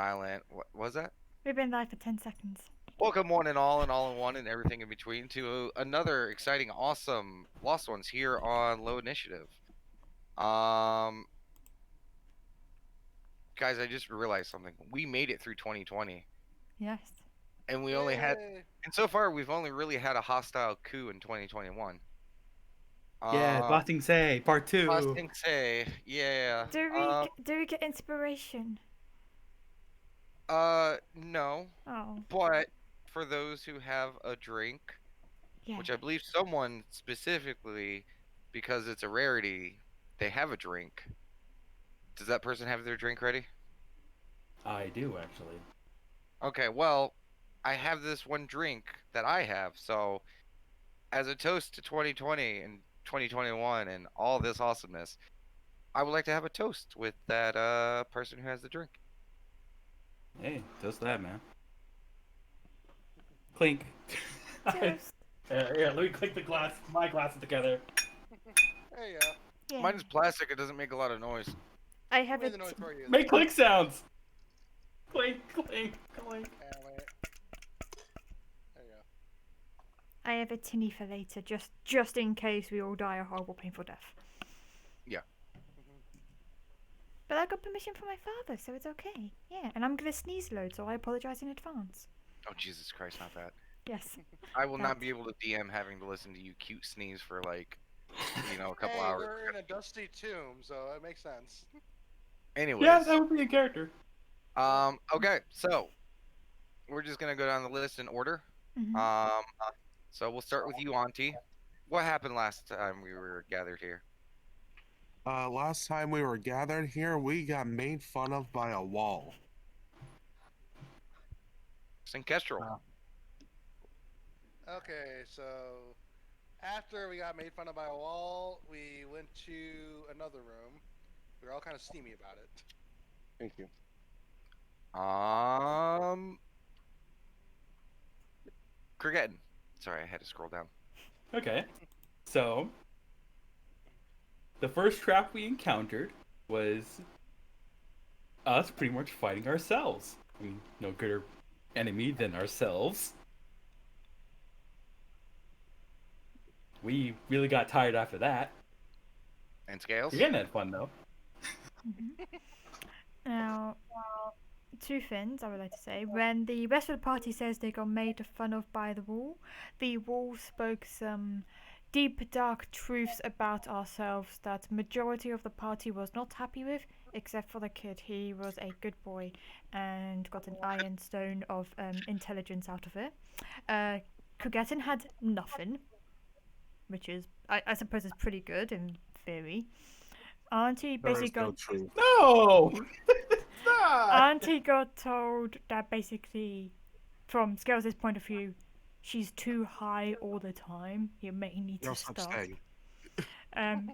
Silent. What was that? We've been live for 10 seconds. Welcome one and all in one and everything in between to another exciting, awesome Lost Ones here on Low Initiative. Um, guys, I just realized something. We made it through 2020, Yes. and we only had, Yay! and so far we've only really had a hostile coup in 2021. Yeah, Um, Bossing Say Part 2. Fasting say, yeah. Do we get inspiration? No, Oh, but for those who have a drink, yeah. which I believe someone specifically, because it's a rarity, they have a drink. Does that person have their drink ready? I do, actually. Okay, well, I have this one drink that I have, so as a toast to 2020 and 2021 and all this awesomeness, I would like to have a toast with that person who has the drink. Hey, just that, man. Clink. Toast. Let me clink my glasses together. There you go. Yeah. Mine is plastic, it doesn't make a lot of noise. I have Made it. the noise for you. Make clink sounds! Clink, clink, clink. Wait. There you go. I have a tinny for later, just in case we all die a horrible, painful death. Yeah. But I got permission from my father, so it's okay. Yeah, and I'm gonna sneeze loads, so I apologize in advance. Oh, Jesus Christ, not that. Yes. I will not That. be able to DM having to listen to you cute sneeze for like, a couple Hey, hours. we're in a dusty tomb, so it makes sense. Anyways. Yeah, that would be a character. Okay, so we're just gonna go down the list in order. Mhm. So we'll start with you, Auntie. What happened last time we were gathered here? Last time we were gathered here, we got made fun of by a wall. Synkestrel. Okay, so after we got made fun of by a wall, we went to another room. We were all kind of steamy about it. Thank you. Crigetin. Sorry, I had to scroll down. Okay. So, the first trap we encountered was us pretty much fighting ourselves. I mean, no greater enemy than ourselves. We really got tired after that. And Scales? Again, had fun though. Now, two things I would like to say. When the rest of the party says they got made fun of by the wall spoke some deep, dark truths about ourselves that majority of the party was not happy with, except for the kid. He was a good boy and got an iron stone of intelligence out of it. Kugetin had nothing, which is, I suppose, is pretty good in theory. Auntie There basically is no got truth. No! Stop! Auntie got told that basically, from Scales' point of view, she's too high all the time. You may need No to such stop. thing.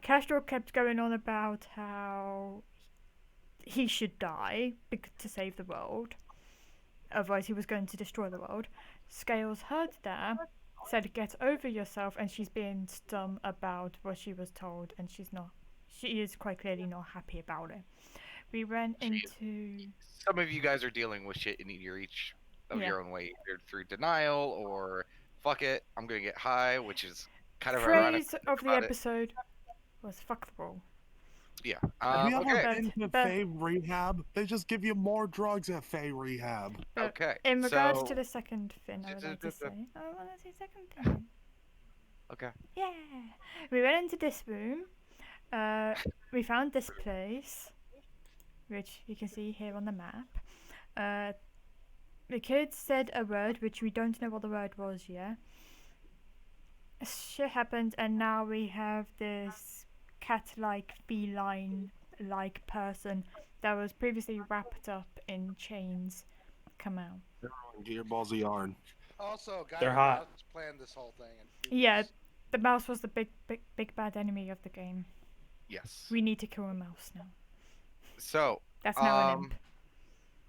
Castro kept going on about how he should die to save the world. Otherwise, he was going to destroy the world. Scales heard that, said, "Get over yourself," and she's being stum about what she was told, and she's not. She is quite clearly not happy about it. We ran into. Some of you guys are dealing with shit in each of Yeah. your own way, either through denial or fuck it, I'm gonna get high, which is kind of ironic. Phrase of the about it. episode was "fuck the wall." Yeah. Have you Okay. ever been to but- Fae Rehab? They just give you more drugs at Fae Rehab. But Okay. in regards so- to the second thing, I would like to say. I want to say second thing. Okay. Yeah. We went into this room. We found this place, which you can see here on the map. The kids said a word which we don't know what the word was yet. Shit happened, and now we have this cat-like, feline-like person that was previously wrapped up in chains come out. Gearballs of yarn. Also, Guy They're hot. Raz planned this whole thing. And he Yeah, was- the mouse was the big bad enemy of the game. Yes. We need to kill a mouse now. So, That's now an imp.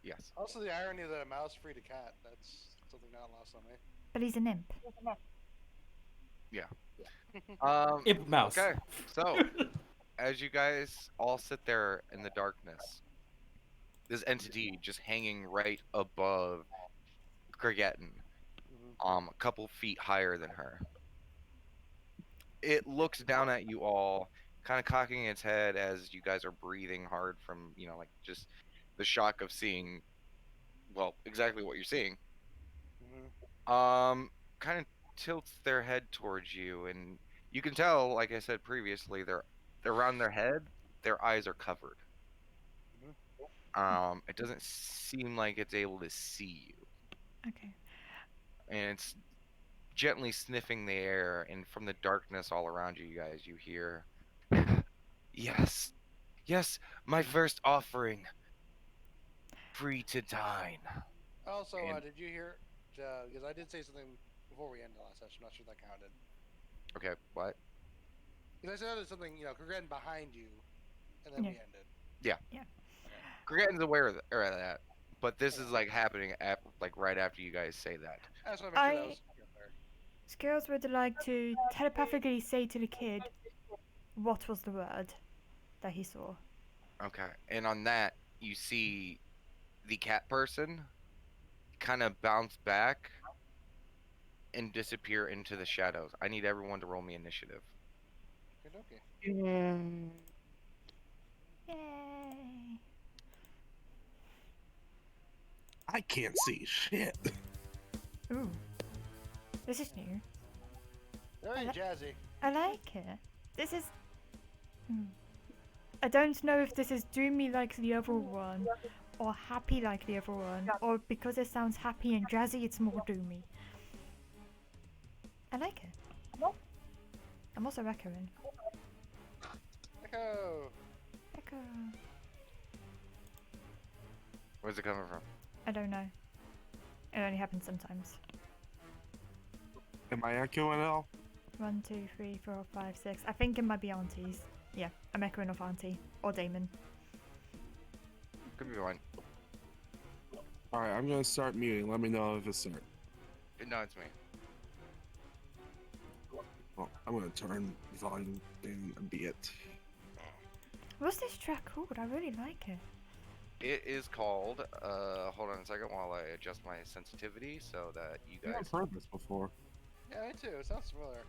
yes. Also, the irony that a mouse freed a cat. That's something not lost on me. But he's an imp. Imp mouse. Okay. So, as you guys all sit there in the darkness, this entity just hanging right above Krigetin, Mhm. a couple feet higher than her. It looks down at you all, kind of cocking its head as you guys are breathing hard from, like just the shock of seeing, well, exactly what you're seeing. Mhm. Kind of tilts their head towards you, and you can tell, like I said previously, they're around their head, their eyes are covered. Mhm. It doesn't seem like it's able to see you, Okay. and it's gently sniffing the air, and from the darkness all around you, you guys, you hear, yes, yes, my first offering, free to dine. Also, And did you hear? Because I did say something before we ended the last session. I'm not sure if that counted. okay, what? Because I said there's something, Kurgan behind you, and then Yeah. we ended. Yeah. Yeah. Okay. Gregan's aware of that, but this is Okay. like happening at like right after you guys say that. I just want to make sure that I was there. Skills would like to telepathically say to the kid what was the word that he saw. Okay, and on that, you see the cat person kind of bounce back and disappear into the shadows. I need everyone to roll me initiative. Okay, okay. Yay! I can't see shit. Ooh, this is new. Very like- jazzy. I like it. This is. I don't know if this is doomy like the other one, or happy like the other one, or because it sounds happy and jazzy, it's more doomy. I like it. I'm also echoing. Echo. Echo. Where's it coming from? I don't know. It only happens sometimes. Am I echoing at all? 1, 2, 3, 4, 5, 6. I think it might be aunties. Yeah, I'm echoing off auntie or Damon. Could be one. All right, I'm gonna start muting. Let me know if it's start. No, it's me. Well, I'm gonna turn volume down a bit. What's this track called? I really like it. It is called. Hold on a second while I adjust my sensitivity so that you Yeah, guys. I've heard this before. Yeah, me too. It sounds familiar.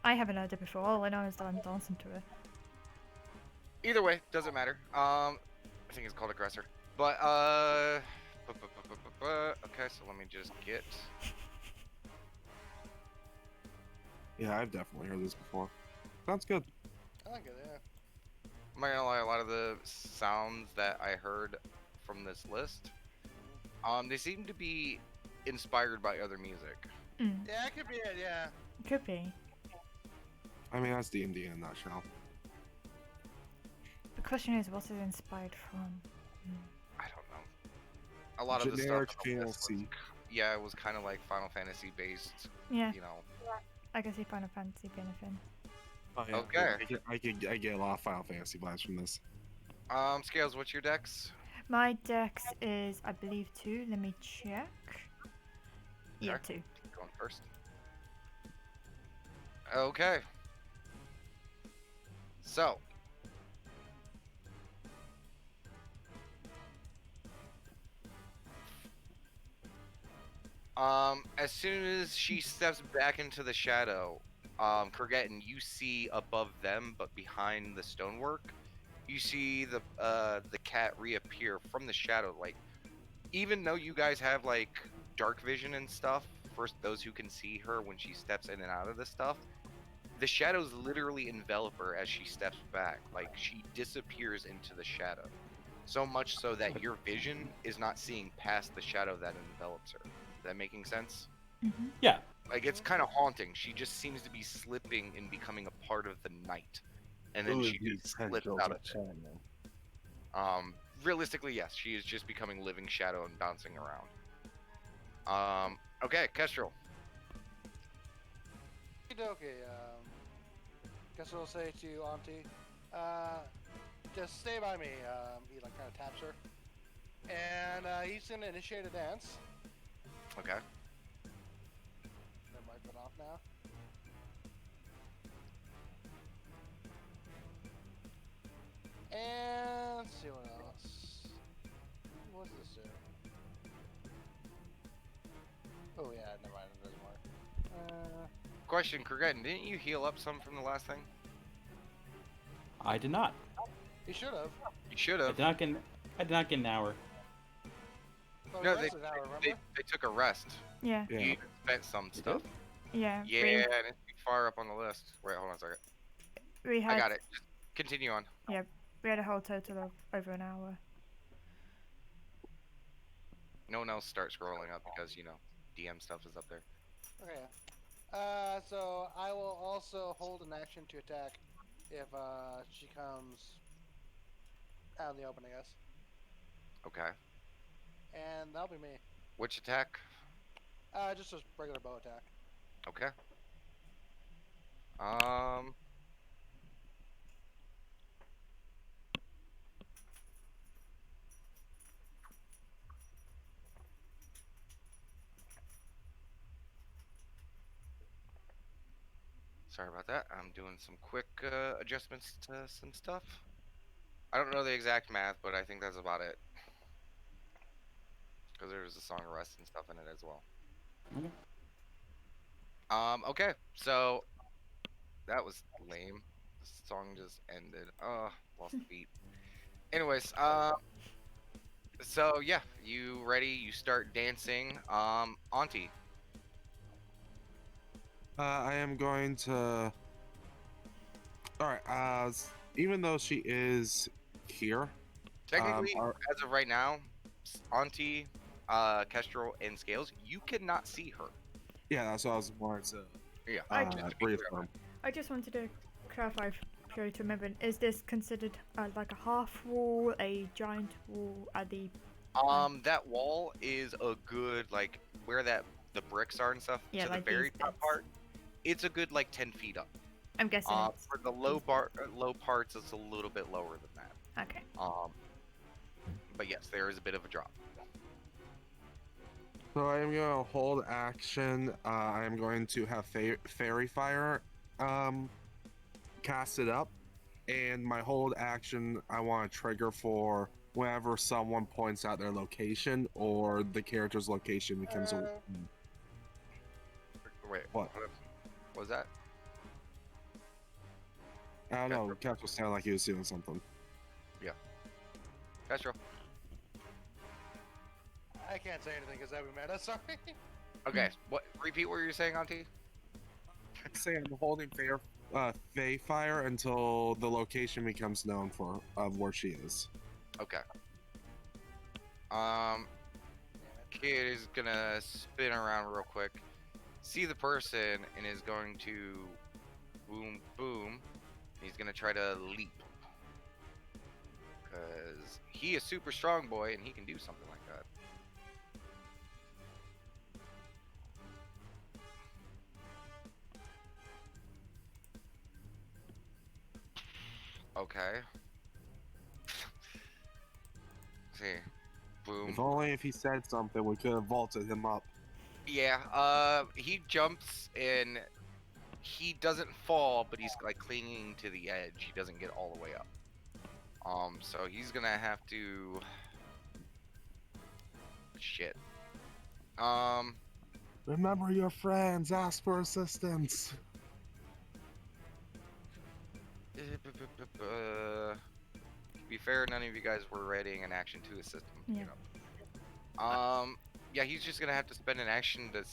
I haven't heard it before. All I know is that I'm dancing to it. Either way, doesn't matter. I think it's called Aggressor. But okay, so let me just get. Yeah, I've definitely heard this before. Sounds good. I like it. Yeah. I'm not gonna lie, a lot of the sounds that I heard from this list, they seem to be inspired by other music. Mm, Yeah, it could be it. Yeah. could be. I mean, that's D&D in a nutshell. The question is, what's it inspired from? I don't know. A lot of the Generic stuff on the list was, fantasy. yeah, it was kind of like Final Fantasy based, Yeah, you know. I can see Final Fantasy benefiting. Oh, yeah. Okay. I get a lot of Final Fantasy vibes from this. Scales, what's your dex? My dex is, I believe, 2. Let me check. Yeah, Okay. 2. Going first. Okay. So. As soon as she steps back into the shadow, Kurgetin, you see above them, but behind the stonework, you see the cat reappear from the shadow. Like, even though you guys have like dark vision and stuff, for those who can see her when she steps in and out of this stuff, the shadows literally envelop her as she steps back. Like, she disappears into the shadow. So much so that your vision is not seeing past the shadow that envelops her. Is that making sense? Mm-hmm. Yeah. Like, it's kind of haunting. She just seems to be slipping and becoming a part of the night. And then she just slips out of it. Realistically, yes, she is just becoming living shadow and bouncing around. Okay, Kestrel. Okay. Guess what I'll say to Auntie. Just stay by me. He like kind of taps her, and he's gonna initiate a dance. Okay. That mic went off now. And let's see what else. What's this do? Oh yeah, never mind, it doesn't work. Question, Kurgan, didn't you heal up some from the last thing? I did not. He should have. You should I have. did not get. I did not get an hour. But No, no, they, now, remember? they took a rest. Yeah, Yeah. You spent some You stuff. yeah. Yeah, and it's far up on the list. Wait, hold on a second. We I had got it. Just continue on. we had a whole total of over an hour. No one else start scrolling up because, you know, DM stuff is up there. Okay. So I will also hold an action to attack if she comes out in the open, I guess. Okay. And that'll be me. Which attack? Just a regular bow attack. Okay. Sorry about that. I'm doing some quick adjustments to some stuff. I don't know the exact math, but I think that's about it. Because there's a song of rest and stuff in it as well. Okay. Okay, so that was lame. The song just ended. Lost the beat. Anyways, so yeah, you ready? You start dancing. Auntie. I am going to. Alright, even though she is here, Technically, are- as of right now, Auntie, Kestrel, and Scales, you cannot see her. yeah, that's what I was wanting to Yeah. I- just to be brief clear. on. I just wanted to clarify purely to remember, is this considered like a half wall, a giant wall at the... That wall is a good, like, where the bricks are and stuff, Yeah, to like the very these top bits. part, it's a good, like, 10 feet up. I'm guessing it's... For the low parts, it's a little bit lower than that. Okay. But yes, there is a bit of a drop. So I am going to hold action. I am going to have Fairy Fire cast it up. And my hold action, I want to trigger for whenever someone points out their location or the character's location becomes a... Wait, What? was that? I don't know. Kestrel sounded like he was doing something. Kestrel. I can't say anything because I've been mad. Sorry. Okay, what? Repeat what you're saying, Auntie. Say I'm holding Fae Fire until the location becomes known for of where she is. Okay. Kid is gonna spin around real quick, see the person, and is going to boom, boom. He's gonna try to leap. Because he is super strong boy and he can do something like that. Okay. See. Boom. If only if he said something, we could have vaulted him up. Yeah, he jumps and he doesn't fall, but he's like clinging to the edge. He doesn't get all the way up. So he's gonna have to... Shit. Remember your friends, ask for assistance. To be fair, none of you guys were readying an action to assist him. Yeah. You know. Yeah, he's just gonna have to spend an action to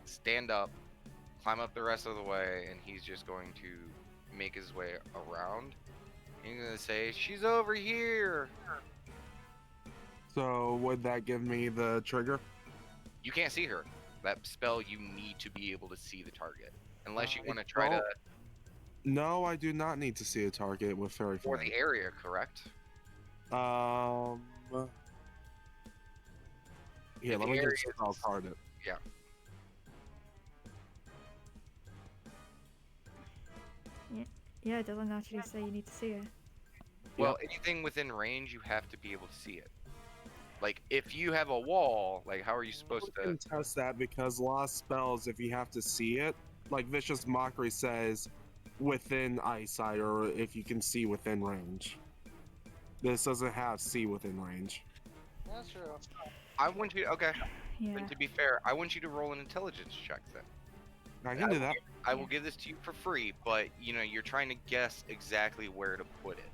stand up, climb up the rest of the way, and he's just going to make his way around. He's gonna say, "She's over here." So would that give me the trigger? You can't see her. That spell, you need to be able to see the target, unless you I want to try to don't. No, I do not need to see a target with Fairy for Fire. the area, correct? Yeah, If let the me area just spell card it. Yeah, it doesn't actually say you need to see it. Well, anything within range, you have to be able to see it. Like, if you have a wall, like, how are you supposed We to? can test that because a lot of spells, if you have to see it, like Vicious Mockery says, within eyesight or if you can see within range. This doesn't have C within range. That's true. I want you. Okay. Yeah. And to be fair, I want you to roll an intelligence check then. I can do that. I will give this to you for free, but you know you're trying to guess exactly where to put it.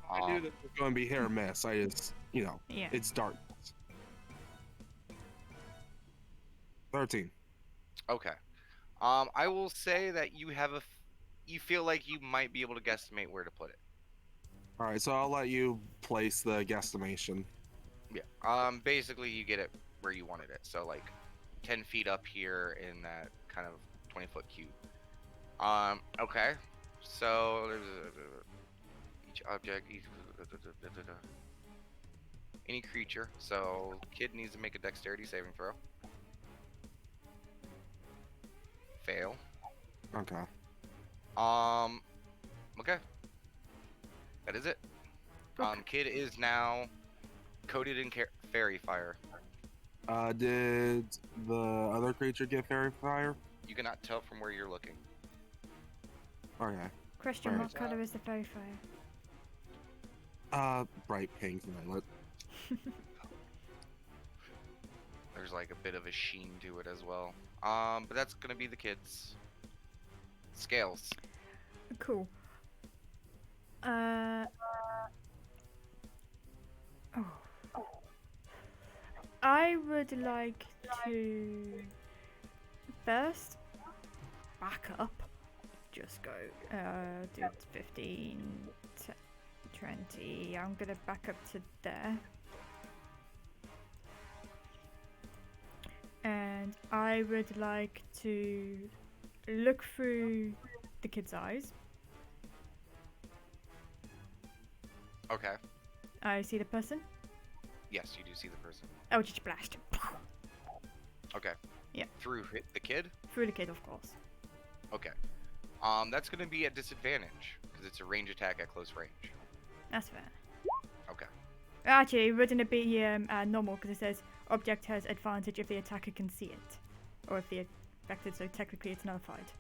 I knew that was going to be hit or miss. I just, Yeah. it's dark. 13. Okay. I will say that you have you feel like you might be able to guesstimate where to put it. All right, so I'll let you place the guesstimation. Yeah. Basically, you get it where you wanted it. So like, 10 feet up here in that kind of 20-foot cube. Okay. So there's each object, any creature. So kid needs to make a dexterity saving throw. Fail. Okay. Okay. That is it. Okay. Kid is now coated in fairy fire. Did the other creature get fairy fire? You cannot tell from where you're looking. Okay. Question: Alright. what color is the fairy fire? Bright pink violet. There's like a bit of a sheen to it as well. But that's gonna be the kids. Scales. Cool. Oh. I would like to first back up. Just go. Do 15, 20. I'm gonna back up to there. And I would like to look through the kid's eyes. Okay. I see the person. Yes, you do see the person. Oh, just blast. Okay. Yeah. Through the kid? Through the kid, of course. Okay. That's gonna be at disadvantage because it's a range attack at close range. That's fair. Okay. Actually, wouldn't it be normal because it says object has advantage if the attacker can see it, or if the affected, so technically it's nullified.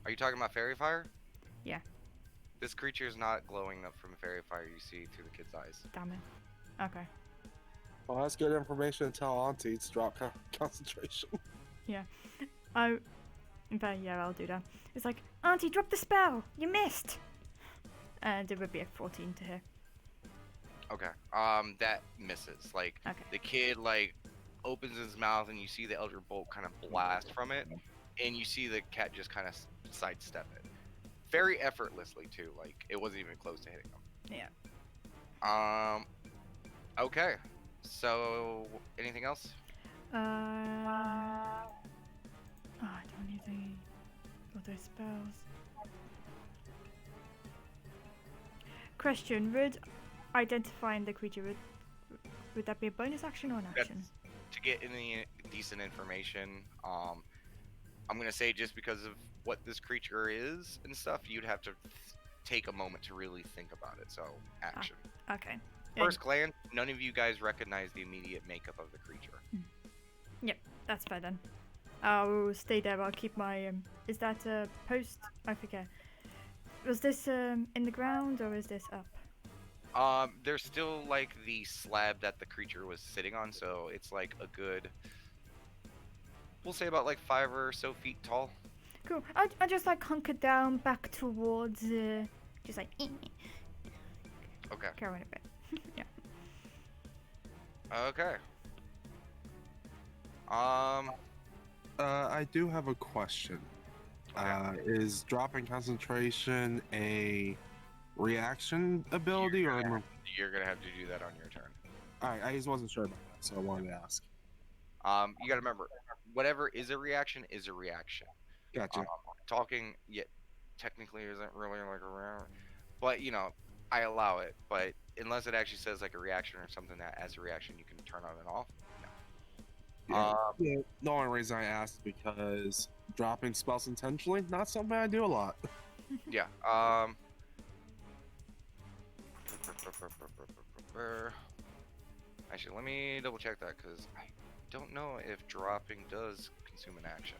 Are you talking about fairy fire? Yeah. This creature is not glowing up from fairy fire you see through the kid's eyes. Damn it. Okay. Well, that's good information to tell Auntie to drop concentration. In fact, yeah, I'll do that. It's like, Auntie, drop the spell. You missed. And it would be a 14 to hit. Okay. That misses. Like Okay. the kid opens his mouth and you see the Eldritch Bolt kind of blast from it, and you see the cat just kind of sidestep it, very effortlessly too. Like it wasn't even close to hitting him. Yeah. Okay. So anything else? I don't need any other spells. Question: would identifying the creature would that be a bonus action or an action? To get any decent information, I'm gonna say just because of what this creature is and stuff, you'd have to take a moment to really think about it. So action. Okay. First glance, none of you guys recognize the immediate makeup of the creature. Yep, that's fair then. I'll stay there. I'll keep my. Is that a post? I forget. Was this in the ground or is this up? There's still the slab that the creature was sitting on, so it's like a good, we'll say about 5 or so feet tall. Cool. I just hunker down back towards just Okay. carrying a bit. Yeah. Okay. I do have a question. Is dropping concentration a reaction ability or? You're gonna have to do that on your turn. Alright, I just wasn't sure about that, so I wanted to ask. You gotta remember, whatever is a reaction is a reaction. Gotcha. Talking yet technically isn't really a reaction, but I allow it. But unless it actually says a reaction or something that as a reaction you can turn on and off. No. Yeah, the only reason I asked because dropping spells intentionally, not something I do a lot. Yeah. Actually, let me double check that because I don't know if dropping does consume an action.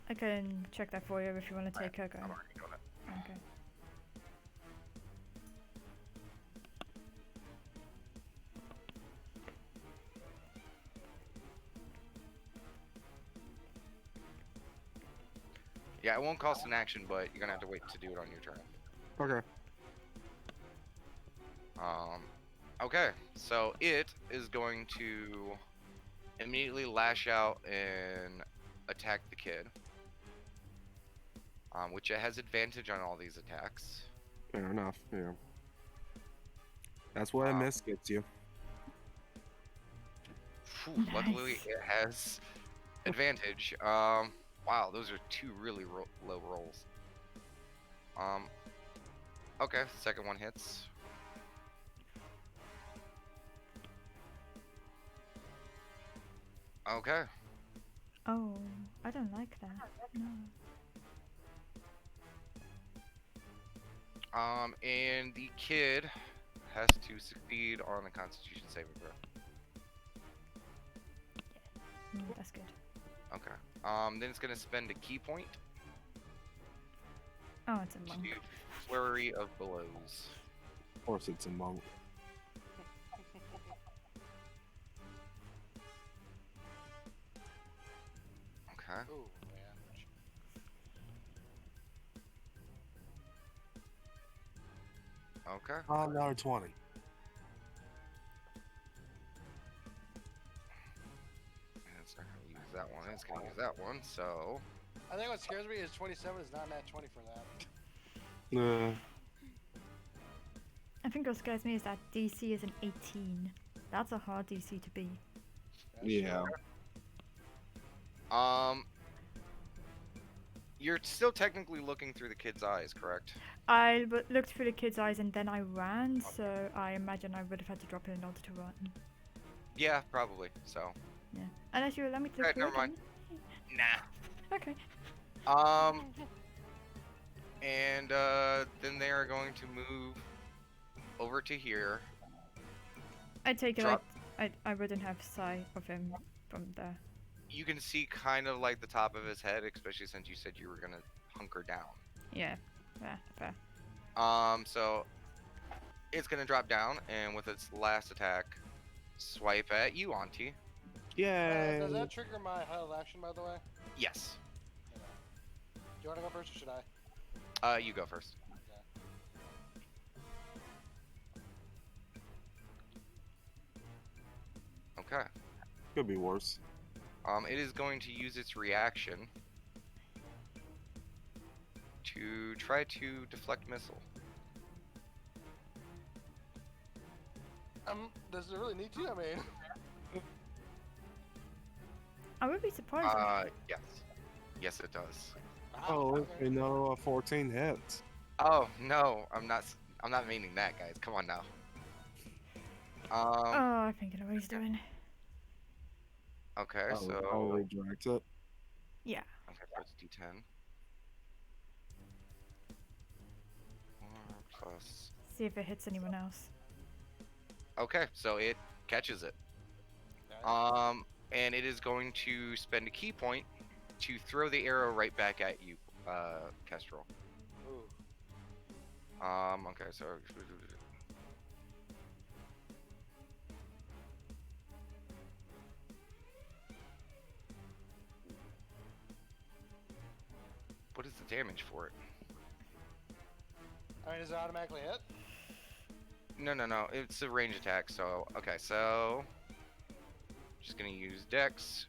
I can check that for you if you want to take her go. I'm already doing it. Okay. Yeah, it won't cost an action, but you're gonna have to wait to do it on your turn. Okay. Okay, so it is going to immediately lash out and attack the kid. Which it has advantage on all these attacks. Fair enough. Yeah. That's what a miss gets you. Phew, luckily, Nice. it has advantage. Wow, those are two really low rolls. Okay, second one hits. Okay, Oh, I don't like that. No. and the kid has to succeed on a Constitution saving throw. That's good. Okay. Then it's gonna spend a key point Oh, it's a monk. to flurry of blows. Of course, it's a monk. Okay. Ooh, man. Okay. Another 20. And it's not gonna use that one. It's gonna use that one. So I think what scares me is 27 is not nat 20 for that. I think what scares me is that DC is an 18. That's a hard DC to beat. That's Yeah. you're still technically looking through the kid's eyes, correct? I looked through the kid's eyes and then I ran, so I imagine I would have had to drop it in order to run. Yeah, probably. So. Yeah. Unless you allow me to look Alright, through never mind. again. Nah. Okay. And then they are going to move over to here. I take it Drop. I wouldn't have sight of him from there. You can see kind of like the top of his head, especially since you said you were gonna hunker down. Yeah. Yeah, fair. So it's gonna drop down, and with its last attack, swipe at you, Auntie. Yay! Does that trigger my held action, by the way? Yes. Do you want to go first or should I? You go first. Okay. Could be worse. It is going to use its reaction to try to deflect missile. Does it really need to? I mean, I would be surprised. Yes. Yes, it does. Oh, okay. you know, 14 hits. Oh no, I'm not meaning that, guys. Come on now. Oh, I think I know what he's doing. Okay, so redirect it. Yeah. okay, that's D10. 4 plus. See if it hits anyone else. Okay, so it catches it. Okay. And it is going to spend a key point to throw the arrow right back at you, Kestrel. Ooh. Okay, so what is the damage for it? I mean, does it automatically hit? No, it's a range attack. So okay, so just gonna use Dex.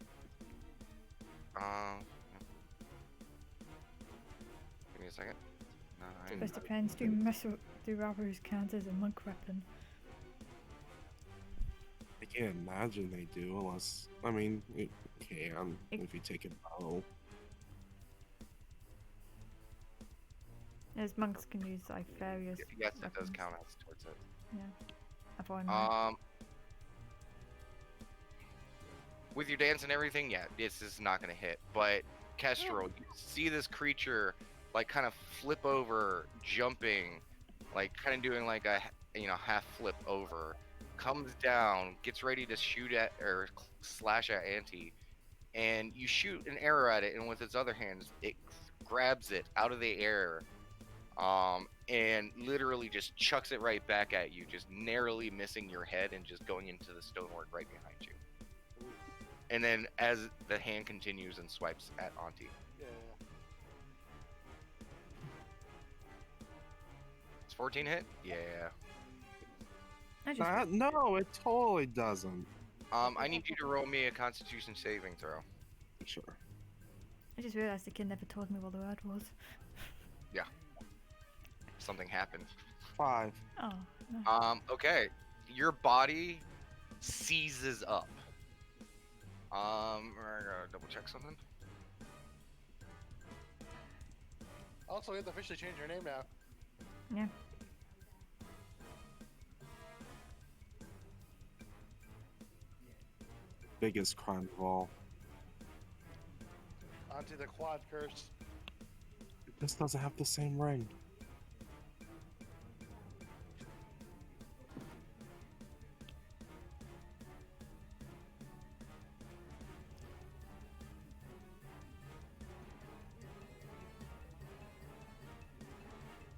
Give me a second. 9. Best depends. Do arrows count as a monk weapon? I can't imagine they do, unless, I mean, it can if you take a bow. As monks can use like various. Yes, that does weapons. count as towards it. Yeah. I thought I might. With your dance and everything, yeah, this is not gonna hit. But Kestrel, you see this creature like kind of flip over, jumping, like kind of doing like a half flip over, comes down, gets ready to shoot at or slash at Auntie, and you shoot an arrow at it, and with its other hand, it grabs it out of the air, and literally just chucks it right back at you, just narrowly missing your head and just going into the stonework right behind you. And then as the hand continues and swipes at Auntie. Yeah. 14 hit? Yeah. I just No, it totally doesn't. I need you to roll me a Constitution saving throw. Sure. realized the kid never told me what the word was. Something happened. 5. Oh, no. Okay. Your body seizes up. I gotta double check something. Also, we have to officially change your name now. Yeah. Biggest crime of all. Onto the quad curse. This doesn't have the same ring.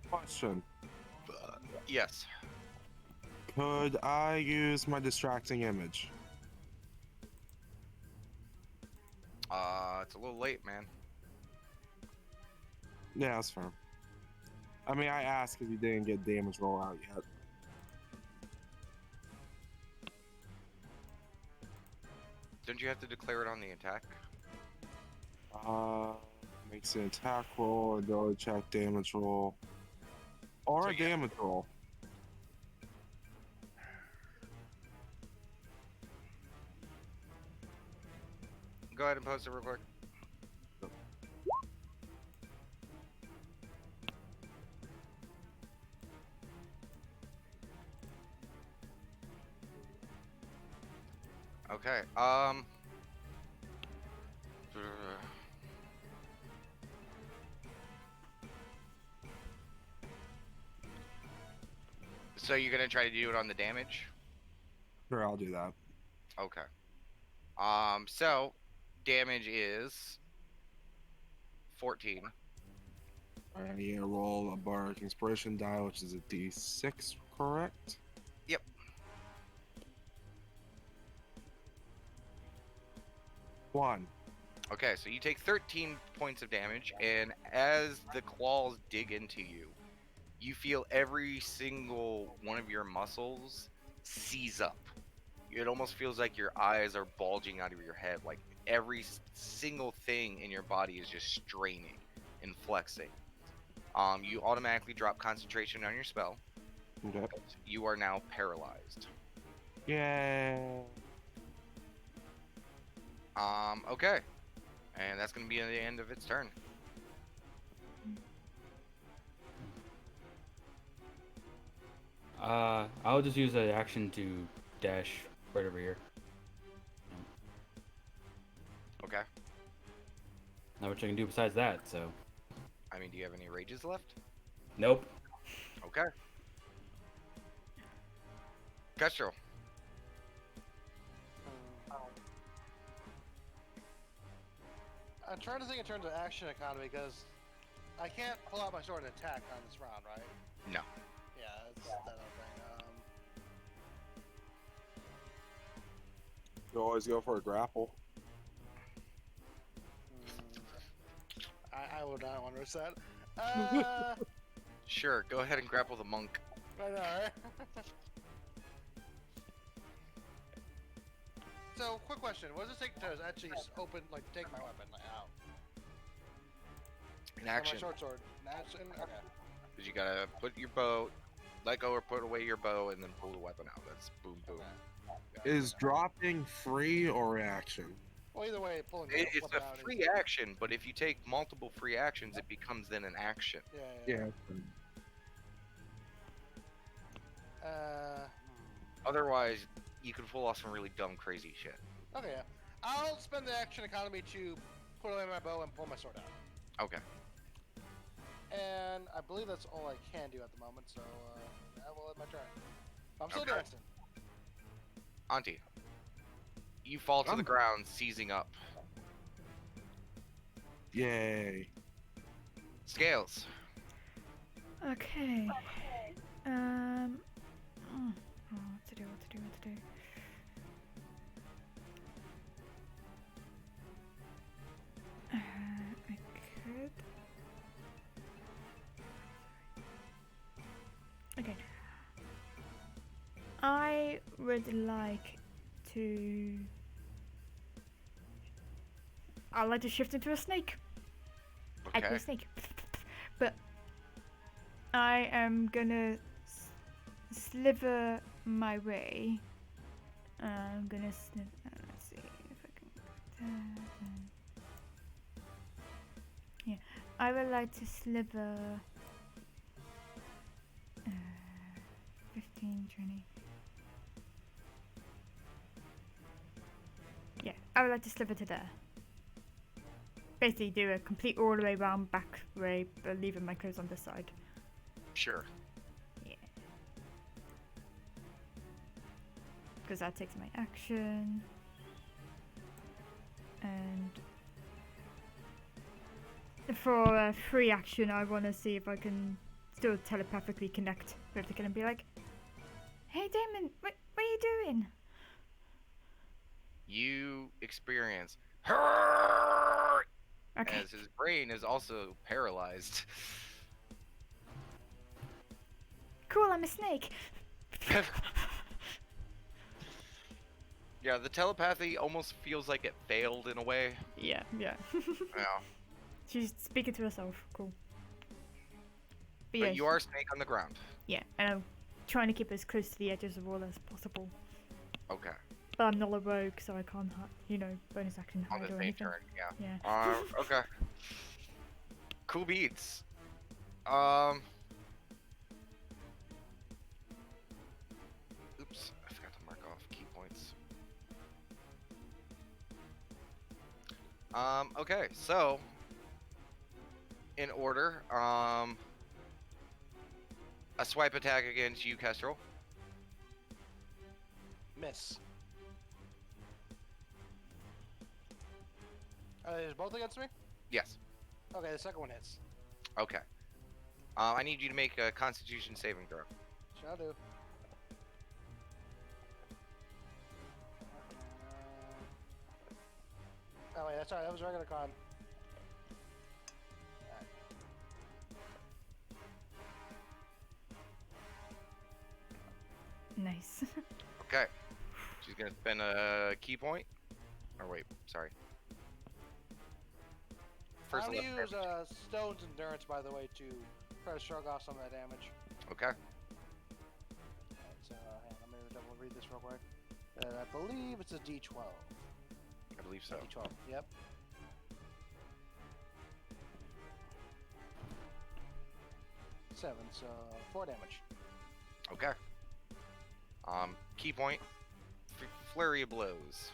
Question. Yes. Could I use my distracting image? It's a little late, man. Yeah, that's fair. I mean, I asked because you didn't get damage roll out yet. Don't you have to declare it on the attack? Makes an attack roll, ability check, damage roll, or So a yeah. damage roll. Go ahead and post it real quick. Okay. So you're gonna try to do it on the damage? Sure, I'll do that. Okay. So damage is 14. Alright, you gotta roll a bardic inspiration die, which is a d6, correct? Yep. One. Okay, so you take 13 points of damage, and as the claws dig into you, you feel every single one of your muscles seize up. It almost feels like your eyes are bulging out of your head, like every single thing in your body is just straining and flexing. You automatically drop concentration on your spell. Okay. You are now paralyzed. Yay. Okay. And that's going to be the end of its turn. I'll just use an action to dash right over here. Okay. Not much I can do besides that, so. I mean, do you have any rages left? Nope. Okay. Kestrel. I'm trying to think in terms of action economy because I can't pull out my sword and attack on this round, right? No. Yeah, it's that other thing. You always go for a grapple. I would not want to risk that. Sure, go ahead and grapple the monk. I know, right? So, quick question: what does it take to actually open, like, take my weapon out? In Or action. my short sword. In action. Okay. Because you gotta put your bow, let go or put away your bow, and then pull the weapon out. That's boom, boom. Okay. Is dropping free or reaction? Well, either way, pulling the It's weapon a out free is... action, but if you take multiple free actions, it becomes then an action. Yeah. Yeah. Otherwise, you could pull off some really dumb, crazy shit. Okay, yeah. I'll spend the action economy to put away my bow and pull my sword out. Okay. And I believe that's all I can do at the moment, so I will end my turn. I'm still Okay. dancing. Auntie, you fall to the ground, seizing up. Yay. Scales. Okay. What to do? I could. I would like to. I'd like to shift into a snake. I'd be Okay. a snake. But I am gonna sliver my way. I'm gonna let's see if I can. Yeah, I would like to sliver. 15, 20. Yeah, I would like to sliver to there. Basically, do a complete all the way round back way, but leaving my clothes on this side. Sure. Yeah. Because that takes my action. And for a free action, I want to see if I can still telepathically connect with the kid and be like, "Hey, Damon, what are you doing?" You experience hurt Okay. as his brain is also paralyzed. Cool, I'm a snake. Yeah, the telepathy almost feels like it failed in a way. Yeah. Yeah. She's speaking to herself. Cool. But yeah, you are a snake on the ground. Yeah, and I'm trying to keep as close to the edges of the wall as possible. Okay. But I'm not a rogue, so I can't, bonus action On hide the or same anything. turn, yeah. Yeah. Okay. Cool beats. Oops, I forgot to mark off key points. Okay, so in order, a swipe attack against you, Kestrel. Miss. Are they both against me? Yes. Okay, the second one hits. Okay. I need you to make a Constitution saving throw. Shall do. Oh wait, that's alright. That was regular con. Nice. Okay. She's gonna spend a key point. Or wait, sorry. First I'm left gonna use turn. Stone's Endurance, by the way, to try to shrug off some of that damage. Okay. Alright, so hang on, let me double read this real quick. I believe it's a D12. I believe so. D12. Yep. Seven, so 4 damage. Okay. Key point. Flurry of blows.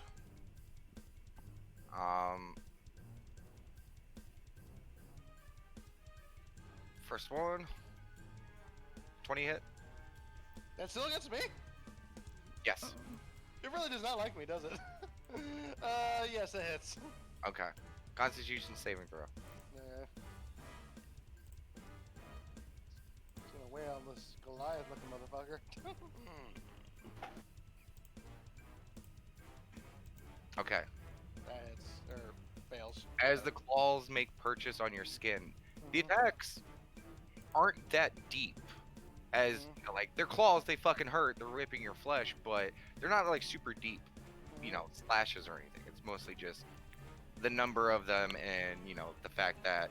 First one. 20 hit. That still against me? Yes. It really does not like me, does it? Yes, it hits. Okay. Constitution saving throw. Yeah. It's gonna weigh on this Goliath looking motherfucker. Okay. That hits, or fails. As the claws make purchase on your skin, the Mhm. attacks aren't that deep. As you know, like their claws, they fucking hurt. They're ripping your flesh, but they're not like super deep, you know, slashes or anything. It's mostly just the number of them and the fact that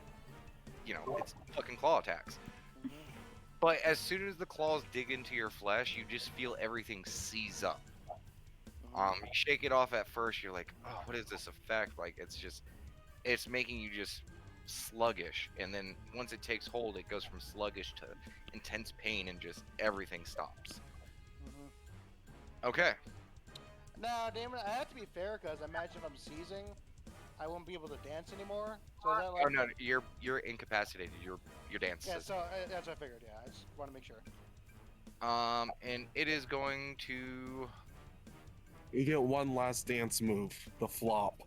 it's fucking claw attacks. Mhm. But as soon as the claws dig into your flesh, you just feel everything seize up. You shake it off at first, you're like, oh, what is this effect? Like it's making you just sluggish, and then once it takes hold, it goes from sluggish to intense pain, and just everything stops. Mhm. Okay. Now, Damon, I have to be fair because I imagine if I'm seizing, I won't be able to dance anymore. So is that like? Oh no, you're incapacitated. Your dance Yeah, system. so that's what I figured. Yeah, I just want to make sure. And it is going to. You get one last dance move, the flop.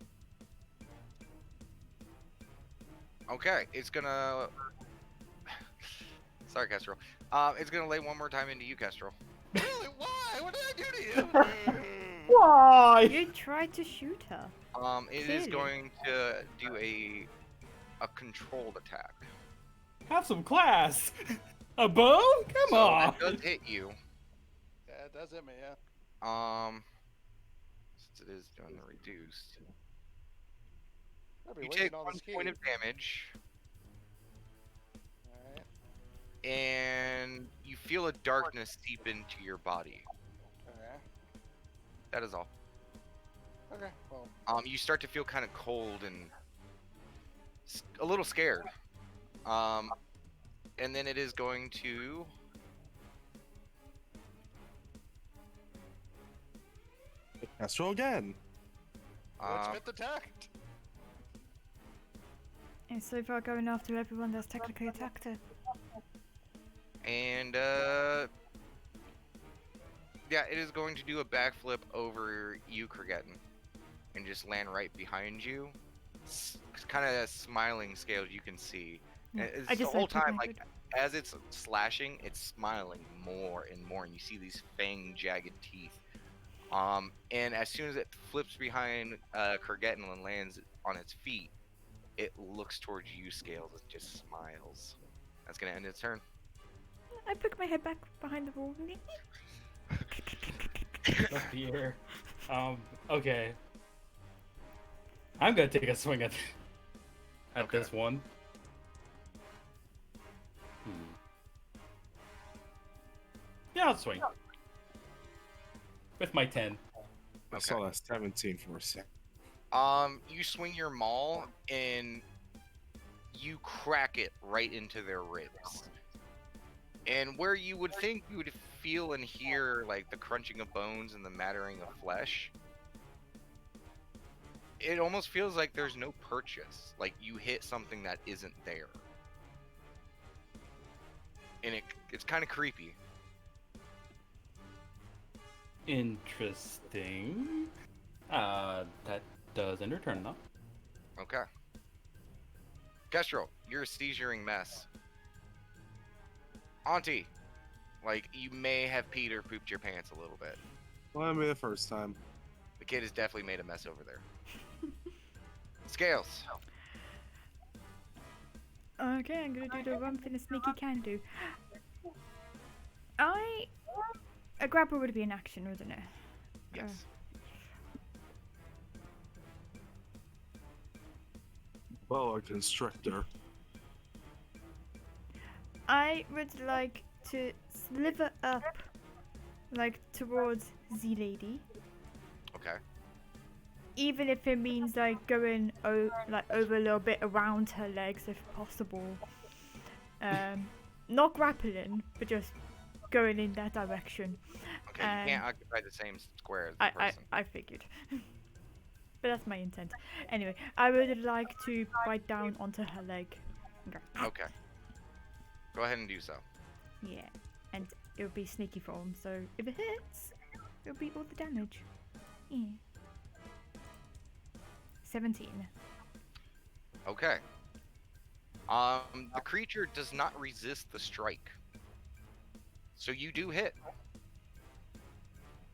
Okay, it's gonna. Sorry, Kestrel. It's gonna lay one more time into you, Kestrel. Really? Why? What did I do to you? Why? You tried to shoot her. It is Clearly. going to do a controlled attack. Have some class. A bow? Come So on. it does hit you. it does hit me, yeah. Since it is doing the reduced, I'll be you wasting take all 1 this key. point of damage, Alright. and you feel a darkness seep into your body. Okay. That is all. Okay, well, You start to feel kind of cold and a little scared. And then it is going to. Astro again. what's Um, Smith attack? And so far going after everyone that's technically attacked her. and yeah, it is going to do a backflip over you, Kregetin, and just land right behind you. Kind of smiling scales you can see. Yeah, And it's I the just whole like put time, my like hood. as it's slashing, it's smiling more and more, and you see these fang jagged teeth. And as soon as it flips behind Kregetin and lands on its feet, it looks towards you, Scales. It just smiles. That's gonna end its turn. I put my head back behind the wall. Oh dear. Okay. I'm gonna take a swing at Okay. this one. Yeah, I'll swing. With my 10. I saw that 17 for a sec. You swing your maul and you crack it right into their ribs. And where you would think you would feel and hear like the crunching of bones and the mattering of flesh, it almost feels like there's no purchase. Like you hit something that isn't there. And it's kind of creepy. Interesting. That does end her turn though. Okay. Kestrel, you're a seizuring mess. Auntie, like you may have peed or pooped your pants a little bit. Well, that'll be the first time. The kid has definitely made a mess over there. Scales. Okay, I'm gonna do the one thing a sneaky can do. A grapple would be an action, wouldn't it? Yes. Well, a constrictor. I would like to slither up, like towards the lady, Okay. even if it means like going like over a little bit around her legs if possible. Not grappling, but just going in that direction. Okay. You can't occupy the same square as the I person. figured. But that's my intent. Anyway, I would like to bite down onto her leg. Okay. Okay. Go ahead and do so. Yeah, and it'll be sneaky form, so if it hits, it'll be all the damage. Yeah. 17. Okay. The creature does not resist the strike. So you do hit.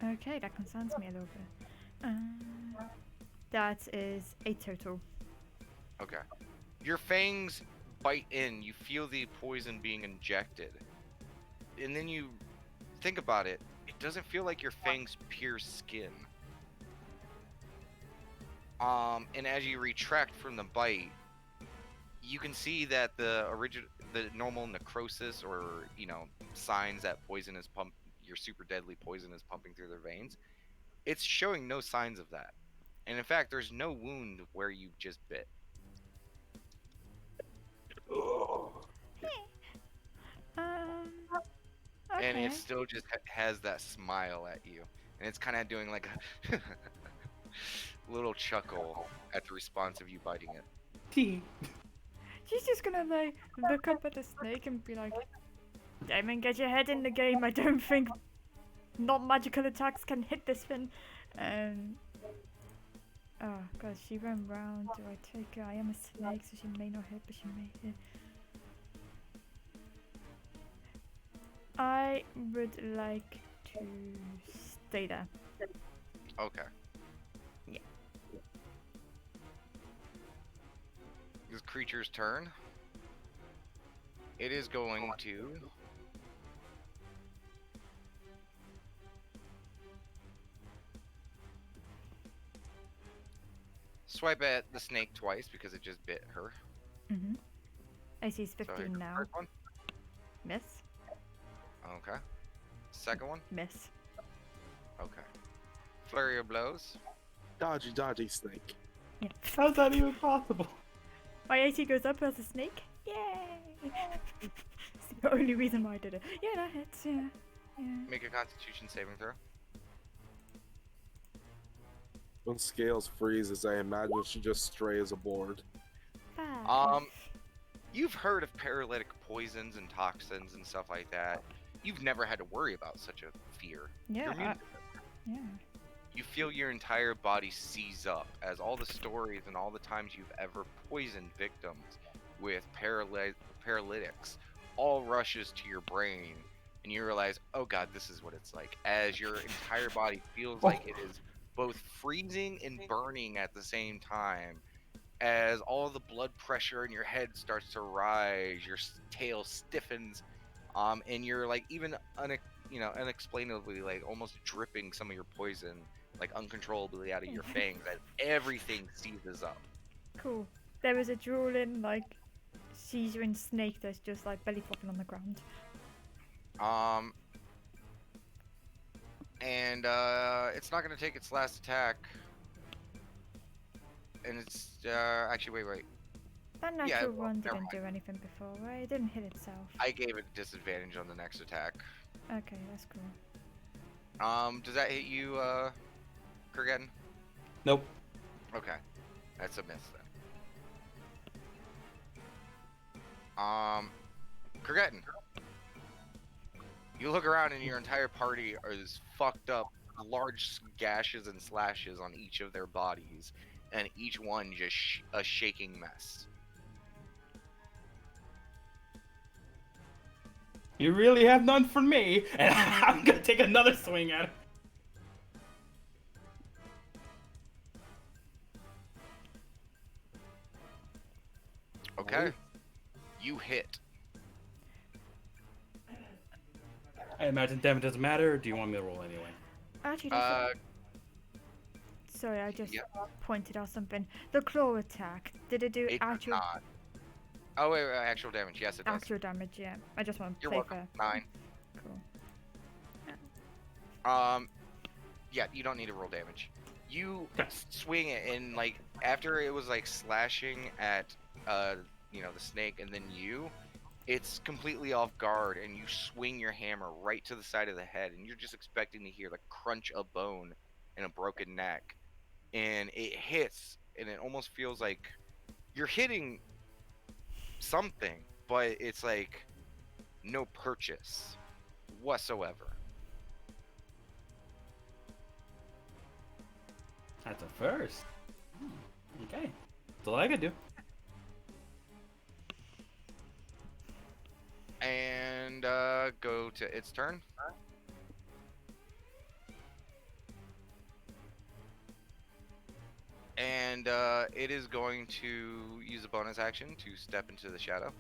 Okay, that concerns me a little bit. That is a total. Okay. Your fangs bite in. You feel the poison being injected. And then you think about it. It doesn't feel like your fangs pierce skin. And as you retract from the bite, you can see that the normal necrosis or, signs that poison is your super deadly poison is pumping through their veins. It's showing no signs of that. And in fact, there's no wound where you just bit. Okay. And it still just has that smile at you. And it's kind of doing like a little chuckle at the response of you biting it. She's just gonna like look up at the snake and be like, Damon, get your head in the game. I don't think not magical attacks can hit this thing. Oh god, she ran round. Do I take her? I am a snake, so she may not hit, but she may hit. I would like to stay there. Okay. Yeah. This creature's turn. It is going to swipe at the snake twice because it just bit her. Mm-hmm. AC's So here's 15 the now. first one. Miss. Okay. Second one. Miss. Okay. Flurry of blows. Dodgy, dodgy snake. Yeah. How's that even possible? My AC goes up as a snake. Yay! It's the only reason why I did it. Yeah, that hits. Yeah. Yeah. Make a Constitution saving throw. When Scales freezes, I imagine she just strays aboard. 5. You've heard of paralytic poisons and toxins and stuff like that. You've never had to worry about such a fear. You're Yeah. immune to it. Yeah. You feel your entire body seize up as all the stories and all the times you've ever poisoned victims with paralytics all rushes to your brain, and you realize, oh god, this is what it's like, as your entire body feels like it is both freezing and burning at the same time, as all the blood pressure in your head starts to rise, your tail stiffens, and you're like even unexplainably like almost dripping some of your poison like uncontrollably out of your fangs as everything seizes up. Cool. There was a drooling, like, seizuring snake that's just like belly flopping on the ground. And it's not gonna take its last attack. And it's actually wait. That Yeah, natural well, one never didn't do anything before, right? It didn't hit itself. I gave it disadvantage on the next attack. Okay, that's cool. Does that hit you, Kurgan? Nope. Okay, that's a miss then. Kurgan, you look around and your entire party is fucked up, large gashes and slashes on each of their bodies, and each one just a shaking mess. You really have none for me, and I'm gonna take another swing at it. Okay, you hit. I imagine damage doesn't matter, or do you want me to roll anyway? Actually, that's Uh, sorry, I just yeah. pointed out something. The claw attack, did it do It does actual not. Oh wait, actual damage. Yes, it does. actual damage? Yeah. I just want to You're play welcome. fair. 9. Cool. Yeah, you don't need to roll damage. You Okay. swing it, and like after it was like slashing at the snake, and then it's completely off guard, and you swing your hammer right to the side of the head, and you're just expecting to hear the crunch of bone and a broken neck, and it hits, and it almost feels like you're hitting something, but it's like no purchase whatsoever. That's a first. Okay. That's all I could do. And go to its turn. And it is going to use a bonus action to step into the shadow.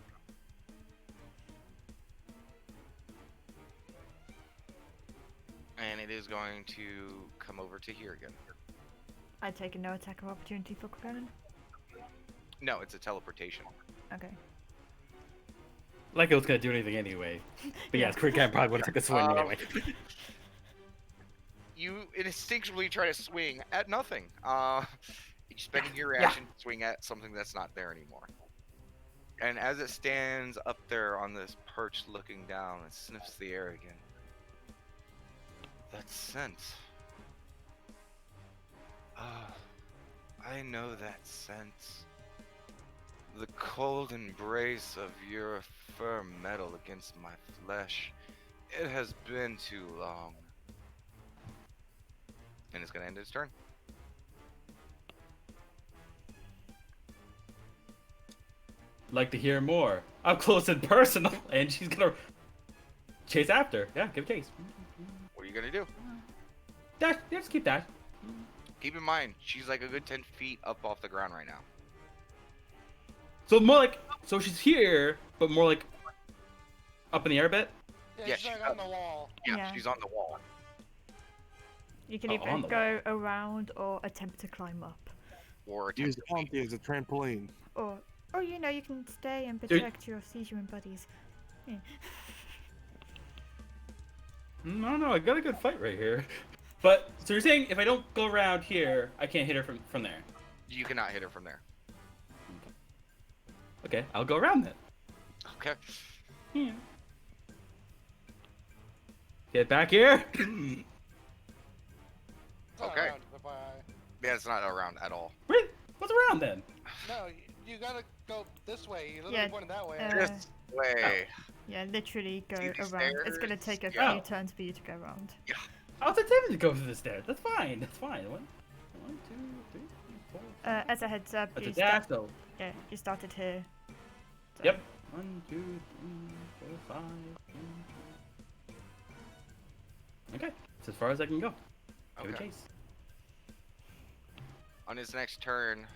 And it is going to come over to here again. I'd take a no attack of opportunity for Cronin. No, it's a teleportation. Okay. Like it was gonna do anything anyway. But yeah, Quick Guy probably would have took a swing anyway. You instinctually try to swing at nothing. You're spending your reaction to swing at something that's not there anymore. And as it stands up there on this perch looking down, it sniffs the air again. That scent. Ah, I know that scent. The cold embrace of your firm metal against my flesh. It has been too long. And it's gonna end its turn. Like to hear more. Up close and personal, and she's gonna chase after. Yeah, give chase. What are you gonna do? Dash. Yeah, just keep dash. Keep in mind, she's like a good 10 feet up off the ground right now. So more like, so she's here, but more like up in the air a bit. Yeah, she's she's like on the wall. Yeah, Yeah. she's on the wall. You can Oh, either on the go around or attempt to climb up. or Use attempt to leave. Auntie as a trampoline. Or you know, you can stay and protect your Sejuan buddies. Yeah. No, I got a good fight right here. But so you're saying if I don't go around here, I can't hit her from there? You cannot hit her from there. Okay, I'll go around then. Okay. Yeah. Get back here. It's not Okay. around, but, Yeah, it's not around at all. What's around then? no, you gotta go this way. You literally Yeah, pointed that way. This way. Yeah, literally go See the around. It's gonna stairs? take a Yeah. few turns for you to go around. I was attempting to go to the stairs. That's fine. That's fine. One, two, three, four. As a heads up, That's you a dash, start, though. yeah, you started here. So- Yep. 1, 2, 3, 4, 5. 1, 2. Okay, it's as far as I can go. Go Okay. chase. On his next turn,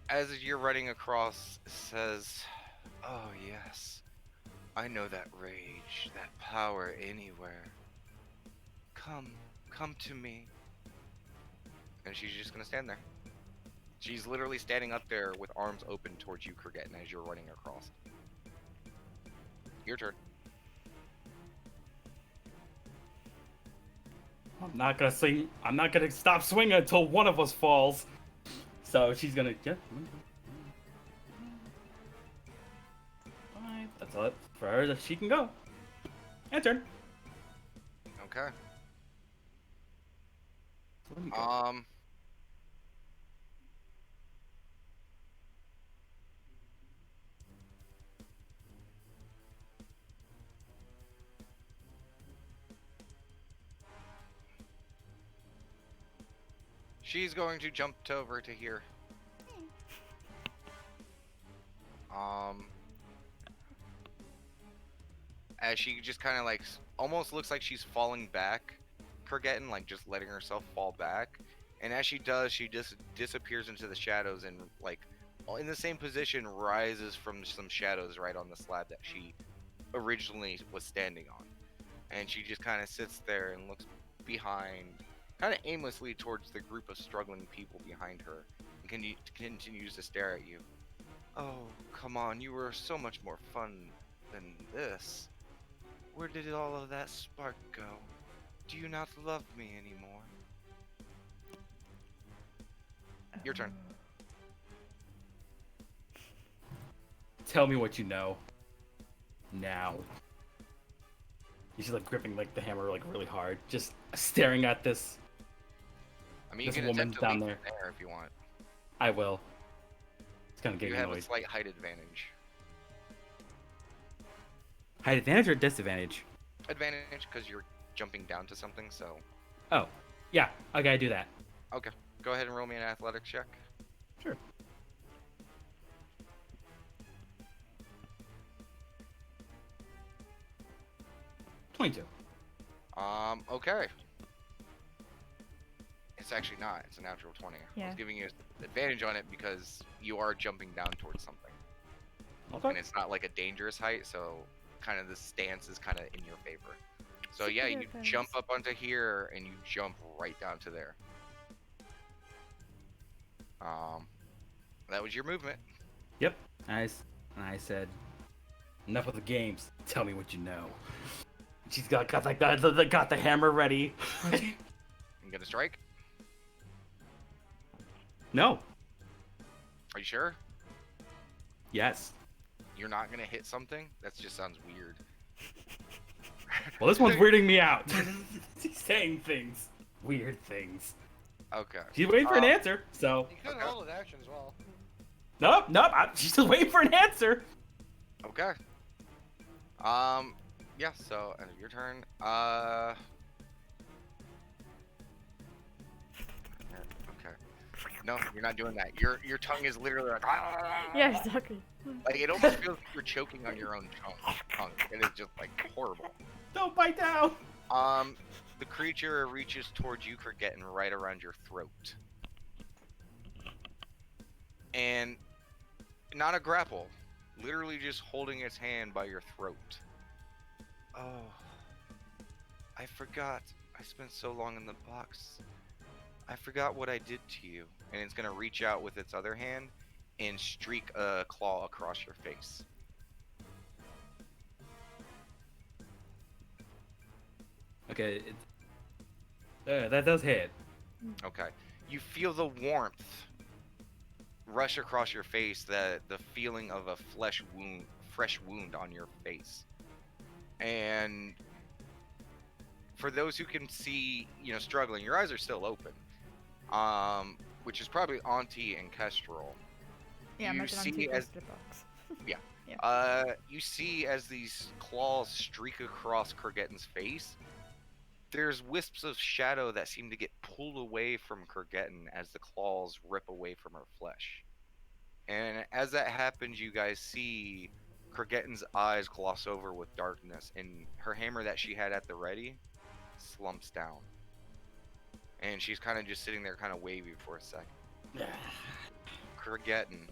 as you're running across, it says, "Oh yes, I know that rage, that power anywhere. Come to me." And she's just gonna stand there. She's literally standing up there with arms open towards you, Kurgetin, as you're running across. Your turn. I'm not gonna swing. I'm not gonna stop swinging until one of us falls. So she's gonna. Yeah. 5. That's all. As far as she can go. And turn. Okay. So let me go. She's going to jump over to here. As she just kind of like almost looks like she's falling back, Kurgetin, like just letting herself fall back. And as she does, she just disappears into the shadows and like in the same position rises from some shadows right on the slab that she originally was standing on. And she just kind of sits there and looks behind, kind of aimlessly towards the group of struggling people behind her, and continues to stare at you. "Oh, come on, you were so much more fun than this. Where did all of that spark go? Do you not love me anymore?" Your turn. Tell me what you know. Now. She's like gripping like the hammer like really hard, just staring at this. I mean, you This can woman attempt to down leap there. from there if you want. I will. It's gonna get You have a annoyed. slight height advantage. Height advantage or disadvantage? Advantage because you're jumping down to something, so... Oh, yeah. I gotta do that. Okay, go ahead and roll me an athletics check. Sure. $22. Okay. It's actually not. It's a natural 20. I Yeah. was giving you advantage on it because you are jumping down towards something. Okay. And it's not like a dangerous height, so kind of the stance is kind of in your favor. So Super yeah, you advanced. jump up onto here and you jump right down to there. That was your movement. Yep. I said, enough of the games. Tell me what you know. She's got the hammer ready. I'm gonna strike. No. Are you sure? Yes. You're not gonna hit something? That just sounds weird. Well, this one's weirding me out. She's saying things. Weird things. Okay. She's waiting for an answer, so. You could Okay. hold an action as well. Nope. She's still waiting for an answer. Okay. Yeah, so your turn. Okay. No, you're not doing that. Your tongue is literally like, Yeah, exactly. like it almost feels like you're choking on your own tongue. It is just like horrible. Don't bite down. The creature reaches towards you, Kurgetin, right around your throat. And not a grapple, literally just holding its hand by your throat. Oh, I forgot. I spent so long in the box. I forgot what I did to you. And it's gonna reach out with its other hand and streak a claw across your face. Okay, that does hit. Okay. You feel the warmth rush across your face, the feeling of a fresh wound on your face. And for those who can see, struggling, your eyes are still open. Which is probably Auntie and Kestrel. Yeah, You imagine I'm see too close as to the box. you see as these claws streak across Kurgetten's face. There's wisps of shadow that seem to get pulled away from Kurgetten as the claws rip away from her flesh. And as that happens, you guys see Kurgetten's eyes gloss over with darkness, and her hammer that she had at the ready slumps down. And she's kind of just sitting there, kind of wavy for a second. Kurgetten,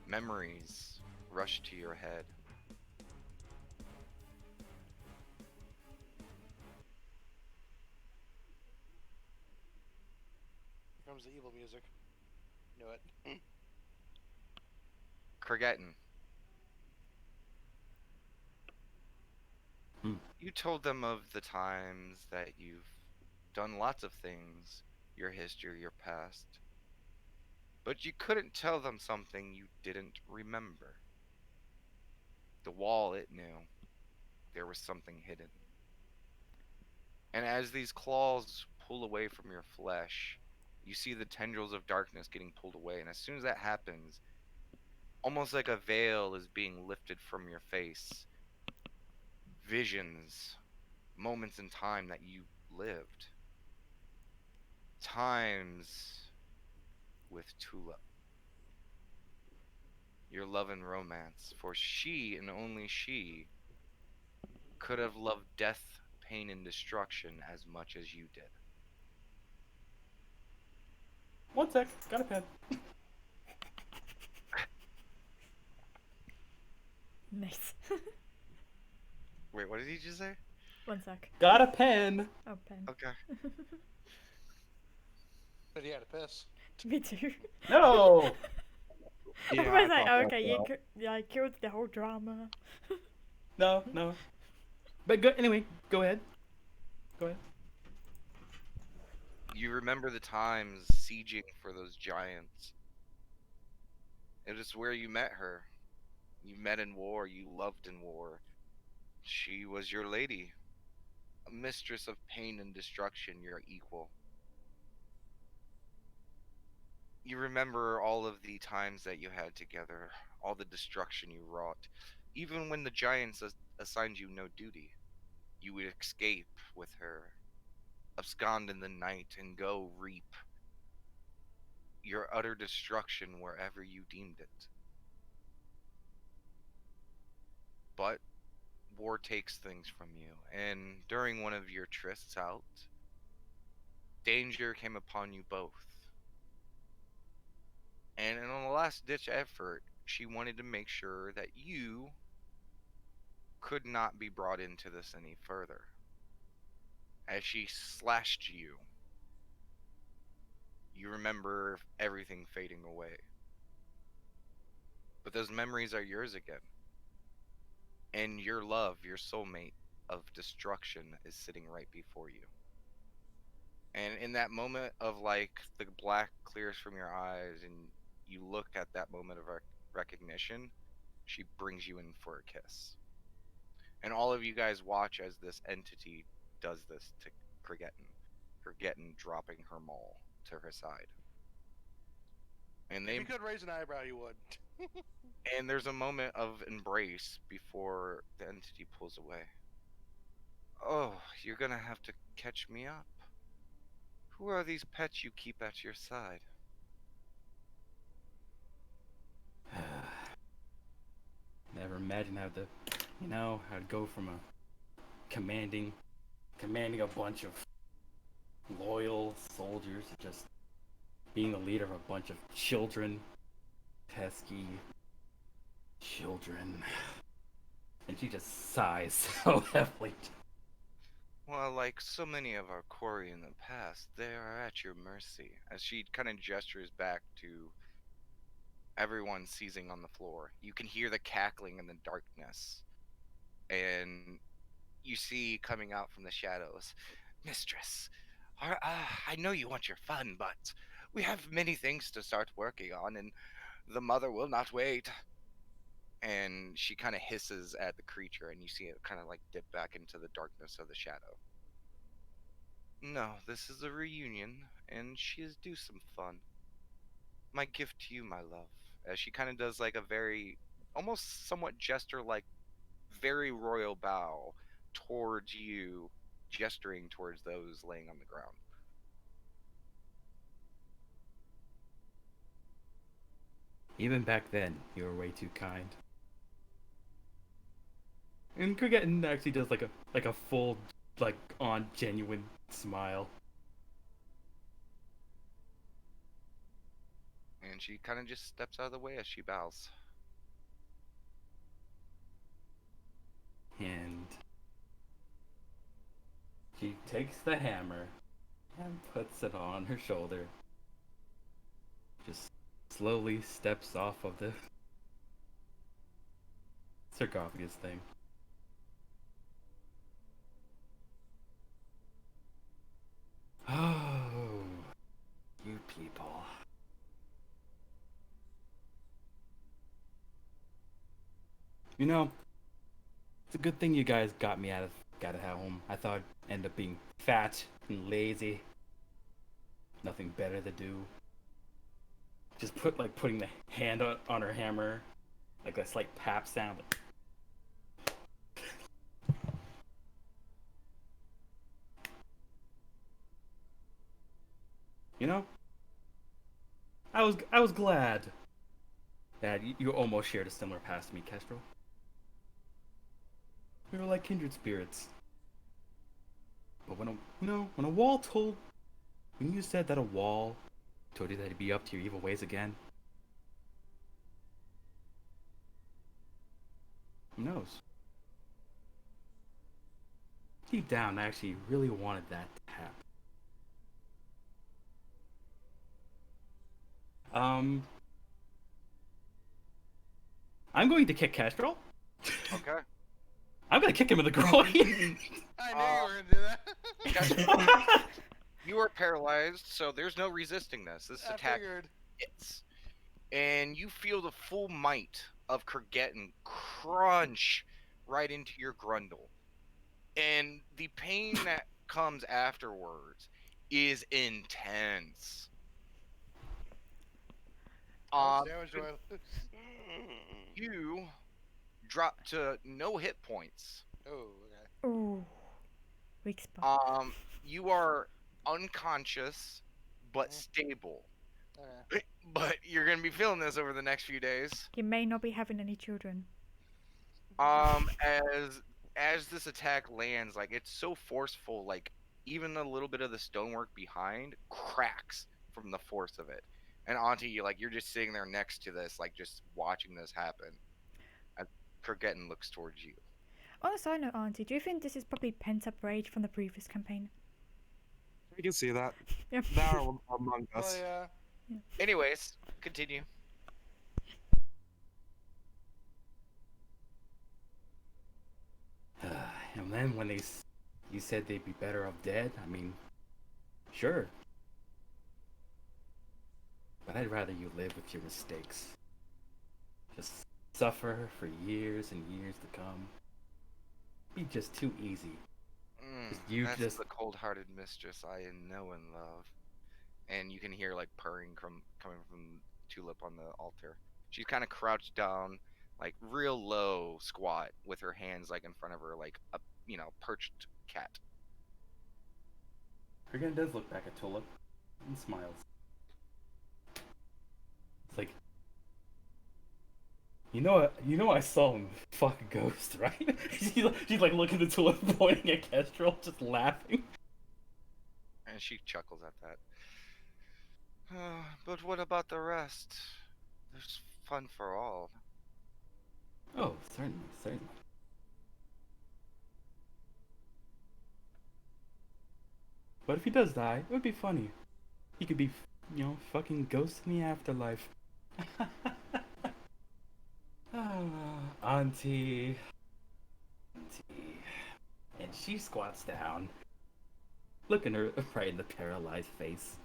memories rush to your head. Here comes the evil music. Knew it. Kurgetten. You told them of the times that you've done lots of things, your history, your past. But you couldn't tell them something you didn't remember. The wall, it knew. There was something hidden. And as these claws pull away from your flesh, you see the tendrils of darkness getting pulled away. And as soon as that happens, almost like a veil is being lifted from your face. Visions, moments in time that you lived. Times with Tula. Your love and romance, for she and only she could have loved death, pain, and destruction as much as you did. One sec, got a pen. Nice. Wait, what did he just say? 1 sec. Got a pen. Oh, pen. Okay. But he had to piss. Me too. No. I Yeah, was I like, thought that okay, well. I killed the whole drama. No. But go anyway. Go ahead. You remember the times sieging for those giants. It is where you met her. You met in war, you loved in war. She was your lady. A mistress of pain and destruction, your equal. You remember all of the times that you had together, all the destruction you wrought. Even when the giants assigned you no duty, you would escape with her, abscond in the night, and go reap your utter destruction wherever you deemed it. But war takes things from you, and during one of your trysts out, danger came upon you both. And in a last-ditch effort, she wanted to make sure that you could not be brought into this any further. As she slashed you, you remember everything fading away. But those memories are yours again. And your love, your soulmate of destruction, is sitting right before you. And in that moment of like the black clears from your eyes and you look at that moment of recognition, she brings you in for a kiss. And all of you guys watch as this entity does this to Kurgetten. Kurgetten dropping her maul to her side. And If you could raise an eyebrow, you would. and there's a moment of embrace before the entity pulls away. Oh, you're gonna have to catch me up. Who are these pets you keep at your side? Never imagined how I'd go from commanding a bunch of loyal soldiers to just being the leader of a bunch of children, pesky, Children. And she just sighs so heavily. Well, like so many of our quarry in the past, they are at your mercy. As she kind of gestures back to everyone seizing on the floor. You can hear the cackling in the darkness. And you see coming out from the shadows, Mistress, I know you want your fun, but we have many things to start working on, and the mother will not wait. And she kind of hisses at the creature, and you see it kind of like dip back into the darkness of the shadow. No, this is a reunion, and she is due some fun. My gift to you, my love. As she kind of does like a very, almost somewhat gesture like very royal bow towards you, gesturing towards those laying on the ground. Even back then, you were way too kind. And Cricket actually does like a full, like on genuine smile. And she kind of just steps out of the way as she bows. And she takes the hammer and puts it on her shoulder. Just slowly steps off of the sarcophagus thing. Oh, you people. You know, it's a good thing you guys got me out of home. I thought I'd end up being fat and lazy. Nothing better to do. Just putting the hand on her hammer, like a slight pap sound. You know, I was glad that you almost shared a similar past to me, Kestrel. We were like kindred spirits. But when you said that a wall told you that he'd be up to your evil ways again, who knows? Deep down, I actually really wanted that to happen. I'm going to kick Kestrel. Okay. I'm gonna kick him in the groin. I knew you were gonna do that. You are paralyzed, so there's no resisting this. This I attack figured. hits. And you feel the full might of Kurgetin crunch right into your grundle. And the pain that comes afterwards is intense. How much damage do I lose? You drop to no hit points. Oh, okay. Ooh. Weak spot. You are unconscious but Mhm. stable. Okay. But you're gonna be feeling this over the next few days. You may not be having any children. As this attack lands, like it's so forceful, like even a little bit of the stonework behind cracks from the force of it. And Auntie, you're just sitting there next to this, like just watching this happen. And Kurgetin looks towards you. On a side note, Auntie, do you think this is probably pent-up rage from the previous campaign? We can see that. Yep. Thou art among Oh us. yeah. Anyways, continue. And then when you said they'd be better off dead, I mean, sure. But I'd rather you live with your mistakes. Just suffer for years and years to come. Be just too easy. That's the cold-hearted mistress I know and love. And you can hear like purring coming from Tulip on the altar. She's kind of crouched down, like real low, squat, with her hands like in front of her, like a perched cat. Kurgan does look back at Tulip and smiles. It's like, you know I saw him fuck a ghost, right? she's like looking at Tulip, pointing at Kestrel, just laughing. And she chuckles at that. But what about the rest? There's fun for all. Oh, certainly, certainly. But if he does die, it would be funny. He could be, fucking ghost in the afterlife. Auntie. Auntie. And she squats down, looking her right in the paralyzed face.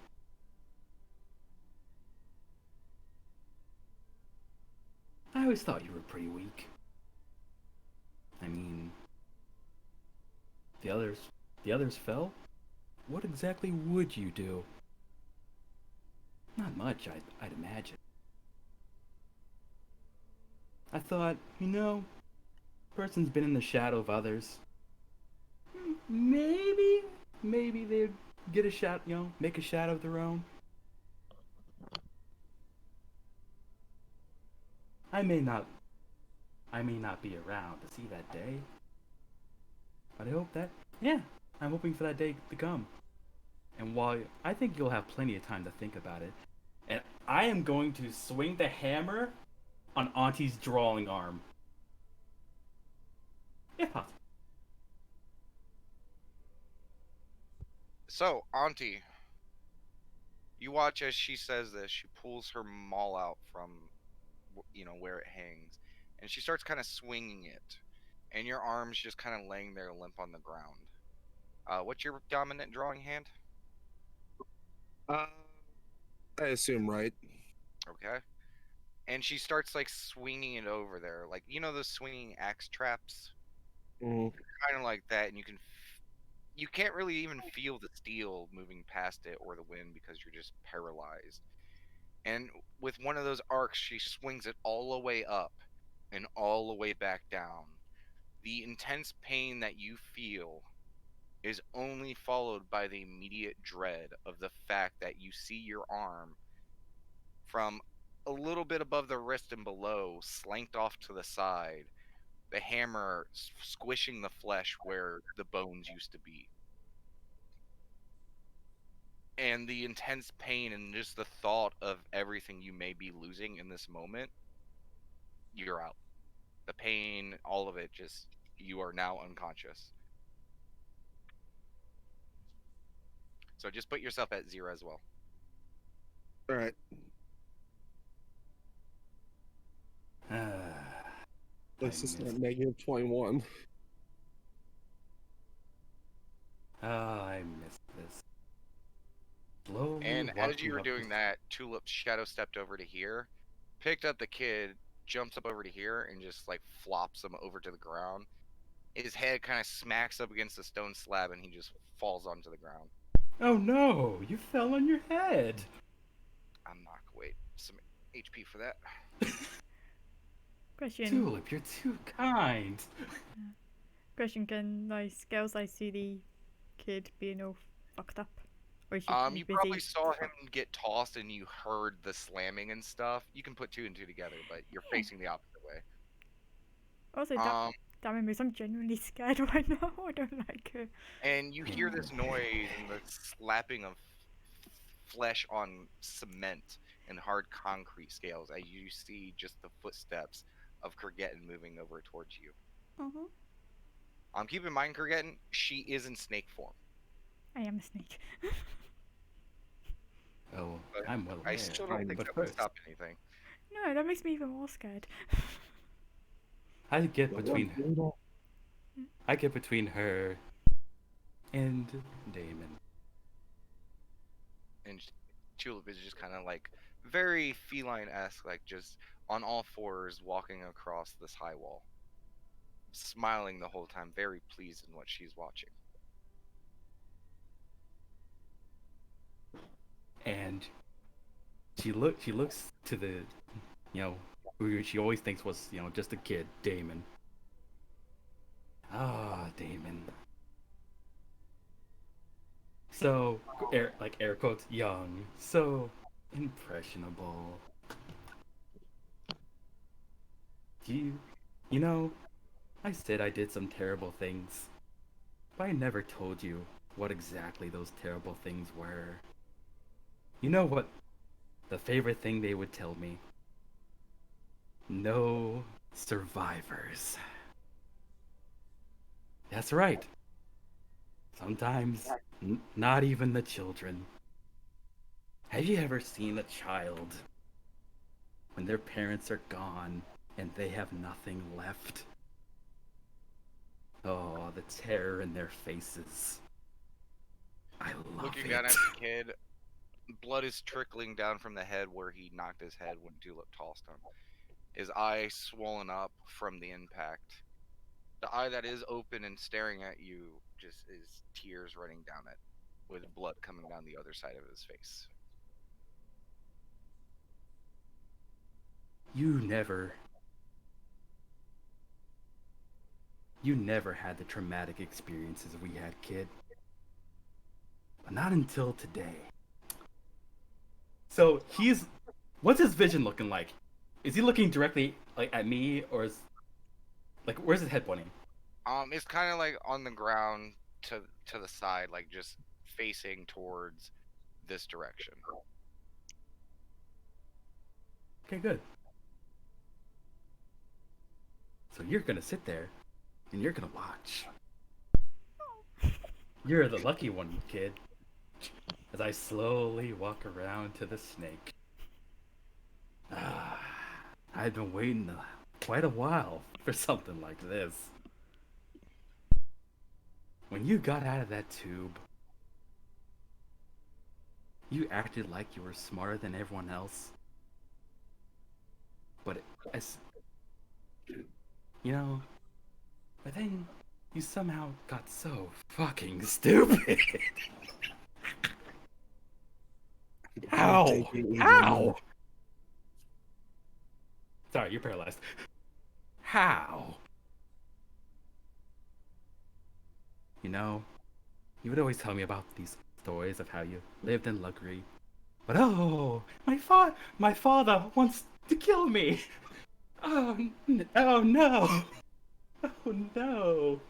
I always thought you were pretty weak. I mean, the others fell? What exactly would you do? Not much, I'd imagine. I thought, person's been in the shadow of others. Maybe they'd get a shot, make a shadow of their own. I may not be around to see that day. But I hope I'm hoping for that day to come. And while I think you'll have plenty of time to think about it, and I am going to swing the hammer on Auntie's drawing arm. If possible. So, Auntie, you watch as she says this. She pulls her maul out from, where it hangs, and she starts kind of swinging it, and your arm's just kind of laying there limp on the ground. What's your dominant drawing hand? I assume right. Okay. And she starts like swinging it over there, like those swinging axe traps, Mm. kind of like that, and you can't really even feel the steel moving past it or the wind because you're just paralyzed. And with one of those arcs, she swings it all the way up and all the way back down. The intense pain that you feel is only followed by the immediate dread of the fact that you see your arm from a little bit above the wrist and below, slanked off to the side, the hammer squishing the flesh where the bones used to be. And the intense pain and just the thought of everything you may be losing in this moment, you're out. The pain, all of it, just, you are now unconscious. So just put yourself at 0 as well. All right. This is not -21. I missed this. Slowly And as walking you were up doing the- that, Tulip's shadow stepped over to here, picked up the kid, jumps up over to here, and just like flops him over to the ground. His head kind of smacks up against the stone slab, and he just falls onto the ground. Oh no, you fell on your head. I'm not gonna wait some HP for that. Question. Tulip, you're too kind. Question, can girls see the kid being all fucked up? Or is she You busy? probably saw him get tossed, and you heard the slamming and stuff. You can put 2 and 2 together, but you're Yeah. facing the opposite way. Also, damn it, I'm genuinely scared right now. I don't like her. And you hear this noise and the slapping of flesh on cement and hard concrete scales as you see just the footsteps of Kurgetin moving over towards you. Keep in mind, Kurgetin, she is in snake form. I am a snake. Oh, But I'm well aware. I still don't think but that would first, stop anything. No, that makes me even more scared. I get between her and Damon. And Tulip is just kind of like very feline-esque, like just on all fours walking across this high wall, smiling the whole time, very pleased in what she's watching. And she looks to the, who she always thinks was, just a kid, Damon. Ah, Damon. So, air quotes, young, so impressionable. I said I did some terrible things, but I never told you what exactly those terrible things were. You know what the favorite thing they would tell me? No survivors. That's right. Sometimes not even the children. Have you ever seen a child when their parents are gone and they have nothing left? Oh, the terror in their faces. I love Looking it. down at the kid, blood is trickling down from the head where he knocked his head when Tulip tossed him. His eye swollen up from the impact. The eye that is open and staring at you just is tears running down it, with blood coming down the other side of his face. You never had the traumatic experiences we had, kid. But not until today. So what's his vision looking like? Is he looking directly like at me, or is like where's his head pointing? It's kind of like on the ground to the side, like just facing towards this direction. Okay, good. So you're gonna sit there and you're gonna watch. You're the lucky one, kid. As I slowly walk around to the snake. I've been waiting quite a while for something like this. When you got out of that tube, you acted like you were smarter than everyone else. But but then you somehow got so fucking stupid. How? Taking even How? more. Sorry, you're paralyzed. How? You would always tell me about these stories of how you lived in luxury. But oh, my father wants to kill me. Oh no. Oh no.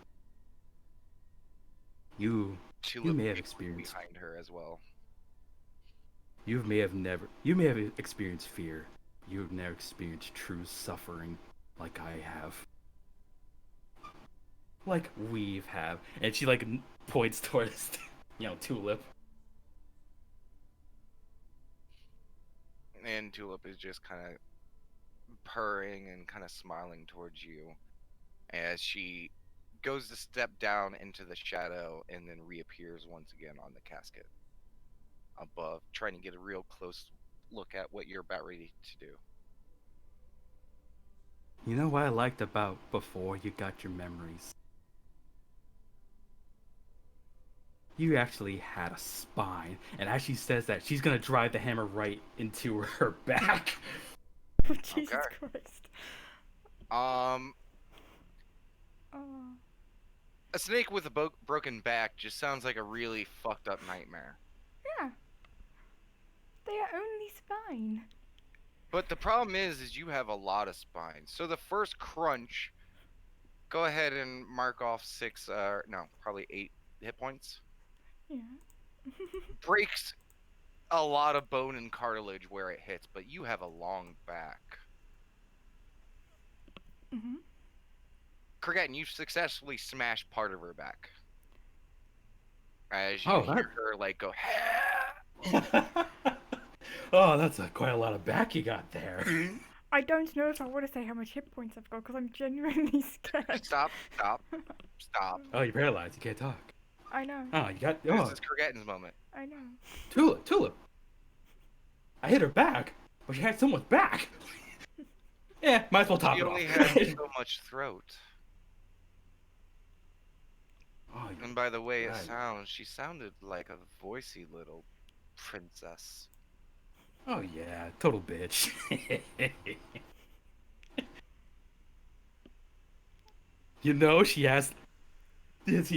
You Tulip may have is experienced behind her as well. You may have experienced fear. You've never experienced true suffering like I have. Like we've have. And she like points towards, Tulip. And Tulip is just kind of purring and kind of smiling towards you as she goes to step down into the shadow and then reappears once again on the casket above, trying to get a real close look at what you're about ready to do. You know what I liked about before you got your memories? You actually had a spine, and as she says that, she's gonna drive the hammer right into her back. Oh, Jesus Okay. Christ. Um, Oh. a snake with a broken back just sounds like a really fucked up nightmare. Yeah. They are only spine. But the problem is you have a lot of spines. So the first crunch, go ahead and mark off 6, probably 8 hit points. Yeah. Breaks a lot of bone and cartilage where it hits, but you have a long back. Mhm. Kurgan, you successfully smashed part of her back. As you Oh, hear that- her like go, Oh, that's quite a lot of back you got there. I don't know if I want to say how much hit points I've got because I'm genuinely scared. stop. Oh, you're paralyzed. You can't talk. I know. Oh, you got. This Oh, is Kurgan's moment. I know. Tulip. I hit her back, but she had so much back. Yeah, might as well top She it only off. has so much throat. Oh, And by the way it Right. sounds, she sounded like a voicey little princess. oh yeah, total bitch. She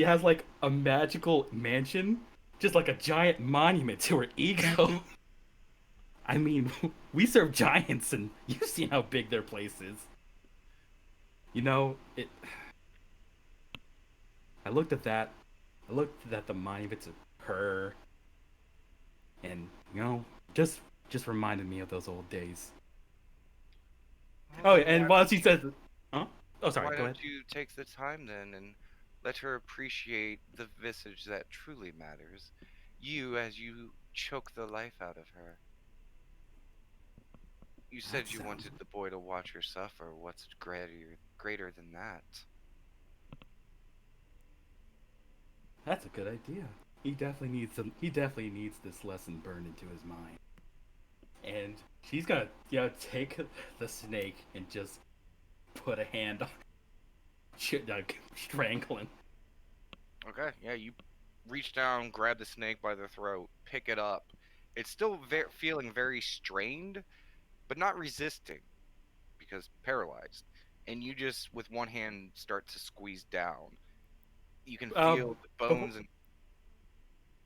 has like a magical mansion, just like a giant monument to her ego. I mean, we serve giants, and you've seen how big their place is. I looked at that. I looked at the monument to her, and just reminded me of those old days. Oh, and while she says, Oh, sorry. Why Go ahead. don't you take the time then and let her appreciate the visage that truly matters? You as you choke the life out of her. You That said you sounds. wanted the boy to watch her suffer. What's greater than that? That's a good idea. He definitely needs some. He definitely needs this lesson burned into his mind. And she's gonna, take the snake and just put a hand on, like strangling. Okay, yeah, you reach down, grab the snake by the throat, pick it up. It's still feeling very strained, but not resisting because paralyzed. And you just, with one hand, start to squeeze down. You can feel the Before, bones and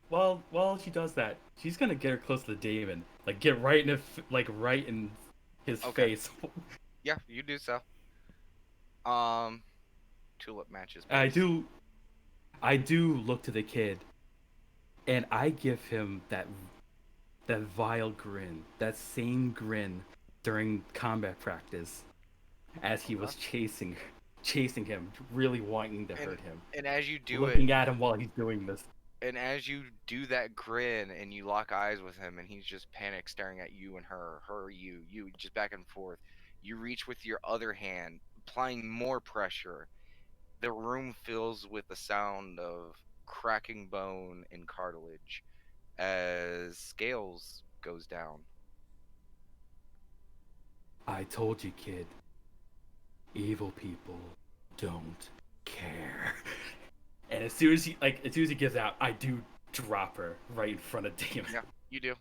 while she does that, she's gonna get her close to the demon, like get right in right in his okay, face. yeah, you do so. Um, tulip matches, I please. do, I do look to the kid, and I give him that vile grin, that same grin during combat practice, as he Okay. was chasing him, really wanting to And hurt him, and as you do it, looking at him while he's doing this. and as you do that grin and you lock eyes with him and he's just panic staring at you and her, you, just back and forth. You reach with your other hand, applying more pressure. The room fills with the sound of cracking bone and cartilage as scales goes down. I told you, kid. Evil people don't care. And as soon as he gets out, I do drop her right in front of Damon. Yeah, you do.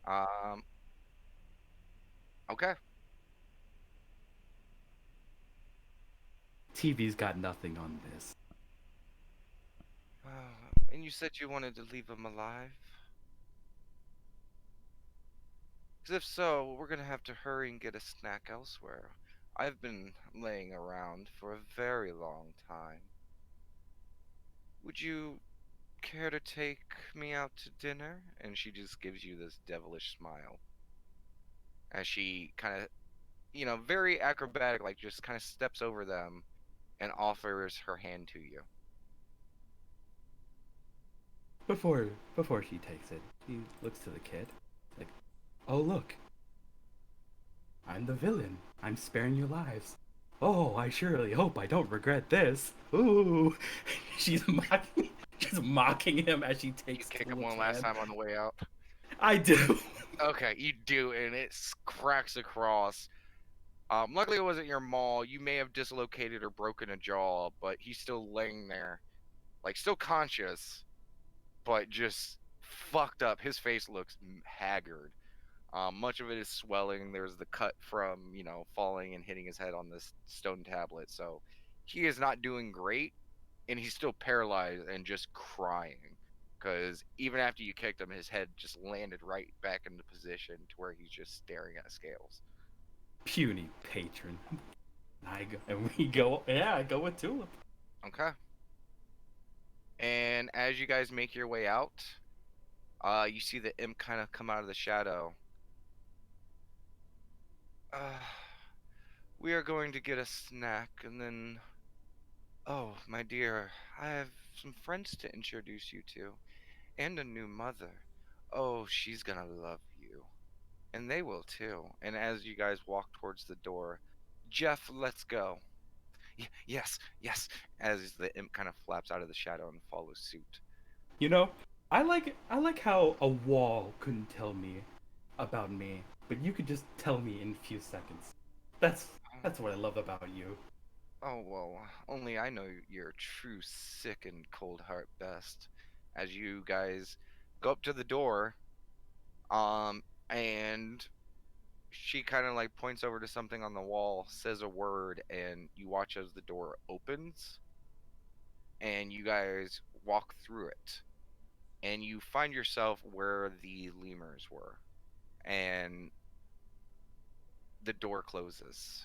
Um, okay. TV's got nothing on this. And you said you wanted to leave him alive? Because if so, we're gonna have to hurry and get a snack elsewhere. I've been laying around for a very long time. Would you care to take me out to dinner? And she just gives you this devilish smile as she kind of, very acrobatic, like just kind of steps over them and offers her hand to you. Before she takes it, she looks to the kid, like, "Oh look, I'm the villain. I'm sparing your lives. Oh, I surely hope I don't regret this." Ooh, she's mocking him as she You takes kick him Tulip's one last hand. time on the way out. I do. Okay, you do, and it cracks across. Luckily, it wasn't your maul. You may have dislocated or broken a jaw, but he's still laying there, like still conscious, but just fucked up. His face looks haggard. Much of it is swelling. There's the cut from falling and hitting his head on this stone tablet. So he is not doing great, and he's still paralyzed and just crying. Because even after you kicked him, his head just landed right back into position to where he's just staring at scales. Puny patron. I go with Tulip. Okay. And as you guys make your way out, you see the imp kind of come out of the shadow. Uh, we are going to get a snack and then. Oh, my dear, I have some friends to introduce you to, and a new mother. Oh, she's gonna love you. And they will too. And as you guys walk towards the door, Jeff, let's go. Yes, yes, as the imp kind of flaps out of the shadow and follows suit. You know, I like how a wall couldn't tell me about me, but you could just tell me in a few seconds. That's what I love about you. Oh, well, only I know your true sick and cold heart best. As you guys go up to the door, and she kind of like points over to something on the wall, says a word, and you watch as the door opens, and you guys walk through it, and you find yourself where the lemurs were, and the door closes.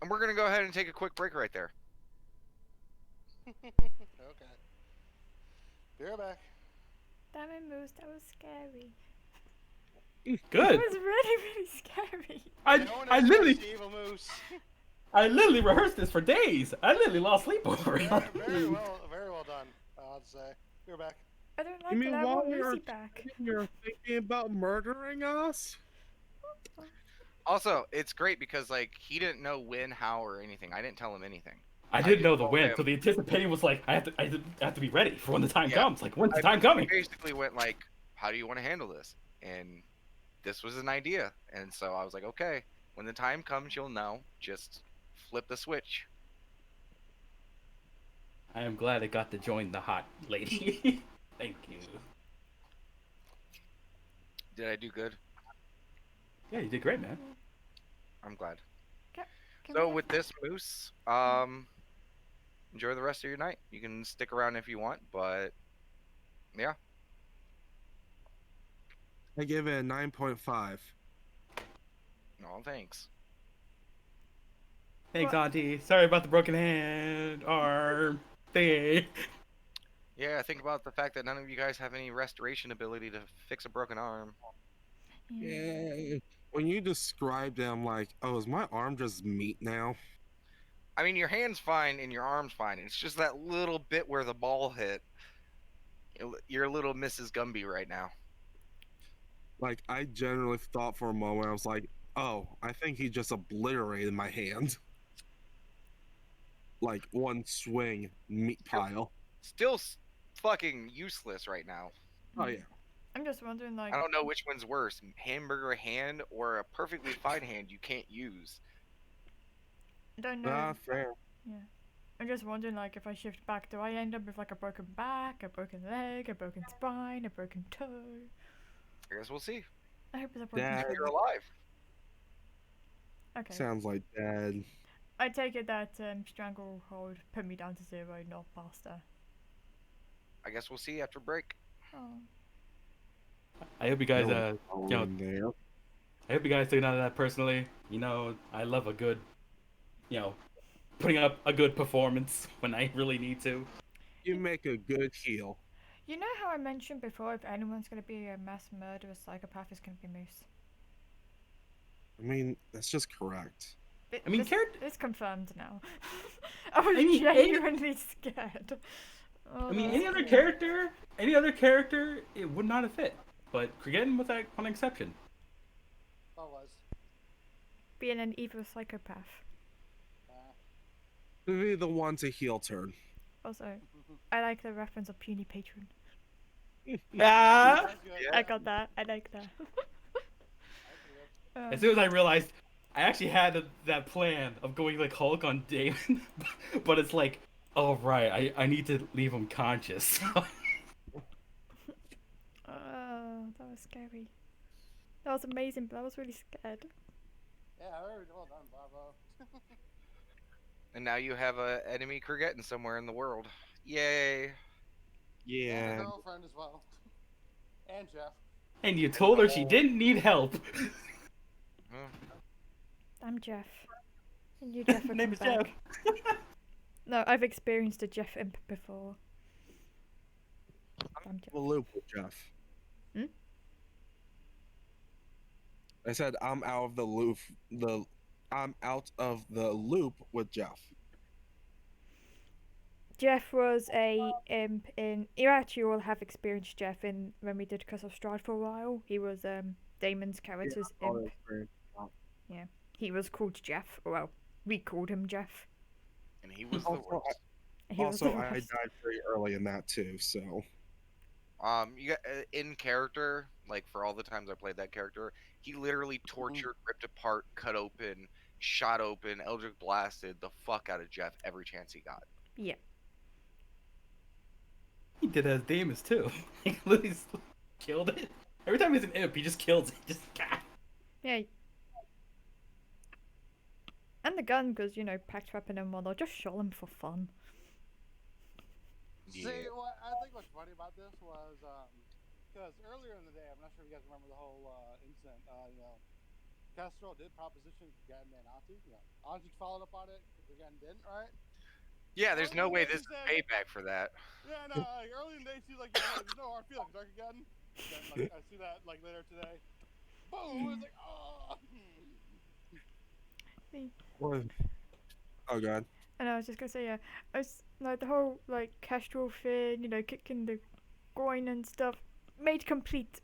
And we're gonna go ahead and take a quick break right there. Okay. Be right back. Damn it, Moose, that was scary. It Good. was really, really scary. No one I has literally trust the evil moose. rehearsed this for days. I literally lost sleep over it. Very well done. I'd say. You're back. I don't You like it. mean I while want we are Lucy back. you're thinking about murdering us? Also, it's great because like he didn't know when, how, or anything. I didn't tell him anything. I didn't just know the told when, him- so the anticipating was like, I have to be ready for when the time Yeah. comes. Like, when's the I time coming? basically went like, "How do you want to handle this?" And this was an idea, and so I was like, "Okay, when the time comes, you'll know. Just flip the switch." I am glad I got to join the hot lady. Thank you. Did I do good? Yeah, you did great, man. I'm glad. Can So we- with this moose, enjoy the rest of your night. You can stick around if you want, but yeah, I give it a 9.5. no thanks. Thanks, What? Auntie. Sorry about the broken hand, arm, thingy. Yeah, think about the fact that none of you guys have any restoration ability to fix a broken arm. Yeah. When you described it, I'm like, oh, is my arm just meat now? I mean, your hand's fine and your arm's fine. It's just that little bit where the ball hit. You're a little Mrs. Gumby right now. Like, I generally thought for a moment, I was like, oh, I think he just obliterated my hand. Like, one swing, meat pile. Still fucking useless right now. Oh, yeah. I'm just wondering, like, I don't know which one's worse, hamburger hand or a perfectly fine hand you can't use. I don't know. Ah, fair. I'm just wondering, like, if I shift back, do I end up with like a broken back, a broken leg, a broken spine, a broken toe? I guess we'll see. I hope it's a broken Dad. toe. You're alive. Okay. Sounds like dad. I take it that Stranglehold put me down to 0, not faster. I guess we'll see after break. Oh. I hope you guys, No you know, one there. I hope you guys take none of that personally. You know, I love a good, you know, putting up a good performance when I really need to. You make a good heel. You know how I mentioned before, if anyone's gonna be a mass murderer psychopath, it's gonna be Moose. I mean, that's just correct. I mean, It's confirmed now. I was I mean, genuinely scared. Oh, I mean, that's any other scary. character, it would not have fit. But Krigeddon was that one exception. That was. Being an evil psychopath. Be the one to heel turn. Also, I like the reference of puny patron. Ah! That's good. Yeah. I got that. I like that. As soon as I realized, I actually had that plan of going like Hulk on Damon, but it's like, oh right, I need to leave him conscious. That was scary. That was amazing, but I was really scared. Yeah, very well done, bravo. And now you have a enemy Krigeddon somewhere in the world. Yay! And Yeah. a girlfriend as well. And Jeff. And you told her she didn't need help. Huh. I'm Jeff. And you, Jeff, are Name is come Jeff. back. No, I've experienced a Jeff imp before. I'm Jeff. The loop with Jeff. Hmm? I said I'm out of the loop. I'm out of the loop with Jeff. Jeff was a imp in. You actually all have experienced Jeff in when we did Curse of Strahd for a while. He was Damon's character's imp. He was called Jeff. Well, we called him Jeff. And he was the Also, worst. He was Also, the I worst. died very early in that too. So You got in character, like for all the times I played that character, he literally tortured, ripped apart, cut open, shot open, Eldritch blasted the fuck out of Jeff every chance he got. Yeah. He did as Damus too. He literally just killed it. Every time he's an imp, he just kills it. Just Yeah. And the gun, because, you know, packed weapon and whatnot, just shot him for fun. See, what I think what's funny about this was, because earlier in the day, I'm not sure if you guys remember the whole incident. Kestrel did proposition Krigeddon and Auntie. Auntie followed up on it. Krigeddon didn't, right? Yeah, there's no way this is payback for that. Yeah, no. Early in the day, she's like, "There's no hard feelings, right, Krigeddon?" Then, like, I see that like later today. boom. It's like, oh. What? Oh god. And I was just gonna say, yeah, it's like the whole like Kestrel thing, you know, kicking the groin and stuff, made complete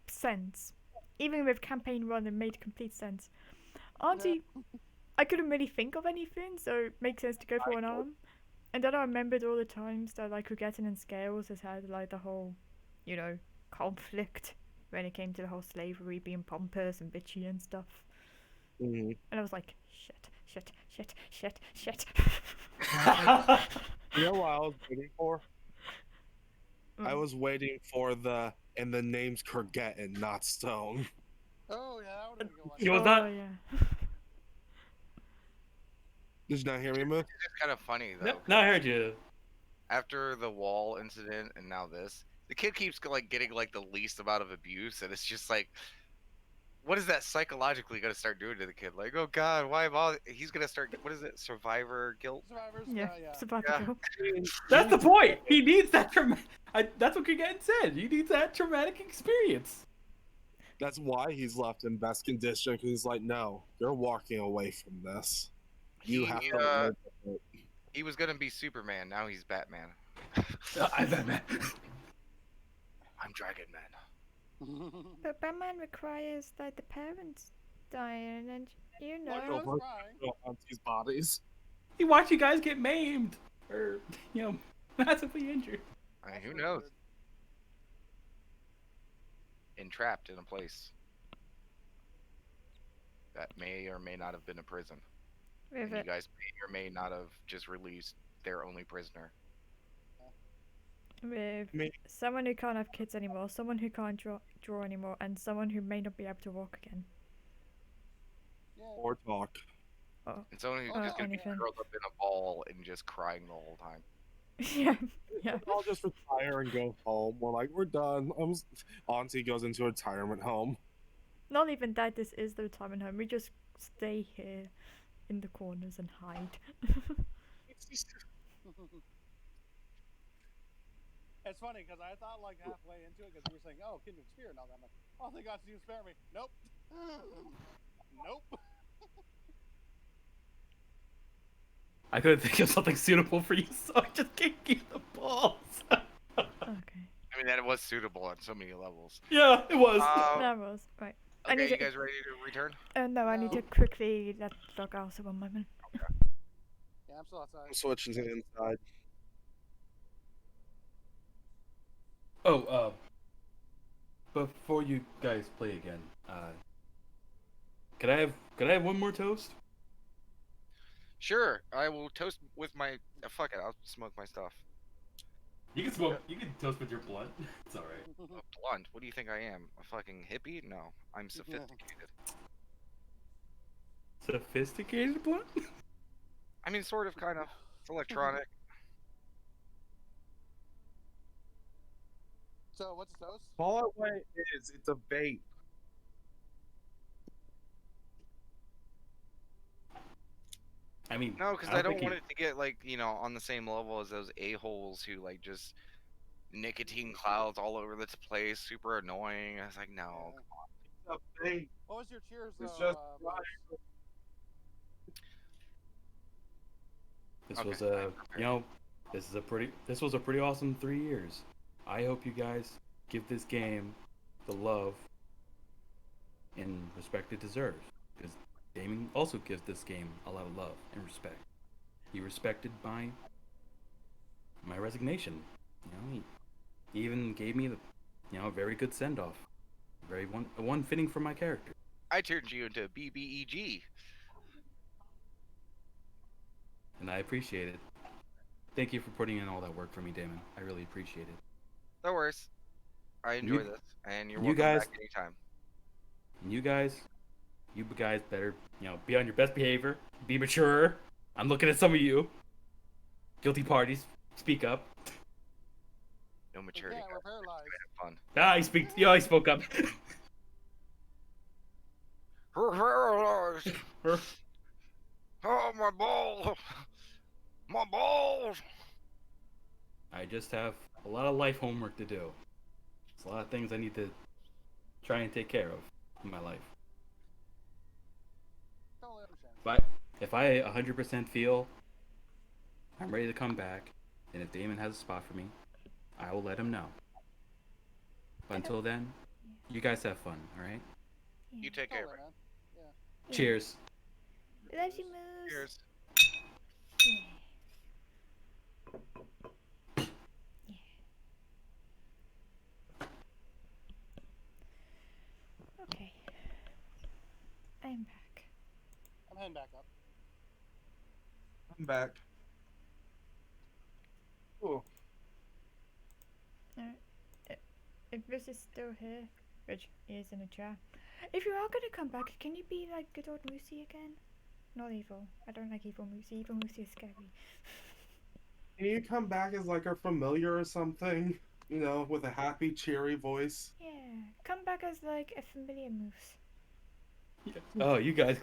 sense. Even with campaign run, it made complete sense. Auntie, I couldn't really think of anything, so it makes sense to go for an arm. And then I remembered all the times that like Rugeddon and Scales has had like the whole, you know, conflict when it came to the whole slavery being pompous and bitchy and stuff. Hmm. And I was like, shit. You know what I was waiting for? I Mm. was waiting for and the name's Kurgetten, not Stone. Oh yeah, that would have been a good one. It was Oh not. yeah. Did you not hear me, Moose? It's kind of funny though. No, no, I heard you. After the wall incident and now this, the kid keeps like getting like the least amount of abuse, and it's just like, what is that psychologically gonna start doing to the kid? Like, oh god, why am I? He's gonna start. What is it? Survivor guilt. Survivors. Yeah, Yeah. sabbatical. That's the point. He needs that that's what Kurgetten said. He needs that traumatic experience. That's why he's left in best condition. Because he's like, no, you're walking away from this. You have to. live with it." He was gonna be Superman. Now he's Batman. I'm Batman. I'm Dragon Man. But Batman requires that the parents die, and you know. Like, I was Over- crying. On these bodies. He watched you guys get maimed or massively injured. I mean, That's who really knows? weird. Entrapped in a place that may or may not have been a prison. With And you it, guys may or may not have just released their only prisoner. with Me. someone who can't have kids anymore, someone who can't draw anymore, and someone who may not be able to walk again. Yeah. Or talk. And someone who's Or just gonna be anything. curled up in a ball and just crying the whole time. yeah. I'll just retire and go home. We're like, we're done. Auntie goes into a retirement home. Not even that. This is the retirement home. We just stay here in the corners and hide. It's funny because I thought like halfway into it because you were saying, "Oh, Kindred Spear," and all that. I'm like, "Oh, thank God you spare me." Nope. Nope. I couldn't think of something suitable for you, so I just kicked you in the balls. Okay. I mean, that was suitable on so many levels. Yeah, it was. That was right. I Okay, need you to. guys ready to return? No, I need No. to quickly let log out for one moment. Yeah, I'm still outside. I'm switching to the inside. Oh, before you guys play again, could I have one more toast? Sure, I will toast with my. Fuck it, I'll smoke my stuff. You can smoke. You can toast with your blunt. It's all right. A blunt? What do you think I am? A fucking hippie? No, I'm sophisticated. Sophisticated blunt. I mean, sort of, kind of. It's electronic. So, what's the toast? All it way is, it's a vape. I mean, No, because I don't think want it to get like on the same level as those a-holes who like just nicotine clouds all over the place, super annoying. I was like, no. Yeah. It's a vape. What was your cheers though? It's just Bruce? This Okay, was I'm prepared. this was a pretty awesome 3 years. I hope you guys give this game the love and respect it deserves, because Damon also gives this game a lot of love and respect. He respected my resignation. He even gave me a very good send off, one fitting for my character. I turned you into BBEG. And I appreciate it. Thank you for putting in all that work for me, Damon. I really appreciate it. No worries. I enjoy this, and you're you welcome guys- back anytime. And you guys better, be on your best behavior, be mature. I'm looking at some of you. Guilty parties, speak up. No We maturity. can't, we're guys. paralyzed. Have fun. He spoke up. Oh, my balls! My balls! I just have a lot of life homework to do. It's a lot of things I need to try and take care of. in my life. Totally understand. If I 100% feel I'm ready to come back, and if Damon has a spot for me, I will let him know. But until then, you guys have fun, all right? You take care, Totally, Rick. man. Yeah. Yeah. Cheers. Love you, Moose. Cheers. Okay. I'm back. I'm heading back up. I'm back. Oh, If Riz is still here, which he is in a chair, if you are gonna come back, can you be like good old Moosey again? Not evil. I don't like evil Moosey. Evil Moosey is scary. can you come back as like a familiar or something? You know, with a happy, cheery voice. Yeah, come back as like a familiar Moose. Oh, you guys.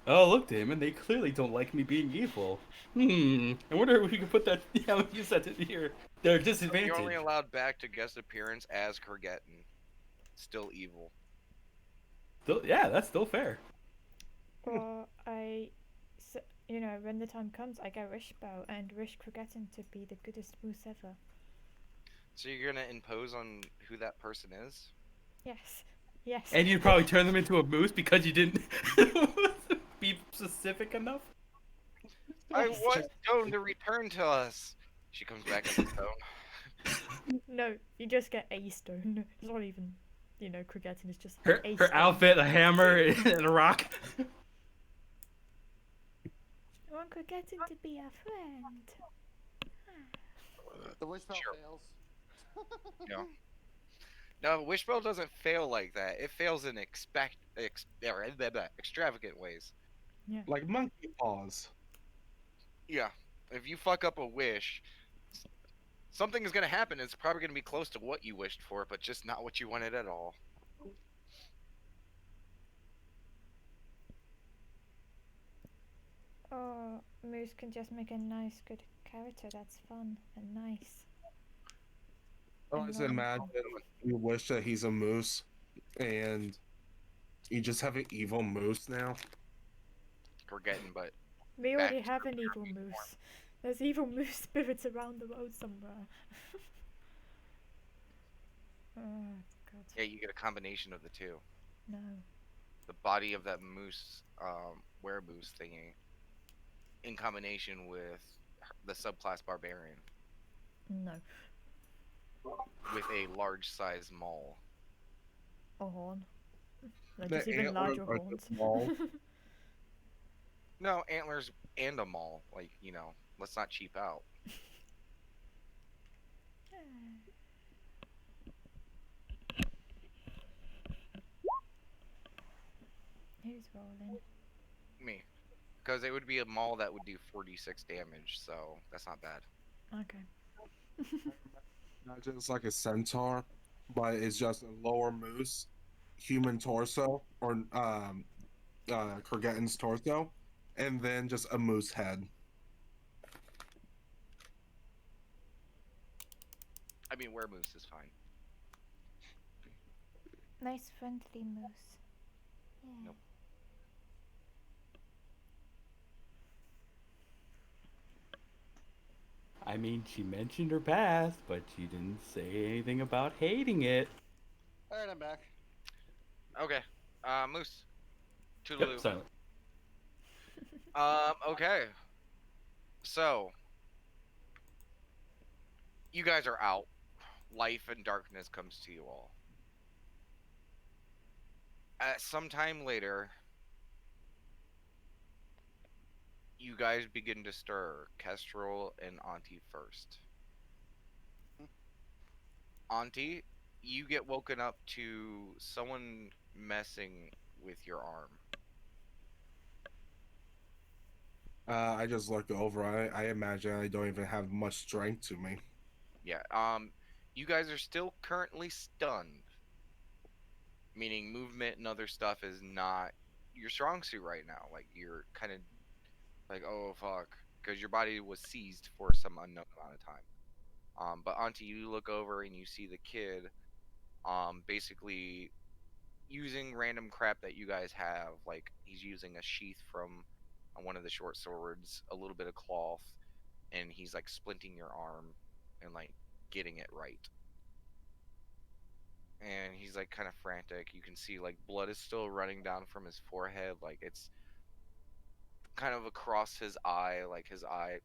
Oh, look, Damon. They clearly don't like me being evil. I wonder if we could put that. Yeah, you said it here. They're disadvantaged. You're only allowed back to guest appearance as Kurgetin. Still evil. Yeah, that's still fair. Or you know, when the time comes, I get Wishbow and wish Kurgetin to be the goodest Moose ever. So you're gonna impose on who that person is? Yes. Yes. And you'd probably turn them into a moose because you didn't be specific enough. I Yes. want Stone to return to us. She comes back as a stone. No, you just get a stone. It's not even, you know, Kurgetin is just Her a her stone. outfit, a hammer, and a rock. I want Kurgetin to be a friend. The wish spell Sure. fails. No. No, Wishbone doesn't fail like that. It fails in extravagant ways. Like monkey paws. Yeah. If you fuck up a wish, something is gonna happen. It's probably gonna be close to what you wished for, but just not what you wanted at all. Or Moose can just make a nice, good character that's fun and nice. I always And imagine you wish that he's a moose, and you just have an evil moose now. Forgetting, but We already Back to have the an evil early moose. There's evil moose spirits around the world somewhere. Oh, God. yeah, you get a combination of the two. No. The body of that moose, weremoose thingy, in combination with the subclass barbarian No. with a large size maul. A horn. Like The just even antlers larger are horns. just maul. No, antlers and a maul. Like, you know, let's not cheap out. Who's rolling? Me. Because it would be a maul that would do 46 damage, so that's not bad. Okay. Not just like a centaur, but it's just a lower moose, human torso, or Kurgetin's torso, and then just a moose head. I mean, weremoose is fine. Nice friendly moose. Yeah. Nope. I mean, she mentioned her past, but she didn't say anything about hating it. Alright, I'm back. Okay. Moose. Toodaloo. Yep, silent. Okay. So, you guys are out. Life and darkness comes to you all. At some time later, you guys begin to stir. Kestrel and Auntie first. Auntie, you get woken up to someone messing with your arm. I just look over. I imagine I don't even have much strength to me. Yeah. You guys are still currently stunned. Meaning movement and other stuff is not your strong suit right now. Like, you're kind of like, oh fuck, because your body was seized for some unknown amount of time. But Auntie, you look over and you see the kid. Basically, using random crap that you guys have. Like he's using a sheath from one of the short swords, a little bit of cloth, and he's like splinting your arm and like getting it right. And he's like kind of frantic. You can see like blood is still running down from his forehead, like it's kind of across his eye, like his eye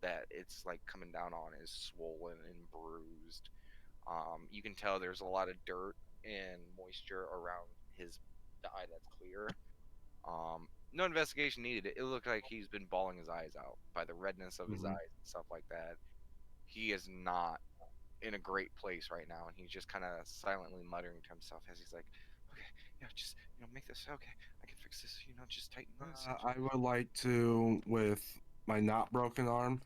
that it's like coming down on is swollen and bruised. You can tell there's a lot of dirt and moisture around the eye that's clear. No investigation needed. It looked like he's been bawling his eyes out by the redness of his Mhm. eyes and stuff like that. He is not in a great place right now, and he's just kind of silently muttering to himself as he's like, "Okay, yeah, just make this okay. I can fix this. Just tighten this." I would like to, with my not broken arm,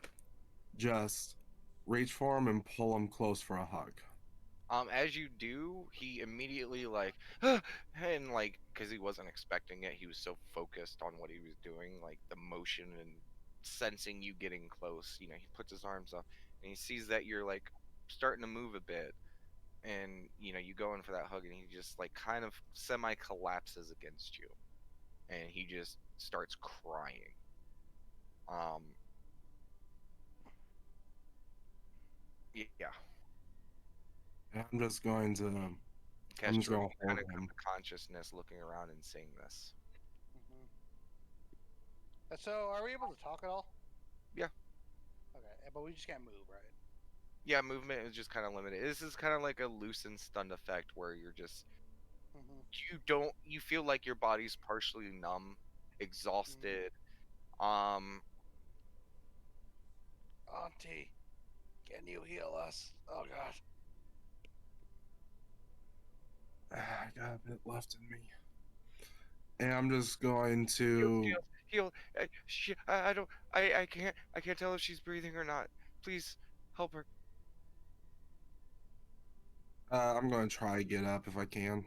just reach for him and pull him close for a hug. As you do, he immediately like, and like, because he wasn't expecting it, he was so focused on what he was doing, like the motion and sensing you getting close. He puts his arms up and he sees that you're like starting to move a bit, and you go in for that hug, and he just like kind of semi collapses against you, and he just starts crying. Um, yeah, I'm just going to, I'm just Kestrel, going you to kind hold of come him. to consciousness, looking around and seeing this. Mm-hmm. So, are we able to talk at all? Yeah. Okay, but we just can't move, right? Yeah, movement is just kind of limited. This is kind of like a loosened stunned effect where you're just Mm-hmm. you feel like your body's partially numb, exhausted. Um, Auntie, can you heal us? Oh God. I got a bit left in me. And I'm just going heal, to, heal. I don't. I can't tell if she's breathing or not. Please help her. I'm going to try to get up if I can.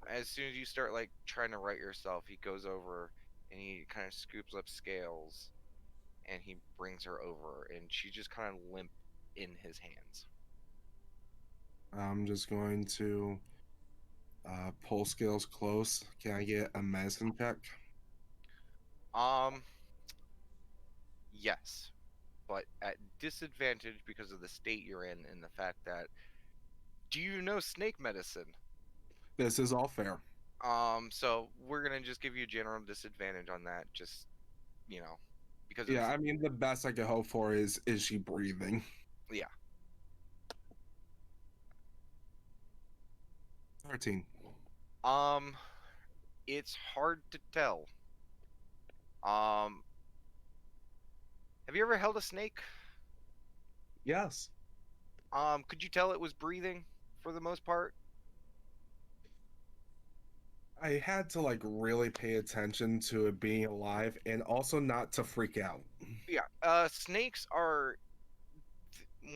As soon as you start like trying to right yourself, he goes over and he kind of scoops up Scales and he brings her over, and she's just kind of limp in his hands. I'm just going to pull Scales close. Can I get a medicine check? Um, yes, but at disadvantage because of the state you're in and the fact that do you know snake medicine? This is all fair. So we're gonna just give you a general disadvantage on that, just you know, because Yeah, it's I mean, the best I could hope for is she breathing? yeah. 13. Um, it's hard to tell. Um, have you ever held a snake? Yes. Could you tell it was breathing for the most part? I had to like really pay attention to it being alive and also not to freak out. Yeah. Snakes are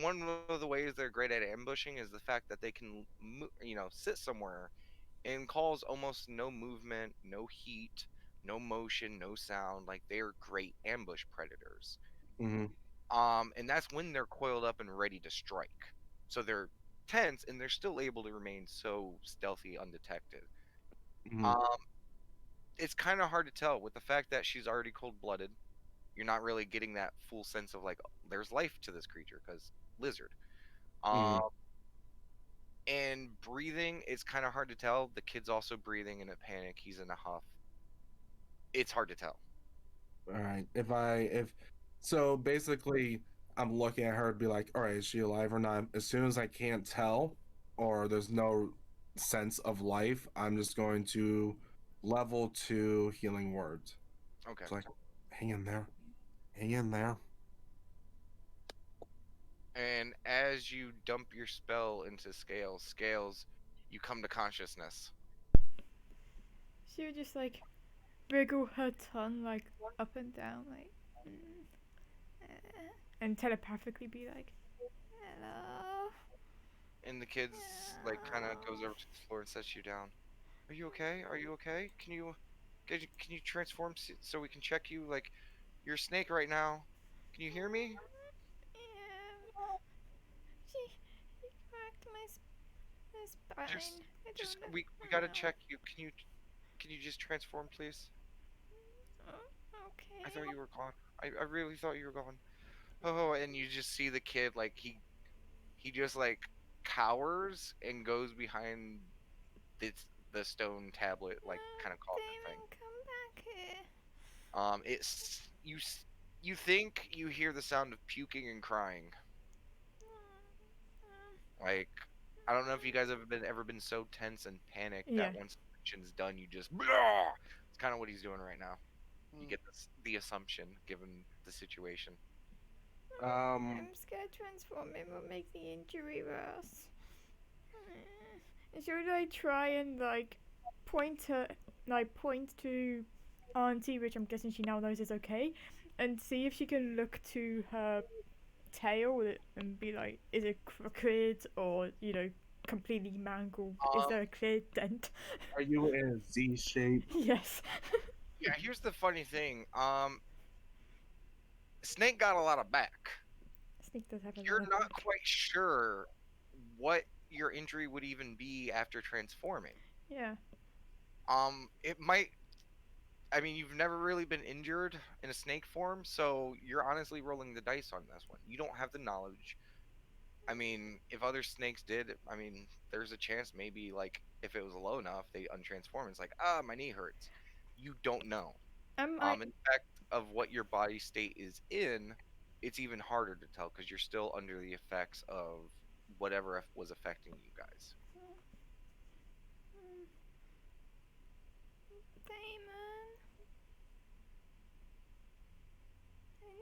one of the ways they're great at ambushing is the fact that they can, sit somewhere and cause almost no movement, no heat, no motion, no sound. Like they're great ambush predators. Hmm. And that's when they're coiled up and ready to strike. So they're tense and they're still able to remain so stealthy, undetected. Hmm. Um, it's kind of hard to tell with the fact that she's already cold-blooded. You're not really getting that full sense of like there's life to this creature because lizard. Hmm. Um, and breathing, it's kind of hard to tell. The kid's also breathing in a panic. He's in a huff. It's hard to tell. All right. If so, basically, I'm looking at her and be like, all right, is she alive or not? As soon as I can't tell or there's no sense of life, I'm just going to level 2 healing words. Okay. It's like, hang in there, hang in there. And as you dump your spell into Scales, you come to consciousness. She would just like wiggle her tongue like up and down, like, and telepathically be like, "Hello." And the kid's like kind of goes over to the floor and sets you down. Are you okay? Are you okay? Can you transform so we can check you? Like, you're a snake right now. Can you hear me? Yeah. She cracked my It's fine. Just- I Just don't we know. gotta check you. Can you just transform, please? Okay. I thought you were gone. I really thought you were gone. Oh, and you just see the kid like he just like cowers and goes behind this the stone tablet like kind of coffin thing. Damon, come back here. It's you think you hear the sound of puking and crying. Like I don't know if you guys have ever been so tense and panicked Yeah. that once the mission's done, you just. It's kind of what he's doing right now. You get the assumption given the situation. I'm scared transforming will make the injury worse. Should I try and point to Auntie, which I'm guessing she now knows is okay, and see if she can look to her tail and be like, is it crooked or completely mangled? Is there a clear dent? Are you in a Z shape? Yes. Yeah, here's the funny thing. Snake got a lot of back. Snake does have a You're lot of not back. quite sure what your injury would even be after transforming. Yeah. It might. I mean, you've never really been injured in a snake form, so you're honestly rolling the dice on this one. You don't have the knowledge. I mean, if other snakes did, I mean, there's a chance maybe like if it was low enough, they untransform. It's like, my knee hurts. You don't know. In fact, of what your body state is in, it's even harder to tell because you're still under the effects of whatever was affecting you guys. Damon.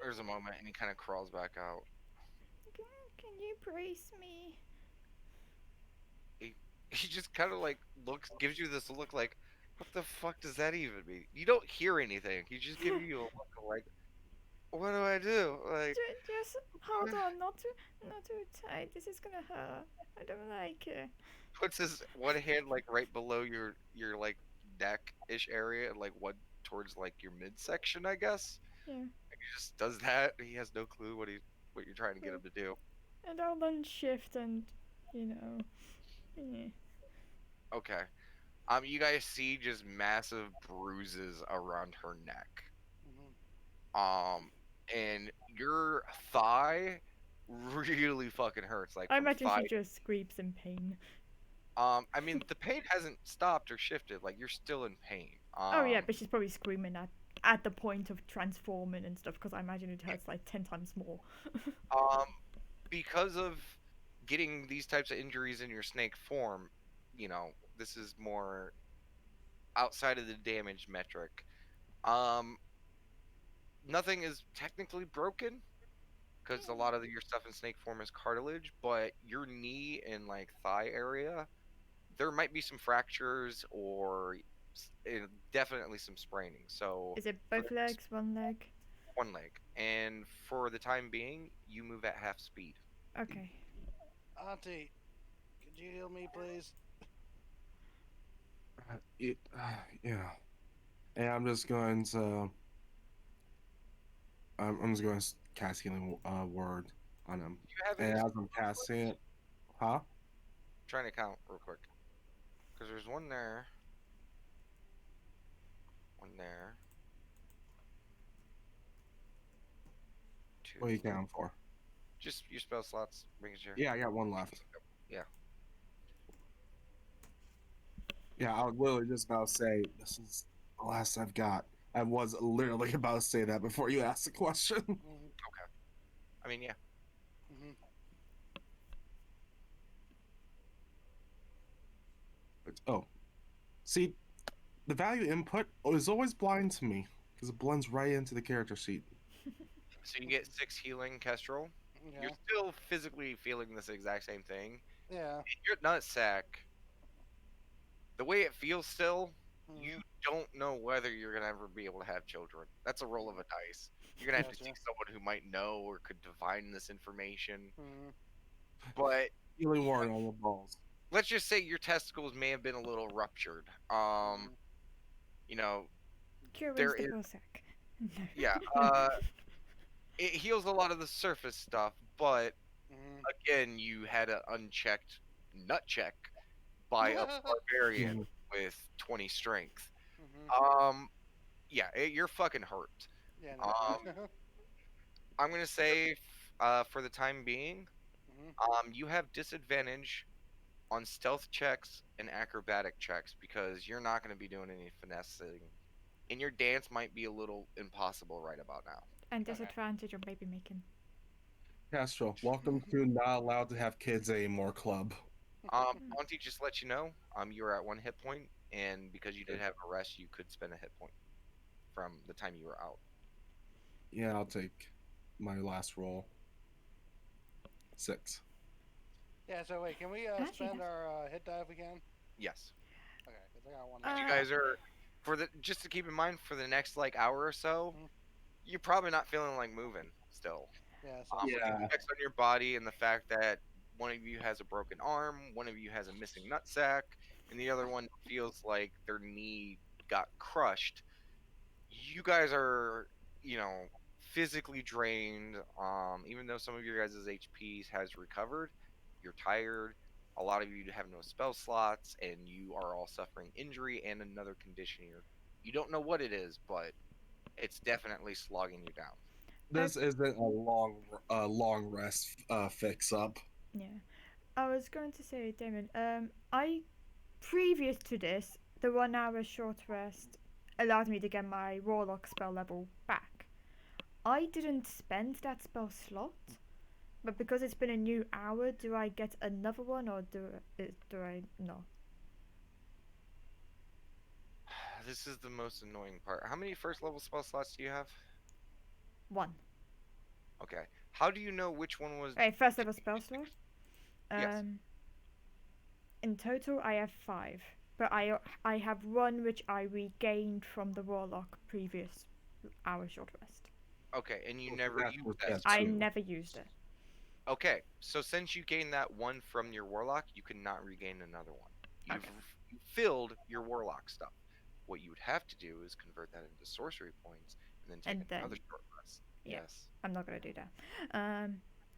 There's a moment, and he kind of crawls back out. Can you brace me? He just kind of like gives you this look like, what the fuck does that even mean? You don't hear anything. He's just giving you a look like, what do I do? Like, Just hold on, not too tight. This is gonna hurt. I don't like it. puts his one hand like right below your like neck-ish area and like one towards like your midsection, I guess. Yeah. And he just does that. He has no clue what you're trying to get him to do. And I'll then shift and, yeah. Okay. You guys see just massive bruises around her neck. And your thigh really fucking hurts. Like I from imagine thigh. she just screams in pain. I mean, the pain hasn't stopped or shifted. Like you're still in pain. Oh yeah, but she's probably screaming at the point of transforming and stuff because I imagine it hurts like 10 times more. Because of getting these types of injuries in your snake form, this is more outside of the damage metric. Nothing is technically broken because a lot of your stuff in snake form is cartilage, but your knee and like thigh area, there might be some fractures or definitely some spraining. So Is it both legs, one leg? one leg, and for the time being, you move at half speed. Okay. Auntie, could you heal me, please? Yeah. And I'm just going to. I'm just going to cast healing word on him. Do you have And any? as I'm casting it, huh? Trying to count real quick, because there's one there, one there. Two. What are you counting for? Just your spell slots, making sure. Yeah, I got one left. Yeah. Yeah, I was literally just about to say this is the last I've got. I was literally about to say that before you asked the question. I mean, yeah. Oh, see, the value input is always blind to me because it blends right into the character sheet. So you get 6 healing, Kestrel. Yeah. You're still physically feeling this exact same thing. Yeah. Your nutsack, the way it feels still, you don't know whether you're gonna ever be able to have children. That's a roll of a dice. You're gonna have to Gotcha. see someone who might know or could divine this information. But Healing word on the balls. let's just say your testicles may have been a little ruptured. You know, Cure There the is- ball sack. yeah. It heals a lot of the surface stuff, but again, you had an unchecked nut check, by a barbarian with 20 strength. Mhm. Yeah, you're fucking hurt. Yeah. Um, I'm gonna say, for the time being, Mhm. you have disadvantage on stealth checks and acrobatic checks because you're not gonna be doing any finessing, and your dance might be a little impossible right about now. And Okay. disadvantage on baby making. Castro, welcome to Not Allowed to Have Kids Anymore Club. Auntie, just let you know, you were at 1 hit point, and because you did have a rest, you could spend a hit point from the time you were out. Yeah, I'll take my last roll. 6. Yeah. So wait, can we Actually, spend our hit die if we can? Yes. Okay, because I got one. You Uh, guys are just to keep in mind for the next like hour or so, Mhm. you're probably not feeling like moving still. Yeah. So With the Yeah. effects on your body and the fact that one of you has a broken arm, one of you has a missing nutsack, and the other one feels like their knee got crushed. You guys are, you know, physically drained. Even though some of your guys' HP has recovered, you're tired. A lot of you have no spell slots, and you are all suffering injury and another condition. You don't know what it is, but it's definitely slogging you down. This isn't a long rest fix up. yeah. I was going to say, Damon, I previous to this, the 1 hour short rest allowed me to get my warlock spell level back. I didn't spend that spell slot, but because it's been a new hour, do I get another one or do I not? This is the most annoying part. How many first level spell slots do you have? One. Okay. How do you know which one was? Okay, first level spell slot. Yes. In total, I have 5, but I have one which I regained from the warlock previous hour short rest. Okay, and you Okay, never that's used what that. that's I Two. never used it. Okay, so since you gained that one from your warlock, you cannot regain another one. You've Okay. you filled your warlock stuff. What you would have to do is convert that into sorcery points and then take And another then, short rest. yeah. Yes. I'm not gonna do that.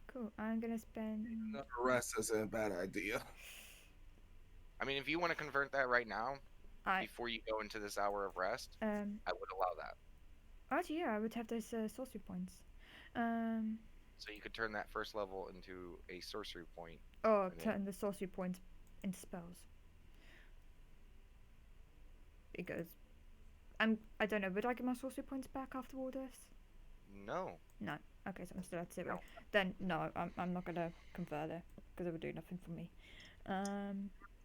Cool. I'm gonna spend. Another rest isn't a bad idea. I mean, if you want to convert that right now, I before you go into this hour of rest, I would allow that. Actually, yeah, I would have those sorcery points. Um. So you could turn that first level into a sorcery point. Oh, And then, turn the sorcery points into spells. Because I don't know. Would I get my sorcery points back after all this? no. No. Okay, so I'm still at 0. No. Then no, I'm not gonna convert it because it would do nothing for me.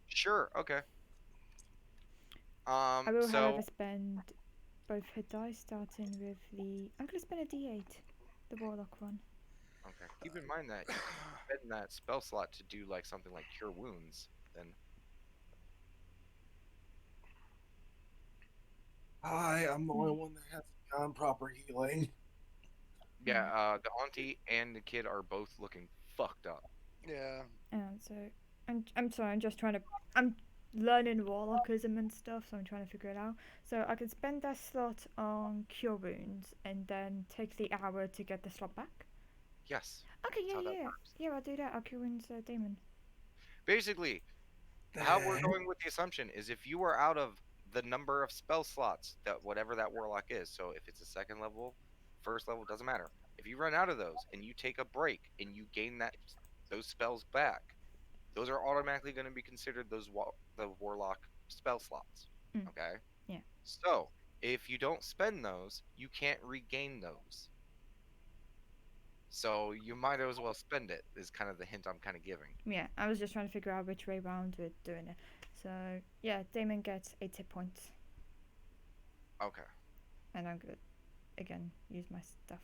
Sure. Okay. I will, So however, spend both hit dice, starting with the. I'm gonna spend a D8, the warlock one. okay. Keep in mind that you can spend that spell slot to do like something like cure wounds. Then I'm the only one that has non-proper healing. yeah, the auntie and the kid are both looking fucked up. yeah. So I'm sorry. I'm just trying to. I'm learning warlockism and stuff, so I'm trying to figure it out. So I can spend that slot on cure wounds and then take the hour to get the slot back. Yes. Okay, That's how that yeah. works. Yeah, I'll do that. I'll cure wounds Damon. Basically, how we're going with the assumption is if you are out of the number of spell slots that whatever that warlock is, so if it's a second level, first level, doesn't matter. If you run out of those and you take a break and you gain those spells back, those are automatically going to be considered the warlock spell slots. Mm. Okay. Yeah. So if you don't spend those, you can't regain those. So you might as well spend it. Is kind of the hint I'm kind of giving. Yeah, I was just trying to figure out which way round we're doing it. So yeah, Damon gets 8 hit points, Okay. and I'm gonna again use my stuff.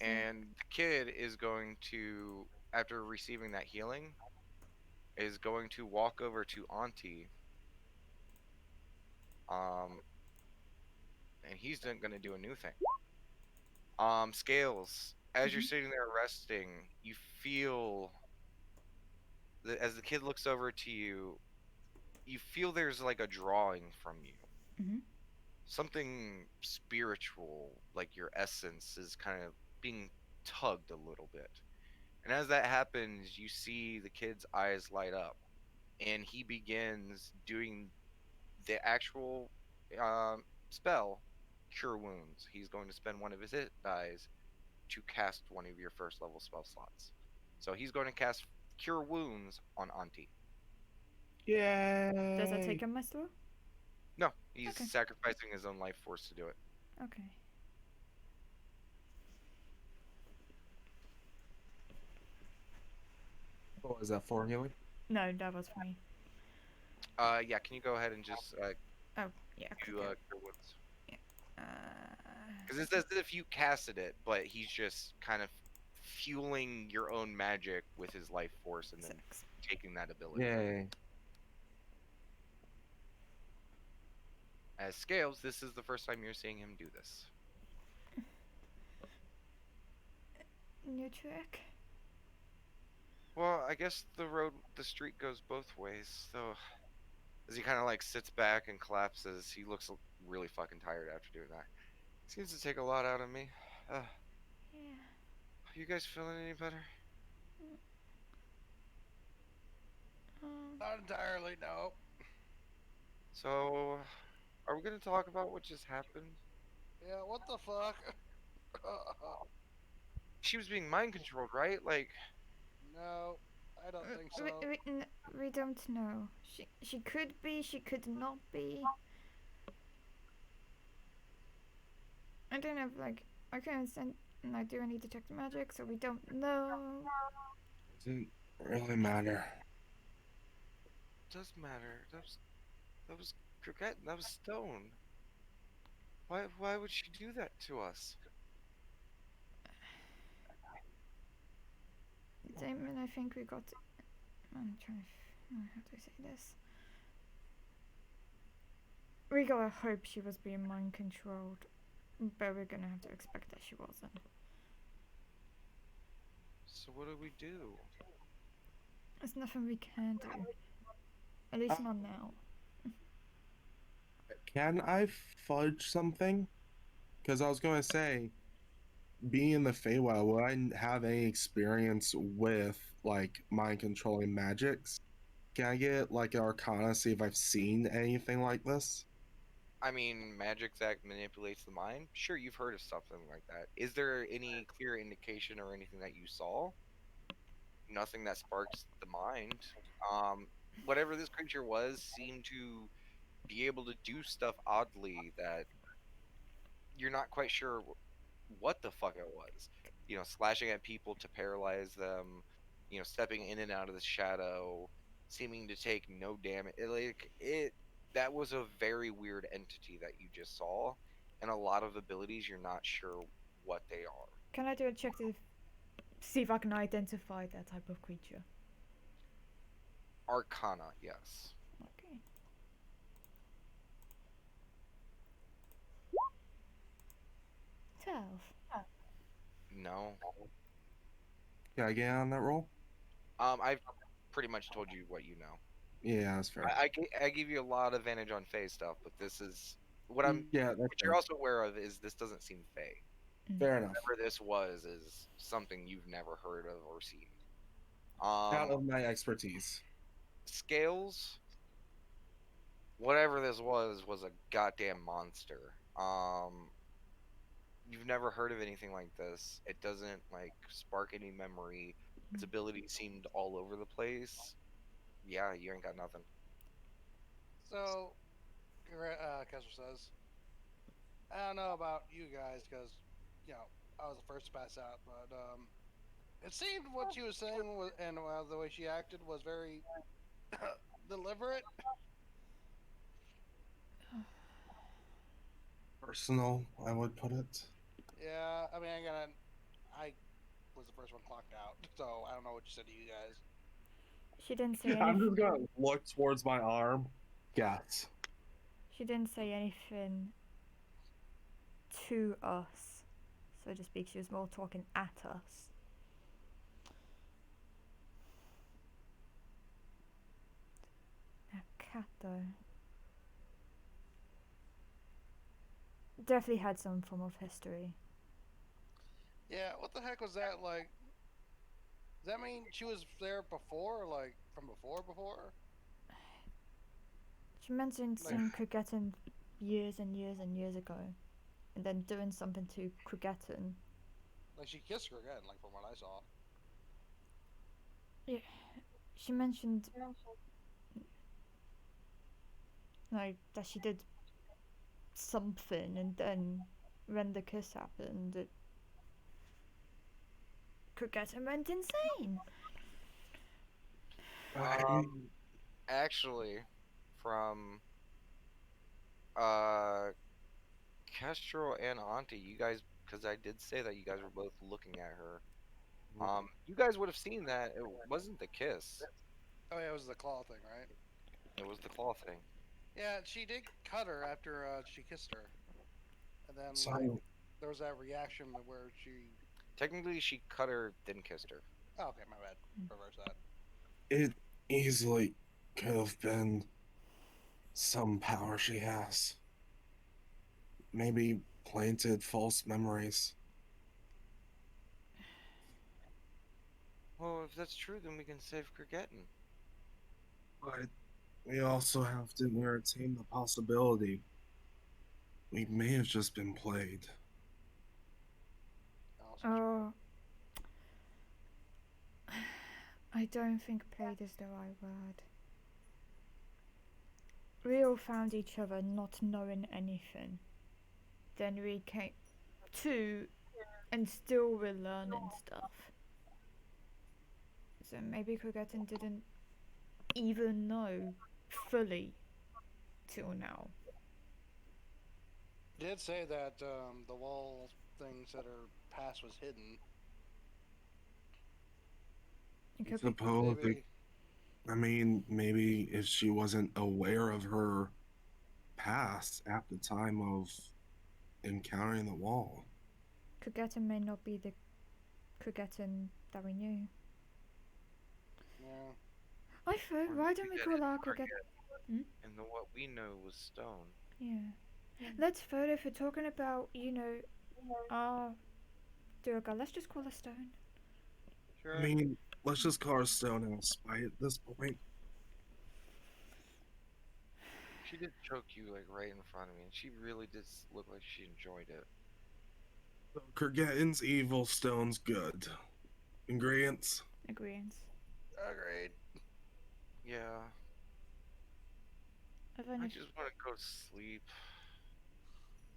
So, And the kid is going to, after receiving that healing, is going to walk over to Auntie. And he's going to do a new thing. Scales. As you're sitting there resting, you feel that as the kid looks over to you, you feel there's like a drawing from you. Mhm. Something spiritual, like your essence, is kind of being tugged a little bit. And as that happens, you see the kid's eyes light up. and he begins doing the actual spell, Cure Wounds. He's going to spend one of his hit dies to cast one of your first level spell slots. So he's going to cast Cure Wounds on Auntie. Yay! Does that take a master? No, he's Okay. sacrificing his own life force to do it. Okay. What was that for, healing? No, that was for me. Yeah, can you go ahead and just Oh, yeah. do Okay. Cure Wounds? Uh, Because it's as if you casted it, but he's just kind of fueling your own magic with his life force and then 6. taking that ability. Yay. As Scales, this is the first time you're seeing him do this. New trick. Well, I guess the street goes both ways. So, as he kind of like sits back and collapses, he looks really fucking tired after doing that. Seems to take a lot out of me. Yeah. You guys feeling any better? Not entirely, no. So, are we gonna talk about what just happened? Yeah, what the fuck? She was being mind controlled, right? Like, No, I don't think so. We don't know. She could be. She could not be. I don't know. Like I can understand. I do any detect magic, so we don't know. Doesn't really matter. it does matter. That was Cricket. That was Stone. Why would she do that to us? Damon, I think we got. I'm trying to. How do I say this? We gotta hope she was being mind controlled, but we're gonna have to expect that she wasn't. So what do we do? There's nothing we can do. At least not now. Can I fudge something? Because I was going to say, being in the Feywild, would I have any experience with like mind controlling magics? Can I get like an Arcana, see if I've seen anything like this? I mean, magic that manipulates the mind? Sure, you've heard of something like that. Is there any clear indication or anything that you saw? Nothing that sparks the mind. Whatever this creature was seemed to be able to do stuff oddly that you're not quite sure what the fuck it was. You know, slashing at people to paralyze them, you know, stepping in and out of the shadow, seeming to take no damage. That was a very weird entity that you just saw, and a lot of abilities you're not sure what they are. Can I do a check to see if I can identify that type of creature? Arcana, yes. Okay. No. Can I get on that roll? I've pretty much told you what you know. Yeah, that's fair. I give you a lot of advantage on Fey stuff, but this is what Yeah, that's what you're fair. also aware of is this doesn't seem Fey. Fair enough. Whatever this was is something you've never heard of or seen. Out of my expertise. Scales, whatever this was a goddamn monster. You've never heard of anything like this. It doesn't like spark any memory. Its ability seemed all over the place. Yeah, you ain't got nothing. So, Kessler says, I don't know about you guys because, you know, I was the first to pass out, but it seemed what she was saying was, and the way she acted was very deliberate. Personal, I would put it. Yeah, I mean, I was the first one clocked out, so I don't know what you said to you guys. She didn't say I'm anything. just gonna look towards my arm. Yes. She didn't say anything to us, so to speak. She was more talking at us. That cat, though. Definitely had some form of history. Yeah, what the heck was that? Like, does that mean she was there before, like from before? She mentioned Like- seeing Krigetten years and years and years ago, and then doing something to Krigetten. Like she kissed her again, like from what I saw. She mentioned like that she did something, and then when the kiss happened, Krigetten went insane. Actually, from Kestrel and Auntie, you guys, because I did say that you guys were both looking at her. You guys would have seen that it wasn't the kiss; Oh yeah, it was the claw thing, right? it was the claw thing. Yeah, she did cut her after she kissed her, and then So like there was that reaction where she. Technically, she cut her, then kissed her. Oh, okay, my bad. Reverse that. it easily could have been some power she has. Maybe planted false memories. Well, if that's true, then we can save Krigetten. But we also have to entertain the possibility we may have just been played. Also Oh, I don't think played is the right word. We all found each other not knowing anything. Then we came to, and still we're learning stuff. So maybe Krigetten didn't even know fully till now. did say that the wall thing said her past was hidden. It could be, Suppose Maybe. I mean, maybe if she wasn't aware of her past at the time of encountering the wall. Krigetten may not be the Krigetten that we knew. Yeah. I thought, why don't we That call is our Target, Krigetten? and then what we know was stone. Yeah. Let's vote if we're talking about, Durga, let's just call her Stone. Sure. I mean, let's just call her Stone out of spite at this point. She did choke you like right in front of me, and she really did look like she enjoyed it. So, Kurgetten's evil, Stone's good. Ingredients? Agreement. Agreed. Yeah, I've I only, just want to go to sleep.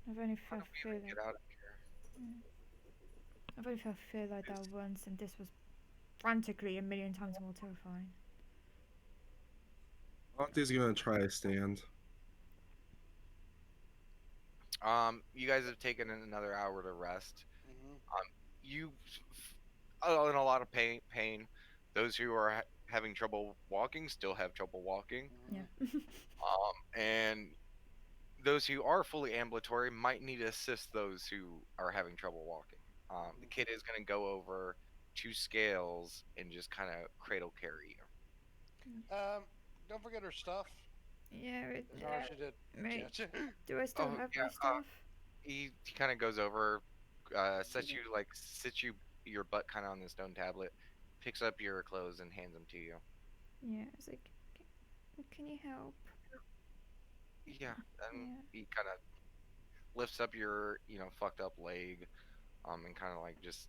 I've only How felt do we feel even like, get out of here? I've only felt feel like that once, and this was frantically a million times more terrifying. Auntie's gonna try to stand. You guys have taken another hour to rest. Hmm. You are in a lot of pain. Those who are having trouble walking still have trouble walking. Yeah. And those who are fully ambulatory might need to assist those who are having trouble walking. The kid is going to go over to Scales and just kind of cradle carry you. Don't forget her stuff. Yeah, As hard as she did. mate, Yeah. do I still Oh, have yeah, my stuff? He kind of goes over, sits you your butt kind of on the stone tablet, picks up your clothes and hands them to you. Yeah, it's like, can you help? Yeah, and Yeah. he kind of lifts up your fucked up leg, and kind of like just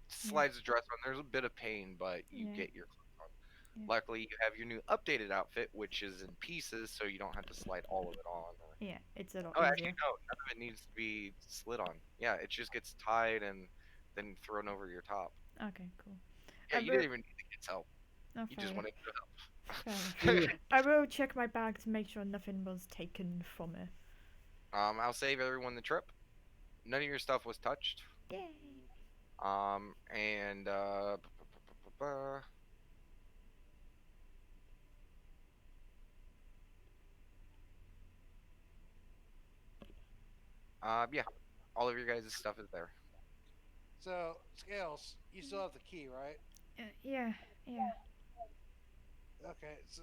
slides the dress on. There's a bit of pain, but you Yeah. get your clothes on. Yeah. Luckily, you have your new updated outfit, which is in pieces, so you don't have to slide all of it on. Yeah, it's a lot Oh, easier. actually, no, none of it needs to be slid on. Yeah, it just gets tied and then thrown over your top. Okay, cool. Yeah, I you will- didn't even need the kids' help. Oh, You fair just enough. wanted to Fair help. enough. I will check my bag to make sure nothing was taken from it. I'll save everyone the trip. None of your stuff was touched. Yay! And yeah, all of your guys' stuff is there. So, Scales, you still have the key, right? Yeah. Okay, so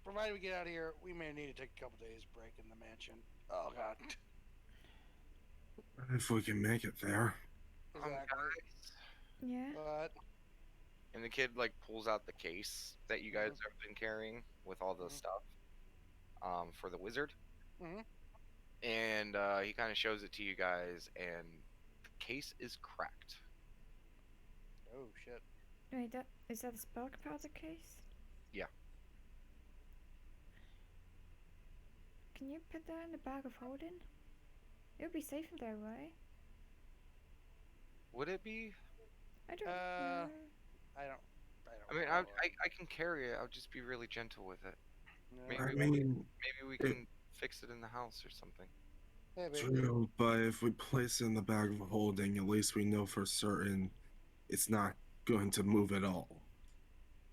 provided we get out of here, we may need to take a couple days break in the mansion. Oh god. If we can make it there. Exactly. Guys. Yeah. But And the kid like pulls out the case that you guys Mhm. have been carrying with all the Mhm. stuff. for the wizard, Mhm. and he kind of shows it to you guys, and the case is cracked. Oh shit. Wait, is that a spark powder case? Yeah. Can you put that in the bag of holding? It would be safer that way. Would it be? I don't Uh, know. I don't. I mean, know. I can carry it. I'll just be really gentle with it. No. I Maybe mean, maybe we it- can fix it in the house or something. Maybe. true, but if we place it in the bag of holding, at least we know for certain it's not going to move at all.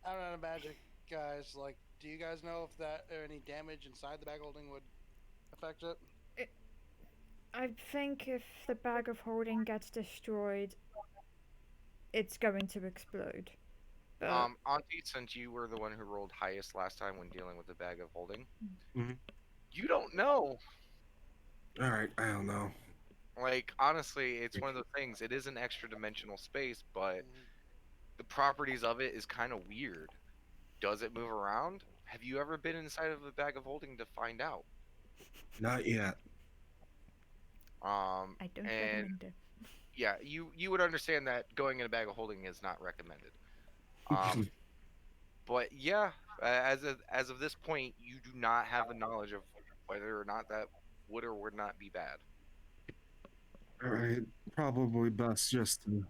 I'm not a magic guys. Like, do you guys know if that or any damage inside the bag holding would affect it? I think if the bag of holding gets destroyed, it's going to explode. But Auntie, since you were the one who rolled highest last time when dealing with the bag of holding, Mhm. you don't know. All right, I don't know. Like, honestly, it's one of those things. It is an extra dimensional space, but Mhm. the properties of it is kind of weird. Does it move around? Have you ever been inside of a bag of holding to find out? Not yet. I don't and recommend it. yeah, you would understand that going in a bag of holding is not recommended. Um, but yeah, as of this point, you do not have the knowledge of whether or not that would or would not be bad. All right, probably best just to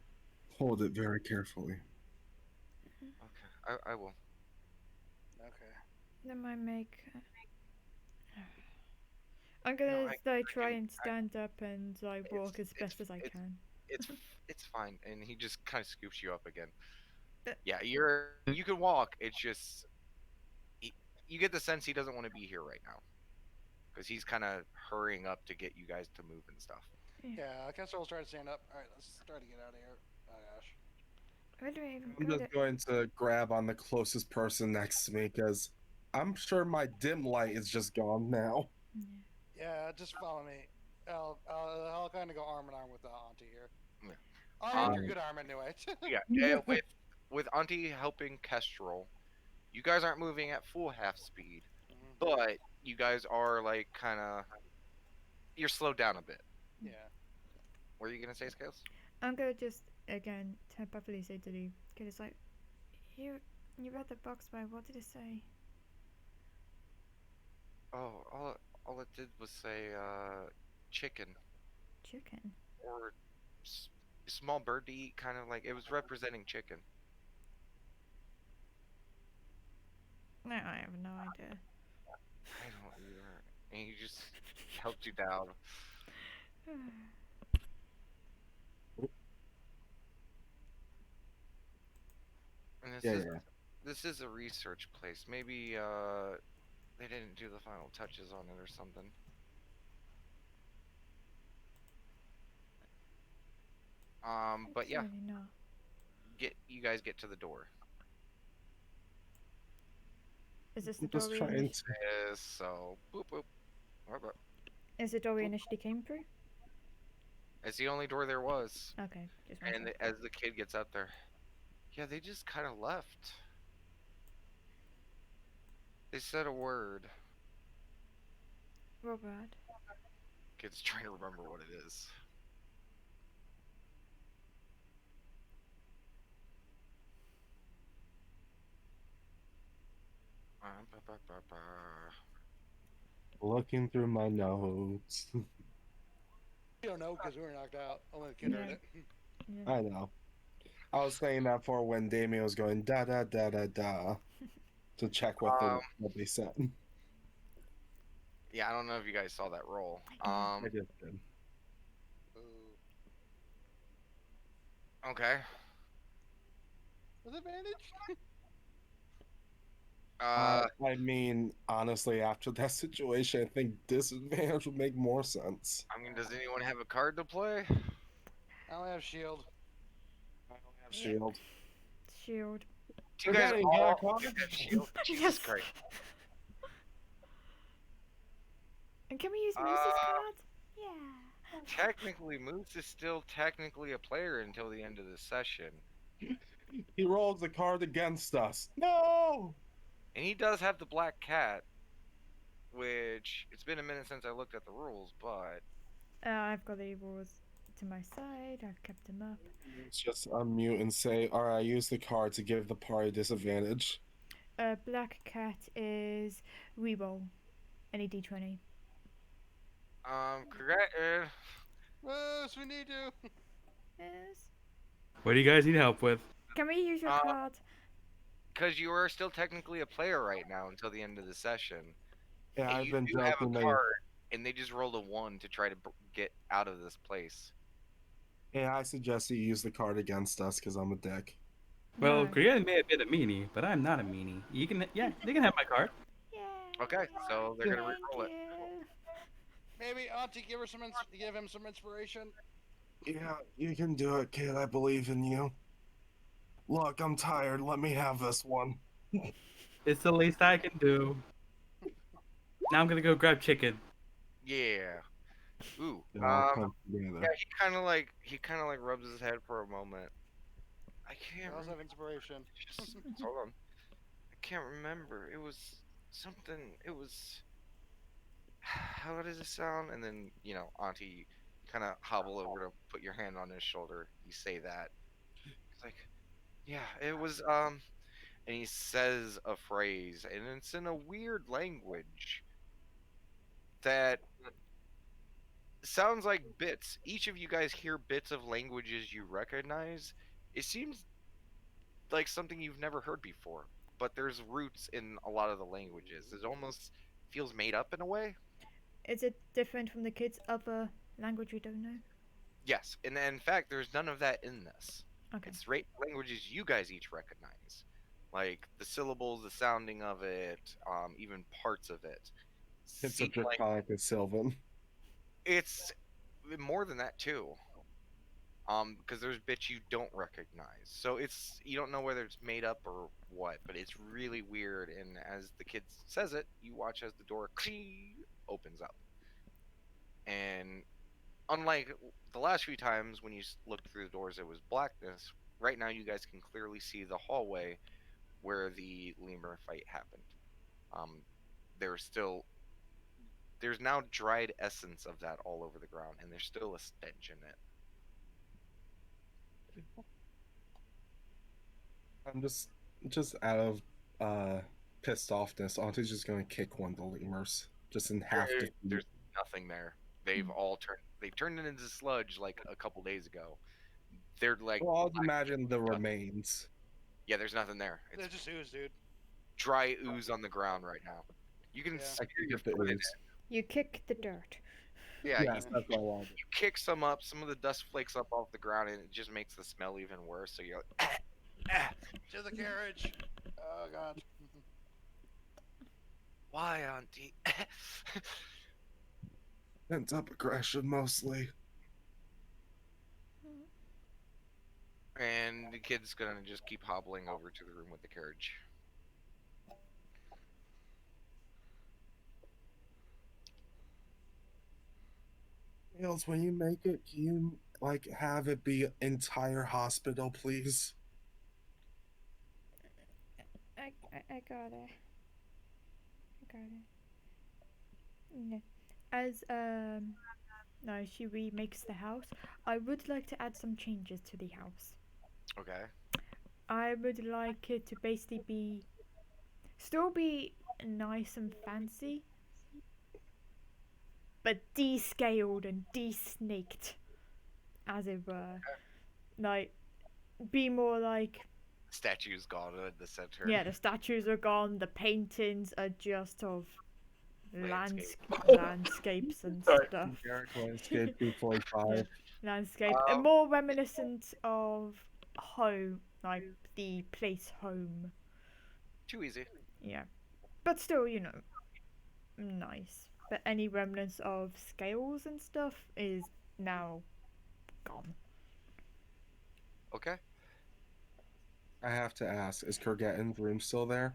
hold it very carefully. Okay, I will. Okay. That might make. I'm gonna try and stand up and walk as best as I can. It's it's fine, and he just kind of scoops you up again. Uh, Yeah, you can walk. It's just you get the sense he doesn't want to be here right now because he's kind of hurrying up to get you guys to move and stuff. Yeah, Kestrel's trying to stand up. All right, let's try to get out of here. Oh gosh. Where do I even I'm go? just going to grab on the closest person next to me because I'm sure my dim light is just gone now. Yeah, just follow me. I'll kind of go arm in arm with Auntie here. Yeah. I'll make your good arm anyway. Yeah, with Auntie helping Kestrel, you guys aren't moving at full half speed, Mhm. but you guys are like kind of you're slowed down a bit. Yeah. What are you gonna say, Scales? I'm gonna just again telepathically say to Lee, because it's like, you read the box, but what did it say? Oh, all it did was say chicken Chicken. or small bird to eat, kind of like it was representing chicken. No, I have no idea. I don't either. And he just helped you down. And this is a research place. Maybe they didn't do the final touches on it or something. But yeah, Really not. you guys get to the door. Is this the I'm door just we trying initially, to. Yes, so boop boop. is the door we initially came through? It's the only door there was. Okay, just And as the kid gets out there, yeah, they just kind of left. They said a word. Robert. Kid's trying to remember what it is. Looking through my notes. You don't know because we were knocked out. Only the kid heard it. Yeah. I know. I was saying that for when Damien was going da da da da da to check what they said. Yeah, I don't know if you guys saw that roll. I just did. Ooh. Okay. With advantage? I mean, honestly, after that situation, I think disadvantage would make more sense. I mean, does anyone have a card to play? I only have shield. I don't have shield. Shield. Do you guys Forgetting all Black Hawk? have shield? Jesus Yes. Christ. And can we use Moose's card? Yeah. Technically, Moose is still technically a player until the end of the session. He rolls the card against us. No! And he does have the black cat. which it's been a minute since I looked at the rules, but I've got the rules to my side. I've kept them up. Let's just unmute and say, all right, use the card to give the party disadvantage. Black cat is reroll any d20. correct. Yes, we need you. Yes. What do you guys need help with? Can we use your Uh, card? Because you are still technically a player right now until the end of the session. Yeah, And I've you been do have a joking. card, and they just rolled a 1 to try to get out of this place. Yeah, I suggest you use the card against us because I'm a dick. Well, No. Korea may have been a meanie, but I'm not a meanie. You can, yeah, they can have my card. Yeah. Okay, so they're gonna re-roll it. Maybe Auntie give him some inspiration. Yeah, you can do it, kid. I believe in you. Look, I'm tired. Let me have this one. It's the least I can do. Now I'm gonna go grab chicken. Yeah. Ooh. It all comes together. Yeah, he kind of like rubs his head for a moment. I He can't. also have inspiration. Just, hold on. I can't remember. It was something. It was. How does it sound? And then Auntie, kind of hobble over to put your hand on his shoulder. You say that. It's like, yeah, it was. And he says a phrase, and it's in a weird language that sounds like bits. Each of you guys hear bits of languages you recognize. It seems like something you've never heard before, but there's roots in a lot of the languages. It almost feels made up in a way. Is it different from the kids' other language we don't know? Yes, and in fact, there's none of that in this. Okay. It's languages you guys each recognize, like the syllables, the sounding of it, even parts of it. It's a Seem like draconic and Sylvan. it's more than that too. Because there's bits you don't recognize, so you don't know whether it's made up or what, but it's really weird. And as the kid says it, you watch as the door opens up, and unlike the last few times when you looked through the doors, it was blackness. Right now, you guys can clearly see the hallway where the lemur fight happened. Um, there's now dried essence of that all over the ground, and there's still a stench in it. I'm just out of pissed offness. Auntie's just gonna kick one of the lemurs, just in half. There's nothing there. They've all turned it into sludge like a couple days ago. They're like, Well, I'll imagine the remains. yeah, there's nothing there. They're It's just ooze, dude. dry ooze on the ground right now. You can Yeah. see I can your get the foot in it. ooze. You kick the dirt. Yeah, Yes, that's what I wanted. you kick some up, some of the dust flakes up off the ground, and it just makes the smell even worse. So you're like, To the carriage. Oh god. why, Auntie? Pent up aggression mostly. And the kid's gonna just keep hobbling over to the room with the carriage. Niels, when you make it, can you like have it be entire hospital, please? I got it. I got it. Yeah. As no, she remakes the house. I would like to add some changes to the house. Okay. I would like it to basically still be nice and fancy, but descaled and desnaked, as it were. Like, be more like, Statue's gone in the center. yeah, the statues are gone, the paintings are just of Landscape. landscapes and Sorry. stuff. Landscape 245. Landscape, and more reminiscent of home, like the place home. Too easy. Yeah, but still, nice. But any remnants of scales and stuff is now gone. Okay. I have to ask, is Kurgatin's room still there?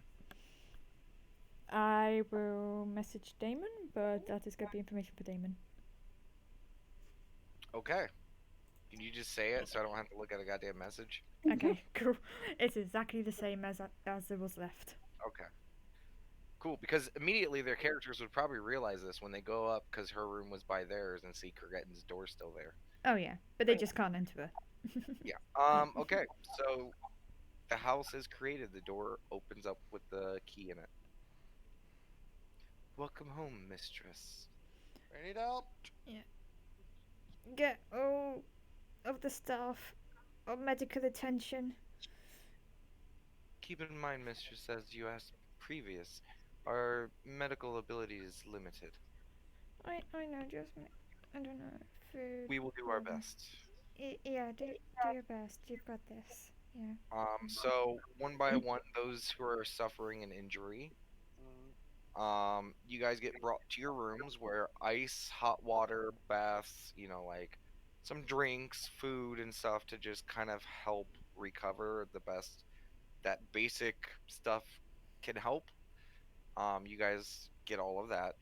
I will message Damon, but that is going to be information for Damon. Okay. Can you just say it so I don't have to look at a goddamn message? Okay, cool. It's exactly the same as it was left. Okay. Cool, because immediately their characters would probably realize this when they go up, because her room was by theirs, and see Kurgetten's door still there. Oh yeah, but they just can't enter her. Yeah. Okay. So the house is created. The door opens up with the key in it. Welcome home, mistress. Ready to help? Get all of the staff of medical attention. Keep in mind, mistress, as you asked previous, our medical ability is limited. I know, just I don't know, food. We will do our water. best. Yeah, do your best. You've got this. Yeah. So one by one, those who are suffering an injury, you guys get brought to your rooms where ice, hot water, baths, like some drinks, food, and stuff to just kind of help recover the best that basic stuff can help. You guys get all of that.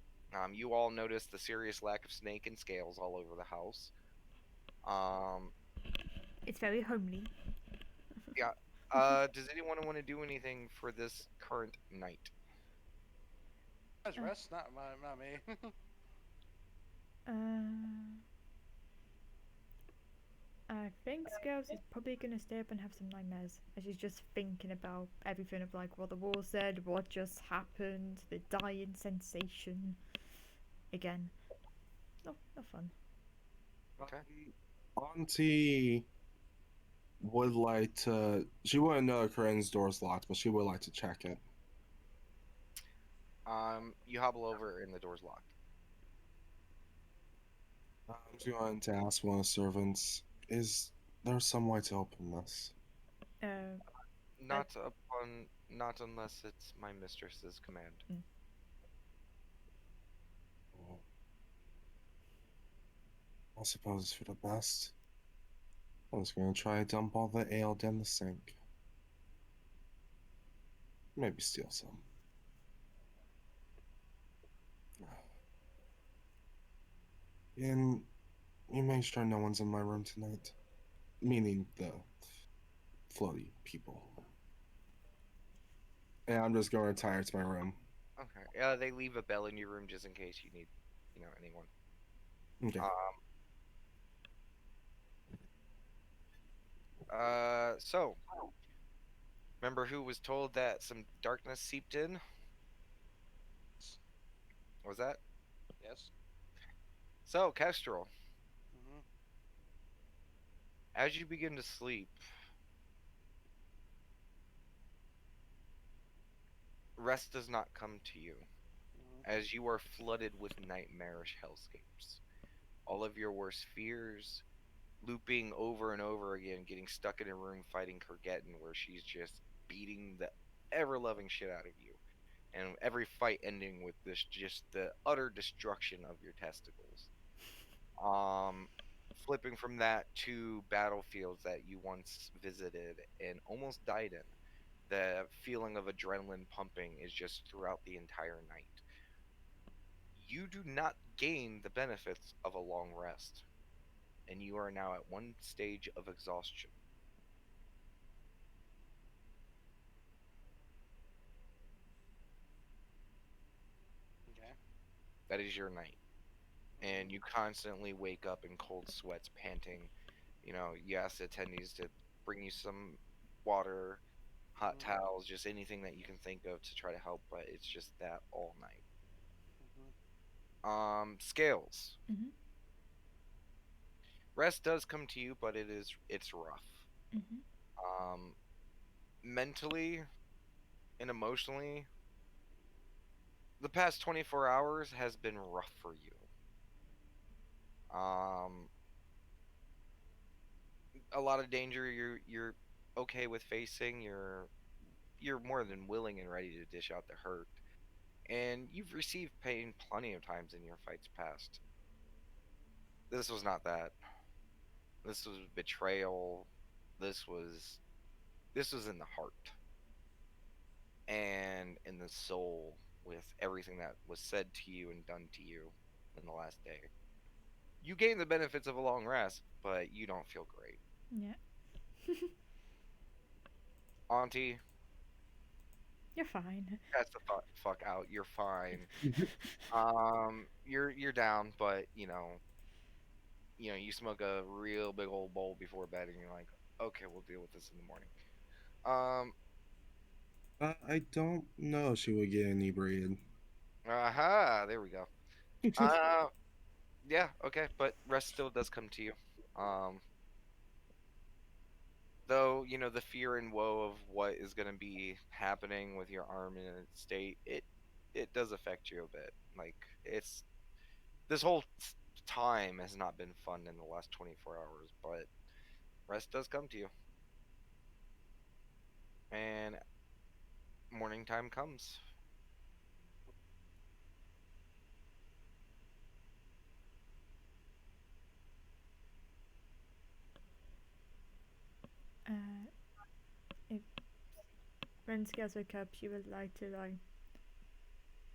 You all notice the serious lack of snake and scales all over the house. Um, It's very homely. yeah. Does anyone want to do anything for this current night? Guys, rest, not me. I think Scales is probably gonna stay up and have some nightmares as she's just thinking about everything of like what the wall said, what just happened, the dying sensation. Again. No fun. Okay. Auntie would like to. She wouldn't know Corinne's door's locked, but she would like to check it. You hobble over and the door's locked. I'm going to ask one of the servants, is there some way to open this? Not unless it's my mistress's command. Well, I suppose it's for the best. I was going to try to dump all the ale down the sink. Maybe steal some. And you make sure no one's in my room tonight. Meaning the floaty people. And I'm just going to retire to my room. Okay. They leave a bell in your room just in case you need, anyone. Okay. So, remember who was told that some darkness seeped in? What was that? Yes. So, Kestrel, Mm-hmm. as you begin to sleep, rest does not come to you, as you are flooded with nightmarish hellscapes. All of your worst fears, looping over and over again, getting stuck in a room fighting Kurgetten, where she's just beating the ever-loving shit out of you, and every fight ending with just the utter destruction of your testicles. Flipping from that to battlefields that you once visited and almost died in. The feeling of adrenaline pumping is just throughout the entire night. You do not gain the benefits of a long rest, and you are now at one stage of exhaustion. Okay. That is your night. And you constantly wake up in cold sweats, panting. You ask the attendees to bring you some water, hot towels, just anything that you can think of to try to help, but it's just that all night. Scales. Mhm. Rest does come to you, but it's rough. Mhm. Mentally and emotionally, the past 24 hours has been rough for you. A lot of danger you're okay with facing. You're more than willing and ready to dish out the hurt. And you've received pain plenty of times in your fights past. This was not that. This was betrayal. This was in the heart and in the soul, with everything that was said to you and done to you in the last day. You gain the benefits of a long rest, but you don't feel great. Yeah. Auntie, You're fine. Pass the fuck out. You're fine. You're down, but you smoke a real big old bowl before bed, and you're like, okay, we'll deal with this in the morning. Um, I don't know if she would get inebriated. aha, there we go. Uh, yeah, okay, but rest still does come to you. Um, though the fear and woe of what is going to be happening with your arm in its state, it does affect you a bit. Like this whole time has not been fun in the last 24 hours, but rest does come to you, and morning time comes. If when Scales wake up, she would like to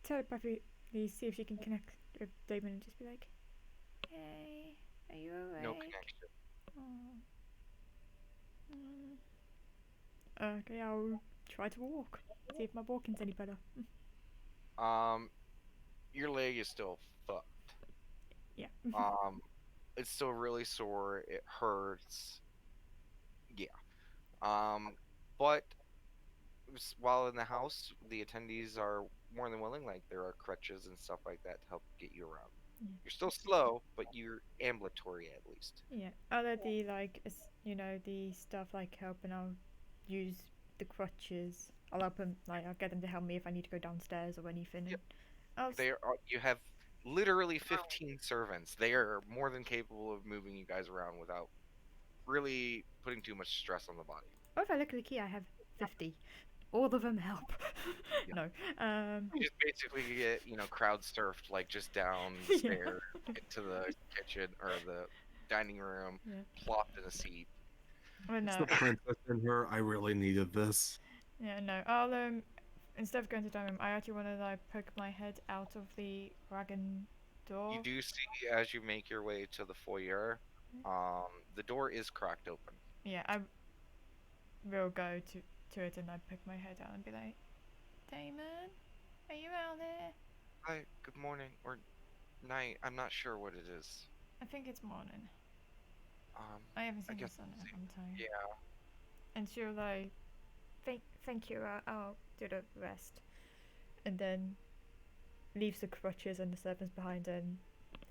telepathically see if she can connect with Damon and just be like, "Hey, are you awake?" No connection. Oh. Okay, I'll try to walk. See if my walking's any better. Your leg is still fucked. Yeah. It's still really sore. It hurts. Yeah. But while in the house, the attendees are more than willing. Like there are crutches and stuff like that to help get you around. Yeah. You're still slow, but you're ambulatory at least. Yeah. Other the the stuff like helping, I'll use the crutches. I'll help them. I'll get them to help me if I need to go downstairs or anything. Yep. I'll You have literally 15 servants. They are more than capable of moving you guys around without really putting too much stress on the body. or if I look at the key, I have 50. All of them help. Yeah. No. You just basically get, crowd surfed, like just downstairs, into the kitchen or the dining room, Yeah. plopped in a seat. Well, It's no. the princess in her. I really needed this. Yeah, no. I'll instead of going to the dining room, I actually want to poke my head out of the wagon door. You do see as you make your way to the foyer, the door is cracked open. Yeah, I will go to it and I poke my head out and be like, Damon, are you out there? Hi, good morning or night. I'm not sure what it is. I think it's morning. Um, I haven't I seen the guess sun in it's- a long time. yeah. And she'll thank you. I'll do the rest, and then leaves the crutches and the servants behind and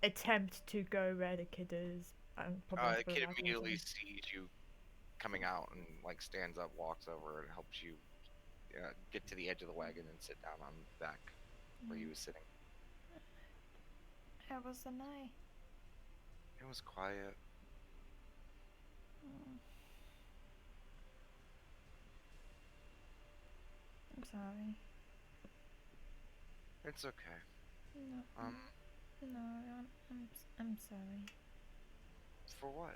attempt to go where the kid is. The kid immediately sees you coming out and like stands up, walks over, and helps you get to the edge of the wagon and sit down on the back where you was sitting. How was the night? It was quiet. I'm sorry. It's okay. No, no, I'm sorry. For what?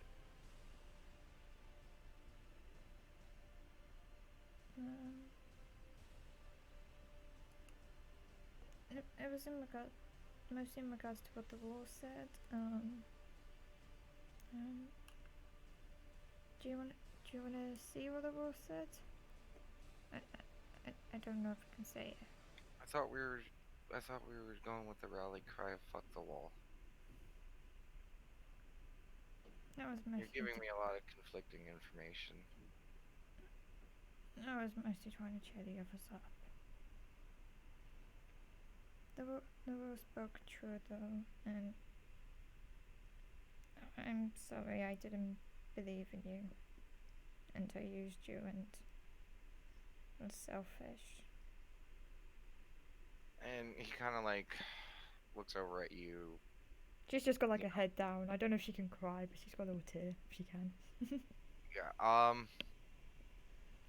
It was mostly in regards to what the wall said. Do you want to see what the wall said? I don't know if I can say it. I thought we were going with the rally cry of "fuck the wall." That was You're mostly giving me a lot of conflicting information. I was mostly trying to cheer the others up. The wall spoke true though, and I'm sorry I didn't believe in you, and I used you and was selfish. And he kind of like looks over at you. She's just got a head down. I don't know if she can cry, but she's got a little tear if she can. Yeah.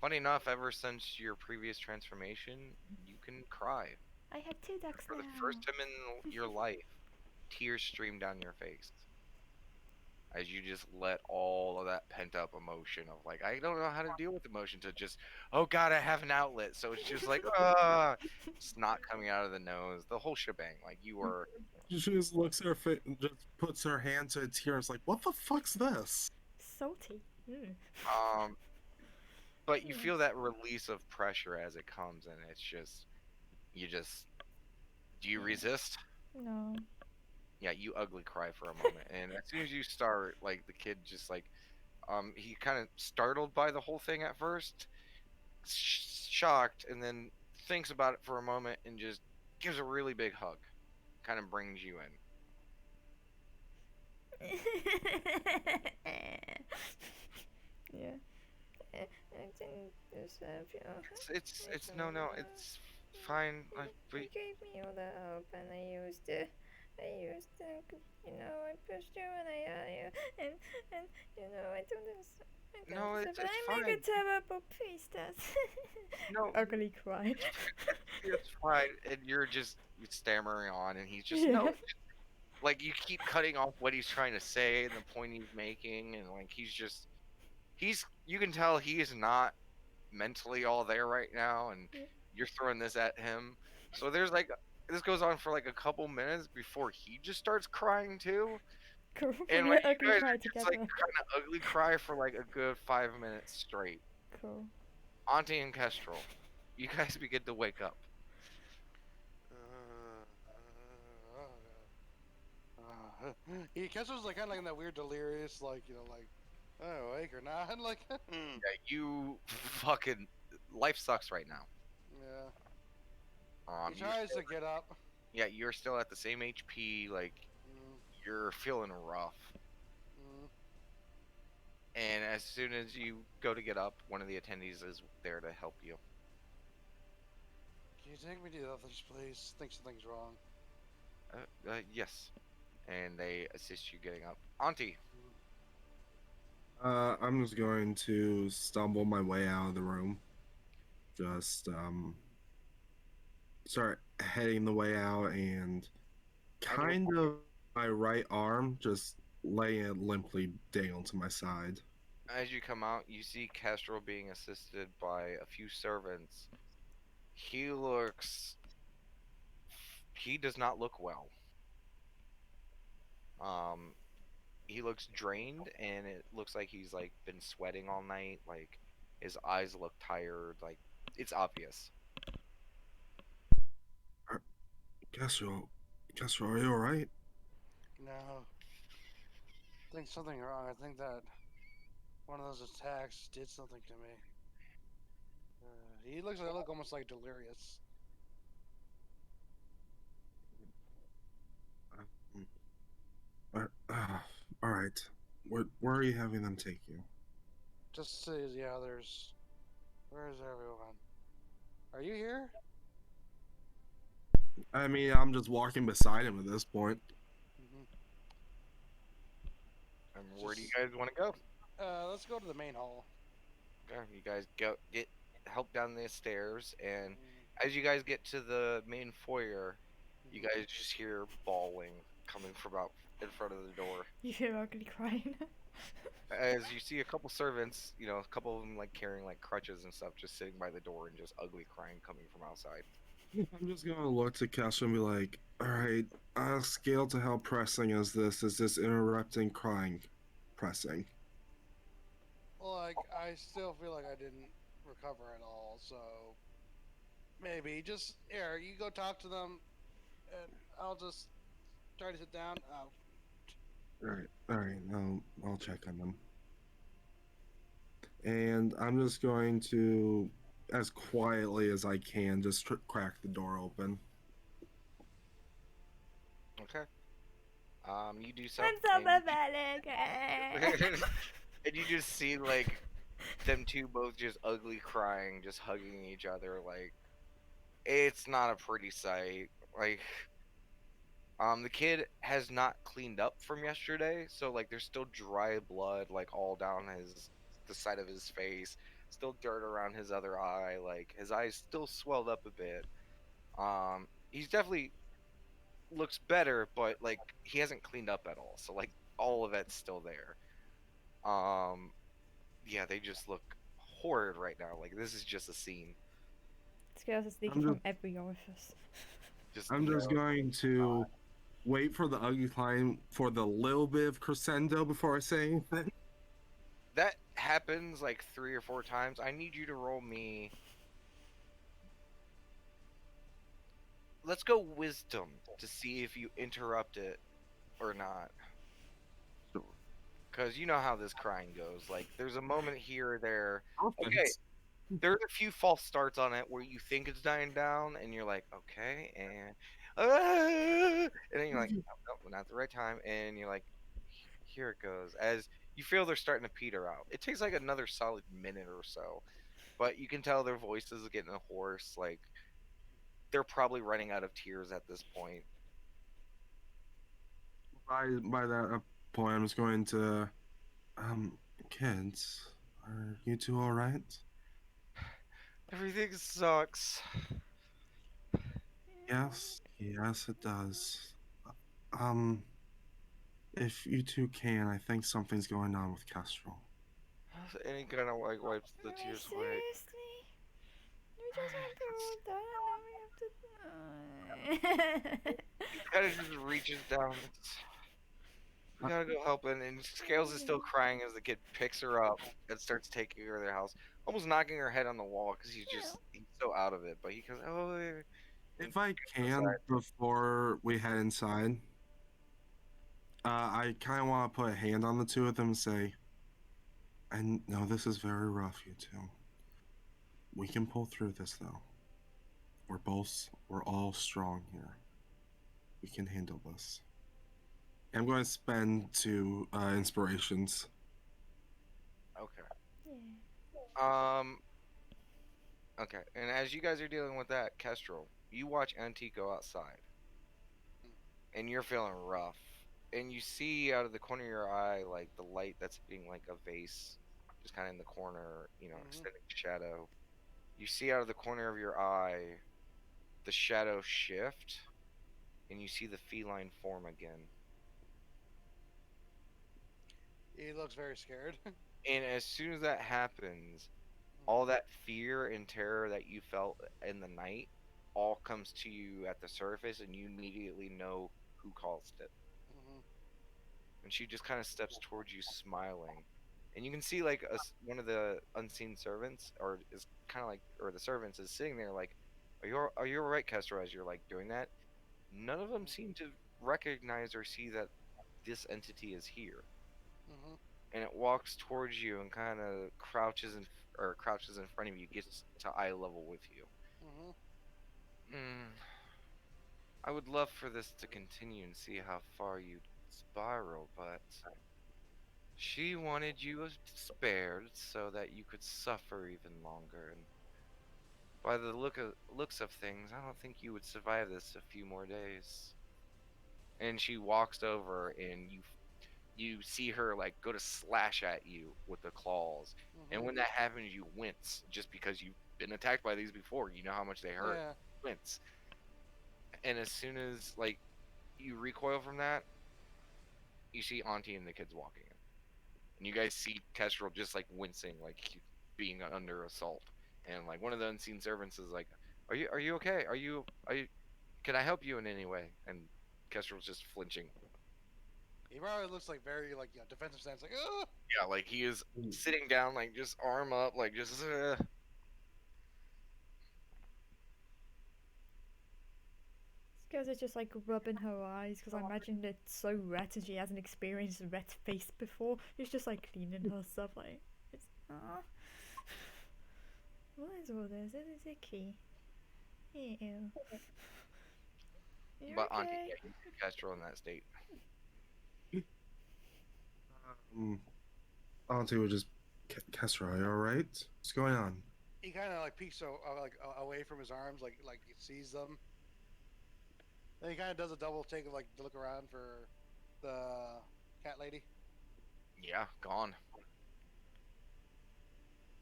Funny enough, ever since your previous transformation, you can cry. I have 2 ducks For now. the first time in your life, tears stream down your face as you just let all of that pent up emotion of like, I don't know how to deal with emotion, to just, oh god, I have an outlet. So it's just like, snot coming out of the nose, the whole shebang. Like you were. She just looks at her face and just puts her hand to a tear and is like, what the fuck's this? Salty. Mm. but you Yeah. feel that release of pressure as it comes, and it's just do you Yeah. resist? No. Yeah, you ugly cry for a moment, and as soon as you start, like the kid just like he kind of startled by the whole thing at first, shocked, and then thinks about it for a moment and just gives a really big hug, kind of brings you in. Yeah. I didn't deserve you. It's no, it's fine. Like You we gave me all the hope, and I pushed you, and and I don't deserve. I don't no, deserve, but it's I make a fine. terrible priestess. No, Ugly cry. it's fine. And you're just stammering on, and he's just Yeah. no. Like you keep cutting off what he's trying to say and the point he's making, and like he's you can tell he is not mentally all there right now, and you're throwing this at him. So there's like this goes on for like a couple minutes before he just starts crying too, Cool. and When like you you ugly guys cry are just like together. kind of ugly cry for like a good 5 minutes straight. Cool. Auntie and Kestrel, you guys begin to wake up. He Kessel's like kind of like in that weird delirious, like like awake or not, like Yeah, you fucking life sucks right now. yeah. He You're tries still, to get up. yeah, you're still at the same HP. Like Mm, you're feeling rough. mm. And as soon as you go to get up, one of the attendees is there to help you. Can you take me to the others, please? Think something's wrong. Yes. And they assist you getting up. Auntie, I'm just going to stumble my way out of the room. Just start heading the way out, and kind of my right arm just lay it limply dangled to my side. as you come out, you see Kestrel being assisted by a few servants. He looks. He does not look well. Um, he looks drained, and it looks like he's like been sweating all night. Like his eyes look tired. Like it's obvious. Kestrel, Kestrel, are you alright? No. I think something wrong. I think that one of those attacks did something to me. He looks like almost like delirious. Alright. Where are you having them take you? Just see the others. Where's everyone? Are you here? I mean, I'm just walking beside him at this point. Mm-hmm. And where do you guys want to go? Let's go to the main hall. Okay, you guys get help down the stairs, and Mm, as you guys get to the main foyer, you guys just hear bawling coming from out in front of the door. You hear ugly crying. As you see a couple servants, a couple of them like carrying like crutches and stuff, just sitting by the door and just ugly crying coming from outside. I'm just gonna look to Kestrel and be like, alright, scale to how pressing is this? Is this interrupting crying pressing? Like, I still feel like I didn't recover at all, so maybe just here. You go talk to them, and I'll just try to sit down. Alright, I'll check on them. And I'm just going to, as quietly as I can, just crack the door open. Okay. You do so. I'm so pathetic. And you just see like them two both just ugly crying, just hugging each other. Like it's not a pretty sight. Like the kid has not cleaned up from yesterday, so like there's still dry blood like all down the side of his face, still dirt around his other eye. Like his eyes still swelled up a bit. He's definitely looks better, but like he hasn't cleaned up at all. So like all of it's still there. Um, yeah, they just look horrid right now. Like this is just a scene. Scales is leaking from every orifice. I'm just going to wait for the ugly climb for the little bit of crescendo before I say anything. that happens like 3 or 4 times. I need you to roll me. Let's go wisdom to see if you interrupt it or not. Sure. Because you know how this crying goes. Like, there's a moment here or there. Okay, Offense. there's a few false starts on it where you think it's dying down, and you're like, okay, and and then you're like, oh, no, not the right time, and you're like, here it goes. As you feel they're starting to peter out. It takes like another solid minute or so, but you can tell their voices are getting hoarse. Like, they're probably running out of tears at this point. By that point, I'm just going to, kids, are you two all right? Everything sucks. Yes, it does. Um, if you two can, I think something's going on with Kestrel. And he kind of like wipes the Alright, tears away. seriously? We just went through all that and now we have to. He kind of just reaches down. We gotta go help, and Scales is still crying as the kid picks her up and starts taking her to their house, almost knocking her head on the wall because he's so out of it. But he goes, oh, If I can, before we head inside, I kind of want to put a hand on the two of them and say, I know this is very rough, you two. We can pull through this, though. We're all strong here. We can handle this. I'm going to spend 2 inspirations. okay. Yeah. Okay. And as you guys are dealing with that, Kestrel, you watch Antique go outside, and you're feeling rough, and you see out of the corner of your eye like the light that's hitting like a vase, just kind of in the corner, extending shadow. You see out of the corner of your eye the shadow shift, and you see the feline form again. He looks very scared. And as soon as that happens, all that fear and terror that you felt in the night all comes to you at the surface, and you immediately know who caused it. And she just kind of steps towards you, smiling, and you can see like one of the unseen servants, or is kind of like, or the servants is sitting there like, are you all right, Kester? As you're like doing that, none of them seem to recognize or see that this entity is here. And it walks towards you and kind of crouches in front of you, gets to eye level with you. I would love for this to continue and see how far you spiral, but she wanted you spared so that you could suffer even longer. And by the looks of things, I don't think you would survive this a few more days. And she walks over, and you see her like go to slash at you with the claws. And when that happens, you wince, just because you've been attacked by these before. You know how much they hurt. Yeah. Wince. And as soon as like you recoil from that, you see Auntie and the kids walking in, and you guys see Kestrel just like wincing, like he's being under assault. And like one of the unseen servants is like, are you okay? Are you can I help you in any way?" And Kestrel's just flinching. He probably looks like very like defensive stance, like oh. Yeah, like he is sitting down, like just arm up, like just. Skills is just like rubbing her eyes because I imagine it's so red and she hasn't experienced a red face before. She's just like cleaning herself, like it's What is all this? It is icky. Ew. You're But okay. Auntie, yeah, you see Kestrel in that state. Auntie would just, Kestrel, are you all right? What's going on? He kind of like peeks away from his arms, like he sees them. Then he kind of does a double take of like to look around for the cat lady. Yeah, gone.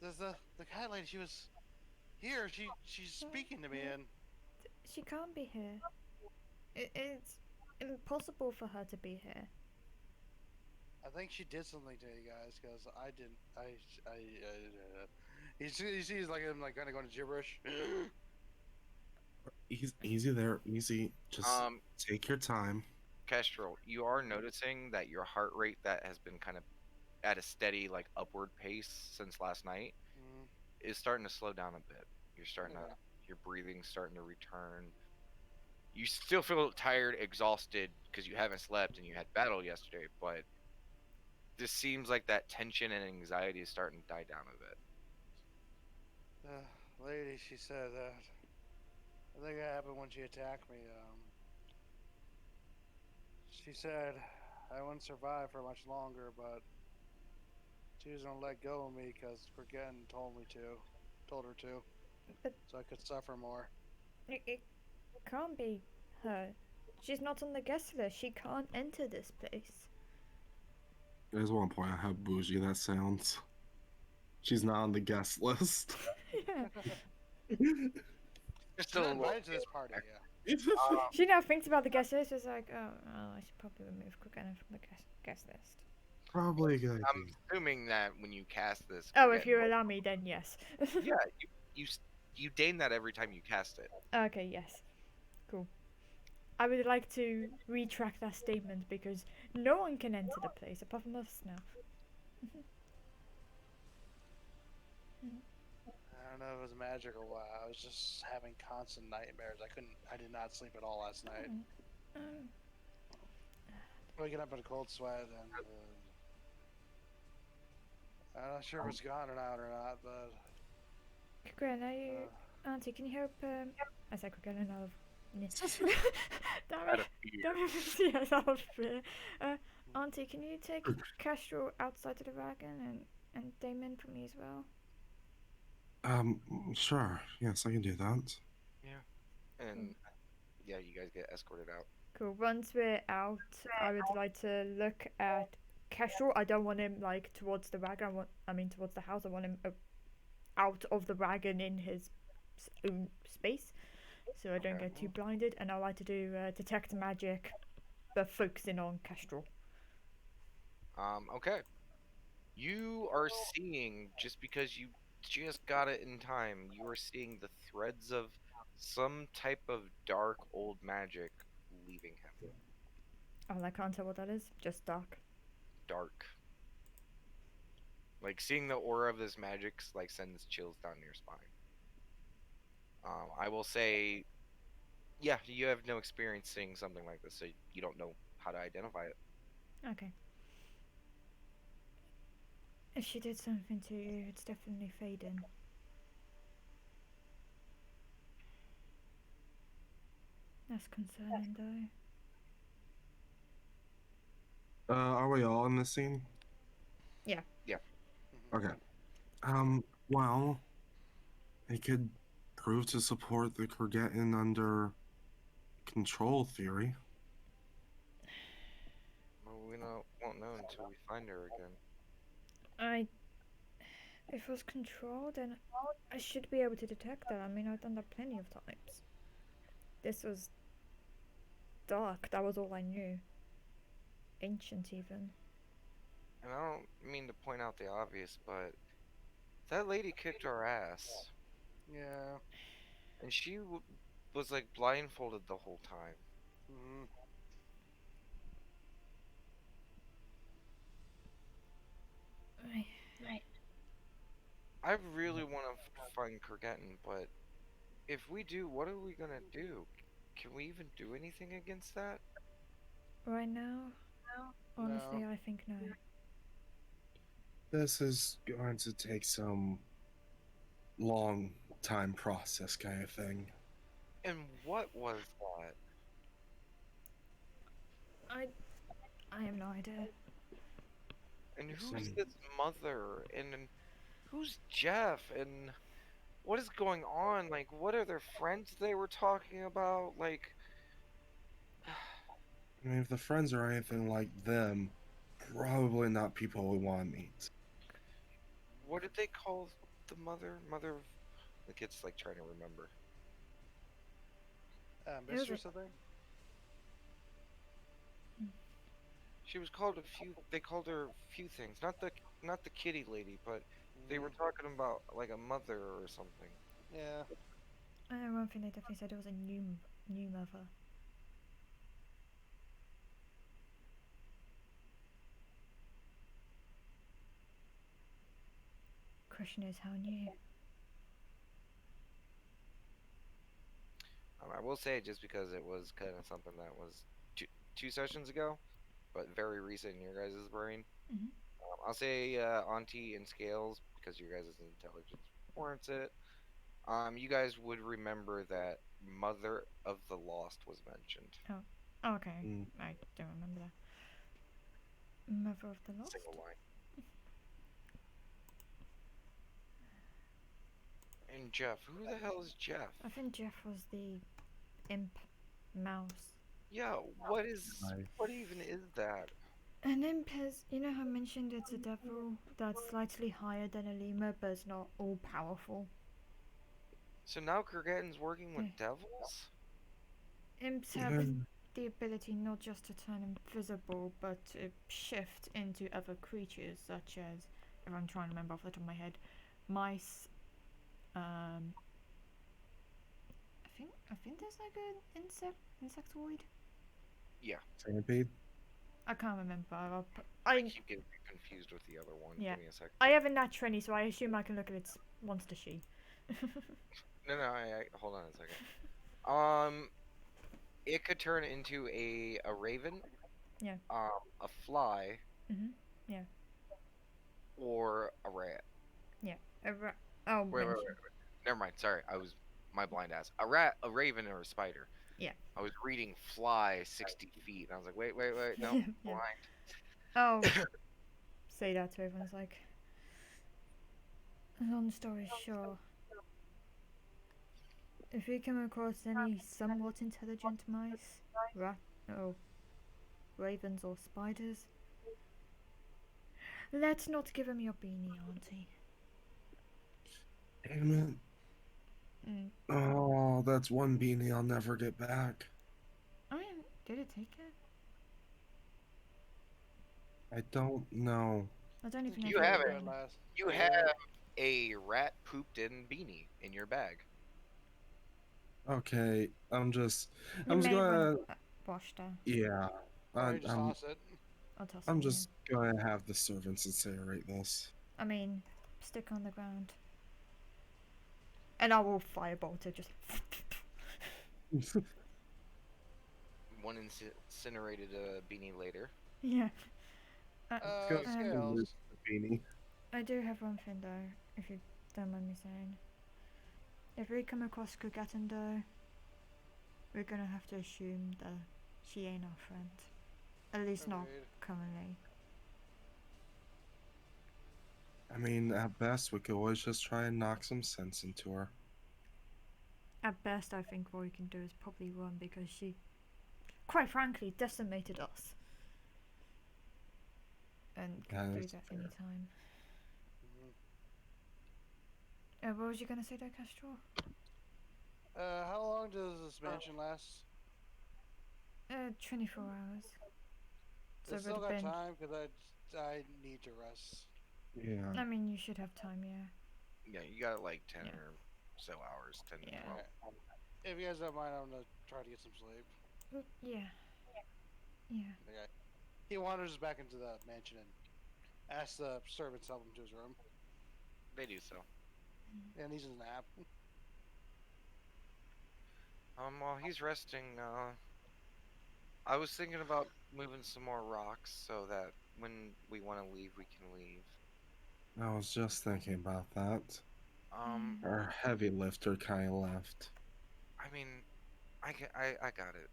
There's the cat lady. She was here. She's speaking to me, and She can't be here. It's impossible for her to be here. I think she did something to you guys because I didn't. He sees like him like kind of going gibberish. Easy there, easy. Just take your time. Kestrel, you are noticing that your heart rate that has been kind of at a steady like upward pace since last night Mm, is starting to slow down a bit. You're starting to okay. your breathing's starting to return. You still feel tired, exhausted because you haven't slept and you had battle yesterday, but this seems like that tension and anxiety is starting to die down a bit. The lady, she said that. I think it happened when she attacked me. She said I wouldn't survive for much longer, but she was gonna let go of me because Forgetting told her to, But so I could suffer more. it can't be her. She's not on the guest list. She can't enter this place. I just want to point out how bougie that sounds. She's not on the guest list. Yeah. Just She's a not little invited to this bit. party. Yeah. She now thinks about the guest list. It's like, oh, I should probably remove Crookenen from the guest list. Probably a good idea. I'm assuming that when you cast this. Oh, if Forget- you allow me, then yes. Yeah, you deign that every time you cast it. Okay, yes. Cool. I would like to retract that statement because no one can enter the place apart from us now. I don't know if it was magic or what. I was just having constant nightmares. I did not sleep at all last night. Um, Waking up in a cold sweat and I'm not sure if it's gone or not, but Crookenen, are you... uh, Auntie, can you help, I said Crookenen, out of... Damn Out it. of fear. Damn it, yes, out of fear. Auntie, can you take Castro outside of the wagon and Damon for me as well? Sure. Yes, I can do that. And yeah, you guys get escorted out. Cool. Once we're out, I would like to look at Castro. I don't want him like towards the wagon. Towards the house. I want him out of the wagon in his own space, so I don't Okay. get too blinded. And I like to do detect magic, but focusing on Castro. Okay. You are seeing, just because you just got it in time, you are seeing the threads of some type of dark old magic leaving him. Oh, I can't tell what that is. Just dark. Dark. Like seeing the aura of this magic like sends chills down your spine. I will say, yeah, you have no experience seeing something like this, so you don't know how to identify it. Okay. If she did something to you, it's definitely Faden. That's concerning, though. Are we all in this scene? Yeah. Okay. Well, it could prove to support the Kurgetin under control theory. Well, we won't know until we find her again. If it was controlled, then I should be able to detect that. I mean, I've done that plenty of times. This was dark. That was all I knew. Ancient, even. And I don't mean to point out the obvious, but that lady kicked our ass, yeah. and she was like blindfolded the whole time. Mm-hmm. I really want to find Kurgetin, but if we do, what are we gonna do? Can we even do anything against that? Right now, honestly, No. I think no. This is going to take some long time process kind of thing. And what was that? I have no idea. And who's Some- this mother? And who's Jeff? And what is going on? Like, what are their friends they were talking about? Like, I mean, if the friends are anything like them, probably not people we want to meet. what did they call the mother? Mother of... The kid's like trying to remember. was Mistress, I think. She was called a few. They called her a few things. Not the kitty lady, but they were Mhm. talking about like a mother or something. Yeah. I know one thing they definitely said it was a new mother. question is how new. I will say just because it was kind of something that was two sessions ago, but very recent in your guys' brain. Mhm. I'll say Auntie and Scales because your guys' intelligence warrants it. You guys would remember that Mother of the Lost was mentioned. Oh, okay. Mm. I don't remember that. Mother of the Lost? Single line. And Jeff, who the hell is Jeff? I think Jeff was the imp mouse. Yeah, Nice. what even is that? An imp is, you know how I mentioned it's a devil that's slightly higher than a lemur but is not all powerful? So now Kurgan's working with Yeah. devils? Imps have Mhm. the ability not just to turn invisible but to shift into other creatures such as, if I'm trying to remember off the top of my head, mice. I think there's like an insectoid. Yeah, Centipede. I can't remember. I keep getting confused with the other one. Yeah. Give me a sec. I have a nat 20, so I assume I can look at its monster sheet. No, hold on a second. It could turn into a raven. Yeah. A fly Mhm. Yeah. or a rat. Oh, Wait. mention. Never mind. Sorry, my blind ass. A rat, a raven, or a spider. Yeah. I was reading fly 60 feet, and I was like, wait, no, Yeah. blind. Oh, say that to everyone's like. Long story short, if you come across any somewhat intelligent mice, ravens or spiders, let's not give them your beanie, Auntie. Damn it. Mm. Oh, that's one beanie I'll never get back. Oh yeah, did it take it? I don't know. I don't even know You if have it it. went. You have a rat pooped in beanie in your bag. Okay, I'm just You may gonna, want to wash that. yeah. Or you just I'm toss it. I'll toss I'm it. just gonna have the servants incinerate this. Yeah. I mean, stick on the ground, and I will firebolt it. Just. One incinerated beanie later. Yeah. Go Scales. the beanie. I do have one thing though, if you don't mind me saying. If we come across Kugatten though, we're gonna have to assume that she ain't our friend. At least not Agreed. currently. I mean, at best, we could always just try and knock some sense into her. At best, I think what we can do is probably run because she, quite frankly, decimated us. And That could do is that fair. anytime. Mhm. What was you gonna say there, Castro? How long does this mansion last? 24 hours. So I it still would got have been. time because I need to rest. Yeah. I mean, you should have time, yeah. Yeah, you got like 10 Yeah. or so hours, 10 to Yeah. 12. Alright. If you guys don't mind, I'm gonna try to get some sleep. Yeah. Yeah. Okay. He wanders back into the mansion and asks the servants to help him to his room. They do so. And he's in a nap. While he's resting, I was thinking about moving some more rocks so that when we want to leave, we can leave. I was just thinking about that. Um, Our heavy lifter kind of left. I mean, I got it.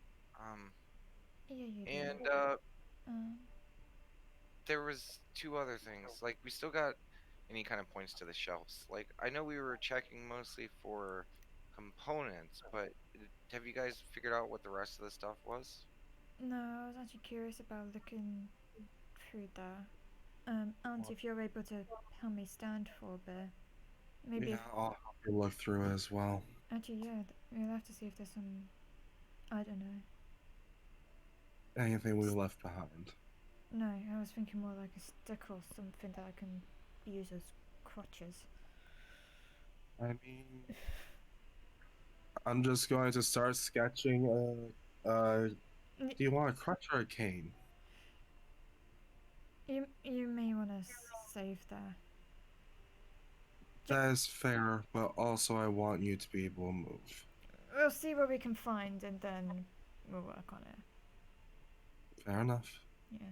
Yeah, you do. And Um, there was two other things. Like we still got any kind of points to the shelves. Like I know we were checking mostly for components, but have you guys figured out what the rest of the stuff was? no, I was actually curious about looking through there. Auntie, if you're able to help me stand for a bit. Maybe Yeah, if. I'll have to look through it as well. Actually, yeah, we'll have to see if there's some. I don't know. Anything we left behind. No, I was thinking more like a stick or something that I can use as crutches. I mean, I'm just going to start sketching. Do you want a crutch or a cane? You may want to save that. That is fair, but also I want you to be able to move. We'll see what we can find and then we'll work on it. Fair enough. Yeah.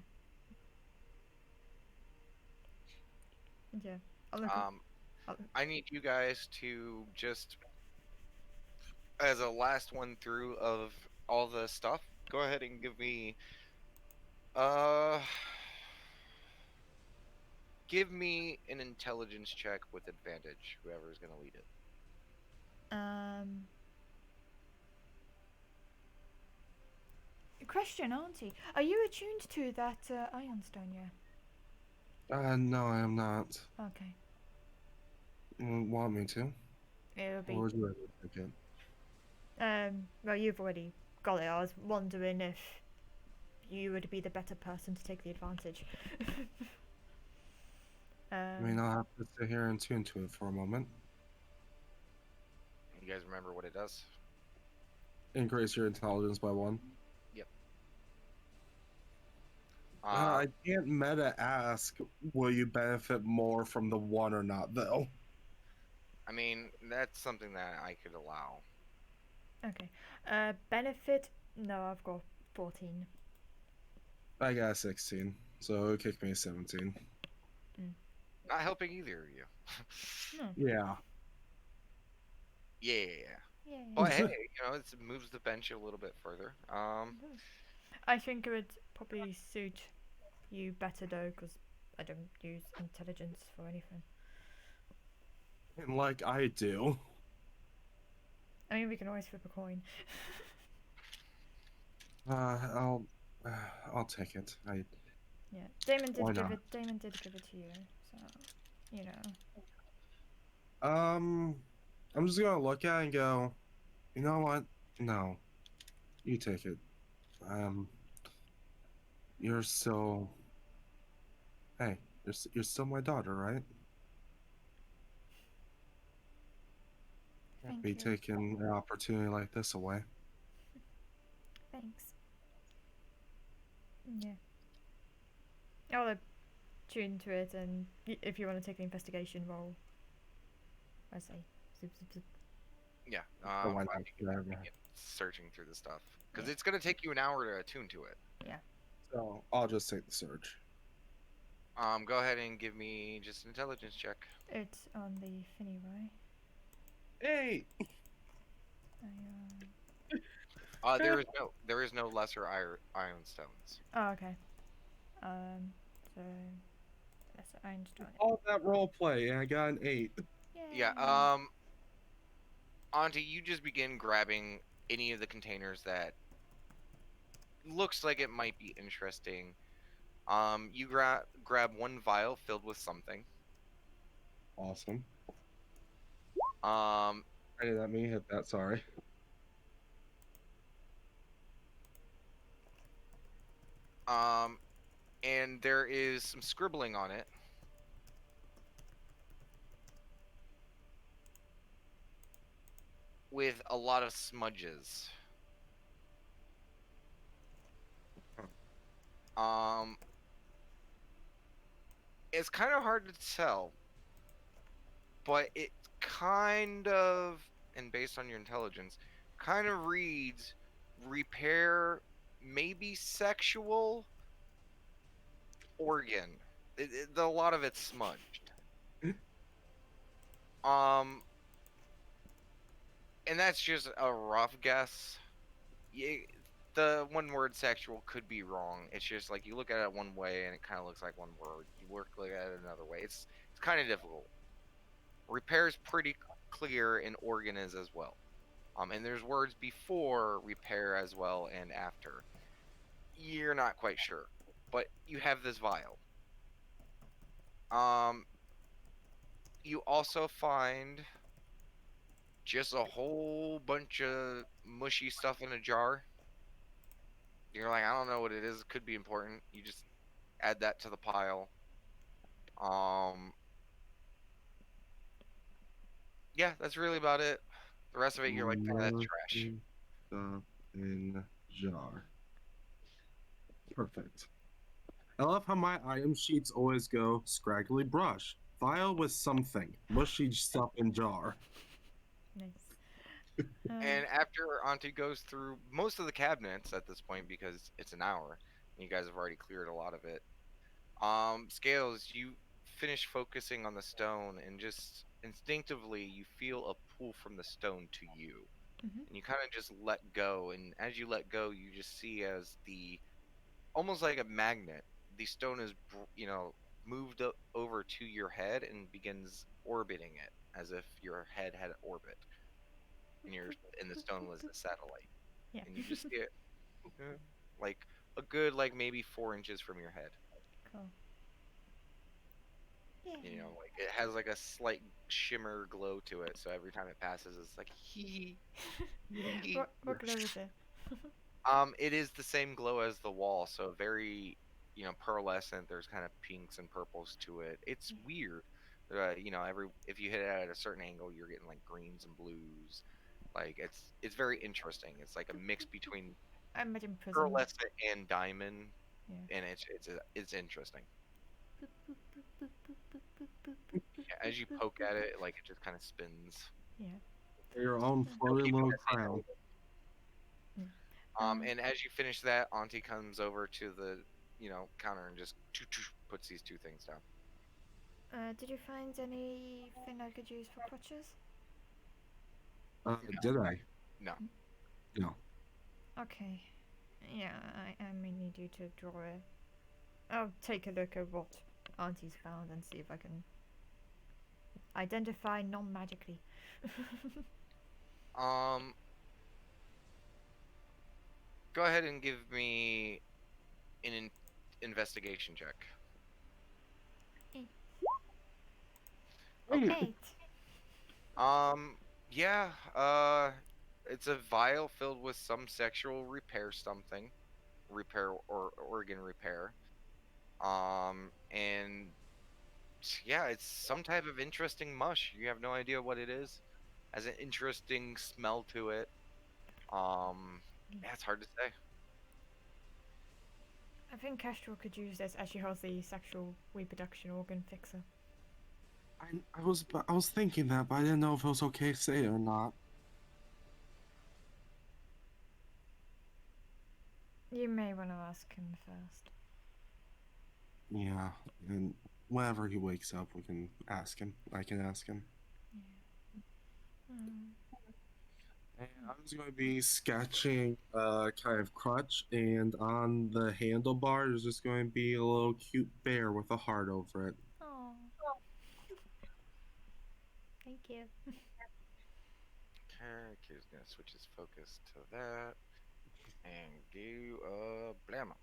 Yeah. I'll look. I'll, I need you guys to just, as a last one through of all the stuff, go ahead and give me, uh, give me an intelligence check with advantage. Whoever's gonna lead it. um. Question, Auntie. Are you attuned to that iron stone? Yeah. No, I am not. Okay. You want me to? It'll be. Or would you rather take it? Well, you've already got it. I was wondering if you would be the better person to take the advantage. I mean, I'll have to sit here and tune to it for a moment. You guys remember what it does? Increase your intelligence by 1. Yep. I can't meta ask, will you benefit more from the 1 or not, though? I mean, that's something that I could allow. Okay. Benefit? No, I've got 14. I got 16, so it kicked me a 17. Not helping either of you. Yeah. Yeah. Yeah. But hey, it moves the bench a little bit further. I think it would probably suit you better though, because I don't use intelligence for anything. And like I do. I mean, we can always flip a coin. I'll take it. Yeah, Damon Why did give not? it. Damon did give it to you, so you know. I'm just gonna look at it and go, you know what? No, you take it. You're still. Hey, you're still my daughter, right? Thank Be you. taking an opportunity like this away. Thanks. Yeah. I'll tune to it, and if you want to take the investigation roll, I say. Zip, zip, zip. Yeah. Oh, why I not? think you can begin searching through the stuff because it's gonna take you an hour to attune to it. So I'll just take the search. Go ahead and give me just an intelligence check. It's on the thingy, right? Hey. There is no lesser iron stones. Oh, okay. So that's Einstein. All that role play, and I got an 8. Yeah. Auntie, you just begin grabbing any of the containers that looks like it might be interesting. You grab one vial filled with something. Awesome. Um, I did not mean to hit that. Sorry. and there is some scribbling on it. With a lot of smudges. It's kind of hard to tell, but it kind of, and based on your intelligence, kind of reads repair, maybe sexual organ. A lot of it's smudged. And that's just a rough guess. The one word sexual could be wrong. It's just like you look at it one way and it kind of looks like one word. You look at it another way. It's kind of difficult. Repair is pretty clear, and organ is as well. And there's words before repair as well and after. You're not quite sure, but you have this vial. You also find just a whole bunch of mushy stuff in a jar. You're like, I don't know what it is. It could be important. You just add that to the pile. Yeah, that's really about it. The rest of it, you're like, oh, that's trash. Stuff in jar. Perfect. I love how my item sheets always go scraggly brush, vial with something, mushy stuff in jar. Nice. And after Auntie goes through most of the cabinets at this point, because it's an hour, and you guys have already cleared a lot of it. Scales, you finish focusing on the stone, and just instinctively you feel a pull from the stone to you, Mhm. and you kind of just let go. And as you let go, you just see as the almost like a magnet, the stone is moved over to your head and begins orbiting it as if your head had an orbit, and the stone was a satellite, Yeah. and you just see it like a good like maybe 4 inches from your head. Cool. Yeah. Like it has like a slight shimmer glow to it, so every time it passes, it's like hee hee. What glow is it? It is the same glow as the wall, so very, pearlescent. There's kind of pinks and purples to it. It's weird. Every if you hit it at a certain angle, you're getting like greens and blues. Like it's very interesting. It's like a mix between I imagine prism. pearlescent and diamond, Yeah. and it's interesting. Yeah, as you poke at it, like it just kind of spins. Yeah. Your own Still floaty keeping little that same crown. orbit. Um, And as you finish that, Auntie comes over to the, counter and just puts these two things down. Did you find anything I could use for crutches? Did I? No. No. Okay. Yeah, I may need you to draw it. I'll take a look at what Auntie's found and see if I can identify non-magically. Um, Go ahead and give me an investigation check. Okay. 8. Yeah. It's a vial filled with some sexual repair or organ repair. And yeah, it's some type of interesting mush. You have no idea what it is. Has an interesting smell to it. Yeah, it's hard to say. I think Kestrel could use this as she has the sexual reproduction organ fixer. I was thinking that, but I didn't know if it was okay to say it or not. You may want to ask him first. Yeah, and whenever he wakes up, we can ask him. I can ask him. And I'm just going to be sketching a kind of crutch, and on the handlebar, there's just going to be a little cute bear with a heart over it. Oh. Thank you. Okay, he's gonna switch his focus to that and do a blammo.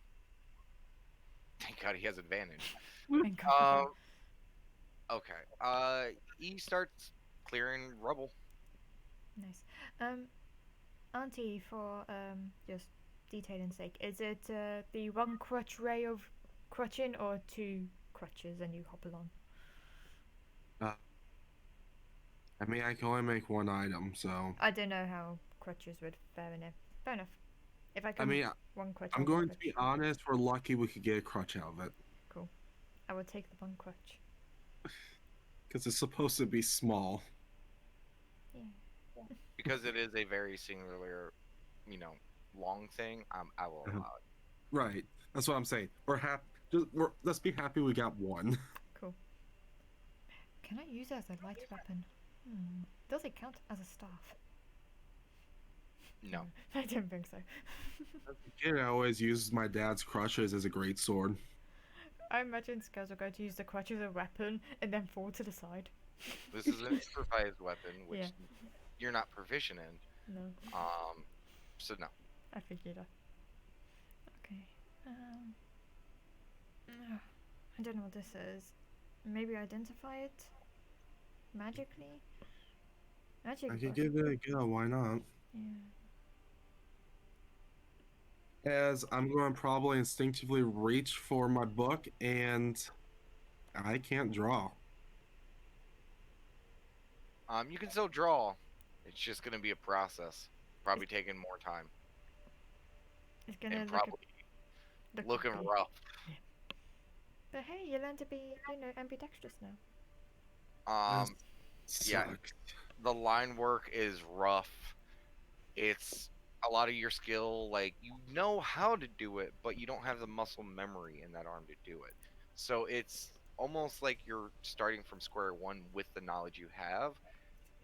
Thank God he has advantage. Thank God. Okay. He starts clearing rubble. Nice. Auntie, for just detailing's sake, is it the one crutch ray of crutching or 2 crutches and you hop along? I mean, I can only make one item, so. I don't know how crutches would fare in it. Fair enough. If I I can, mean, one crutch. I'm and one going to be crutch. honest, we're lucky we could get a crutch out of it. Cool. I will take the one crutch. Because it's supposed to be small. Yeah. Because it is a very singular, long thing, I will allow it. Right. That's what I'm saying. Let's be happy we got one. Cool. Can I use it as a light weapon? Does it count as a staff? No. I don't think so. As a kid, I always used my dad's crutches as a great sword. I imagine Skills are going to use the crutch as a weapon and then fall to the side. This is an improvised weapon, which Yeah. you're not proficient in. No, So no. I figured that. Okay. I don't know what this is. Maybe identify it magically? Magic. I could book. give it a go, why not? Yeah. As I'm going to probably instinctively reach for my book, and I can't draw. You can still draw. It's just gonna be a process. Probably taking more time. It's gonna And look probably looking creepy. rough. But hey, you learn to be, ambidextrous now. Yeah. Sucks. The line work is rough. It's a lot of your skill, like you know how to do it, but you don't have the muscle memory in that arm to do it. So it's almost like you're starting from square one with the knowledge you have.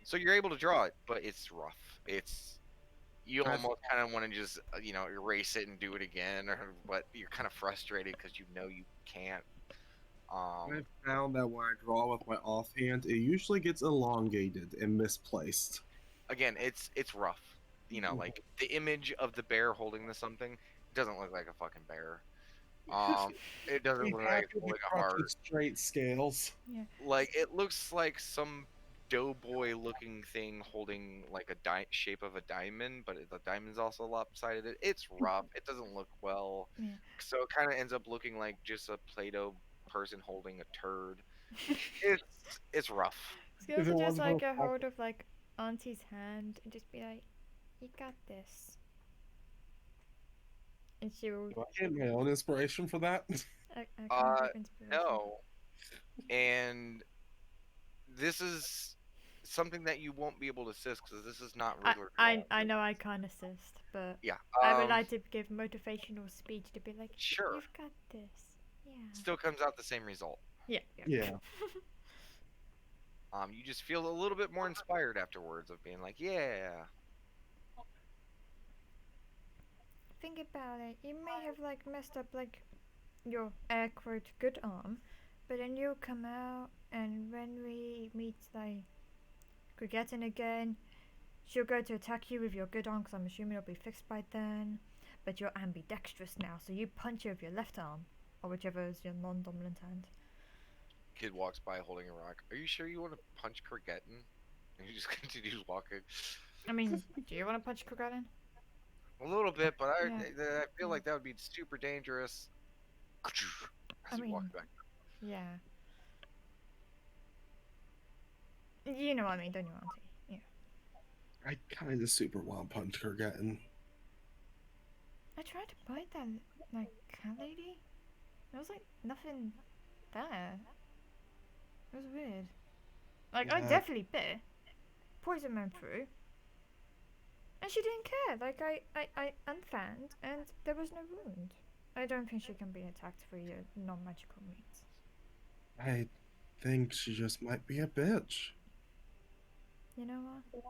So you're able to draw it, but it's rough. It's you I've- almost kind of want to just erase it and do it again, or but you're kind of frustrated because you know you can't. I've found that when I draw with my offhand, it usually gets elongated and misplaced. Again, it's rough. Like the image of the bear holding the something doesn't look like a fucking bear. It doesn't You look have like it's to be holding a cropped heart. with straight scales. Like it looks like some doughboy looking thing holding like a shape of a diamond, but the diamond's also lopsided. It's rough. It doesn't look well. Yeah. So it kind of ends up looking like just a Play-Doh person holding a turd. It's rough. It's good If to it just wasn't like for get the fact hold of like Auntie's hand and just be like, "You got this," and she'll Do I get my own inspiration for that? a kind of inspiration. No, and this is something that you won't be able to assist because this is not regular. I know I can't assist, but Yeah. I would like to give motivational speech to be like, Sure. "You've got this." Yeah. Still comes out the same result. Yeah. Yeah. You just feel a little bit more inspired afterwards of being like, yeah. Think about it. You may have like messed up like your air quote good arm, but then you'll come out, and when we meet like Crigetin again, she'll go to attack you with your good arm because I'm assuming it'll be fixed by then. But you're ambidextrous now, so you punch her with your left arm, or whichever is your non-dominant hand. Kid walks by holding a rock. Are you sure you want to punch Crigetin? And he just continues walking. I mean, do you want to punch Crigetin? A little bit, but I Yeah. feel like that would be super dangerous. As I he walks mean- back. Yeah. You know what I mean, don't you, Auntie? Yeah. I kind of super want punch Kurgatin. I tried to bite that like cat lady. There was like nothing there. It was weird. Like I Yeah. definitely bit. Poison went through. And she didn't care. Like I unfanned and there was no wound. I don't think she can be attacked through your non-magical means. I think she just might be a bitch. You know what?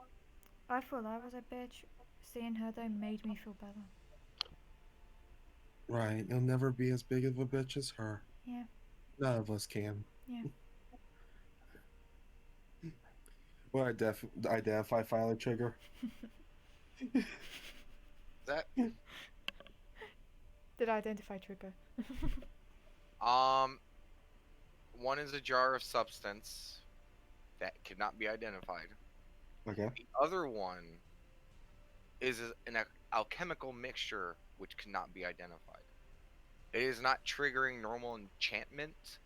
I thought I was a bitch. Seeing her though made me feel better. Right, you'll never be as big of a bitch as her. Yeah. None of us can. Yeah. Well, identify Filer Trigger. That Did I identify Trigger? one is a jar of substance that cannot be identified. Okay. The other one is an alchemical mixture which cannot be identified. It is not triggering normal enchantment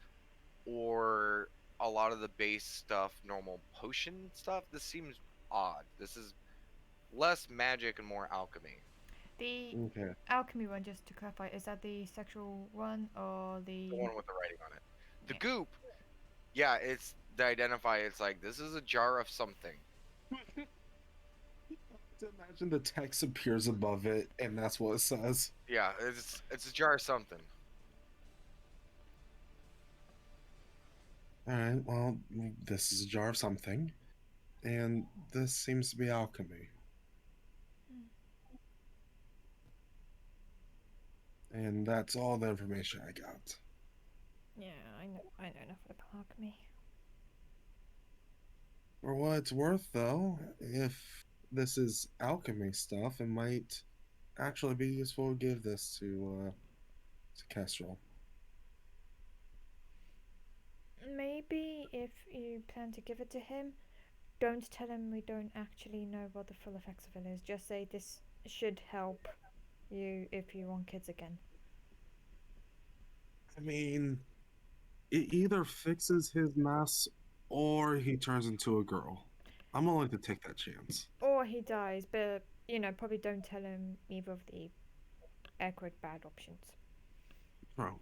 or a lot of the base stuff, normal potion stuff. This seems odd. This is less magic and more alchemy. The Okay. alchemy one, just to clarify, is that the sexual one or The one with the writing on it. The Yeah. goop, yeah, it's the identify. It's like this is a jar of something. To imagine the text appears above it, and that's what it says. Yeah, it's a jar of something. All right. Well, this is a jar of something, and this seems to be alchemy. And that's all the information I got. Yeah, I know enough about alchemy. For what it's worth, though, if this is alchemy stuff, it might actually be useful to give this to Kestrel. Maybe if you plan to give it to him, don't tell him we don't actually know what the full effects of it is. Just say this should help you if you want kids again. I mean, it either fixes his mess or he turns into a girl. I'm willing to take that chance. Or he dies, but probably don't tell him either of the air quote bad options. Bro.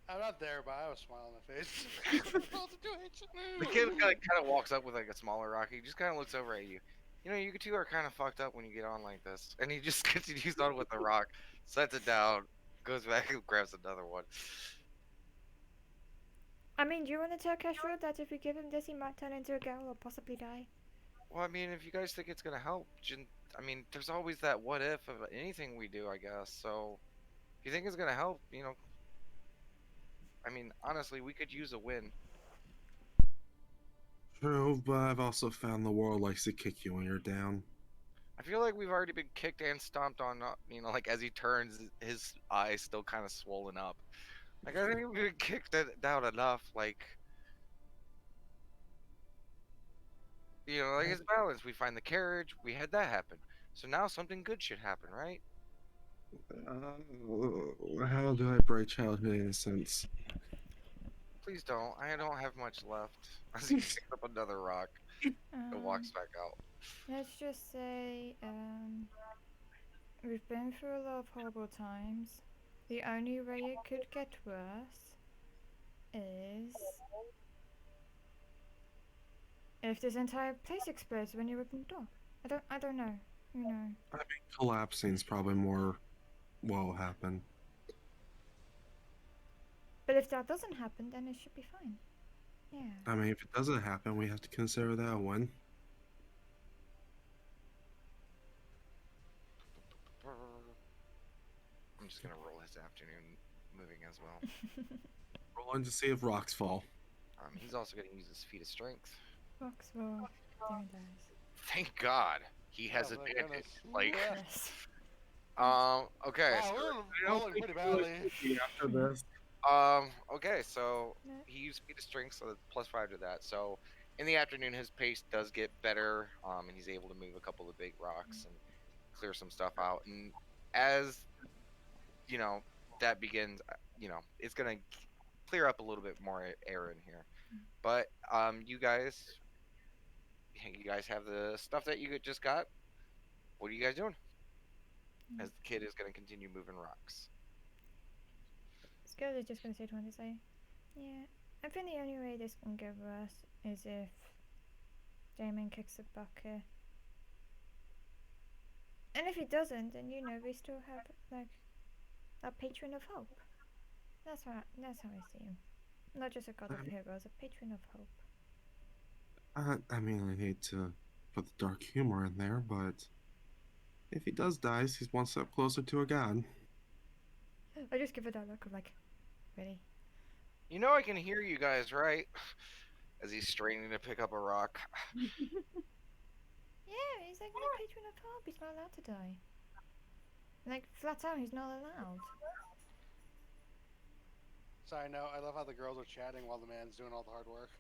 I'm not there, but I have a smile on my face. The whole situation. The kid kind of walks up with like a smaller rock. He just kind of looks over at you. You know, you two are kind of fucked up when you get on like this. And he just continues on with the rock, sets it down, goes back and grabs another one. I mean, do you want to tell Castro that if we give him this, he might turn into a girl or possibly die? Well, I mean, if you guys think it's gonna help, I mean, there's always that what if of anything we do, I guess. So, if you think it's gonna help, you know, I mean, honestly, we could use a win. True, but I've also found the world likes to kick you when you're down. I feel like we've already been kicked and stomped on, you know, like as he turns, his eyes still kind of swollen up. Like, I think we've been kicked down enough, like, you know, like it's balance. We find the carriage, we had that happen. So now something good should happen, right? How do I break childhood innocence? Please don't. I don't have much left. As he picks up another rock and walks back out. Let's just say, we've been through a lot of horrible times. The only way it could get worse is if this entire place explodes when you open the door. I don't know. You know. I mean, collapsing's probably more what will happen. But if that doesn't happen, then it should be fine. Yeah. I mean, if it doesn't happen, we have to consider that one. I'm just gonna roll his afternoon moving as well. Rolling to see if rocks fall. He's also gonna use his feat of strength. Roxwell, there it is. Thank God he has Oh, my advantage. goodness. Like, Yeah. Yes. okay. Wow, we're rolling pretty badly. After this, Okay, so No. he used speed of strength, so that's +5 to that. So in the afternoon, his pace does get better, and he's able to move a couple of big rocks and clear some stuff out. And as you know, that begins, you know, it's gonna clear up a little bit more air in here. But you guys have the stuff that you just got. What are you guys doing? As the kid is gonna continue moving rocks. Skills is just gonna say to say, yeah, I think the only way this can get worse is if Damon kicks the bucket. And if he doesn't, then you know we still have like a patron of hope. That's how I see him. Not just a god of heroes, a patron of hope. I mean, I hate to put the dark humor in there, but if he does die, he's one step closer to a god. I just give it that look of like, really? You know I can hear you guys, right? As he's straining to pick up a rock. Yeah, he's like my patron of hope. He's not allowed to die. Like flat out, he's not allowed. Sorry, no, I love how the girls are chatting while the man's doing all the hard work.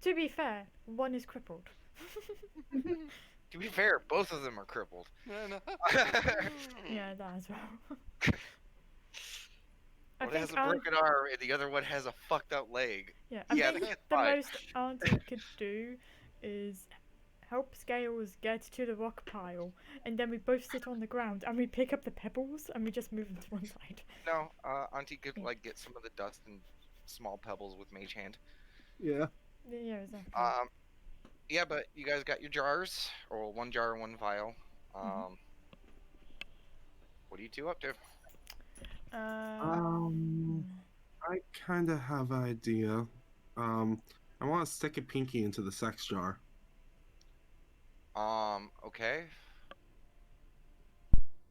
To be fair, one is crippled. To be fair, both of them are crippled. Yeah, no. Yeah, that as well. One has a broken arm and the other one has a fucked up leg. Yeah, I Yeah, think that's the fine. most Auntie could do is help Scales get to the rock pile, and then we both sit on the ground and we pick up the pebbles and we just move them to one side. No, Auntie could like get some of the dust and small pebbles with Mage Hand. Yeah. Yeah, exactly. Yeah, but you guys got your jars, or one jar and one vial. What are you two up to? I kind of have an idea. I want to stick a pinky into the sex jar. Okay.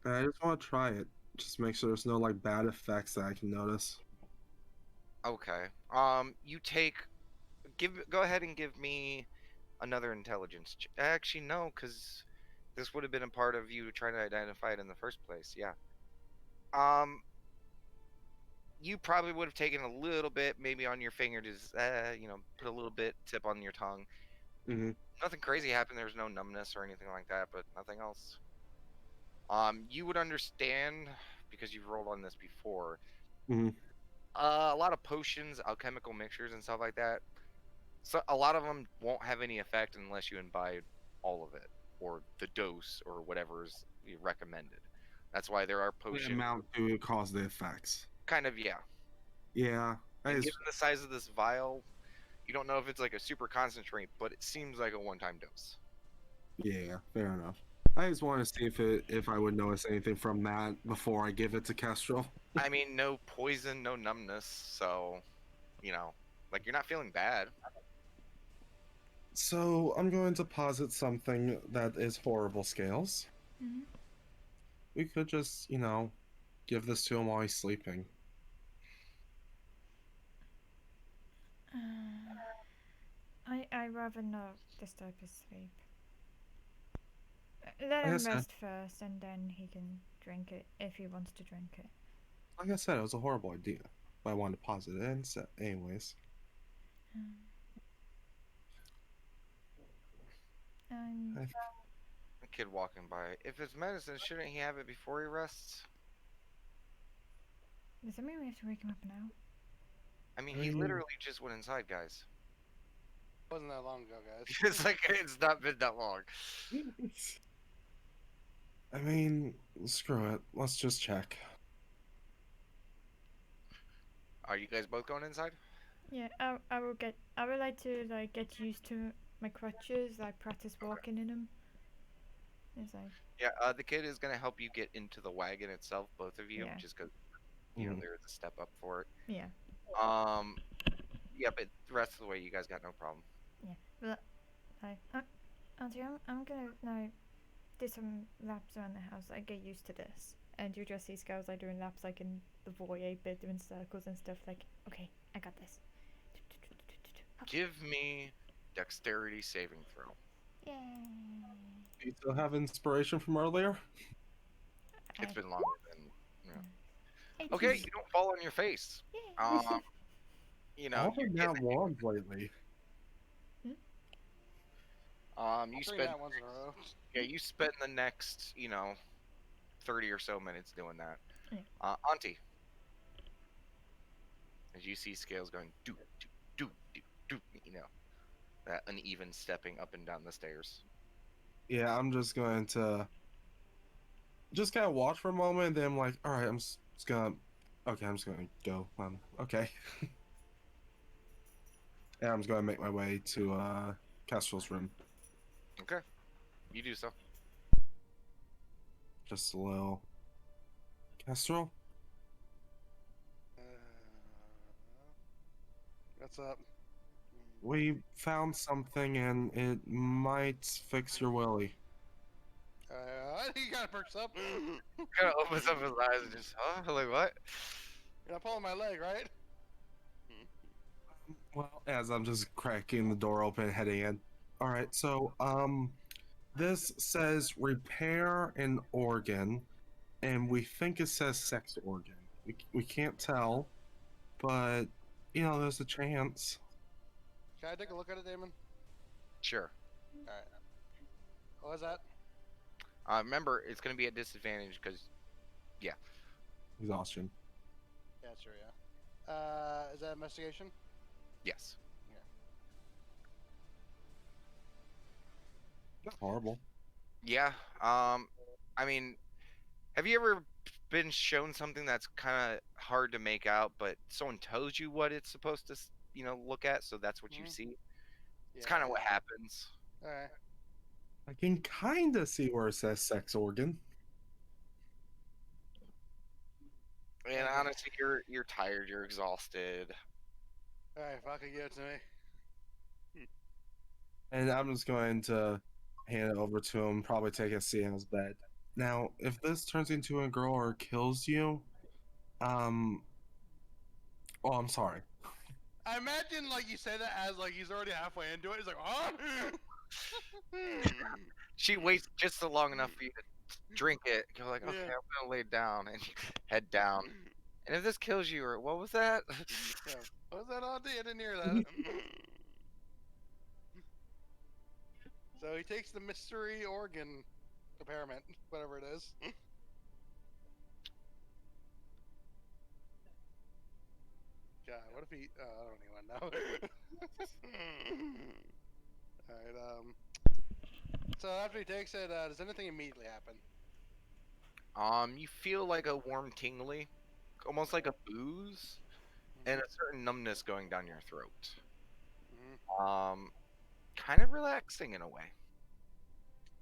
I just want to try it. Just make sure there's no like bad effects that I can notice. Okay. You go ahead and give me another intelligence. Actually, no, because this would have been a part of you trying to identify it in the first place. Yeah. You probably would have taken a little bit, maybe on your finger, to put a little bit tip on your tongue. Mhm. Nothing crazy happened. There was no numbness or anything like that, but nothing else. You would understand because you've rolled on this before. Mhm. A lot of potions, alchemical mixtures, and stuff like that. So a lot of them won't have any effect unless you imbibe all of it, or the dose, or whatever is recommended. That's why there are The potions. amount to cause the effects. Kind of, yeah. Yeah, I And just, given the size of this vial, you don't know if it's like a super concentrate, but it seems like a one-time dose. yeah, fair enough. I just want to see if I would notice anything from that before I give it to Kestrel. I mean, no poison, no numbness, so like you're not feeling bad. So I'm going to posit something that is horrible scales. Mhm. We could just, give this to him while he's sleeping. I rather not disturb his sleep. Let Like I him said, rest first, and then he can drink it if he wants to drink it. like I said, it was a horrible idea, but I wanted to posit it anyways. And I, A kid walking by. If it's medicine, shouldn't he have it before he rests? does that mean we have to wake him up now? I mean, I he mean- literally just went inside, guys. Wasn't that long ago, guys. It's like it's not been that long. I mean, screw it. Let's just check. Are you guys both going inside? Yeah, I would like to get used to my crutches, like practice walking in them. It's like Yeah, the kid is gonna help you get into the wagon itself, both of you, Yeah. just because Mhm. there is a step up for it. yeah. Yeah, but the rest of the way, you guys got no problem. Like, Auntie, I'm gonna like do some laps around the house. I get used to this. And you just see girls like doing laps like in the voyeur bit, doing circles and stuff. Like, okay, I got this. Give me dexterity saving throw. Yay! Do you still have inspiration from earlier? It's been longer than. It's Okay, just- you don't fall on your face. Yay. I've You been get, that ones lately. you Three spend nat ones in a row. you spend the next 30 or so minutes doing that. Yeah. Auntie, as you see scales going do do do do do, that uneven stepping up and down the stairs. Yeah, I'm just going to just kind of watch for a moment, and then I'm like, all right, I'm just gonna, okay, I'm just gonna go. Okay. And I'm just gonna make my way to Kestrel's room. Okay, you do so. Just a little. Kestrel, Uh, what's up? we found something, and it might fix your willy. He kind of perks up. Kind of opens up his eyes and just, huh? Like what? You're not pulling my leg, right? Well, as I'm just cracking the door open, heading in. All right, so this says repair an organ, and we think it says sex organ. We can't tell, but there's a chance. Can I take a look at it, Damon? Sure. Alright. What was that? Remember, it's gonna be at disadvantage because Exhaustion. Yeah, sure, yeah. Is that investigation? yes. Horrible. Yeah. I mean, have you ever been shown something that's kind of hard to make out, but someone tells you what it's supposed to, look at, so that's what you Mhm. see? It's kind of what happens. Alright. I can kind of see where it says sex organ. And honestly, you're tired, you're exhausted. Alright, fuck it, give it to me. And I'm just going to hand it over to him, probably take a seat in his bed. Now, if this turns into a girl or kills you, oh, I'm sorry. I imagine, like, you say that as, like, he's already halfway into it. He's like, huh? She waits just so long enough for you to drink it. You're like, okay, Yeah. I'm gonna lay down and head down. And if this kills you, or what was that? Yeah. What was that, Auntie? I didn't hear that. So he takes the mystery organ impairment, whatever it is. God, what if he? I don't even know. Alright, so after he takes it, does anything immediately happen? You feel like a warm tingly, almost like a booze, and a certain numbness going down your throat. Mm-hmm. Kind of relaxing in a way.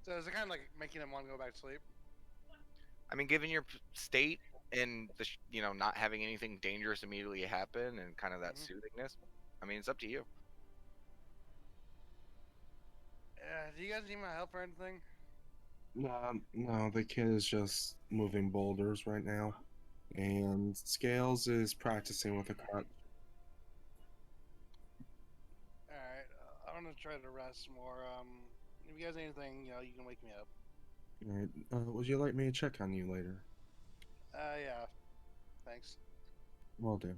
So is it kind of like making him want to go back to sleep? I mean, given your state and not having anything dangerous immediately happen and kind of that Mhm. soothingness, I mean, it's up to you. Do you guys need my help or anything? No, the kid is just moving boulders right now, and Scales is practicing with a crutch. All right, I'm gonna try to rest more. If you guys need anything, you can wake me up. All right. Would you like me to check on you later? Yeah, thanks. Will do.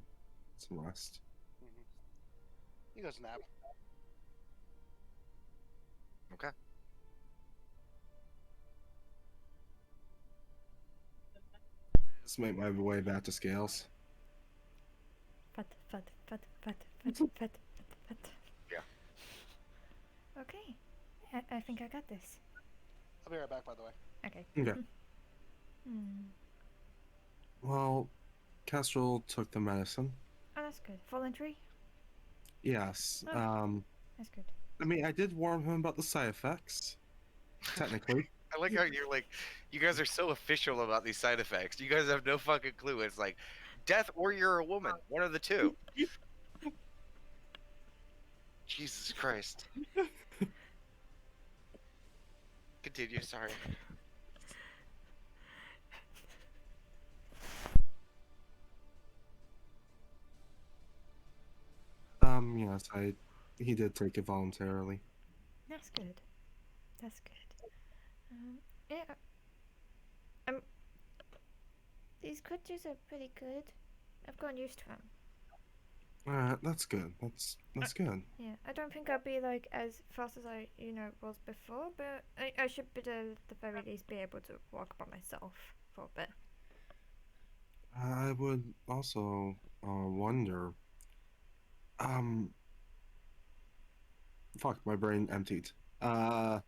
Some rest. Hmm. You go snap. Okay. Let's make my way back to Scales. Fat, fat, fat, fat, fat, fat, fat. Yeah. Okay. I think I got this. I'll be right back. By the way. Okay. Okay. Well, Kestrel took the medicine. Oh, that's good. Voluntary? Yes. Oh. That's good. I mean, I did warn him about the side effects. Technically. I like how you're like, you guys are so official about these side effects. You guys have no fucking clue. It's like death or you're a woman. One of the two. Jesus Christ. Continue, sorry. Yes, he did take it voluntarily. That's good. That's good. Yeah. These crutches are pretty good. I've gotten used to them. That's good. That's good. Yeah, I don't think I'll be like as fast as I, was before, but I should be at the very least be able to walk by myself for a bit. I would also wonder. Fuck, my brain emptied. How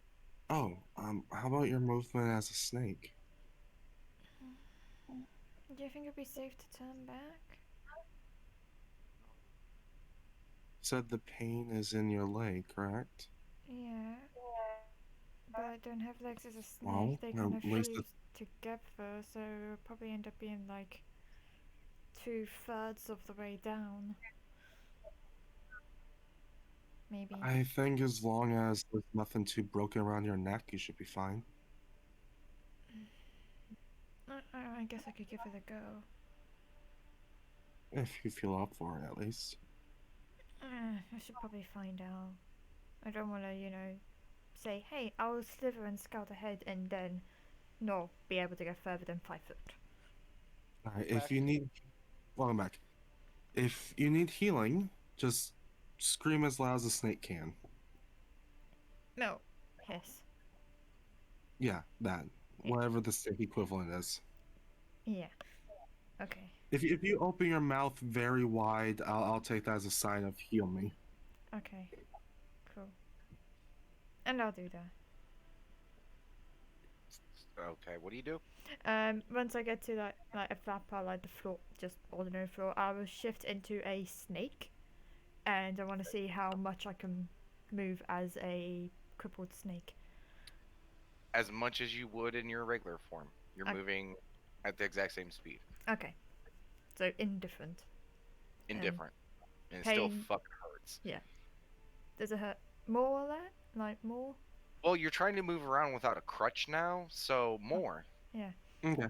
about your movement as a snake? Do you think it'd be safe to turn back? Said the pain is in your leg, correct? Yeah. But I don't have legs as a snake. Well, They at kind of least fuse together, so it'll probably end up being like 2/3 of the way down. Maybe. I think as long as there's nothing too broken around your neck, you should be fine. I guess I could give it a go. If you feel up for it, at least. I should probably find out. I don't want to, say, hey, I'll slither and scout ahead and then not be able to get further than 5 foot. Alright, if you need... Welcome back. If you need healing, just scream as loud as a snake can. No. Hiss. Yeah, that. Whatever the snake equivalent is. Yeah. Okay. If you open your mouth very wide, I'll take that as a sign of heal me. Okay. Cool. And I'll do that. Okay, what do you do? Once I get to that, like a flat part, like the floor, just ordinary floor, I will shift into a snake, and I want to see how much I can move as a crippled snake. As much as you would in your regular form. You're Okay. moving at the exact same speed. Okay. So indifferent. Indifferent. And it still pain- fucking hurts. Does it hurt more or that? Like more? Well, you're trying to move around without a crutch now, so more. Okay.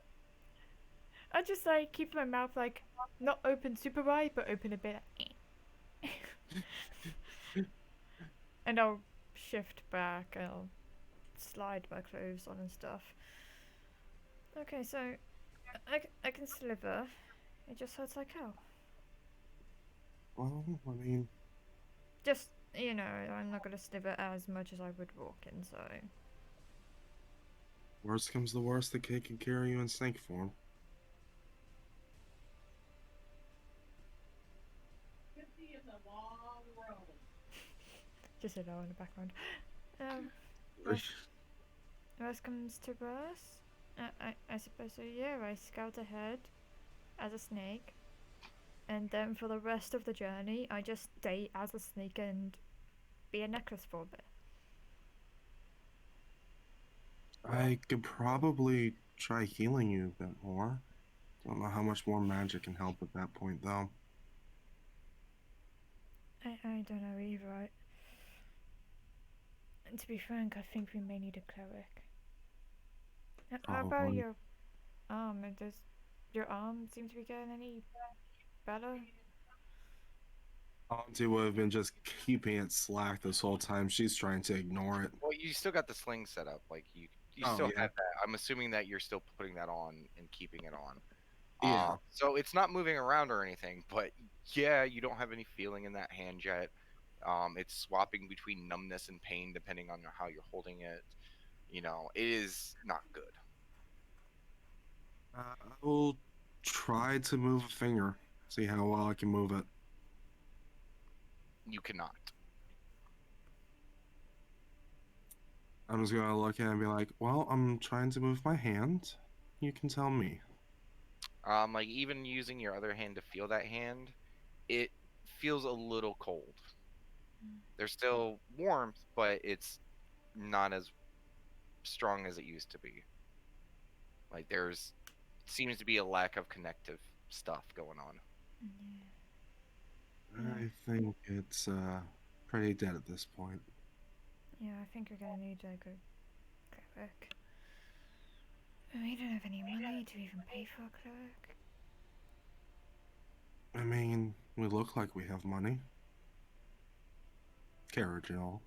I just like keep my mouth like not open super wide, but open a bit. And I'll shift back. I'll slide my clothes on and stuff. Okay, so I can slither. It just hurts like hell. Well, I mean, Just I'm not gonna slither as much as I would walking. So worst comes to worst, the kid can carry you in snake form. just a low in the background. Worst comes to worst. I suppose so. Yeah, I scout ahead as a snake. and then for the rest of the journey, I just stay as a snake and be a necklace for a bit. I could probably try healing you a bit more. Don't know how much more magic can help at that point, though. I don't know either. And to be frank, I think we may need a cleric. How about Probably. your arm? Does your arm seem to be getting any better? Auntie would have been just keeping it slack this whole time. She's trying to ignore it. Well, you still got the sling set up. Like you Oh, still yeah. have that. I'm assuming that you're still putting that on and keeping it on. Yeah. So it's not moving around or anything, but yeah, you don't have any feeling in that hand yet. It's swapping between numbness and pain depending on how you're holding it. You know, it is not good. I will try to move a finger. See how well I can move it. You cannot. I'm just gonna look at it and be like, well, I'm trying to move my hand. You can tell me. Like even using your other hand to feel that hand, it feels a little cold. There's still warmth, but it's not as strong as it used to be. Like there's seems to be a lack of connective stuff going on. Yeah. I think it's pretty dead at this point. Yeah, I think we're gonna need a good cleric. We don't have any money to even pay for a cleric. I mean, we look like we have money. Carriage and all.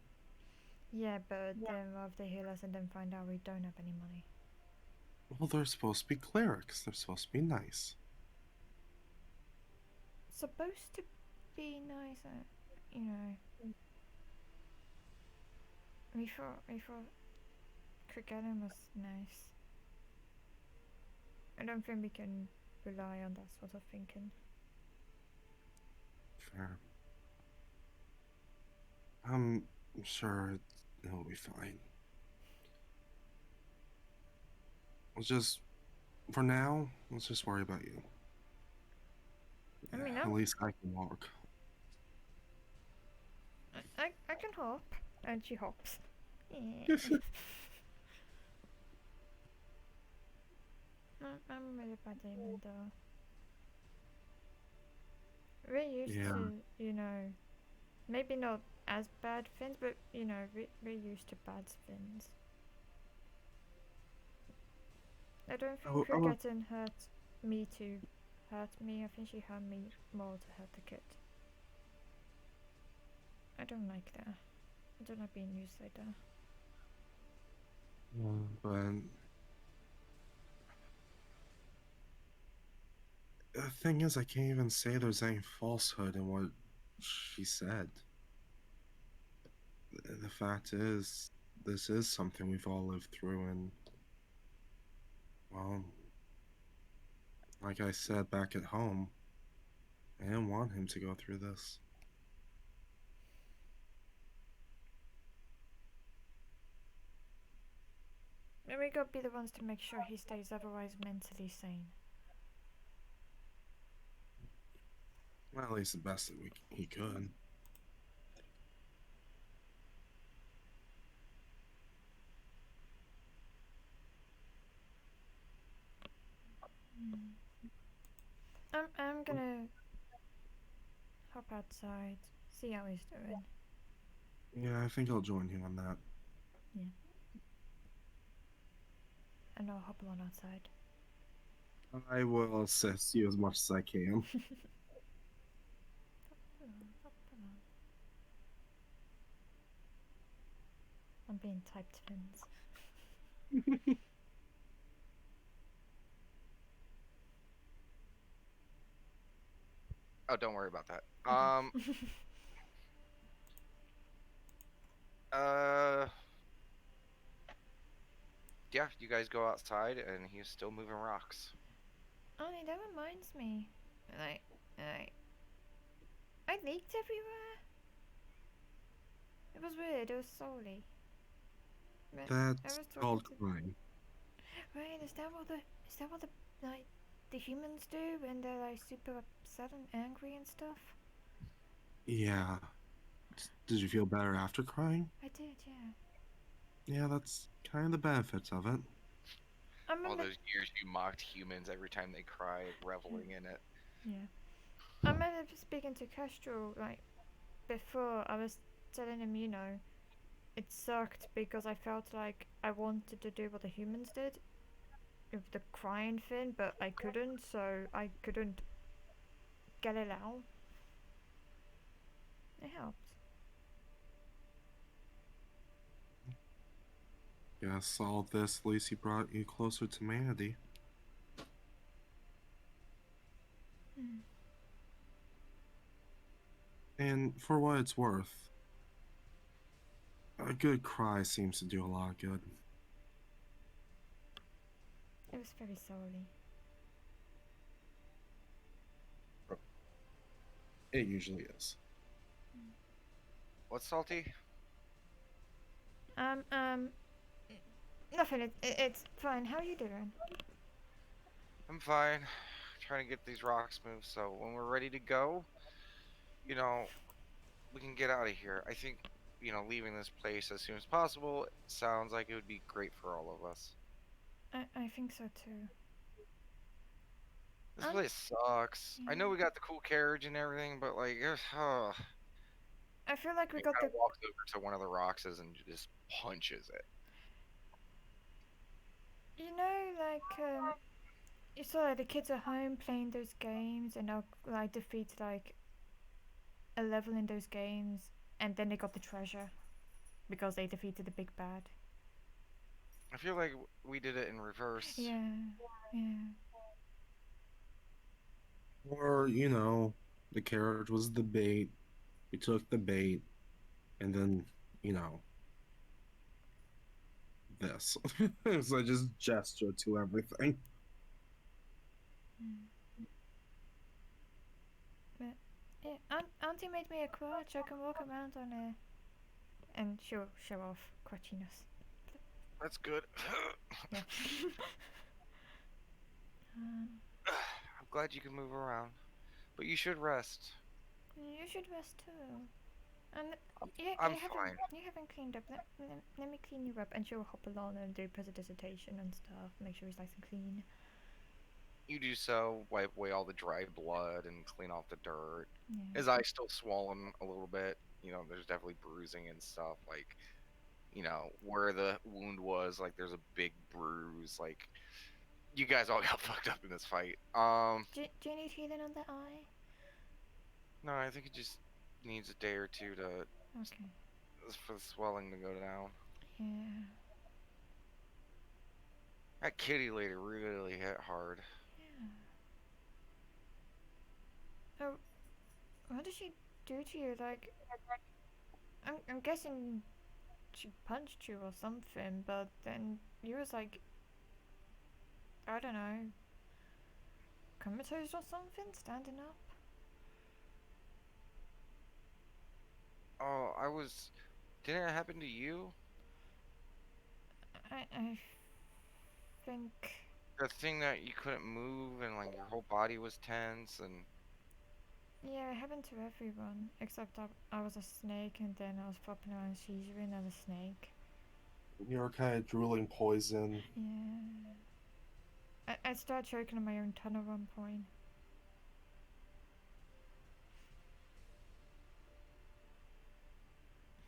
Yeah, but then what if they heal us and then find out we don't have any money? Well, they're supposed to be clerics. They're supposed to be nice. Supposed to be nice, you know. We thought Cricketting was nice. I don't think we can rely on that sort of thinking. Fair. I'm sure it'll be fine. Let's just, for now, let's just worry about you. I mean, At least I can walk. I can hop, and she hops. Yeah. I'm really bad aiming though. We're used Yeah. to, you know, maybe not as bad fins, but you know, we're used to bad spins. I don't think Cricketting hurt me to hurt me. I think she hurt me more to hurt the kid. I don't like that. I don't like being used like that. But the thing is, I can't even say there's any falsehood in what she said. The fact is, this is something we've all lived through, and well, like I said back at home, I didn't want him to go through this. And we gotta be the ones to make sure he stays otherwise mentally sane. Well, at least the best that he could. I'm gonna hop outside, see how he's doing. Yeah, I think I'll join you on that. And I'll hop along outside. I will assist you as much as I can. Hop along. I'm being typed fins. Oh, don't worry about that. Yeah, you guys go outside and he's still moving rocks. Oh, that reminds me. I leaked everywhere. It was weird. It was solely. That's was talking called to- crying. Right? Is that what the like the humans do when they're like super upset and angry and stuff? Yeah. Did you feel better after crying? I did, yeah. Yeah, that's kind of the benefits of it. I All remember, those years you mocked humans every time they cry, reveling in it. yeah. I remember speaking to Kestrel like before. I was telling him, it sucked because I felt like I wanted to do what the humans did with the crying thing, but I couldn't, so I couldn't get it out. It helped. Guess all this, Lucy, brought you closer to Mandy. Mm. And for what it's worth, a good cry seems to do a lot of good. It was very sorry. It usually is. What's salty? Um, um, Nothing. It's fine. How are you doing? I'm fine. Trying to get these rocks moved so when we're ready to go, you know, we can get out of here. I think, leaving this place as soon as possible sounds like it would be great for all of us. I think so too. This Um, place sucks. I know yeah. we got the cool carriage and everything, but like, I feel like we he got kind the. of walks over to one of the rocks and just punches it. You saw like the kids at home playing those games and they'll like defeat like a level in those games, and then they got the treasure because they defeated the big bad. I feel like we did it in reverse. Yeah, yeah. Or, the carriage was the bait. We took the bait, and then, you know, this. So I just gesture to everything. Mm. But yeah, Auntie made me a crutch. I can walk around on it, and she'll show off crutchiness. That's good. Yeah. um, I'm glad you can move around, but you should rest. you should rest too. And I'm you fine. haven't cleaned up. Let me clean you up, and she'll hop along and do present dissertation and stuff. Make sure it's nice and clean. You do so, wipe away all the dry blood and clean off the dirt. Yeah. His eye's still swollen a little bit. There's definitely bruising and stuff. Like, where the wound was, like, there's a big bruise. Like, you guys all got fucked up in this fight. Do you need healing on the eye? No, I think it just needs a day or two Okay. for the swelling to go down. Yeah. That kitty lady really hit hard. Yeah. Oh, what did she do to you? Like, I'm guessing she punched you or something, but then you was like, I don't know, comatose or something, standing up. Oh, didn't it happen to you? I think. The thing that you couldn't move and like your whole body was tense and Yeah, it happened to everyone except I was a snake, and then I was flopping around seizuring as a snake. You're kind of drooling poison. Yeah. I started choking on my own tongue at one point.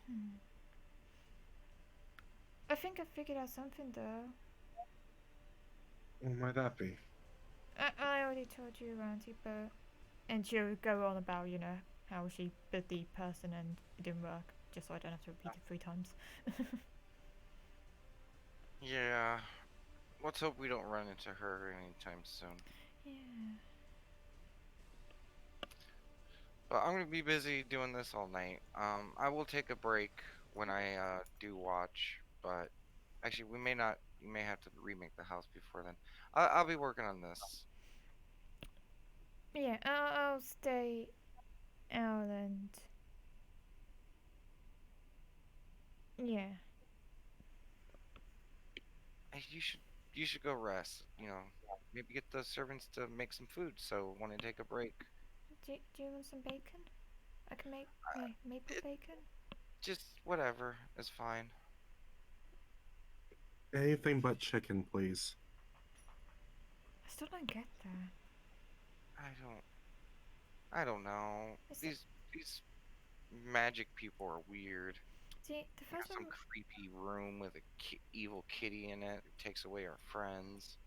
Hmm. I think I figured out something though. What might that be? I already told you, Auntie, but. And she'll go on about, how she bit the person and it didn't work, just so I don't have to repeat it 3 times. yeah. Let's hope we don't run into her anytime soon. Yeah. But I'm gonna be busy doing this all night. I will take a break when I do watch, but actually we may not. You may have to remake the house before then. I'll be working on this. Yeah, I'll stay out and. Yeah. Hey, you should go rest. maybe get the servants to make some food. So want to take a break? Do you want some bacon? I can make maple it- bacon. Just whatever is fine. Anything but chicken, please. I still don't get that. I don't. I don't know. Is it- These magic people are weird. See, the They have first some one. creepy room with a evil kitty in it. It takes away our friends.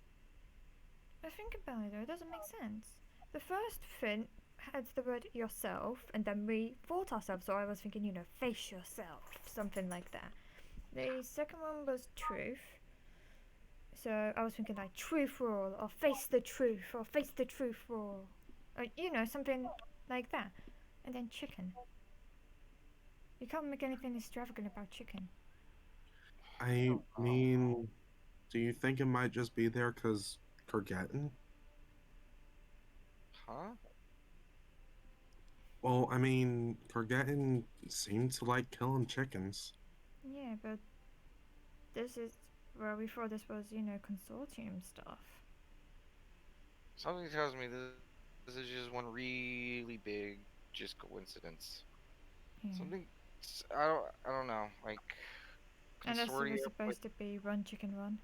I think about it though, it doesn't make sense. The first fin had the word yourself, and then we fought ourselves, so I was thinking, face yourself, something like that. The second one was truth, so I was thinking like truth roll, or face the truth roll, or something like that. And then chicken. You can't make anything extravagant about chicken. I mean, do you think it might just be there because Kurgetin? Huh? Well, I mean, Kurgetin seemed to like killing chickens. Yeah, but this is where we thought this was, consortium stuff. Something tells me this is just one really big just coincidence. Yeah. Something I don't know, like Unless it consortium was with, supposed to be run chicken run.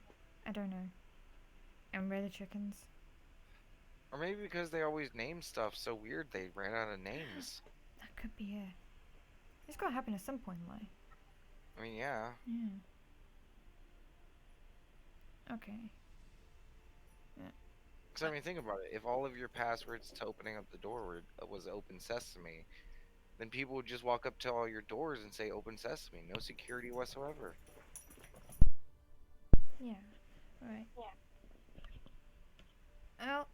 I don't know. And we're the chickens. or maybe because they always name stuff so weird they ran out of names. That could be it. It's gotta happen at some point, like. I mean, yeah. Yeah. Okay. Because I mean, think about it. If all of your passwords to opening up the door was open sesame, then people would just walk up to all your doors and say open sesame, no security whatsoever. Yeah. Right.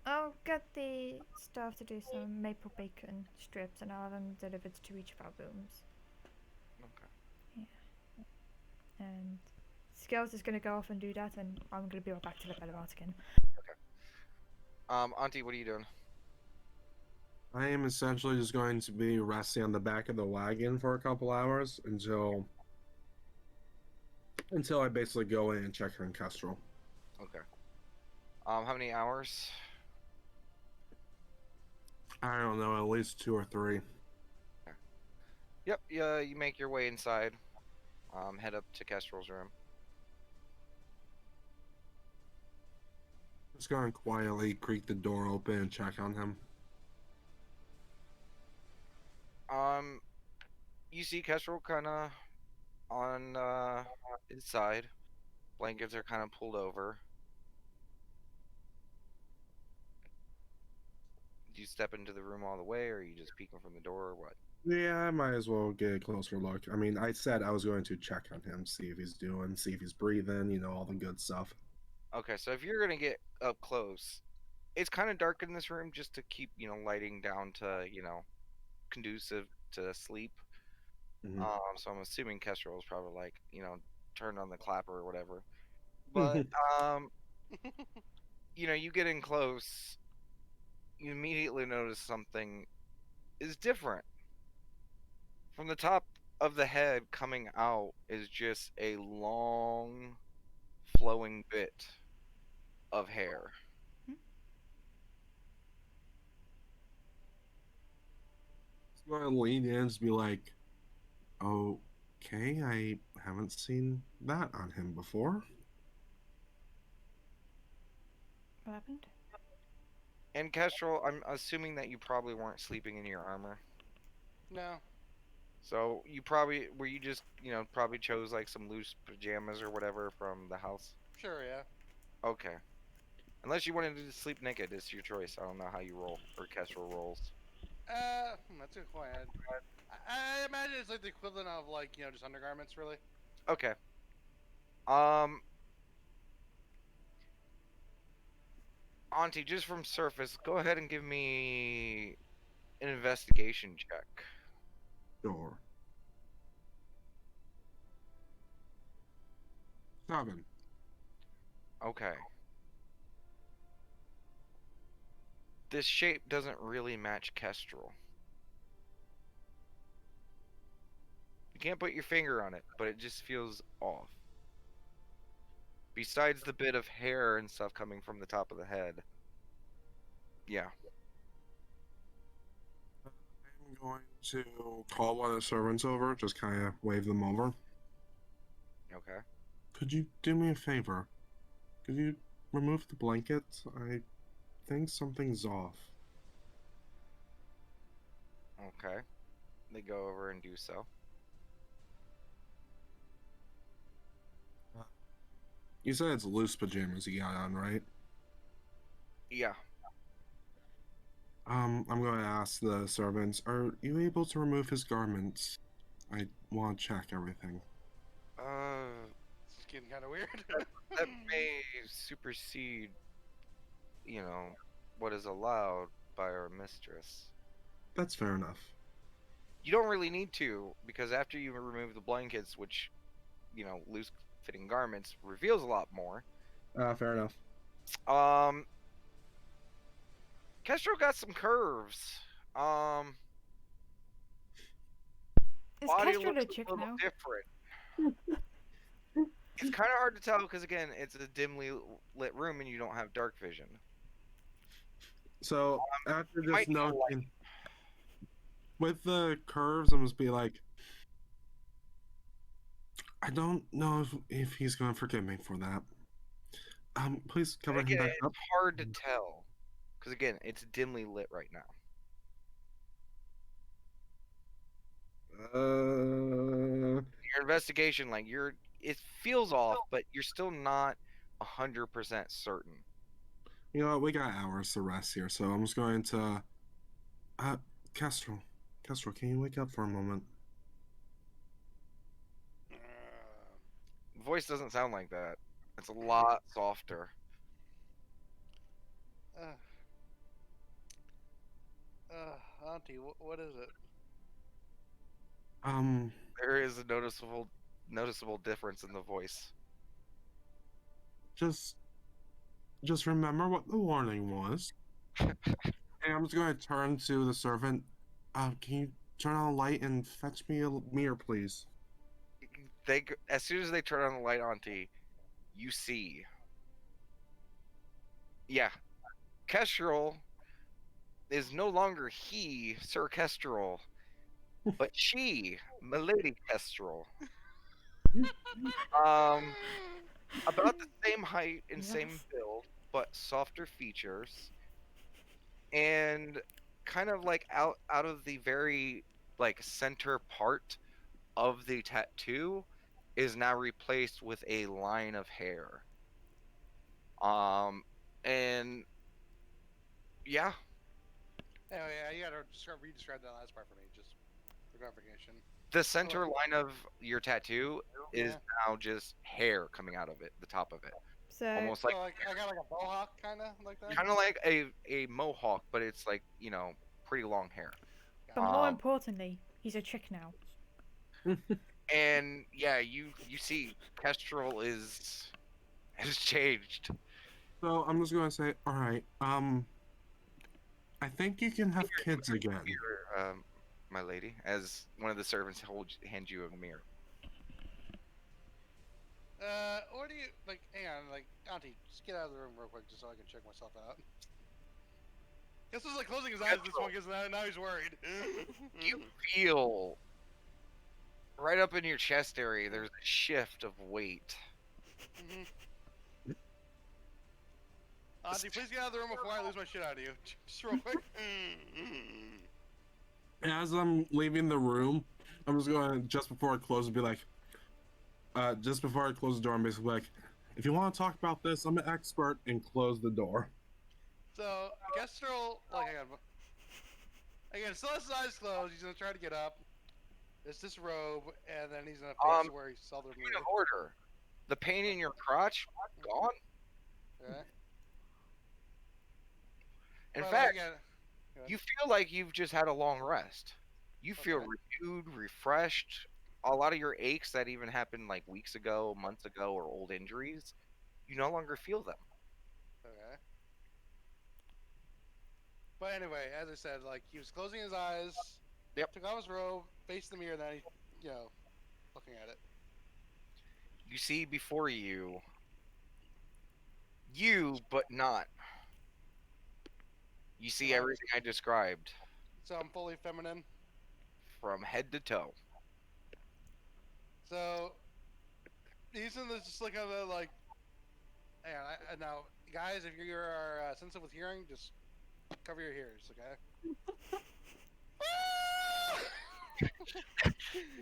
I'll get the staff to do some maple bacon strips and I'll have them delivered to each of our rooms. Okay. And Scales is gonna go off and do that, and I'm gonna be right back to the Bellerat again. Auntie, what are you doing? I am essentially just going to be resting on the back of the wagon for a couple hours until I basically go in and check her in Kestrel. Okay. How many hours? I don't know, at least 2 or 3. Yep. Yeah. You make your way inside. Head up to Kestrel's room. Just going to quietly creak the door open and check on him. You see Kestrel kind of on his side. Blankets are kind of pulled over. Do you step into the room all the way, or are you just peeking from the door, or what? Yeah, I might as well get a closer look. I mean, I said I was going to check on him, see if he's doing, see if he's breathing, all the good stuff. Okay, so if you're gonna get up close, it's kind of dark in this room just to keep, lighting down to, conducive to sleep. Mhm. So I'm assuming Kestrel is probably like, turned on the clapper or whatever. But you get in close, you immediately notice something is different. From the top of the head coming out is just a long flowing bit of hair. Just going to lean in and just be like, okay, I haven't seen that on him before. What happened? And Kestrel, I'm assuming that you probably weren't sleeping in your armor. No. So you just, probably chose like some loose pajamas or whatever from the house? Sure, yeah. Okay. Unless you wanted to sleep naked, it's your choice. I don't know how you roll, or Kestrel rolls. That's a good point. I imagine it's like the equivalent of like, just undergarments, really. Okay. Auntie, just from surface, go ahead and give me an investigation check. Sure. 7. Okay. This shape doesn't really match Kestrel. You can't put your finger on it, but it just feels off. Besides the bit of hair and stuff coming from the top of the head, Yeah. I'm going to call one of the servants over, just kind of wave them over. Okay. Could you do me a favor? Could you remove the blankets? I think something's off. Okay. They go over and do so. You said it's loose pajamas you got on, right? Yeah. I'm going to ask the servants, are you able to remove his garments? I want to check everything. It's getting kind of weird. That may supersede, what is allowed by our mistress. That's fair enough. You don't really need to, because after you remove the blankets, which, loose fitting garments, reveals a lot more. Fair enough. Kestrel got some curves. Is Body Kestrel a looks chick a little now? different. It's kind of hard to tell because again, it's a dimly lit room and you don't have dark vision. So, after you might just need a light. noting, with the curves, I'm just be like, I don't know if he's going to forgive me for that. Please cover him Again, back up. it's hard to tell because again, it's dimly lit right now. Your investigation, it feels off, but you're still not 100% certain. You know what? We got hours to rest here, so I'm just going to. Kestrel, can you wake up for a moment? Voice doesn't sound like that. It's a lot softer. Auntie, what is it? There is a noticeable difference in the voice. Just remember what the warning was. And I'm just going to turn to the servant. Can you turn on the light and fetch me a mirror, please? As soon as they turn on the light, Auntie, you see. Yeah, Kestrel is no longer he, Sir Kestrel, but she, Milady Kestrel. About the same height and same Yes. build, but softer features, and kind of like out of the very center part of the tattoo is now replaced with a line of hair. And yeah. Anyway, yeah, you gotta re-describe that last part for me, just for clarification. The center line of your tattoo is now just hair coming out of it, the top of it. So Almost I got like a mohawk, kind of like that. kind of like a mohawk, but it's pretty long hair. but more importantly, he's a chick now. And yeah, you see Kestrel has changed. So I'm just going to say, all right. I think you can have kids again. Here, my lady, as one of the servants hands you a mirror. What do you hang on, Auntie, just get out of the room real quick, just so I can check myself out. This was closing his eyes. This one, because now he's worried. You feel right up in your chest area. There's a shift of weight. Auntie, please get out of the room before I lose my shit out of you. Just real quick. As I'm leaving the room, I'm just going to, just before I close, be like, just before I close the door, I'm basically like, if you want to talk about this, I'm an expert, and close the door. So, Kestrel, again, still has his eyes closed. He's gonna try to get up. There's this robe, and then he's gonna face where he saw the Point mirror. of order. The pain in your crotch gone. Okay. In Well, fact, again, you feel like you've just had a long rest. You feel renewed, refreshed. A lot of your aches that even happened weeks ago, months ago, or old injuries, you no longer feel them. okay. But anyway, as I said, he was closing his eyes. Yep. Took off his robe, faced the mirror, and then he, looking at it. You see before you, but not. You see everything I described So I'm fully feminine. from head to toe. So Ethan is just looking at it like, hey, now guys, if you are sensitive with hearing, just cover your ears, okay?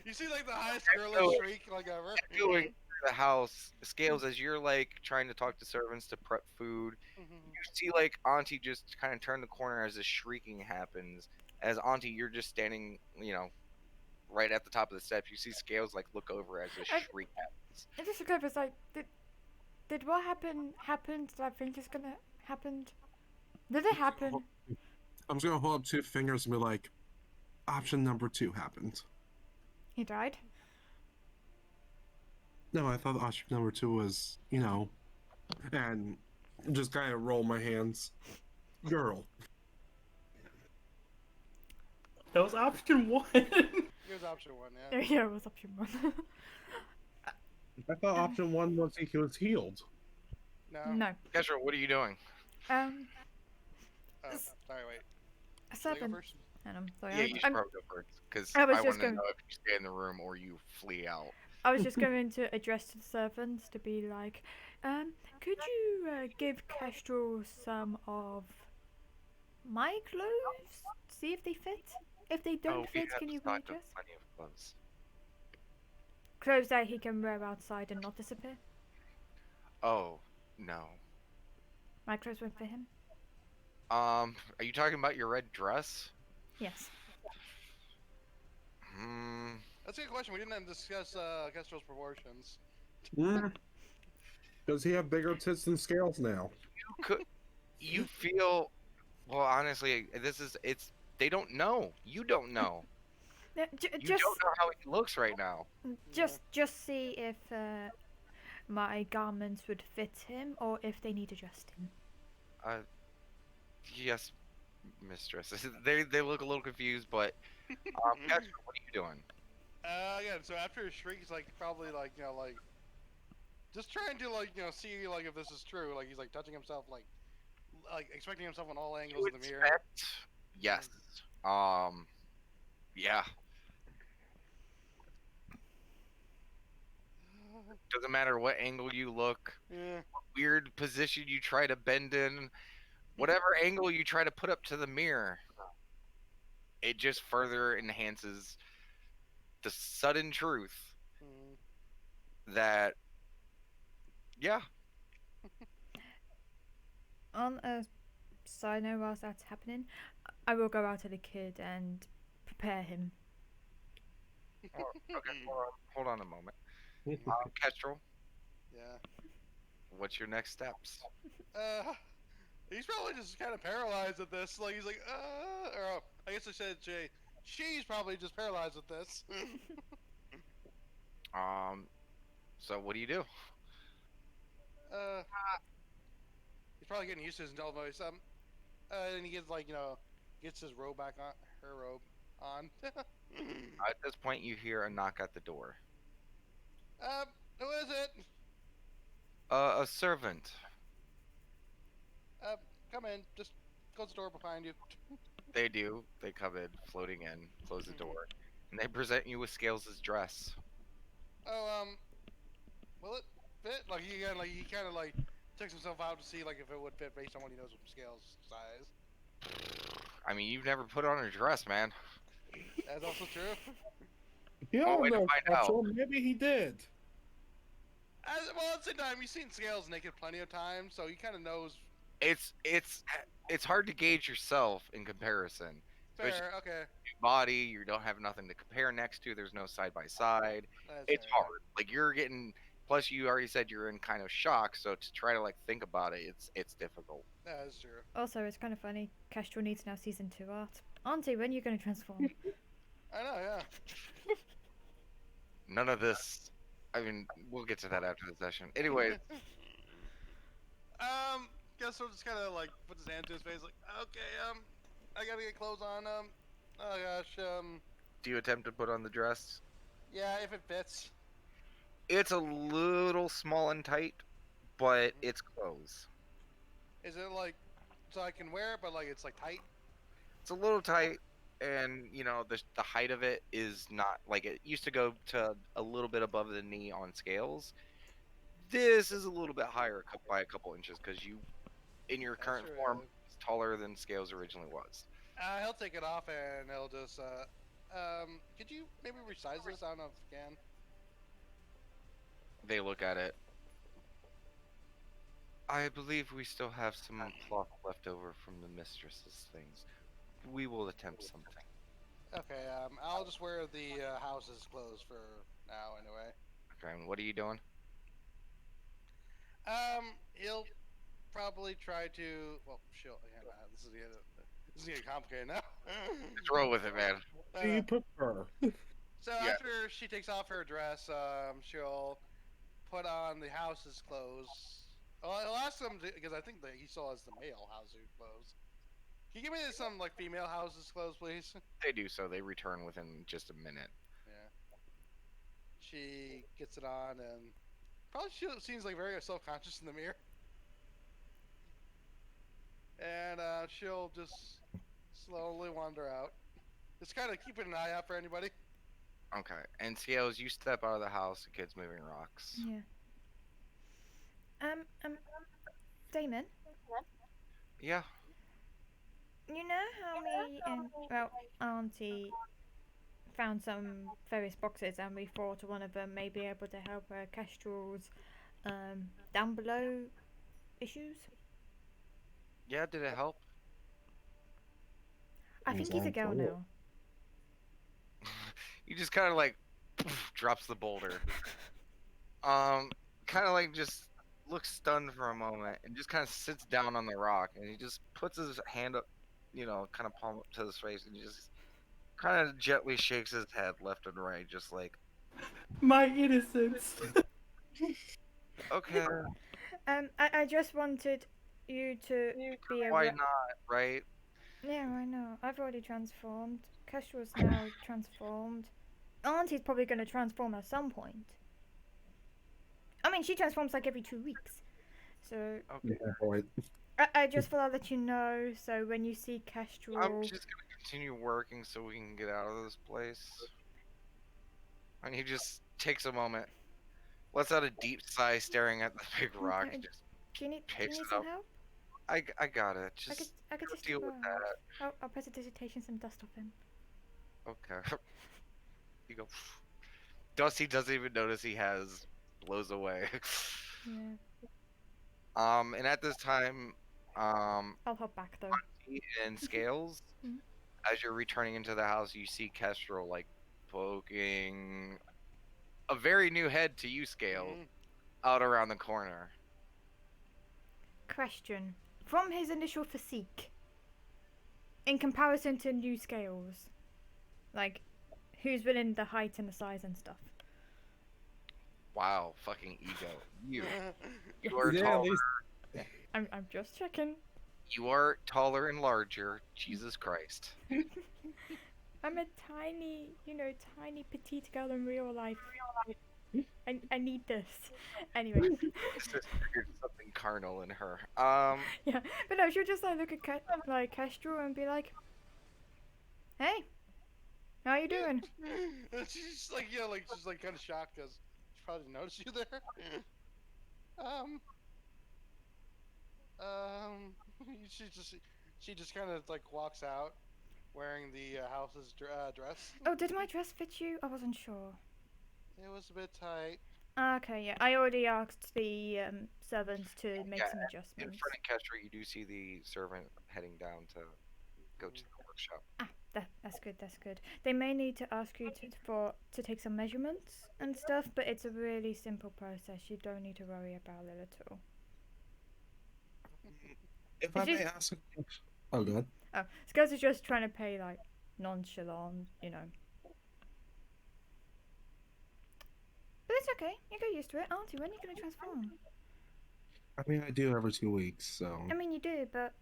You see like the highest girlish shriek like ever. Going through the house, Scales, as you're like trying to talk to servants to prep food, you see like Auntie just kind of turn the corner as the shrieking happens. As Auntie, you're just standing, right at the top of the steps. You see Scales like look over as the I- shriek happens. And just look over, it's like, did what happened that I think is gonna happen? Did it happen? I'm just gonna hold up 2 fingers and be like, option number 2 happened. He died? No, I thought option number 2 was, and just kind of roll my hands. Girl. That was option 1. Here's option 1, yeah. Yeah, it was option 1. I thought option 1 was he was healed. No. No. Kestra, what are you doing? Um, Sorry, wait. a Should I go servant. first? And I'm sorry. Yeah, you should I'm, probably go first, because I I was want just to going- know if you stay in the room or you flee out. I was just going to address to the servants to be like, could you give Kestrel some of my clothes? See if they fit. If they don't we fit, have can you stocked up readjust? plenty of clothes. Clothes that he can wear outside and not disappear. Oh, no. My clothes won't fit him. Are you talking about your red dress? Yes. Hmm. That's a good question. We didn't discuss Kestrel's proportions. Does he have bigger tits than Scales now? You feel. Well, honestly, they don't know. You don't know. Yeah, You just don't know how he looks right now. just see if my garments would fit him or if they need adjusting. Yes, mistress. They look a little confused, but Kestra, what are you doing? Again, so after his shriek, he's like probably like just trying to see like if this is true. Like he's like touching himself, like expecting himself on all angles You in the mirror. expect? Yes. Yeah. Doesn't matter what angle you look, Yeah. weird position you try to bend in, whatever angle you try to put up to the mirror, it just further enhances the sudden truth that, yeah, On a side note, whilst that's happening, I will go out to the kid and prepare him. okay, hold on a moment. Kestrel, Yeah. what's your next steps? He's probably just kind of paralyzed at this. Like he's like, or I guess I said Jay. She's probably just paralyzed at this. So what do you do? He's probably getting used to his dull voice. And he gets gets his robe back on, her robe on. At this point, you hear a knock at the door. Who is it? A servant. Come in. Just close the door behind you. They do. They come in, floating in, close the door, and they present you with Scales' dress. Oh, will it fit? Like he kind of checks himself out to see like if it would fit based on what he knows of Scales' size. I mean, you've never put on a dress, man. That's also true. You Oh, don't way to know, find out. Kestrel. Maybe he did. Well, at the same time, you've seen Scales naked plenty of times, so he kind of knows. It's hard to gauge yourself in comparison. Especially Fair, okay. your body, you don't have nothing to compare next to. There's no side by side. That's It's fair. hard. Like you're getting. Plus, you already said you're in kind of shock, so to try to think about it, it's difficult. That's true. Also, it's kind of funny. Kestrel needs now season 2 art. Auntie, when are you going to transform? I know, yeah. None of this. I mean, we'll get to that after the session. Anyways, Guess we'll just kind of puts his hand to his face, like, okay, I gotta get clothes on. Oh gosh, do you attempt to put on the dress? yeah, if it fits. It's a little small and tight, but it's clothes. Is it so I can wear it, but like it's like tight. It's a little tight, and you know the height of it is not like it used to go to a little bit above the knee on scales. This is a little bit higher by a couple inches because you, in your That's current true, form, yeah. is taller than scales originally was. He'll take it off and he'll just could you maybe resize this? I don't know if you can. They look at it. I believe we still have some cloth left over from the mistress's things. We will attempt something. Okay, I'll just wear the house's clothes for now anyway. Okay, and what are you doing? He'll probably try to. Well, she'll. Yeah, nah, this is getting complicated now. Just roll with it, man. Do you prefer? So Yeah. after she takes off her dress, she'll put on the house's clothes. Well, I'll ask him because I think that he still has the male house's clothes. Can you give me some like female house's clothes, please? They do so. They return within just a minute. Yeah. She gets it on and probably she seems like very self-conscious in the mirror. And she'll just slowly wander out. Just kind of keeping an eye out for anybody. Okay, and Scales, you step out of the house. The kid's moving rocks. Yeah. Damon, Yeah. you know how me and Auntie found some various boxes and we thought one of them may be able to help Kestrel's down below issues? Yeah. Did it help? I think he's a girl Exactly. now. You just kind of like drops the boulder. Kind of like just looks stunned for a moment and just kind of sits down on the rock and he just puts his hand up, you know, kind of palm up to his face and he just kind of gently shakes his head left and right, just like, My innocence. okay, I just wanted you to be why aware. not, right? Yeah, I know. I've already transformed. Kestrel's now transformed. Auntie's probably going to transform at some point. I mean, she transforms like every 2 weeks. So Okay. Yeah, right. I just thought I'd let you know. So when you see Kestrel, I'm just gonna continue working so we can get out of this place. And he just takes a moment, lets out a deep sigh, staring at the big rock. Okay. Just do you need picks it some up. help? I got it. Just I could just deal with that. I'll prestidigitation some dust off him. Okay. You go. Dusty doesn't even notice he has, blows away. Yeah. And at this time, I'll hop back though. he and Scales, Mhm. as you're returning into the house, you see Kestrel like poking a very new head to you, Scales, Mhm. out around the corner. Question: from his initial physique, in comparison to new Scales, like who's within the height and the size and stuff? Wow, fucking ego. You are Yeah, at taller. least I'm just checking. You are taller and larger. Jesus Christ. I'm a tiny, tiny petite girl in real life. I need this. Anyway, It's just triggered something carnal in her. yeah, but no, she'll just like look at Kestrel and be like, "Hey, how you doing?" And she's like, yeah, like she's like kind of shocked because she probably didn't notice you there. She just kind of like walks out wearing the house's dress. Oh, did my dress fit you? I wasn't sure. It was a bit tight. Okay, yeah, I already asked the servants to make Yeah, some in adjustments. front of Kestra, you do see the servant heading down to go to the workshop. That's good. That's good. They may need to ask you to take some measurements and stuff, but it's a really simple process. You don't need to worry about it at all. if I Did you- may ask a question. Oh, good. Oh, Skirts is just trying to play like nonchalant, you know. But it's okay. You get used to it, aren't you? When are you gonna transform? I mean, I do every 2 weeks, so I mean, you do, but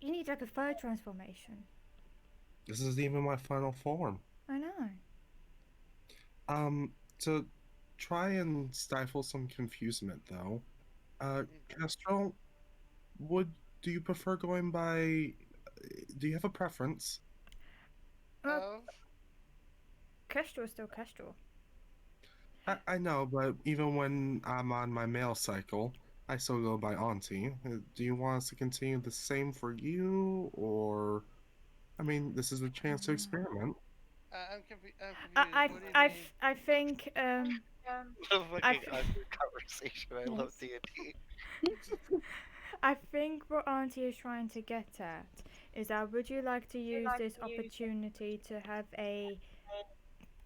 you need like a third transformation. this is even my final form. I know. To try and stifle some confusement, though, Kestrel, would do you prefer going by? Do you have a preference? Well, Of Kestrel is still Kestrel. I know, but even when I'm on my male cycle, I still go by Auntie. Do you want us to continue the same for you, or? I mean, this is a chance to experiment. I'm confused. I, What do you I, I, mean? f- I think What a I fucking awkward conversation. I love Yes. D&D. I think what Auntie is trying to get at is that would you like to use this opportunity to have a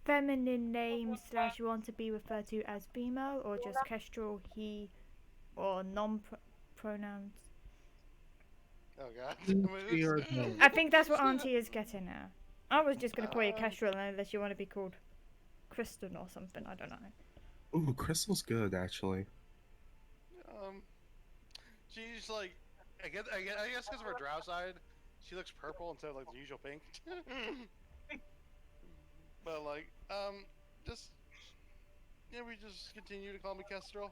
feminine name slash you want to be referred to as female or just Kestrel, he, or non-pronouns? Oh god. She or them. I think that's what Auntie is getting at. I was just gonna call you Um, Kestrel unless you want to be called Kristen or something. I don't know. Ooh, Crystal's good actually. um, she's like, I guess because of her drow side, she looks purple instead of like the usual pink. But like, just yeah, we just continue to call me Kestrel.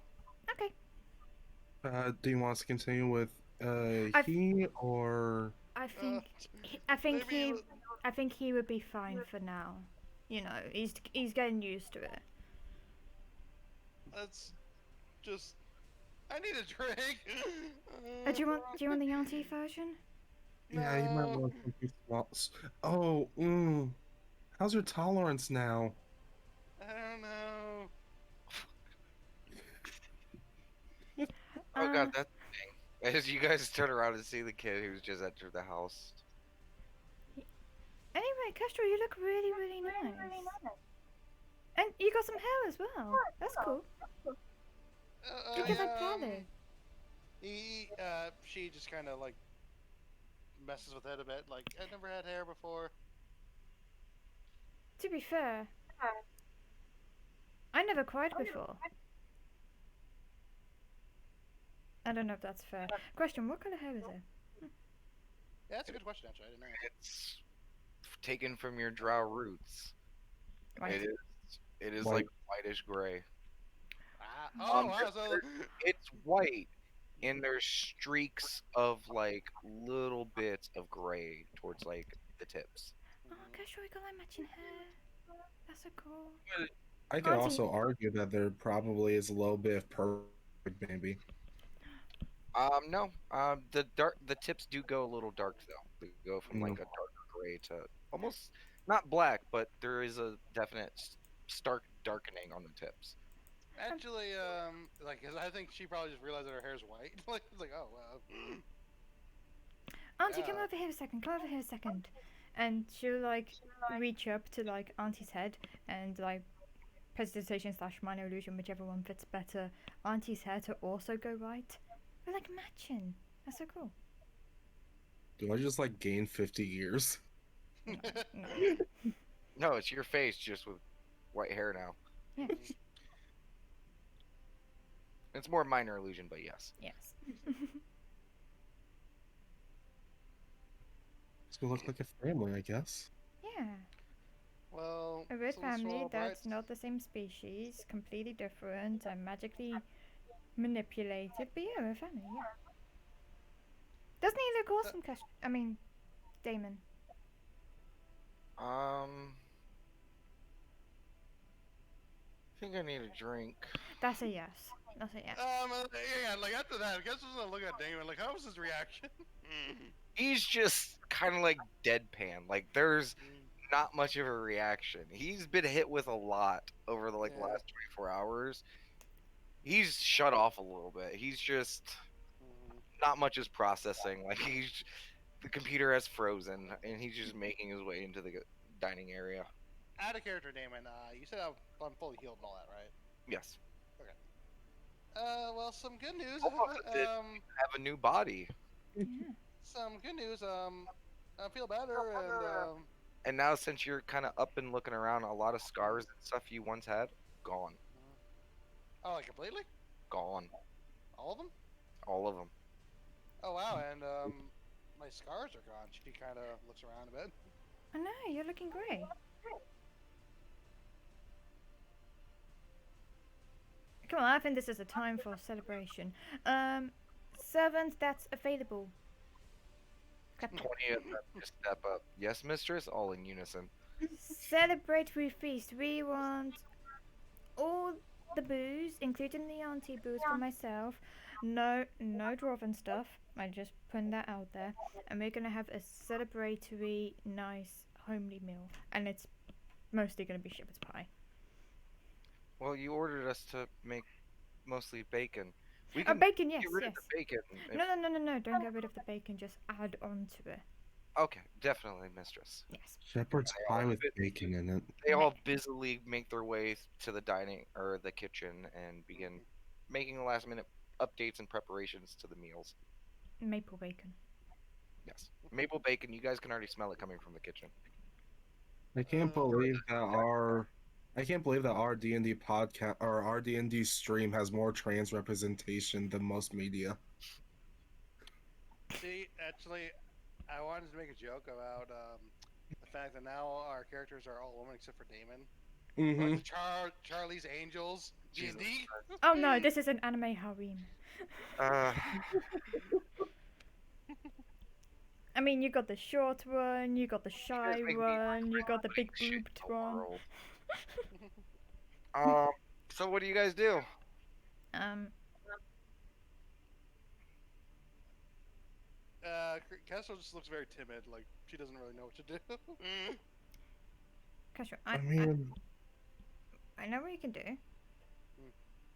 Okay. Do you want us to continue with I've- he or? I think I think maybe he it- I think he would be fine for now. You know, he's getting used to it. Let's just. I need a drink. Do you want the Auntie version? Yeah, you might No. want something small. Oh, how's your tolerance now? I don't know. Oh Uh, god, that's the thing. As you guys turn around and see the kid who's just entered the house. Anyway, Kestrel, you look really, really nice. And you got some hair as well. That's cool. Look at that pallor. She just kind of like messes with it a bit. Like, I never had hair before. To be fair, I never cried before. I don't know if that's fair. Question: what color hair is it? Yeah, that's a good question, actually. I didn't know. It's taken from your drow roots. Right. It is White. like whitish gray. Oh, wow. So, It's white, and there's streaks of like little bits of gray towards like the tips. Oh, Kestrel, you got like matching hair. That's so cool. I could Auntie. also argue that there probably is a little bit of perfect, maybe. No. The tips do go a little dark though. They go from like a darker gray to almost not black, but there is a definite stark darkening on the tips. actually, like, 'cause I think she probably just realized that her hair's white. Like, it's like, oh, wow. Auntie, come Yeah. over here a second. Come over here a second. And she'll like reach up to like Auntie's head and like prestidigitation slash minor illusion, whichever one fits better. Auntie's hair to also go right. We're like matching. That's so cool. Do I just like gain 50 years? No. No, it's your face just with white hair now. Yeah. It's more minor illusion, but yes. Yes. It's gonna look like a family, I guess. Yeah. Well, A red so let's family roll that's brights. not the same species, completely different, and magically manipulated. But yeah, a family, yeah. Doesn't he look awesome, Damon? I think I need a drink. That's a yes. That's a yes. Yeah, like after that, I guess I was gonna look at Damon. Like, how was his reaction? He's just kind of like deadpan. Like there's not much of a reaction. He's been hit with a lot over the Yeah. last 24 hours. He's shut off a little bit. He's just not much is processing. Like the computer has frozen and he's just making his way into the dining area. Out of character, Damon. You said I'm fully healed and all that, right? Yes. Well, some good news. Almost did. Have a new body. Yeah. Some good news. I feel better, and And now since you're kind of up and looking around, a lot of scars and stuff you once had, gone. oh, like completely, Gone. all of them. All of them. Oh wow, and my scars are gone. She kind of looks around a bit. I know, you're looking great. Come on, I think this is a time for celebration. Servant that's available. Clap. 20 of them just step up. Yes, mistress. All in unison. Celebratory feast. We want all the booze, including the auntie booze for myself. No, no dwarven stuff. I just putting that out there. And we're gonna have a celebratory, nice, homely meal, and it's mostly gonna be shepherd's pie. Well, you ordered us to make mostly bacon. We Oh, can bacon, get yes, rid yes. of the bacon. if- No, no, no, no, no. Don't get rid of the bacon. Just add on to it. Okay, definitely, mistress. Yes. Shepherd's They pie all with fit- bacon in it. They all busily make their way to the dining or the kitchen and begin making last minute updates and preparations to the meals. Maple bacon. Yes, maple bacon. You guys can already smell it coming from the kitchen. I can't believe that our D&D podcast or our D&D stream has more trans representation than most media. See, actually, I wanted to make a joke about the fact that now our characters are all women except for Damon. Mm-hmm. Like the Charlie's Angels, Jesus D&D. Oh no, this is an anime harem. Uh, I mean, you got the short one, you got the shy make me one, you got the big shit in boobed the one. world. So what do you guys do? Castle just looks very timid, like she doesn't really know what to do. Casual. I mean, I know what you can do.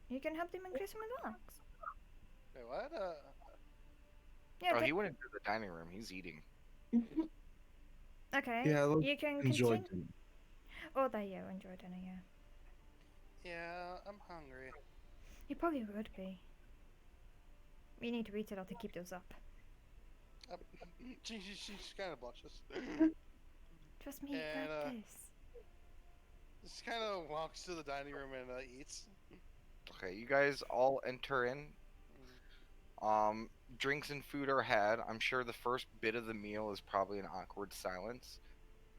You can help them increase some relax. Wait, what? Yeah, Oh, they- he went into the dining room. He's eating. okay. yeah, let's You can enjoy continue. it. Oh, there you enjoy dinner, yeah. Yeah, I'm hungry. You probably would be. We need to eat a lot to keep those up. She's kind of blushes. Trust me, you And, got this. Just kind of walks to the dining room and eats. Okay, you guys all enter in. Drinks and food are had. I'm sure the first bit of the meal is probably an awkward silence.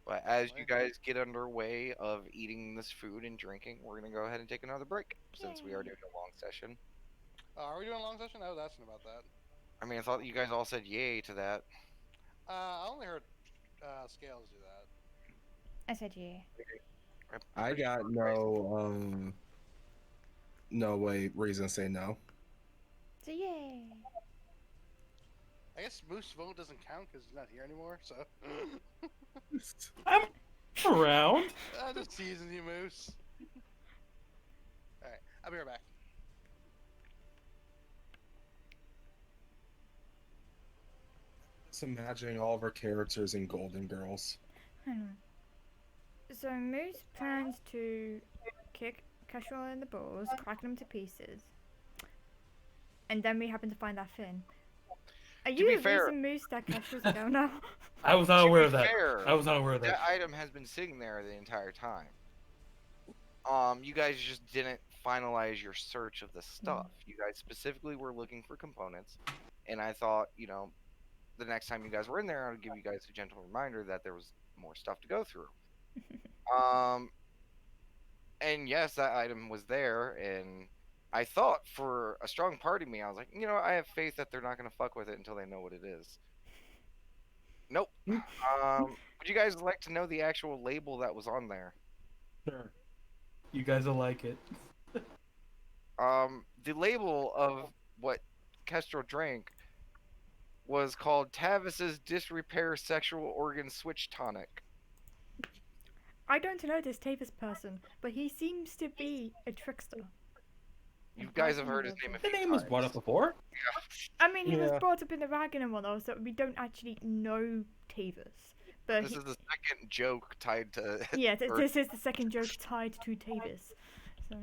But as you guys get underway of eating this food and drinking, we're gonna go ahead and take another break since we are doing a long session. Are we doing a long session? I was asking about that. I mean, I thought you guys all said yay to that. I only heard Scales do that. I said yeah. I got no reason to say no. So yay. I guess Moose vote doesn't count because he's not here anymore. So I'm around. I'm just teasing you, Moose. All right, I'll be right back. Just imagining all of our characters in Golden Girls. So Moose plans to kick Casual in the balls, crack them to pieces, and then we happen to find that fin. Are you be the fair- reason Moose that Casual's a no? I was not To aware be of that. fair, I was not aware of that that. item has been sitting there the entire time. You guys just didn't finalize your search of the stuff. You guys specifically were looking for components, and I thought, the next time you guys were in there, I would give you guys a gentle reminder that there was more stuff to go through. And yes, that item was there, and I thought for a strong part of me, I was like, I have faith that they're not gonna fuck with it until they know what it is. Nope. Would you guys like to know the actual label that was on there? Sure. You guys will like it. The label of what Kestrel drank was called Tavis's Disrepair Sexual Organ Switch Tonic. I don't know this Tavis person, but he seems to be a trickster. You guys have heard his name a The few name was brought up times. before. I mean, he was Yeah. brought up in the wagon and whatnot, so we don't actually know Tavis. But This is the second joke tied to. yeah, or- this is the second joke tied to Tavis. So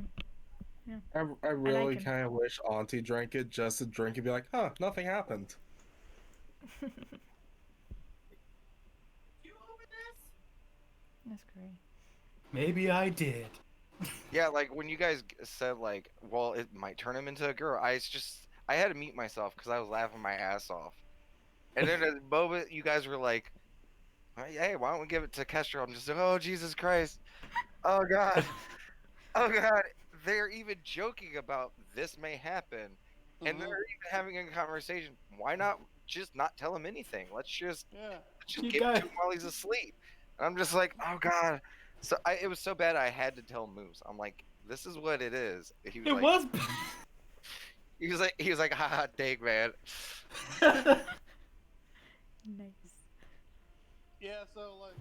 I really him. kind of wish Auntie drank it just to drink and be like, huh, nothing happened. that's great. Maybe I did. Yeah, like when you guys said like, well, it might turn him into a girl. I had to mute myself because I was laughing my ass off. And then at the moment you guys were like, hey, why don't we give it to Kestrel? I'm just like, oh Jesus Christ, oh God, oh God. They're even joking about this may happen, and they're even having a conversation. Why not just not tell him anything. Let's just Yeah. You give it got- to him while he's asleep. And I'm just like, oh god. So it was so bad I had to tell Moose. I'm like, this is what it is. He was It like, was. he was like, haha, dang man. Nice. Yeah. So like,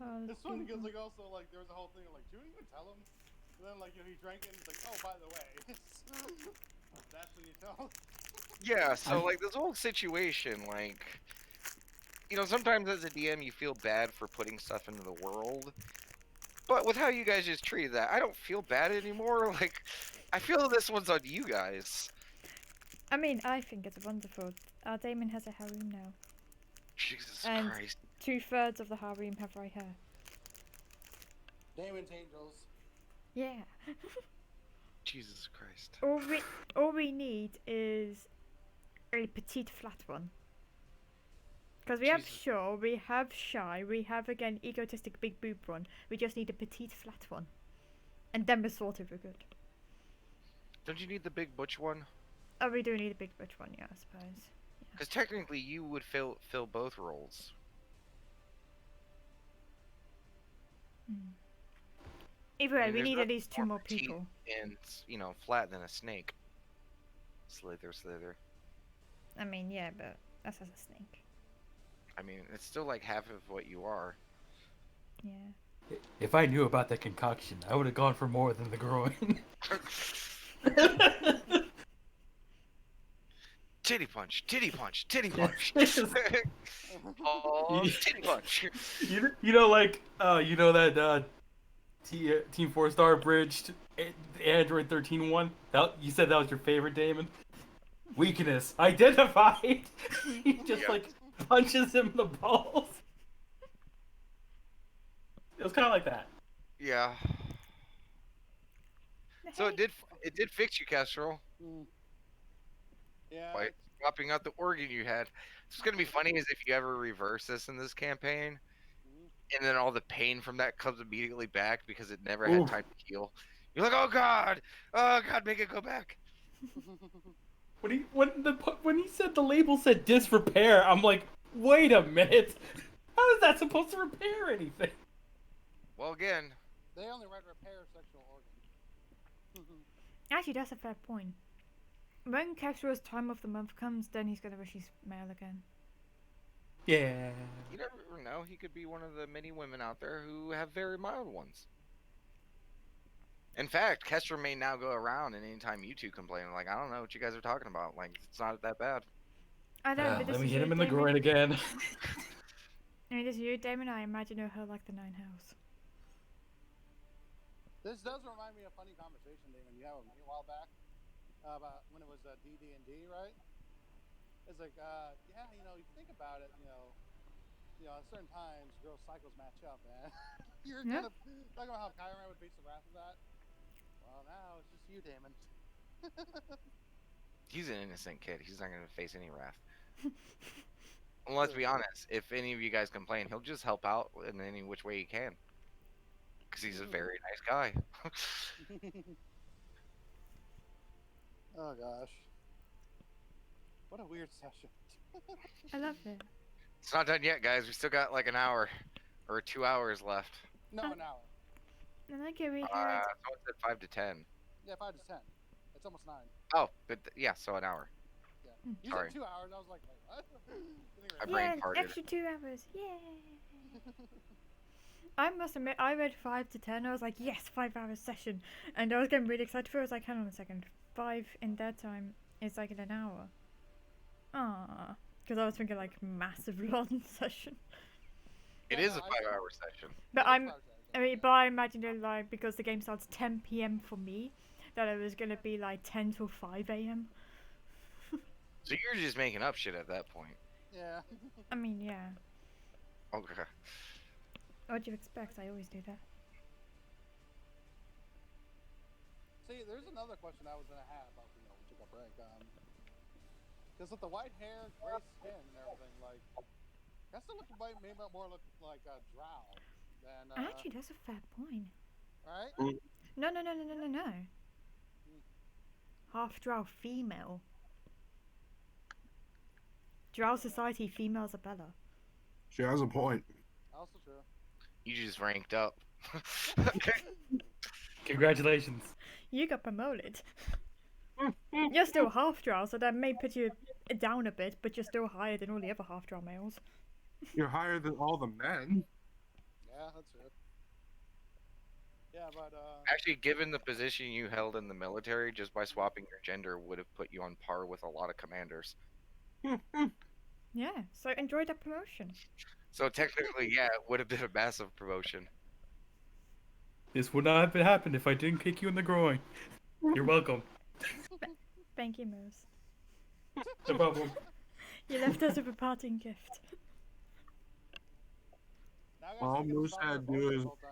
Oh, it's funny because cute. like also like there was a whole thing of like, do we even tell him? And then like he drank it and he's like, oh by the way, that's when you tell him. Yeah, so I'm- like this whole situation, like, sometimes as a DM you feel bad for putting stuff into the world, but with how you guys just treated that, I don't feel bad anymore. Like, I feel this one's on you guys. I mean, I think it's wonderful. Our Damon has a harem now. Jesus And- Christ. 2/3 of the harem have white hair. Damon's Angels. Yeah. Jesus Christ. All we need is a petite flat one. Because we have Jesus. Shaw, we have Shy, we have again egotistic big boob one. We just need a petite flat one. And then we're sorted, we're good. Don't you need the big butch one? Oh, we do need a big butch one, yeah, I suppose. Because technically you would fill both roles. Hmm. Either way, mean, we there's need at nothing least 2 more petite people. And, flat than a snake. Slither. I mean, yeah, but that's as a snake. I mean, it's still like half of what you are. Yeah. If I knew about that concoction, I would have gone for more than the groin. Titty punch, titty punch, titty punch. Oh, titty punch. like that Team 4-Star bridged Android 13 one? You said that was your favorite, Damon? Weakness identified. He just Yeah. like punches him in the balls. It was kind of like that. Yeah. So it did fix you, Kestrel, Mm. Yeah. by swapping out the organ you had. What's gonna be funny is if you ever reverse this in this campaign, Mhm. and then all the pain from that comes immediately back because it never Oof. had time to heal. You're like, oh god, make it go back. When he said the label said disrepair, I'm like, wait a minute. How is that supposed to repair anything? Well, again, They only write repair sexual organs. Actually, that's a fair point. When Kestrel's time of the month comes, then he's gonna wish he's male again. Yeah. you never know. He could be one of the many women out there who have very mild ones. In fact, Kestra may now go around, and anytime you two complain, like, I don't know what you guys are talking about. Like, it's not that bad. I don't. but this Let me is hit you, him in the Damon. groin again. I mean, this is you, Damon. I imagine her like the 9 house. This does remind me of a funny conversation, Damon, you had with me a while back about when it was DD&D, right? It's like, yeah, you think about it, at certain times girls' cycles match up, man. You're Yeah. kind of talking about how Kyron would face the wrath of that. Well, now it's just you, Damon. He's an innocent kid. He's not going to face any wrath. And let's be honest, if any of you guys complain, he'll just help out in any which way he can. Because he's a very nice guy. Oh gosh. What a weird session. I love it. It's not done yet, guys. We still got like an hour or 2 hours left. No, an hour. And okay, we had. Someone said 5 to 10. Yeah, 5 to 10. It's almost 9. Oh, but yeah, so an hour. You Sorry. said 2 hours. I was like, wait, what? I Anyway, brain Yeah, farted. extra 2 hours. Yay! I must admit, I read 5 to 10. I was like, yes, 5 hours session. And I was getting really excited for it. I was like, hang on a second. 5 in their time is like in an hour. Ah. Because I was thinking like massive long session. It Yeah, is a no, I- 5-hour session. But it's 5 to 10. but I imagined it like, because the game starts 10 p.m. for me, that it was going to be like 10 till 5 a.m. So you're just making up shit at that point. Yeah. I mean, yeah. Okay. What do you expect? I always do that. See, there's another question I was gonna have about we took a break. Because with the white hair, gray skin, and everything, like, that's still looking like maybe more look like a drow than Actually, that's a fair point. right? No. Half drow female. Drow society, females are better. She has a point. Also true. You just ranked up. Congratulations. You got promoted. You're still half Drow, so that may put you down a bit, but you're still higher than all the other half Drow males. You're higher than all the men. Yeah, that's true. Yeah, but Actually, given the position you held in the military, just by swapping your gender would have put you on par with a lot of commanders. Yeah, so enjoy that promotion. So technically, yeah, it would have been a massive promotion. This would not have happened if I didn't kick you in the groin. You're welcome. Thank you, Moose. No problem. You left us with a parting gift. now I All gotta think of a Moose song had for to do Fortnite is- the whole time.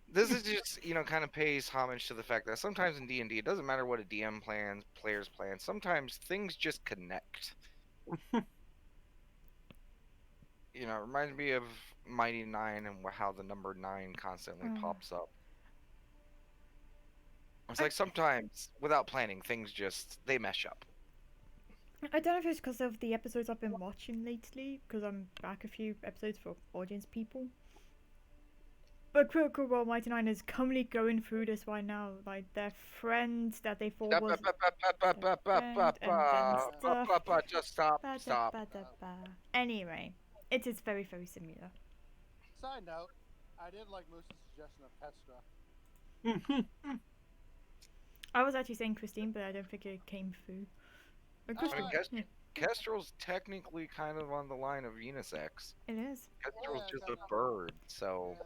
This is just, kind of pays homage to the fact that sometimes in D&D, it doesn't matter what a DM plans, players plan. Sometimes things just connect. It reminds me of Mighty Nine and how the number 9 constantly Mm. pops up. It's like sometimes, without planning, things just, they mesh up. I don't know if it's because of the episodes I've been watching lately, because I'm back a few episodes for audience people. But Critical Role Mighty Nine is currently going through this right now. Like, their friends that they thought was... Just stop. Stop. Anyway, it is very, very similar. Side note, I did like Moose's suggestion of Kestra. I was actually saying Christine, but I don't think it came through. But I Christine, mean, Kes- yeah, Kestrel's technically kind of on the line of unisex. it is. Kestrel's Yeah, just a definitely. bird, so... Yeah.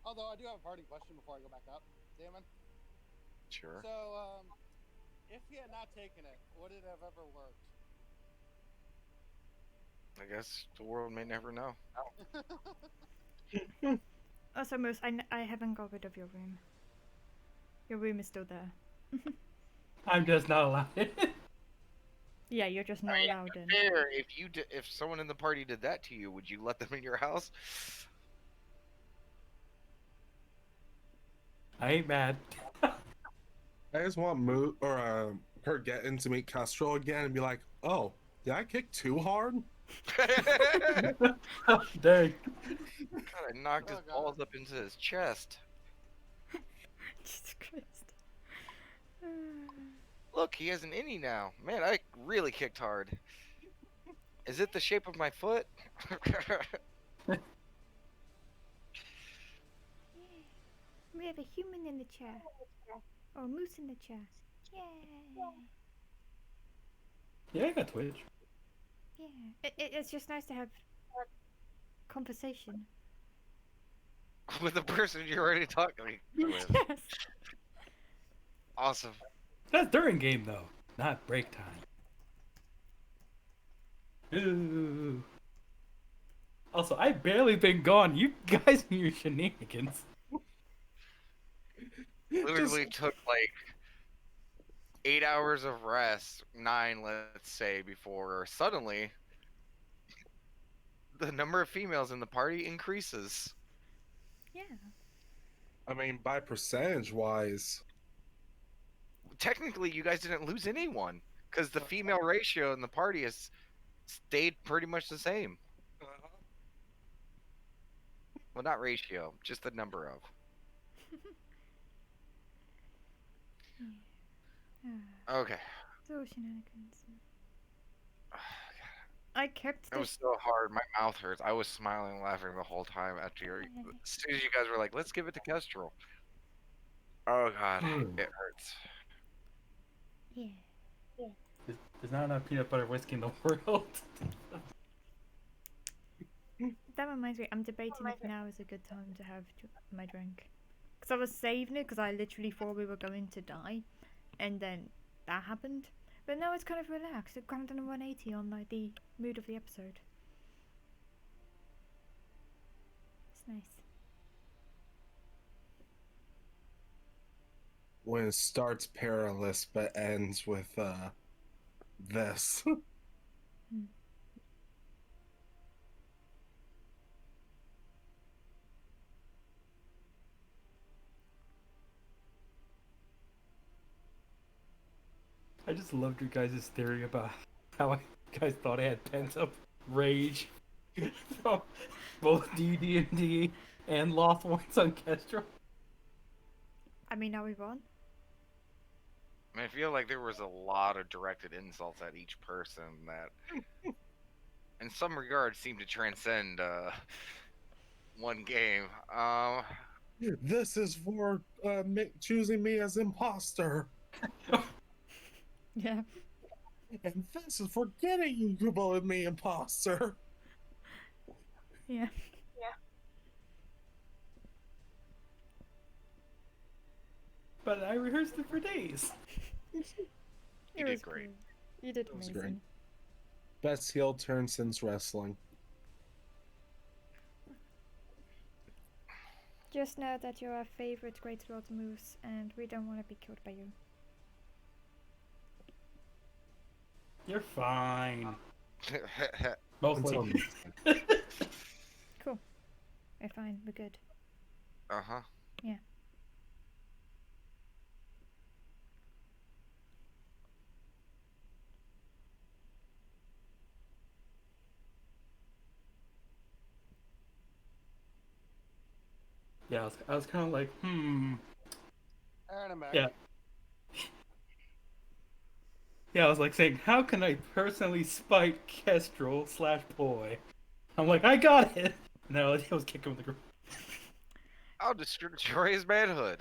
Although I do have a parting question before I go back up, Damon. Sure. So, if he had not taken it, would it have ever worked? I guess the world may never know. Also, Moose, I haven't got rid of your room. Your room is still there. I'm just not allowed in. Yeah, you're just not allowed in. Fair. If someone in the party did that to you, would you let them in your house? I ain't mad. I just want her getting to meet Kestrel again and be like, oh, did I kick too hard? Dang. God, I knocked his Oh, God. balls up into his chest. Jesus Christ. Look, he has an innie now. Man, I really kicked hard. Is it the shape of my foot? We have a human in the chair. Or a moose in the chair. Yay. Yeah, I got Twitch. Yeah. It's just nice to have conversation. With the person you're already talking with. Yes. Awesome. That's during game though, not break time. Ooh. Also, I've barely been gone. You guys and your shenanigans. Literally took like 8 hours of rest, 9, let's say, before suddenly the number of females in the party increases. Yeah. I mean, by percentage wise, Technically, you guys didn't lose anyone because the female ratio in the party has stayed pretty much the same. Well, not ratio, just the number of. Okay. So shenanigans. I kept It was this. so hard. My mouth hurts. I was smiling and laughing the whole time after as soon as you guys were like, let's give it to Kestrel. Oh god, it hurts. Yeah. There's not enough peanut butter whiskey in the world. That reminds me, I'm debating if now is a good time to have my drink. Because I was saving it because I literally thought we were going to die. And then that happened. But now it's kind of relaxed. It's kind of done a 180 on like the mood of the episode. It's nice. when it starts perilous but ends with this. I just loved your guys' theory about how you guys thought I had pent up rage from both DD&D and Lost Ones on Kestrel. I mean, are we won? I mean, I feel like there was a lot of directed insults at each person that, in some regards, seemed to transcend one game. This is for choosing me as imposter, Yeah. and this is for getting you to vote me imposter. Yeah. But I rehearsed it for days. You It did was great. cool. You did was amazing. great. Best heel turn since wrestling. Just know that you're our favorite Great Lord Moose, and we don't want to be killed by you. You're fine. Most Until likely. next time. Cool. We're fine. We're good. Uh-huh. Yeah. Yeah, I was kind of like, Aaron and Mac. Yeah. Yeah, I was like saying, how can I personally spite Kestrel / Boy? I'm like, I got it! No, I was kicking him in the groove. I'll destroy his manhood.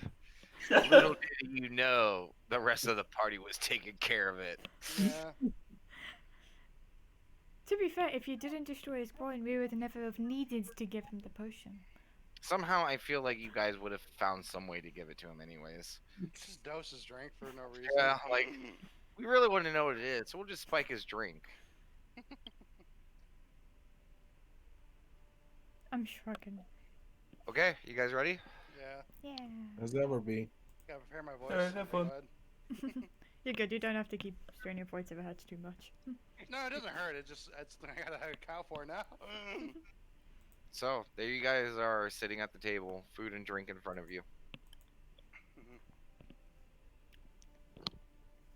Little did you know, the rest of the party was taking care of it. Yeah. To be fair, if you didn't destroy his coin, we would never have needed to give him the potion. Somehow, I feel like you guys would have found some way to give it to him anyways. Just dose his drink for no reason. Yeah, like, we really want to know what it is, so we'll just spike his drink. I'm shrugging. Okay, you guys ready? Yeah. Yeah. As ever be. Gotta prepare my voice. Alright, have Go fun. ahead. You're good. You don't have to keep straining your voice if it hurts too much. No, it doesn't hurt. It's I gotta account for it now. So, there you guys are sitting at the table, food and drink in front of you.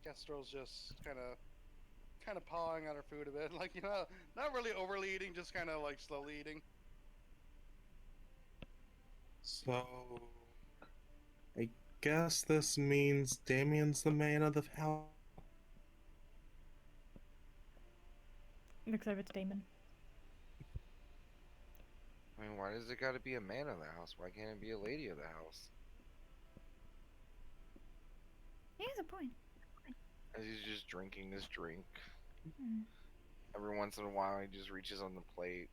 Kestrel's just kind of pawing at her food a bit, like not really overly eating, just kind of like slowly eating. So, I guess this means Damien's the man of the house. Looks over to Damon. I mean, why does it gotta be a man of the house? Why can't it be a lady of the house? He has a point. As he's just drinking his drink. Mm. Every once in a while, he just reaches on the plate,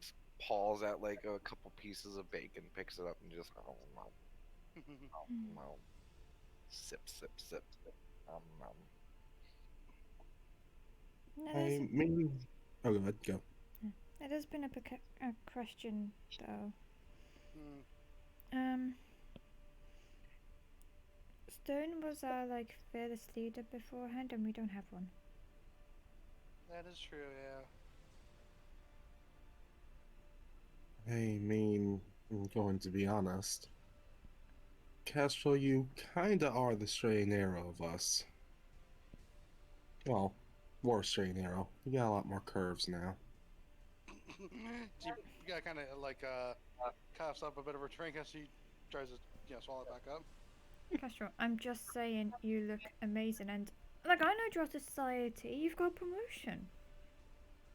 just paws at like a couple pieces of bacon, picks it up, and just sip, sip, sip, sip. That I is, mean, oh, go ahead, go. that does bring up a question, though. Hmm. Stone was our like fearless leader beforehand, and we don't have one. That is true, yeah. I mean, I'm going to be honest. Kestrel, you kinda are the straight and narrow of us. Well, more straight and narrow. You got a lot more curves now. She got kind of like coughs up a bit of her drink as she tries to swallow it back up. Castro, I'm just saying you look amazing, and like I know Dross Society, you've got promotion.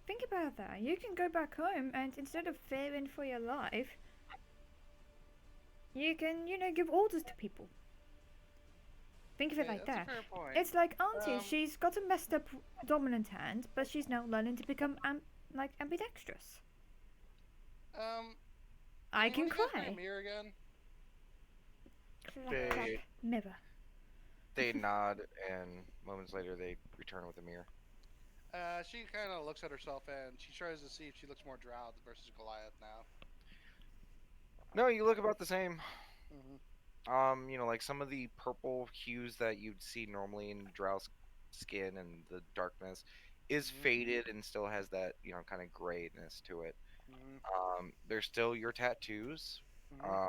Think about that. You can go back home, and instead of fearing for your life, you can, give orders to people. Think of it like that's that. a fair point. It's like Auntie. Um, She's got a messed up dominant hand, but she's now learning to become ambidextrous. I can you guys play cry. Mirror again? Clap, They- clap, mirror. They nod, and moments later, they return with a mirror. She kind of looks at herself and she tries to see if she looks more Drow versus Goliath now. No, you look about the same. Mm-hmm. Like some of the purple hues that you'd see normally in Drow's skin and the darkness is Mhm. faded and still has that, kind of grayness to it. Mm-hmm. There's still your tattoos. Mm-hmm.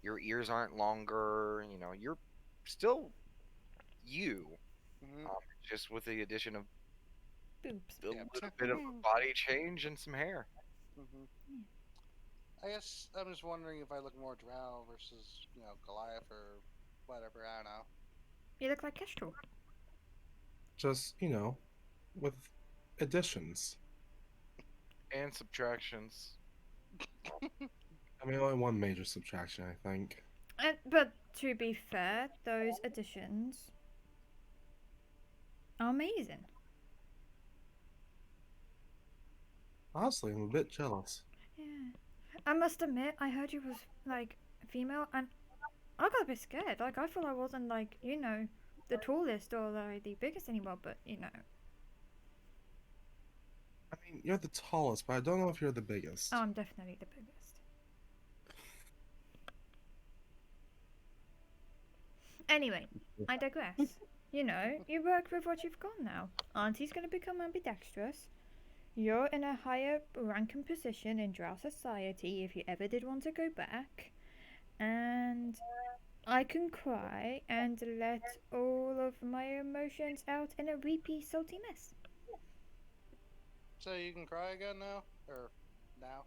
Your ears aren't longer, you're still you. Mm-hmm. just with the addition of Boobs. a Yeah. little bit of a body change and some hair. Mm-hmm. Yeah. I guess I'm just wondering if I look more Drow versus, Goliath or whatever. I don't know. You look like Kestrel. Just with additions. And subtractions. I mean, only one major subtraction, I think. But to be fair, those additions are amazing. Honestly, I'm a bit jealous. Yeah. I must admit, I heard you was like female, and I got a bit scared. Like I thought I wasn't like the tallest or like the biggest anymore, but I mean, you're the tallest, but I don't know if you're the biggest. I'm definitely the biggest. Anyway, I digress. You work with what you've got now. Auntie's gonna become ambidextrous. You're in a higher ranking position in Drow society if you ever did want to go back. And I can cry and let all of my emotions out in a weepy, salty mess. So you can cry again now, or now?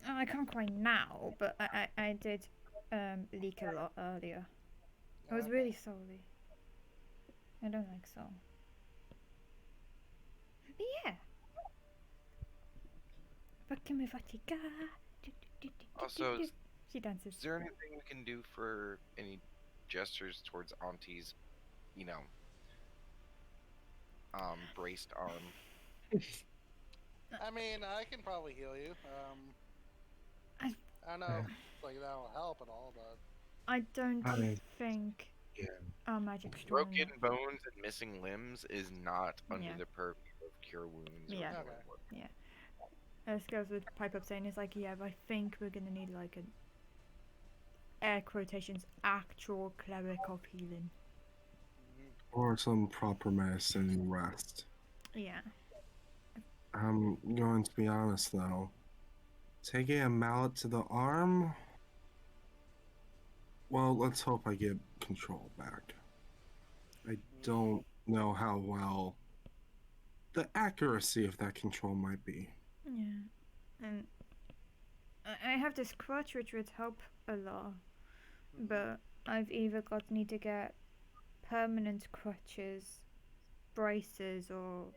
I can't cry now, but I did leak a lot earlier. I was Okay. really salty. I don't like soul. But yeah. Fucking me fatica. Also, She dances. is there anything we can do for any gestures towards Auntie's, braced arm? I mean, I can probably heal you. I- I don't know if like that'll help at all, but I don't I mean, think yeah. our magic's strong Broken enough. bones and missing limbs is not under Yeah. the purview of cure wounds. or Yeah. whatever. As goes with pipe up saying is like, yeah, but I think we're gonna need like an air quotations actual cleric of healing. Or some proper medicine and rest. Yeah. I'm going to be honest though. Taking a mallet to the arm. Well, let's hope I get control back. I don't know how well the accuracy of that control might be. Yeah. And I have this crutch which would help a lot. But I've either need to get permanent crutches, braces, or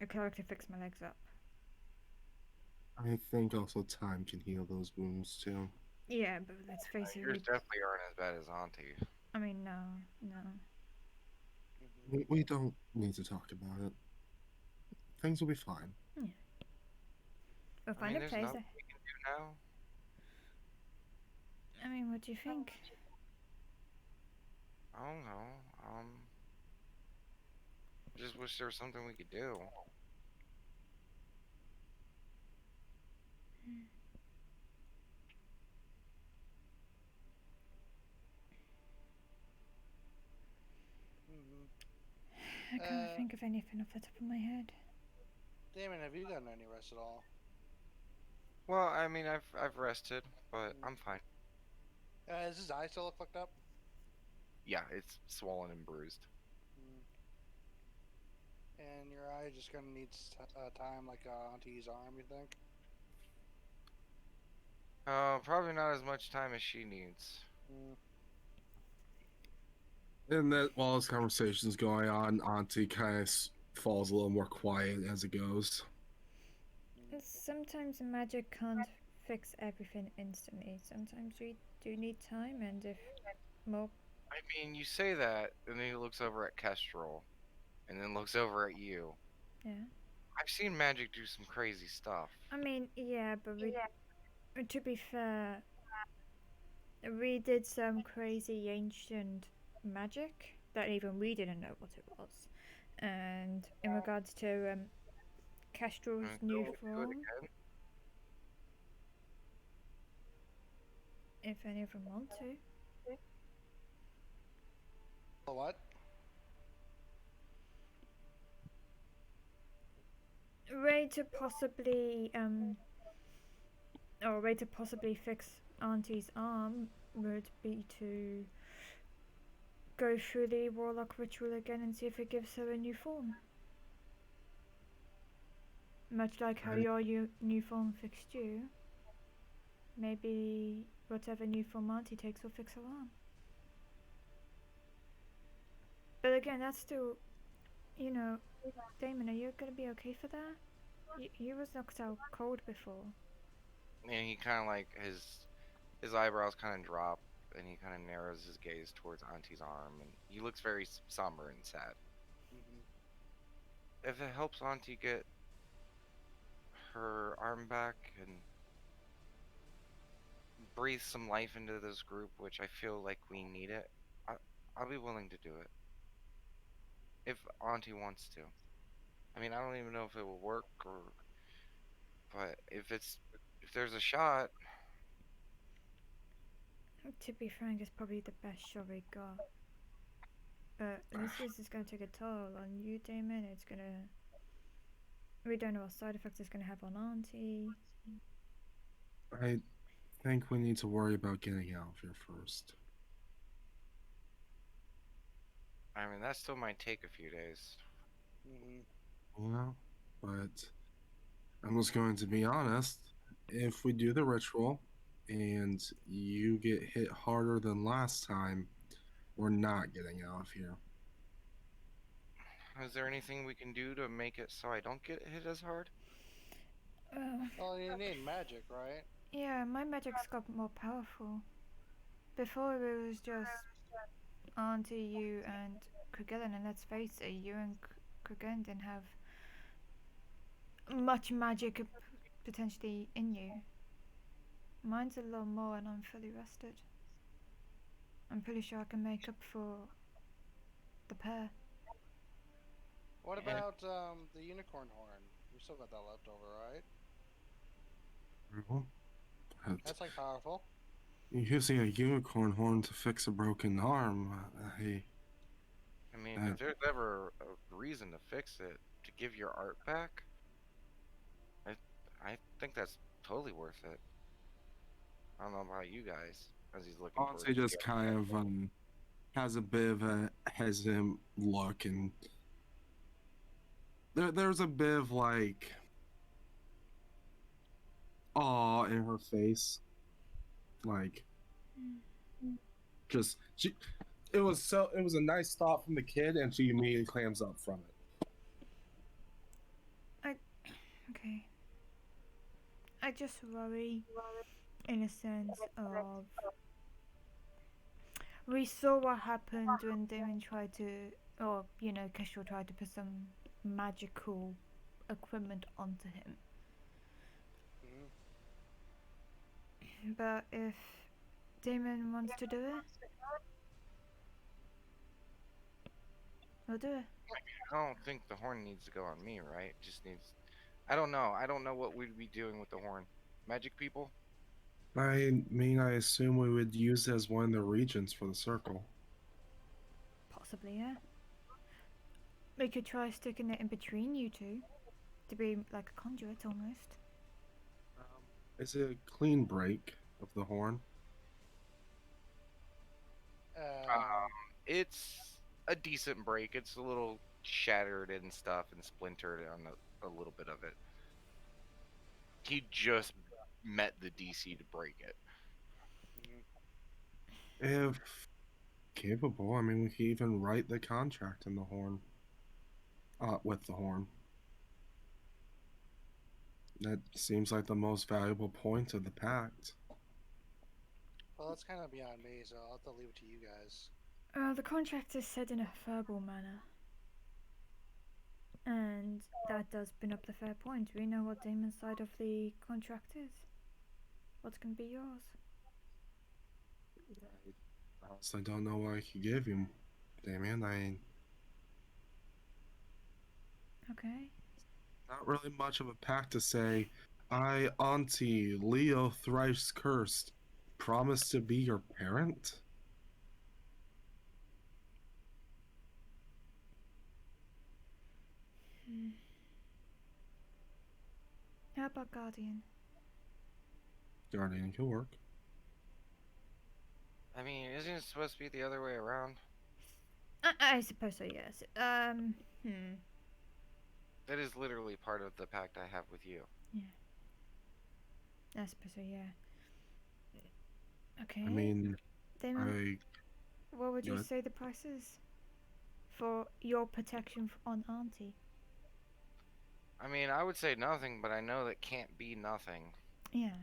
a cleric to fix my legs up. I think also time can heal those wounds too. Yeah, but let's face it. Yours definitely aren't as bad as Auntie. I mean, no. We don't need to talk about it. Things will be fine. We'll I find mean, a there's place. nothing we can do now. I mean, what do you think? I don't know. Just wish there was something we could do. I can't Uh, think of anything off the top of my head. Damon, have you gotten any rest at all? Well, I mean, I've rested, but I'm fine. Does his eye still look fucked up? Yeah, it's swollen and bruised. And your eye just gonna need time like Auntie's arm, you think? Probably not as much time as she needs. And that while this conversation's going on, Auntie kind of falls a little more quiet as it goes. Sometimes magic can't fix everything instantly. Sometimes we do need time, and if more. I mean, you say that, and then he looks over at Kestrel, and then looks over at you. Yeah. I've seen magic do some crazy stuff. I mean, yeah, but to be fair, we did some crazy ancient magic that even we didn't know what it was. And in regards to Kestrel's new Go do it form, again. if any of them want to. What? Way to possibly or way to possibly fix Auntie's arm would be to go through the warlock ritual again and see if it gives her a new form. Much like how Right. your new form fixed you. Maybe whatever new form Auntie takes will fix her arm. But again, that's still, you know, Damon, are you gonna be okay for that? You was knocked out cold before. And he kind of like his eyebrows kind of drop, and he kind of narrows his gaze towards Auntie's arm, and he looks very somber and sad. Mm-hmm. If it helps Auntie get her arm back and breathe some life into this group, which I feel like we need it, I'll be willing to do it. If Auntie wants to. I mean, I don't even know if it will work, but if there's a shot, To be frank, it's probably the best shot we got. But this is gonna take a toll on you, Damon. It's gonna. We don't know what side effects it's gonna have on Auntie. I think we need to worry about getting out of here first. I mean, that still might take a few days. Mm-hmm. Yeah, but I'm just going to be honest. If we do the ritual and you get hit harder than last time, we're not getting out of here. Is there anything we can do to make it so I don't get hit as hard? Well, you need magic, right? Yeah, my magic's got more powerful. Before it was just Auntie, you, and Krugellen, and let's face it, you and Krugellen didn't have much magic potentially in you. Mine's a lot more, and I'm fully rested. I'm pretty sure I can make up for the pair. What Yeah. about the unicorn horn? We still got that left over, right? Well, but That's like powerful. using a unicorn horn to fix a broken arm, I mean, if there's ever a reason to fix it, to give your art back, I think that's totally worth it. I don't know about you guys, as he's looking towards Honestly, just you. kind of has a bit of a hesitant look, and there's a bit of like awe in her face, like just she. It was a nice thought from the kid, and she immediately clams up from it. Okay. I just worry, in a sense of. We saw what happened when Damon tried to, or Kestrel tried to put some magical equipment onto him. Mm-hmm. But if Damon wants to do it, we'll do it. I don't think the horn needs to go on me, right? It just needs. I don't know. I don't know what we'd be doing with the horn. Magic people? I mean, I assume we would use it as one of the regions for the circle. Possibly, yeah. We could try sticking it in between you two, to be like a conduit almost. Is it a clean break of the horn? It's a decent break. It's a little shattered and stuff and splintered on a little bit of it. He just met the DC to break it. If capable, I mean, we could even write the contract in the horn. With the horn. That seems like the most valuable point of the pact. Well, that's kind of beyond me, so I'll have to leave it to you guys. The contract is said in a verbal manner. And that does bring up the fair point. We know what Damon's side of the contract is. What's going to be yours? I honestly don't know what I could give you, Damien. Okay. Not really much of a pact to say, I, Auntie, Leo thrice cursed, promise to be your parent? How about Guardian? Guardian could work. I mean, isn't it supposed to be the other way around? I suppose so. Yes. That is literally part of the pact I have with you. I suppose so. Yeah. Okay. I mean, then I what would you yeah. say the price is for your protection on Auntie? I mean, I would say nothing, but I know that can't be nothing. Yeah.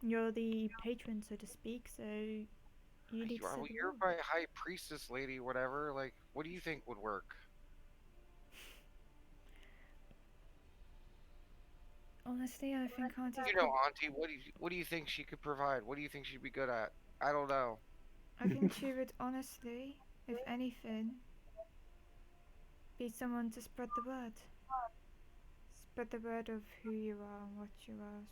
You're the patron, so to speak. So you need to set the You're rule. my high priestess lady, whatever. Like, what do you think would work? Honestly, I think Auntie's. You know, Auntie, what do you think she could provide? What do you think she'd be good at? I don't know. I think she would honestly, if anything, be someone to spread the word. Spread the word of who you are and what you are.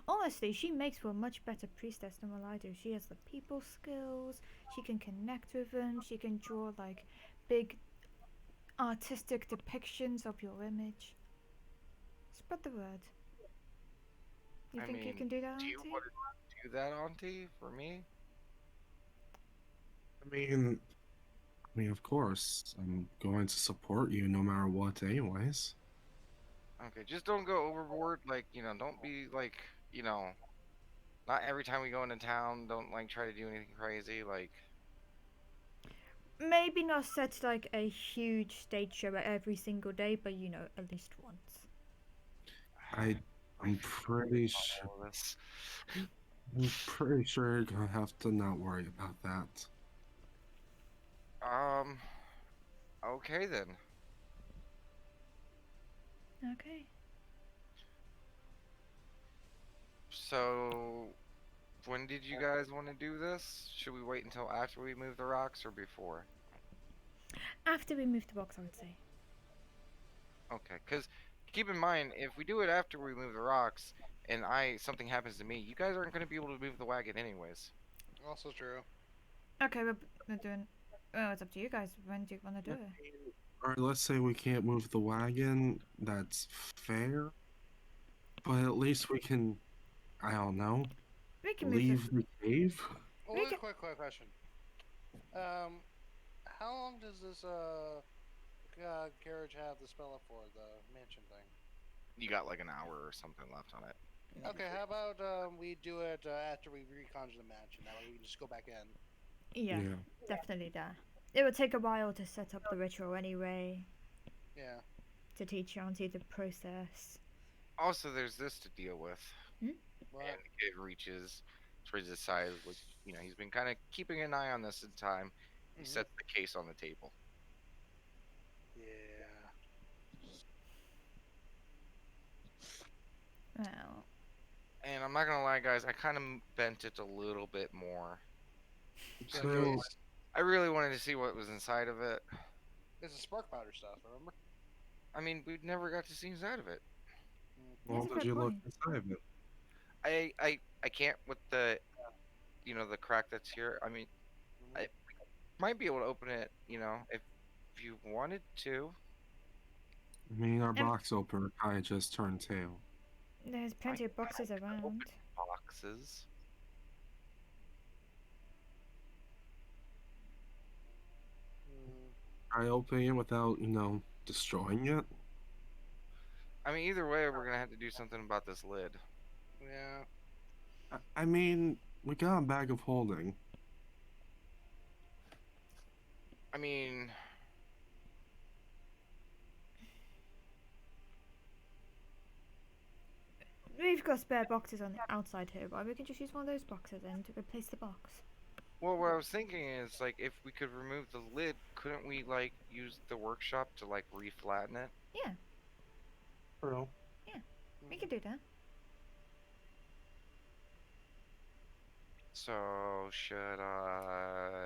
Honestly, she makes for a much better priestess than what I do. She has the people skills. She can connect with them. She can draw like big artistic depictions of your image. Spread the word. You I think you mean, can do that, do you Auntie? want to do that, Auntie, for me? I mean, of course, I'm going to support you no matter what, anyways. Okay, just don't go overboard. Like, don't be like, you know, not every time we go into town. Don't like try to do anything crazy. Like, Maybe not set like a huge stage show every single day, but you know, at least once. I'm pretty sure. all of this. I'm pretty sure you're gonna have to not worry about that. Um. Okay then. Okay. So, when did you guys want to do this? Should we wait until after we move the rocks or before? After we move the box, I would say. Okay, because keep in mind, if we do it after we move the rocks and something happens to me, you guys aren't going to be able to move the wagon anyways. Also true. Okay, we're doing. Well, it's up to you guys. When do you want to do it? Or let's say we can't move the wagon. That's fair. But at least we can, I don't know, We can move leave the cave. Well, We wait, can- quick question. How long does this carriage have the spell up for the mansion thing? You got like an hour or something left on it. Okay, how about we do it after we reconjure the mansion? That way we can just go back in. Yeah, definitely that. It would take a while to set up the ritual anyway, Yeah. to teach Auntie the process. Also, there's this to deal with. Well, And the kid reaches towards his side, which, he's been kind of keeping an eye on this in time. He sets the case on the table. yeah. Well, And I'm not going to lie, guys, I kind of bent it a little bit more. So, I really wanted to see what was inside of it. It's a spark powder stuff, remember? I mean, we never got to see inside of it. well, That's a did good you look point. inside of it? I can't with the the crack that's here. I mean, I might be able to open it, if you wanted to. I mean, our box opener kind of just turned tail. there's plenty of boxes around. Boxes. Try opening it without, destroying it. I mean, either way, we're gonna have to do something about this lid. Yeah. I mean, we got a bag of holding. I mean, We've got spare boxes on the outside here, but we can just use one of those boxes then to replace the box. well, what I was thinking is like if we could remove the lid, couldn't we like use the workshop to like reflatten it? Yeah, True. we can do that. So should I?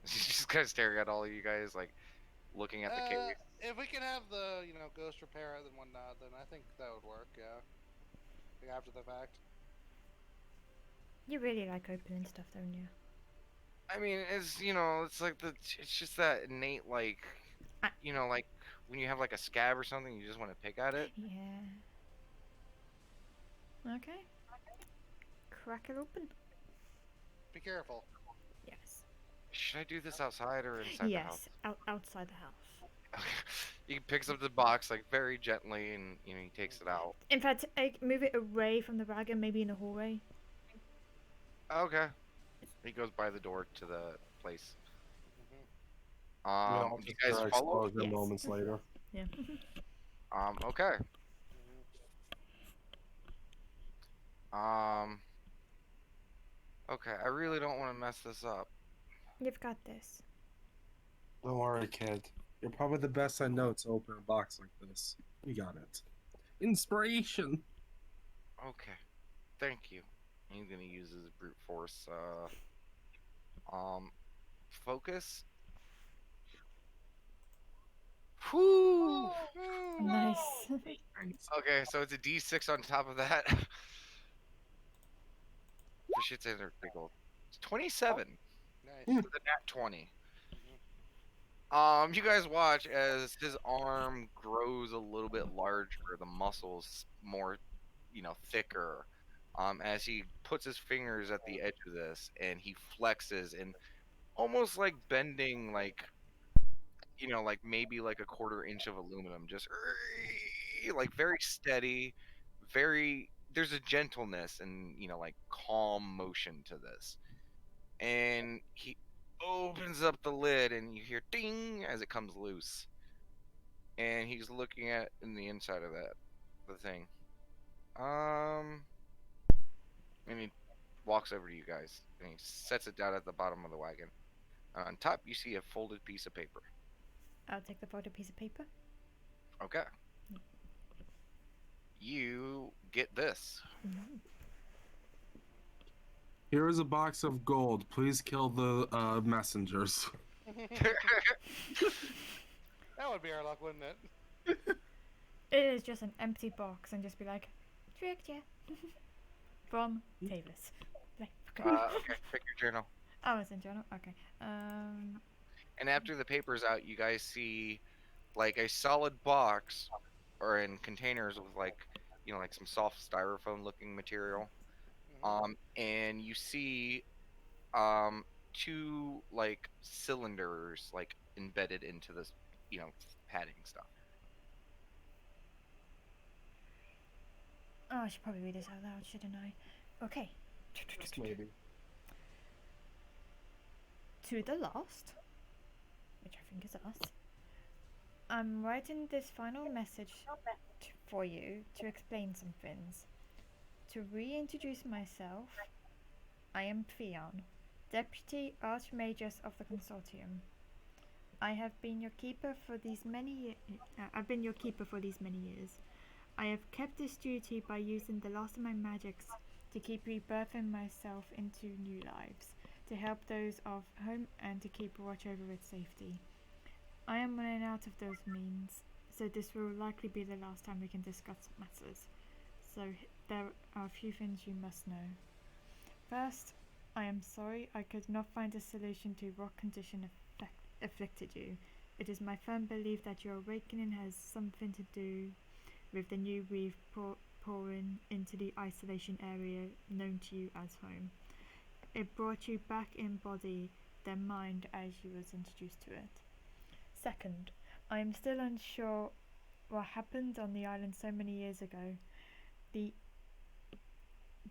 Just kind of staring at all of you guys, like looking at the case. If we can have the, ghost repair it and whatnot, then I think that would work, yeah. Like after the fact. You really like opening stuff, don't you? I mean, it's like it's just that innate like, like when you have like a scab or something, you just want to pick at it. Yeah. Okay. Crack it open. Be careful. Yes. should I do this outside or inside the house? Yes, outside the house. He picks up the box like very gently, and he takes it out. In fact, move it away from the wagon, maybe in the hallway. Okay. He goes by the door to the place. Mhm. I'll Do you just guys follow? explosion Yes. moments later. Yeah. Okay. Mhm. Okay. I really don't want to mess this up. You've got this. Don't worry, kid. You're probably the best I know to open a box like this. You got it. Inspiration. Okay. Thank you. He's gonna use his brute force. Focus. Whew. Nice. Okay, so it's a D6 on top of that. For shit's in there, big old. It's 27 Nice. with a nat 20. You guys watch as his arm grows a little bit larger, the muscles more, thicker. As he puts his fingers at the edge of this and he flexes and almost like bending, like, like maybe like a quarter inch of aluminum, just like very steady, there's a gentleness and, like calm motion to this. And he opens up the lid and you hear ding as it comes loose. And he's looking at in the inside of the thing. And he walks over to you guys and he sets it down at the bottom of the wagon. On top, you see a folded piece of paper. I'll take the folded piece of paper. Okay. You get this. Here is a box of gold. Please kill the messengers. That would be our luck, wouldn't it? It is just an empty box and just be like, tricked ya. From Tavis. Like, Okay, pick your journal. oh, it's in journal? Okay. And after the paper's out, you guys see like a solid box or in containers with like, like some soft styrofoam looking material. And you see two like cylinders like embedded into this, padding stuff. Oh, I should probably read this out loud, shouldn't I? Okay. Just maybe. To the last, which I think is us, I'm writing this final message for you to explain some things. To reintroduce myself, I am Theon, Deputy Archmagus of the Consortium. I have been your keeper for these many years. I have kept this duty by using the last of my magics to keep rebirthing myself into new lives, to help those of home and to keep watch over its safety. I am running out of those means, so this will likely be the last time we can discuss matters. So there are a few things you must know. First, I am sorry I could not find a solution to what condition afflicted you. It is my firm belief that your awakening has something to do with the new weave pouring into the isolation area known to you as home. It brought you back in body, then mind as you was introduced to it. Second, I am still unsure what happened on the island so many years ago. The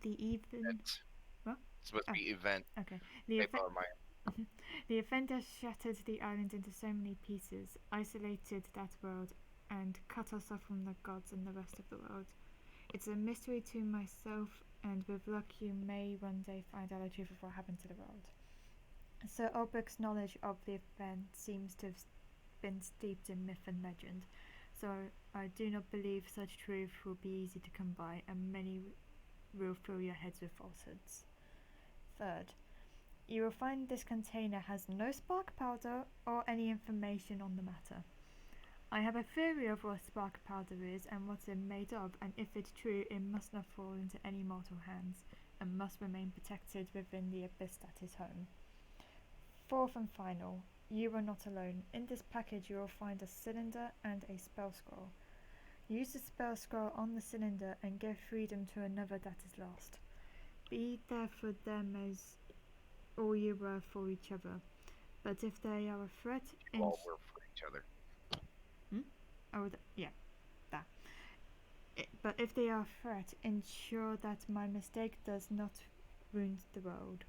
Event. What? It's supposed to be event. Okay. The event has shattered the island into so many pieces, isolated that world, and cut us off from the gods and the rest of the world. It's a mystery to myself, and with luck you may one day find out the truth of what happened to the world. Sir Ulbricht's knowledge of the event seems to have been steeped in myth and legend, so I do not believe such truth will be easy to come by, and many will fill your heads with falsehoods. Third, you will find this container has no spark powder or any information on the matter. I have a theory of what spark powder is and what it's made of, and if it's true, it must not fall into any mortal hands and must remain protected within the abyss that is home. Fourth and final, you are not alone. In this package you will find a cylinder and a spell scroll. Use the spell scroll on the cylinder and give freedom to another that is lost. Be there for them as all you were for each other. But if they are a threat, All work for each other. that. But if they are a threat, ensure that my mistake does not wound the world.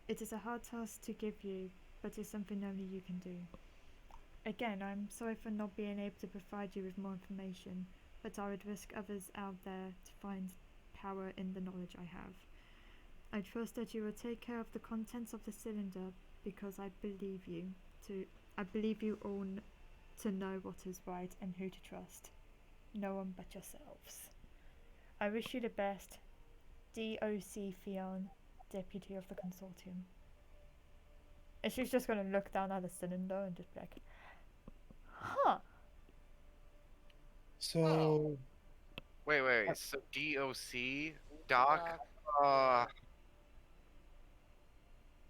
It is a hard task to give you, but it's something only you can do. Again, I'm sorry for not being able to provide you with more information, but I would risk others out there to find power in the knowledge I have. I trust that you will take care of the contents of the cylinder because I believe you all to know what is right and who to trust. No one but yourselves. I wish you the best. DOC Theon, Deputy of the Consortium. And she's just gonna look down at the cylinder and just be like, huh. So, Wait. So DOC, Doc.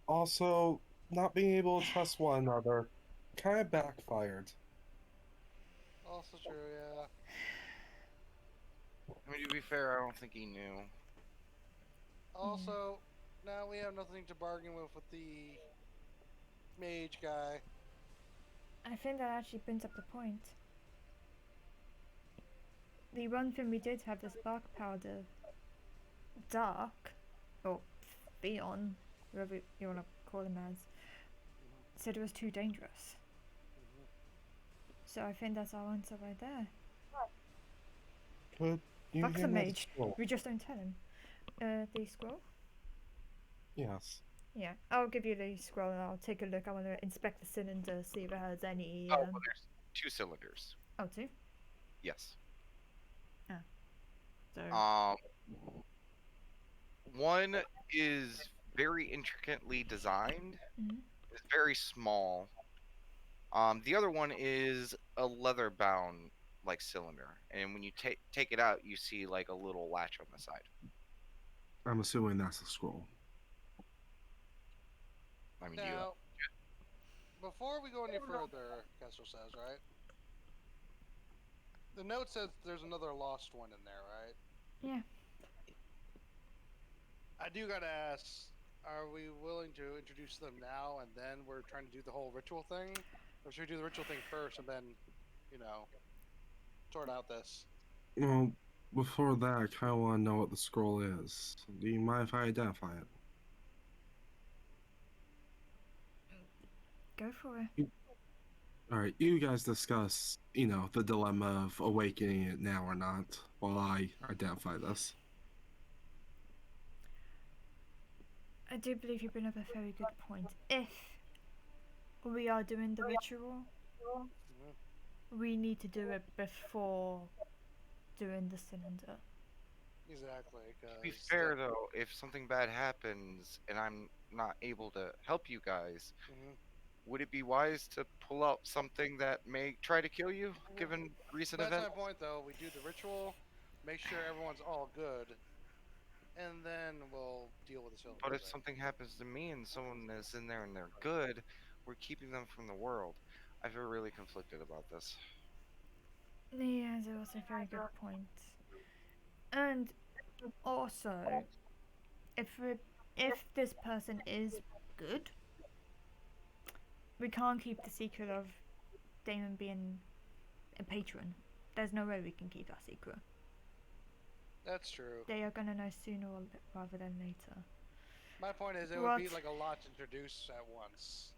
also, not being able to trust one another kind of backfired. Also true, yeah. I mean, to be fair, I don't think he knew. Also, now we have nothing to bargain with the mage guy. I think that actually brings up the point. The one thing we did have, the spark powder, Dark, or Theon, whatever you want to call him as, said it was too dangerous. So I think that's our answer right there. Could you Fuck's a give me the mage. scroll? We just don't tell him. The scroll? Yes. Yeah, I'll give you the scroll and I'll take a look. I want to inspect the cylinder, see if it has any. Oh, well, there's 2 cylinders. Oh, two? Yes. So. One is very intricately designed. Mhm. It's very small. The other one is a leather-bound like cylinder, and when you take it out, you see like a little latch on the side. I'm assuming that's the scroll. I mean, Now, before we go any further, Kessel says, right? The note says there's another lost one in there, right? Yeah. I do gotta ask, are we willing to introduce them now and then we're trying to do the whole ritual thing? Or should we do the ritual thing first and then, sort out this? Well, before that, I kind of want to know what the scroll is. Do you mind if I identify it? Go for it. Alright, you guys discuss, the dilemma of awakening it now or not, while I identify this. I do believe you bring up a very good point. If we are doing the ritual, we need to do it before doing the cylinder. Exactly. to be fair though, if something bad happens and I'm not able to help you guys, would it be wise to pull out something that may try to kill you, given recent That's events? my point, though. We do the ritual, make sure everyone's all good, and then we'll deal with the cylinder. But if something happens to me and someone is in there and they're good, we're keeping them from the world. I feel really conflicted about this. Yeah, that was a very good point. And also, if this person is good, we can't keep the secret of Damon being a patron. There's no way we can keep that secret. That's true. They are gonna know sooner rather than later. My point is, it would be like a lot to introduce at once.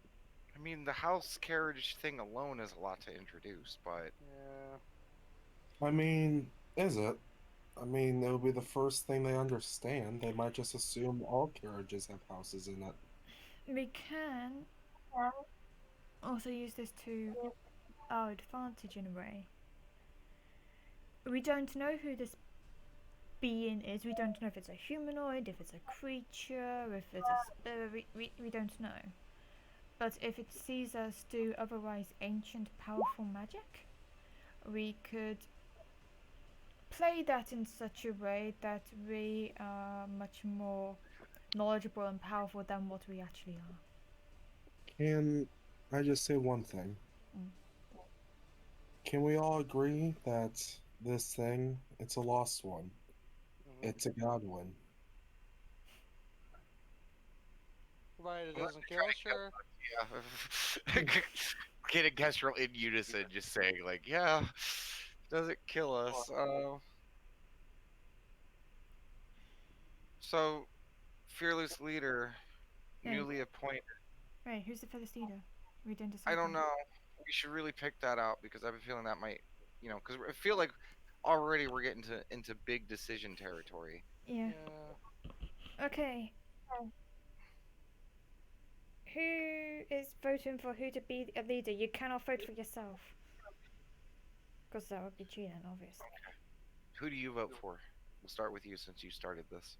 I mean, the house carriage thing alone is a lot to introduce, but... Yeah. I mean, is it? I mean, it'll be the first thing they understand. They might just assume all carriages have houses in it. We can also use this to our advantage in a way. We don't know who this being is. We don't know if it's a humanoid, if it's a creature, if it's a spirit. We don't know. But if it sees us do otherwise ancient, powerful magic, we could play that in such a way that we are much more knowledgeable and powerful than what we actually are. Can I just say one thing? Can we all agree that this thing, it's a lost one? It's a god one. Right, it Let doesn't me kill, try to sure. Yeah. Get a Kestrel in unison, just saying like, yeah, doesn't kill us. So fearless leader, Hey, newly appointed. wait, who's the first leader? We didn't I decide don't that. know. We should really pick that out because I have a feeling that might, because I feel like already we're getting into big decision territory. Yeah. Yeah. Okay. Who is voting for who to be a leader? You cannot vote for yourself. Because that would be cheating, obviously. Who do you vote for? We'll start with you since you started this.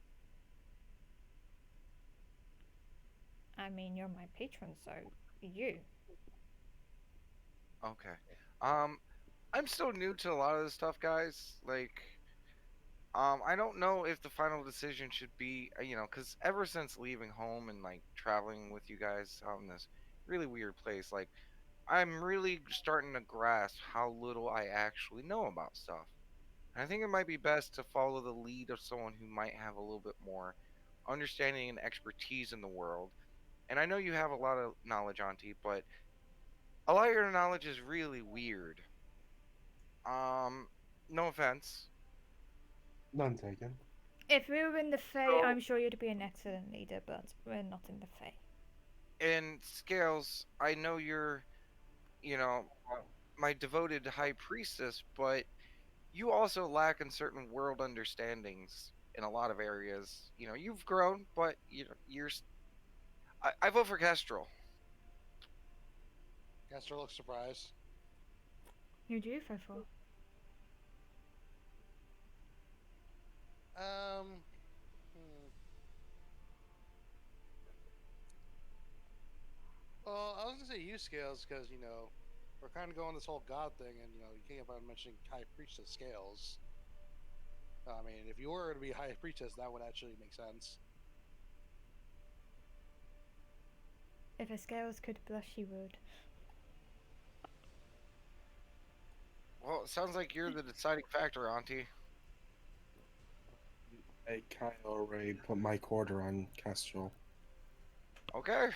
I mean, you're my patron, so you. Okay. I'm still new to a lot of this stuff, guys. Like, I don't know if the final decision should be, because ever since leaving home and like traveling with you guys out in this really weird place, like, I'm really starting to grasp how little I actually know about stuff. And I think it might be best to follow the lead of someone who might have a little bit more understanding and expertise in the world. And I know you have a lot of knowledge, Auntie, but a lot of your knowledge is really weird. Um, no offense. None taken. If we were in the Fae, So, I'm sure you'd be an excellent leader, but we're not in the Fae. in Scales, I know you're, you know, my devoted high priestess, but you also lack in certain world understandings in a lot of areas. You've grown, but I vote for Kestrel. Gaster looks surprised. Who do you vote for? Um. Hmm. Well, I was gonna say you scales because we're kind of going this whole god thing, and you can't about mentioning high priestess scales. I mean, if you were to be high priestess, that would actually make sense. If a Scales could blush, she would. Well, it sounds like you're the deciding factor, Auntie. I kind of already put my quarter on Kestrel. Okay.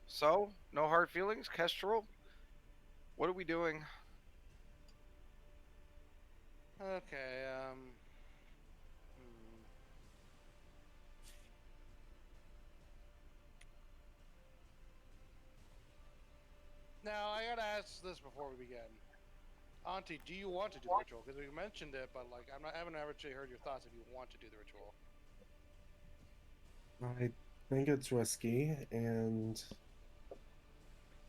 So, no hard feelings, Kestrel? What are we doing? Okay. Hmm. Now I gotta ask this before we begin. Auntie, do you want to do the ritual? Because we mentioned it, but like I haven't actually heard your thoughts if you want to do the ritual. I think it's risky, and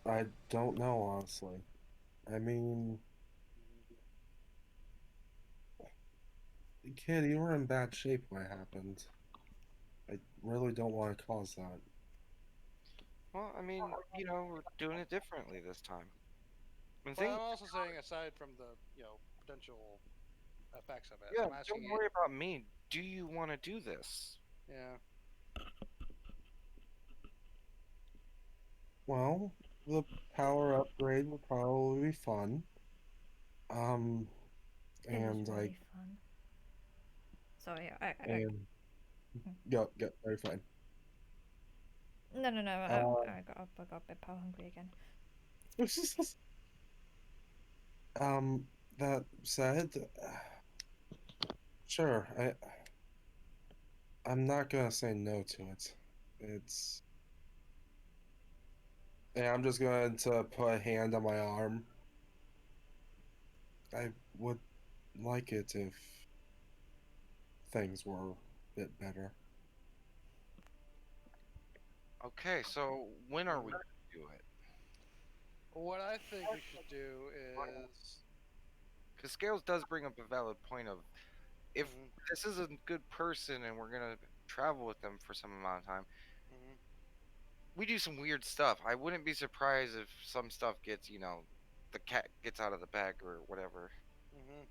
I don't know, honestly. I mean, kid, you were in bad shape when it happened. I really don't want to cause that. Well, I mean, we're doing it differently this time. And But think, I'm also saying, aside from the potential effects of it, yeah, I'm asking don't you. worry about me. Do you want to do this? Yeah. Well, the power upgrade would probably be fun. Um, It is and really fun. Sorry, and Hmm. go, very fine. No, no, no. I got a bit power hungry again. Um, that said, sure, I'm not gonna say no to it. It's Yeah, I'm just going to put a hand on my arm. I would like it if things were a bit better. Okay, so when are we going to do it? What I think we should do is. Because Scales does bring up a valid point of if Mhm, this is a good person and we're going to travel with them for some amount of time, mhm. we do some weird stuff. I wouldn't be surprised if some stuff gets, the cat gets out of the bag or whatever. Mhm.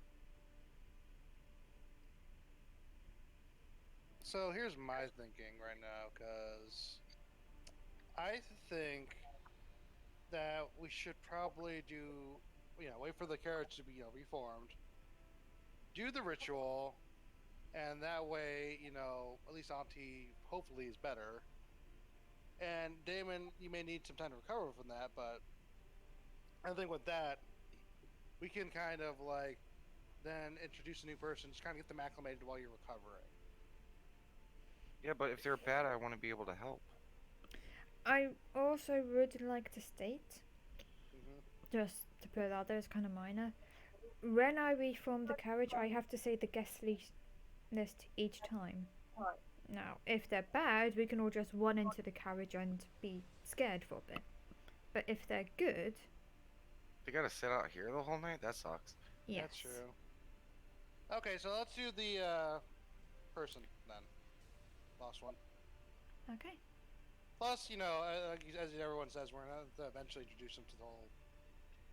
So here's my thinking right now, because I think that we should probably do, wait for the carriage to be, reformed, do the ritual, and that way, at least Auntie hopefully is better, And Damon, you may need some time to recover from that, but I think with that, we can kind of like then introduce a new person, just kind of get them acclimated while you're recovering. Yeah, but if they're bad, I want to be able to help. I also would like to state, Hmm. just to put it out there, it's kind of minor. When I reform the carriage, I have to say the guest list each time. Now, if they're bad, we can all just run into the carriage and be scared for a bit. But if they're good, They gotta sit out here the whole night. That sucks. yes. That's true. Okay, so let's do the person then. Last one. Okay. Plus, as everyone says, we're going to eventually introduce them to the whole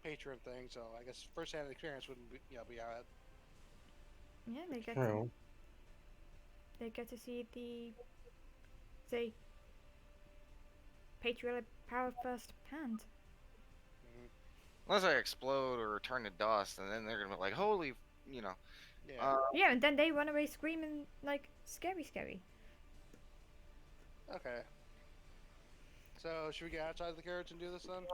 patron thing. So I guess first-hand experience wouldn't be out. Yeah, True. they get to see the say patriotic power first hand. Mhm. Unless I explode or turn to dust, and then they're gonna be like, "Holy," you know. Yeah. Yeah, and then they run away screaming like scary. Okay. So should we get outside the carriage and do this then?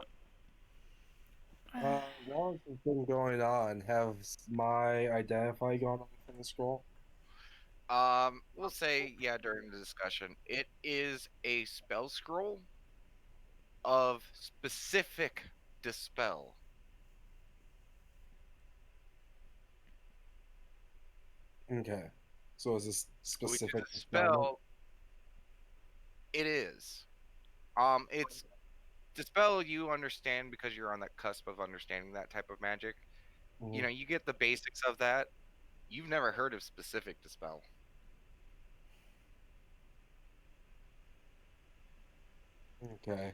While this has been going on, have my identify gone on in the scroll? We'll say yeah during the discussion. It is a spell scroll of specific dispel. Okay. So is this Which is specific a to spell? spell. It is. It's dispel. You understand because you're on that cusp of understanding that type of magic. You know, you get the basics of that. You've never heard of specific dispel. Okay.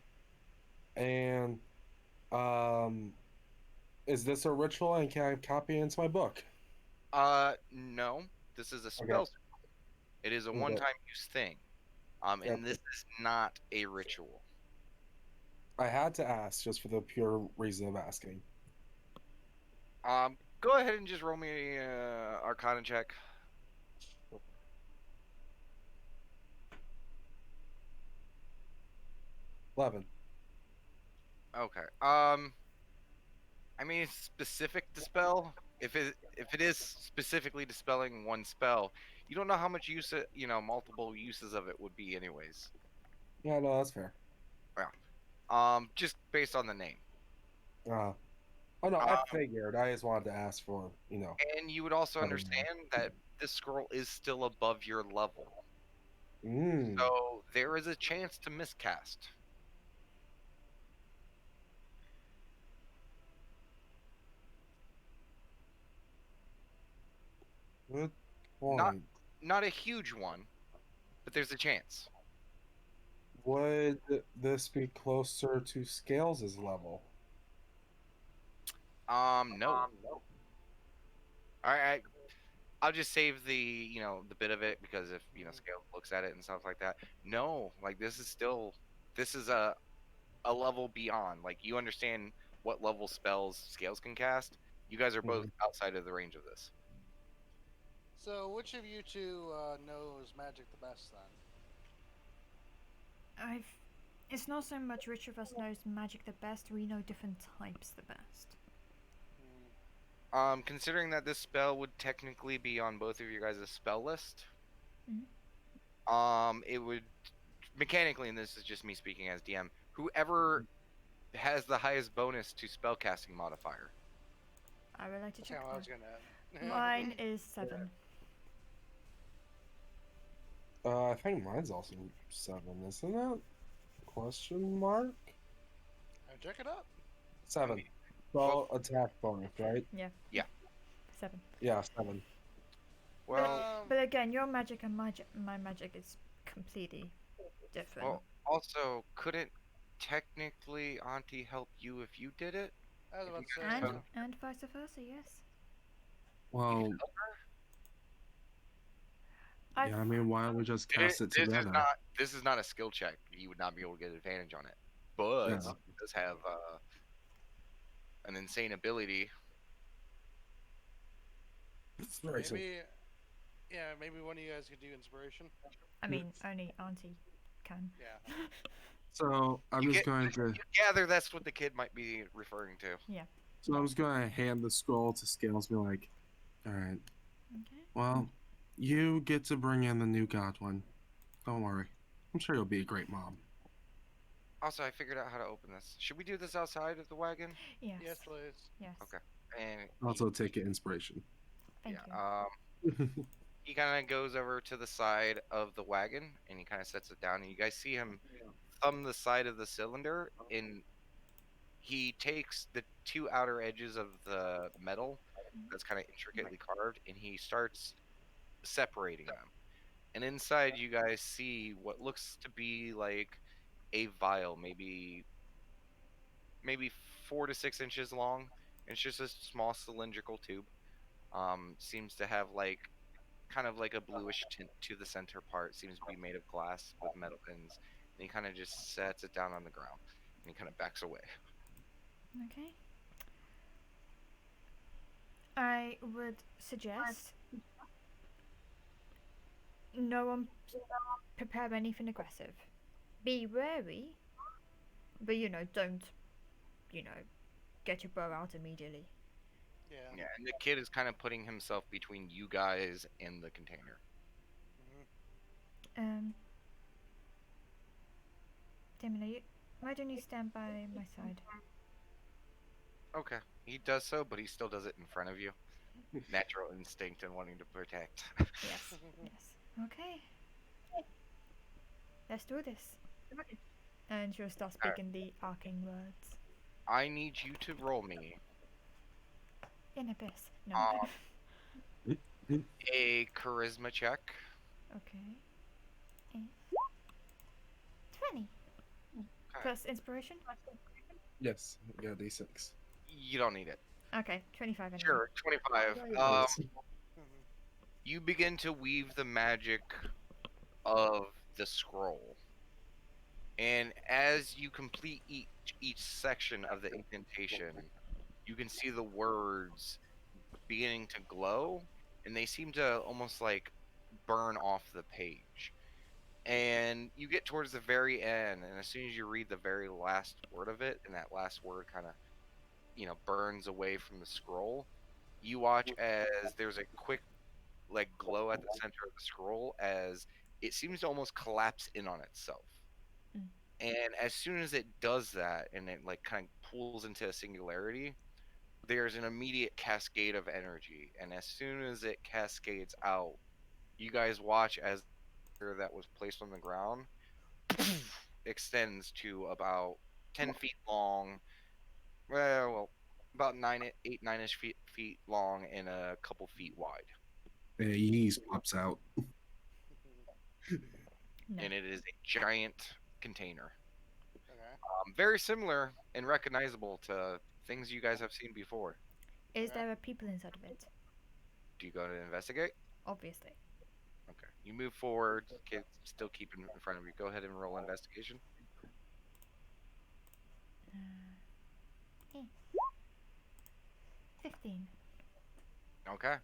And um, is this a ritual and can I copy it into my book? No. This is a Okay. spell scroll. It is a Okay. one-time use thing. And Yep. this is not a ritual. I had to ask just for the pure reason of asking. Go ahead and just roll me a Arcana check. 11. Okay. I mean, it's specific dispel. If it is specifically dispelling one spell, you don't know how much use it, multiple uses of it would be, anyways. Yeah, no, that's fair. Just based on the name. Oh no, I figured. I just wanted to ask for, And you would also I don't know. understand that this scroll is still above your level, Mm. so there is a chance to miscast. Good point. Not a huge one, but there's a chance. Would this be closer to Scales' level? No. I'll just save the the bit of it because if Scale looks at it and stuff like that. No, like this is a level beyond. Like you understand what level spells Scales can cast. You guys are both outside of the range of this. So which of you two knows magic the best then? It's not so much which of us knows magic the best, we know different types the best. Considering that this spell would technically be on both of you guys' spell list, it would mechanically, and this is just me speaking as DM, whoever has the highest bonus to spellcasting modifier. I would like to check Yeah, I was that. gonna. Mine is 7. I think mine's also 7, isn't it? Question mark? Check it up. 7. Well, attack bonus, right? Yeah. Yeah. 7. Yeah, 7. Well, But again, your magic and my magic is completely different. well, also, couldn't technically Auntie help you if you did it? I was about to say. and vice versa, yes. Well, yeah, I mean, why don't we just cast it together? This is not a skill check. You would not be able to get advantage on it. But it does have an insane ability. Maybe one of you guys could do inspiration. I mean, only Auntie can. Yeah. So I'm You just get- going to. You gather that's what the kid might be referring to. So I'm just going to hand the scroll to Scales. Be like, all right. Okay. Well, you get to bring in the new god one. Don't worry. I'm sure you'll be a great mom. Also, I figured out how to open this. Should we do this outside of the wagon? Yes. Yes, please. Yes. Okay. And Also, take it inspiration. Thank yeah, you. he kind of goes over to the side of the wagon and he kind of sets it down. And you guys see him thumb the side of the cylinder, and he takes the two outer edges of the metal that's kind of intricately carved, and he starts separating them. And inside, you guys see what looks to be like a vial, maybe 4 to 6 inches long. It's just a small cylindrical tube. Seems to have like kind of like a bluish tint to the center part. Seems to be made of glass with metal ends. And he kind of just sets it down on the ground, and he kind of backs away. Okay. I would suggest no one prepare anything aggressive. Be wary, but don't, get your bow out immediately. Yeah. Yeah, and the kid is kind of putting himself between you guys and the container. Mhm. Damon, why don't you stand by my side? Okay, he does so, but he still does it in front of you. Natural instinct and wanting to protect. Yes. Yes. Okay. Let's do this. And she'll start speaking the arcane words. I need you to roll me In abyss. No. a charisma check. Okay. 20. Okay. Plus inspiration? Yes, you got a D6. You don't need it. Okay, 25 anyway. Sure, 25. Mhm. You begin to weave the magic of the scroll. And as you complete each section of the incantation, you can see the words beginning to glow, and they seem to almost like burn off the page. And you get towards the very end, and as soon as you read the very last word of it, and that last word kind of, burns away from the scroll, you watch as there's a quick, like, glow at the center of the scroll as it seems to almost collapse in on itself. Mm. And as soon as it does that, and it, like, kind of pulls into a singularity, there's an immediate cascade of energy. And as soon as it cascades out, you guys watch as that was placed on the ground extends to about 10 feet long, well, about 9-ish feet long and a couple feet wide. And Yeez pops out. No. And it is a giant container. Okay. Very similar and recognizable to things you guys have seen before. Is Okay. there a people inside of it? Do you go to investigate? Obviously. Okay. You move forward, kid still keeping in front of you. Go ahead and roll investigation. 15. Okay.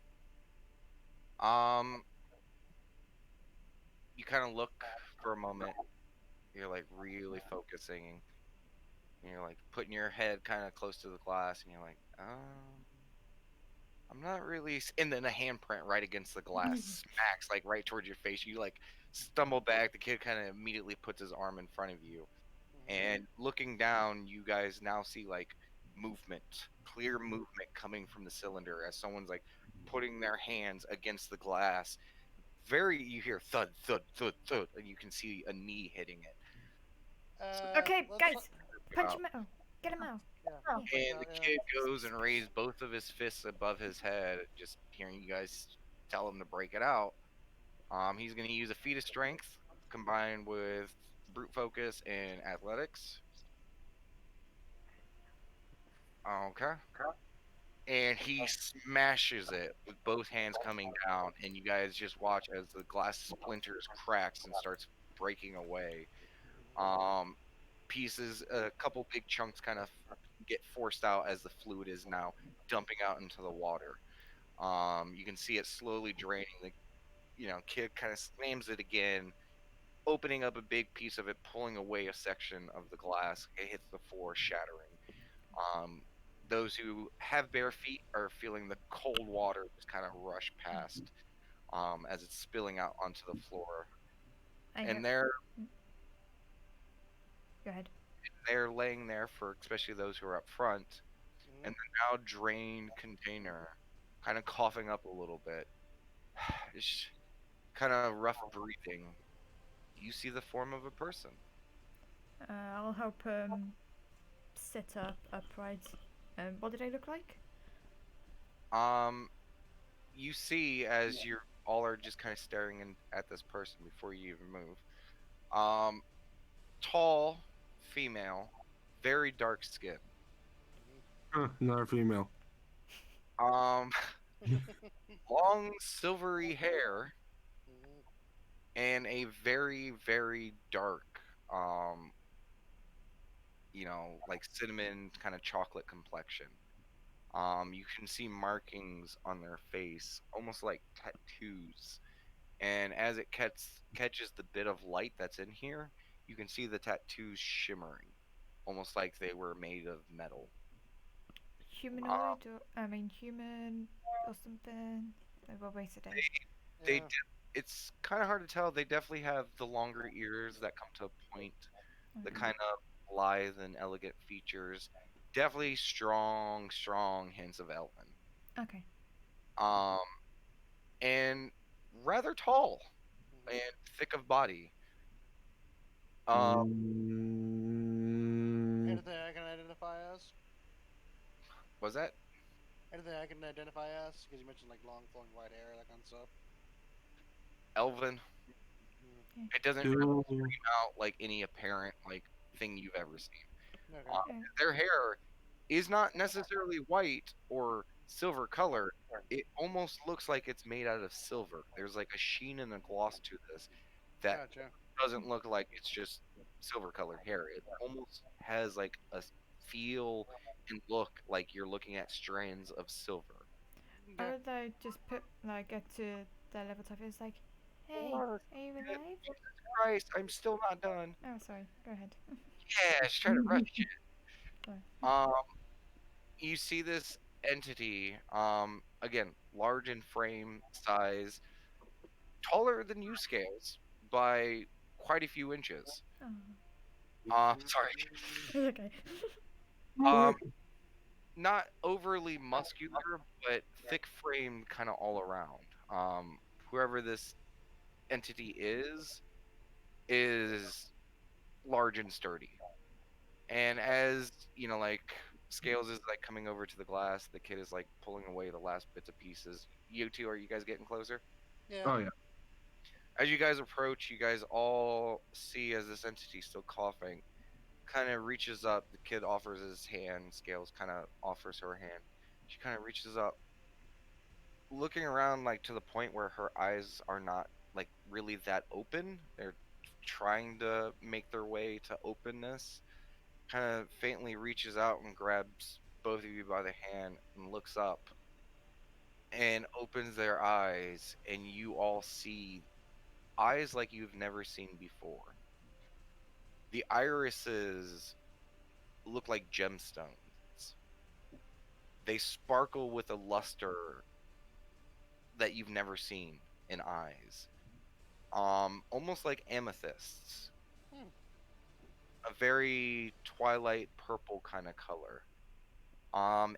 You kind of look for a moment. You're like really focusing. And you're like putting your head kind of close to the glass, and you're like, I'm not really. And then a handprint right against the glass smacks like right towards your face. You like stumble back. The kid kind of immediately puts his arm in front of you, and looking down, you guys now see like movement, clear movement coming from the cylinder as someone's like putting their hands against the glass. You hear thud, thud, thud, thud, and you can see a knee hitting it. Okay, let's guys, not- punch him out. Get him out. Yeah. And the kid goes and raises both of his fists above his head, just hearing you guys tell him to break it out. He's going to use a feat of strength combined with brute focus and athletics. Okay. And he smashes it with both hands coming down, and you guys just watch as the glass splinters, cracks, and starts breaking away. Pieces, a couple big chunks kind of get forced out as the fluid is now dumping out into the water. You can see it slowly draining. The kid kind of slams it again, opening up a big piece of it, pulling away a section of the glass. It hits the floor, shattering. Those who have bare feet are feeling the cold water just kind of rush past as it's spilling out onto the floor. I And hear. Go ahead. they're laying there for especially those who are up front, Mhm. and the now drained container, kind of coughing up a little bit. It's kind of rough breathing. You see the form of a person. I'll help sit up upright. What did I look like? Um, you see as you all are just kind of staring at this person before you even move. Tall, female, very dark skin. Another female. Um, long silvery hair Mhm. and a very very dark, um, like cinnamon kind of chocolate complexion. You can see markings on their face, almost like tattoos. And as it catches the bit of light that's in here, you can see the tattoos shimmering, almost like they were made of metal. Humanoid, or I mean human, or something. Like, what makes it? They Yeah. it's kind of hard to tell. They definitely have the longer ears that come to a point, the Okay. kind of lithe and elegant features. Definitely strong hints of Elven. Okay. Um, and rather tall Mhm. and thick of body. Um, Mm, Anything I can identify as? was that Anything I can identify as? Because you mentioned like long flowing white hair, that kind of stuff. Elven? Mm. It doesn't really do scream out like any apparent like thing you've ever seen. Okay. Yeah. Their hair is not necessarily white or silver color. It almost looks like it's made out of silver. There's like a sheen and a gloss to this that Gotcha. doesn't look like it's just silver colored hair. It almost has like a feel and look like you're looking at strands of silver. I Okay. would like just put like get to the level top. It's like, hey, Lord, are you alive? Christ, I'm still not done. Oh, sorry. Go ahead. Yeah, she's trying to rush you. Sorry. Um, you see this entity, again, large in frame, size, taller than you scales by quite a few inches. Oh, Sorry. it's okay. Um, not overly muscular, but thick framed kind of all around. Whoever this entity is large and sturdy. And as, like Scales is like coming over to the glass, the kid is like pulling away the last bits and pieces. You two, are you guys getting closer? Yeah. Oh yeah. As you guys approach, you guys all see as this entity still coughing, kind of reaches up. The kid offers his hand. Scales kind of offers her hand. She kind of reaches up, looking around like to the point where her eyes are not like really that open. They're trying to make their way to openness. Kind of faintly reaches out and grabs both of you by the hand and looks up and opens their eyes, and you all see eyes like you've never seen before. The irises look like gemstones. They sparkle with a luster that you've never seen in eyes. Almost like amethysts. Hmm. A very twilight purple kind of color.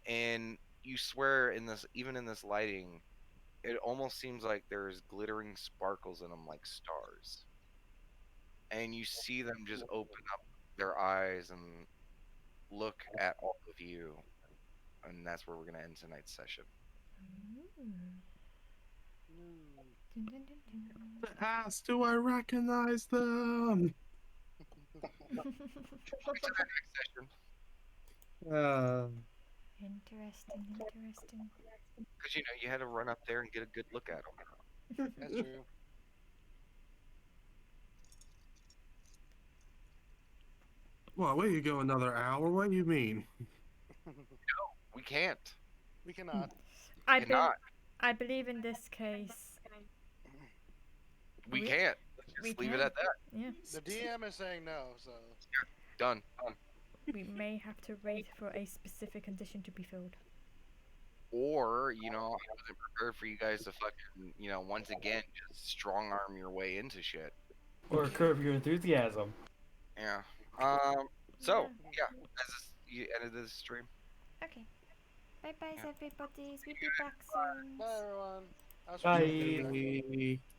And you swear in this, even in this lighting, it almost seems like there's glittering sparkles in them like stars. And you see them just open up their eyes and look at all of you. And that's where we're going to end tonight's session. Ooh. No. Dun, dun, dun, dun. Ask, do I recognize them? Next session. Interesting. Because, you had to run up there and get a good look at them. That's true. Well, where you go another hour? What do you mean? We can't. We cannot. I Cannot. I believe in this case. We We- can't. We Just leave it can. at that. Yeah. The DM is saying no, so Done. We may have to wait for a specific condition to be filled. Or, I wasn't prepared for you guys to fucking, once again, just strong arm your way into shit. Or curb your enthusiasm. Yeah. So, yeah, you ended this stream. Okay. Bye bye, Yeah. everybody. We'll be back soon. bye everyone. That was Bye. pretty good. Bye.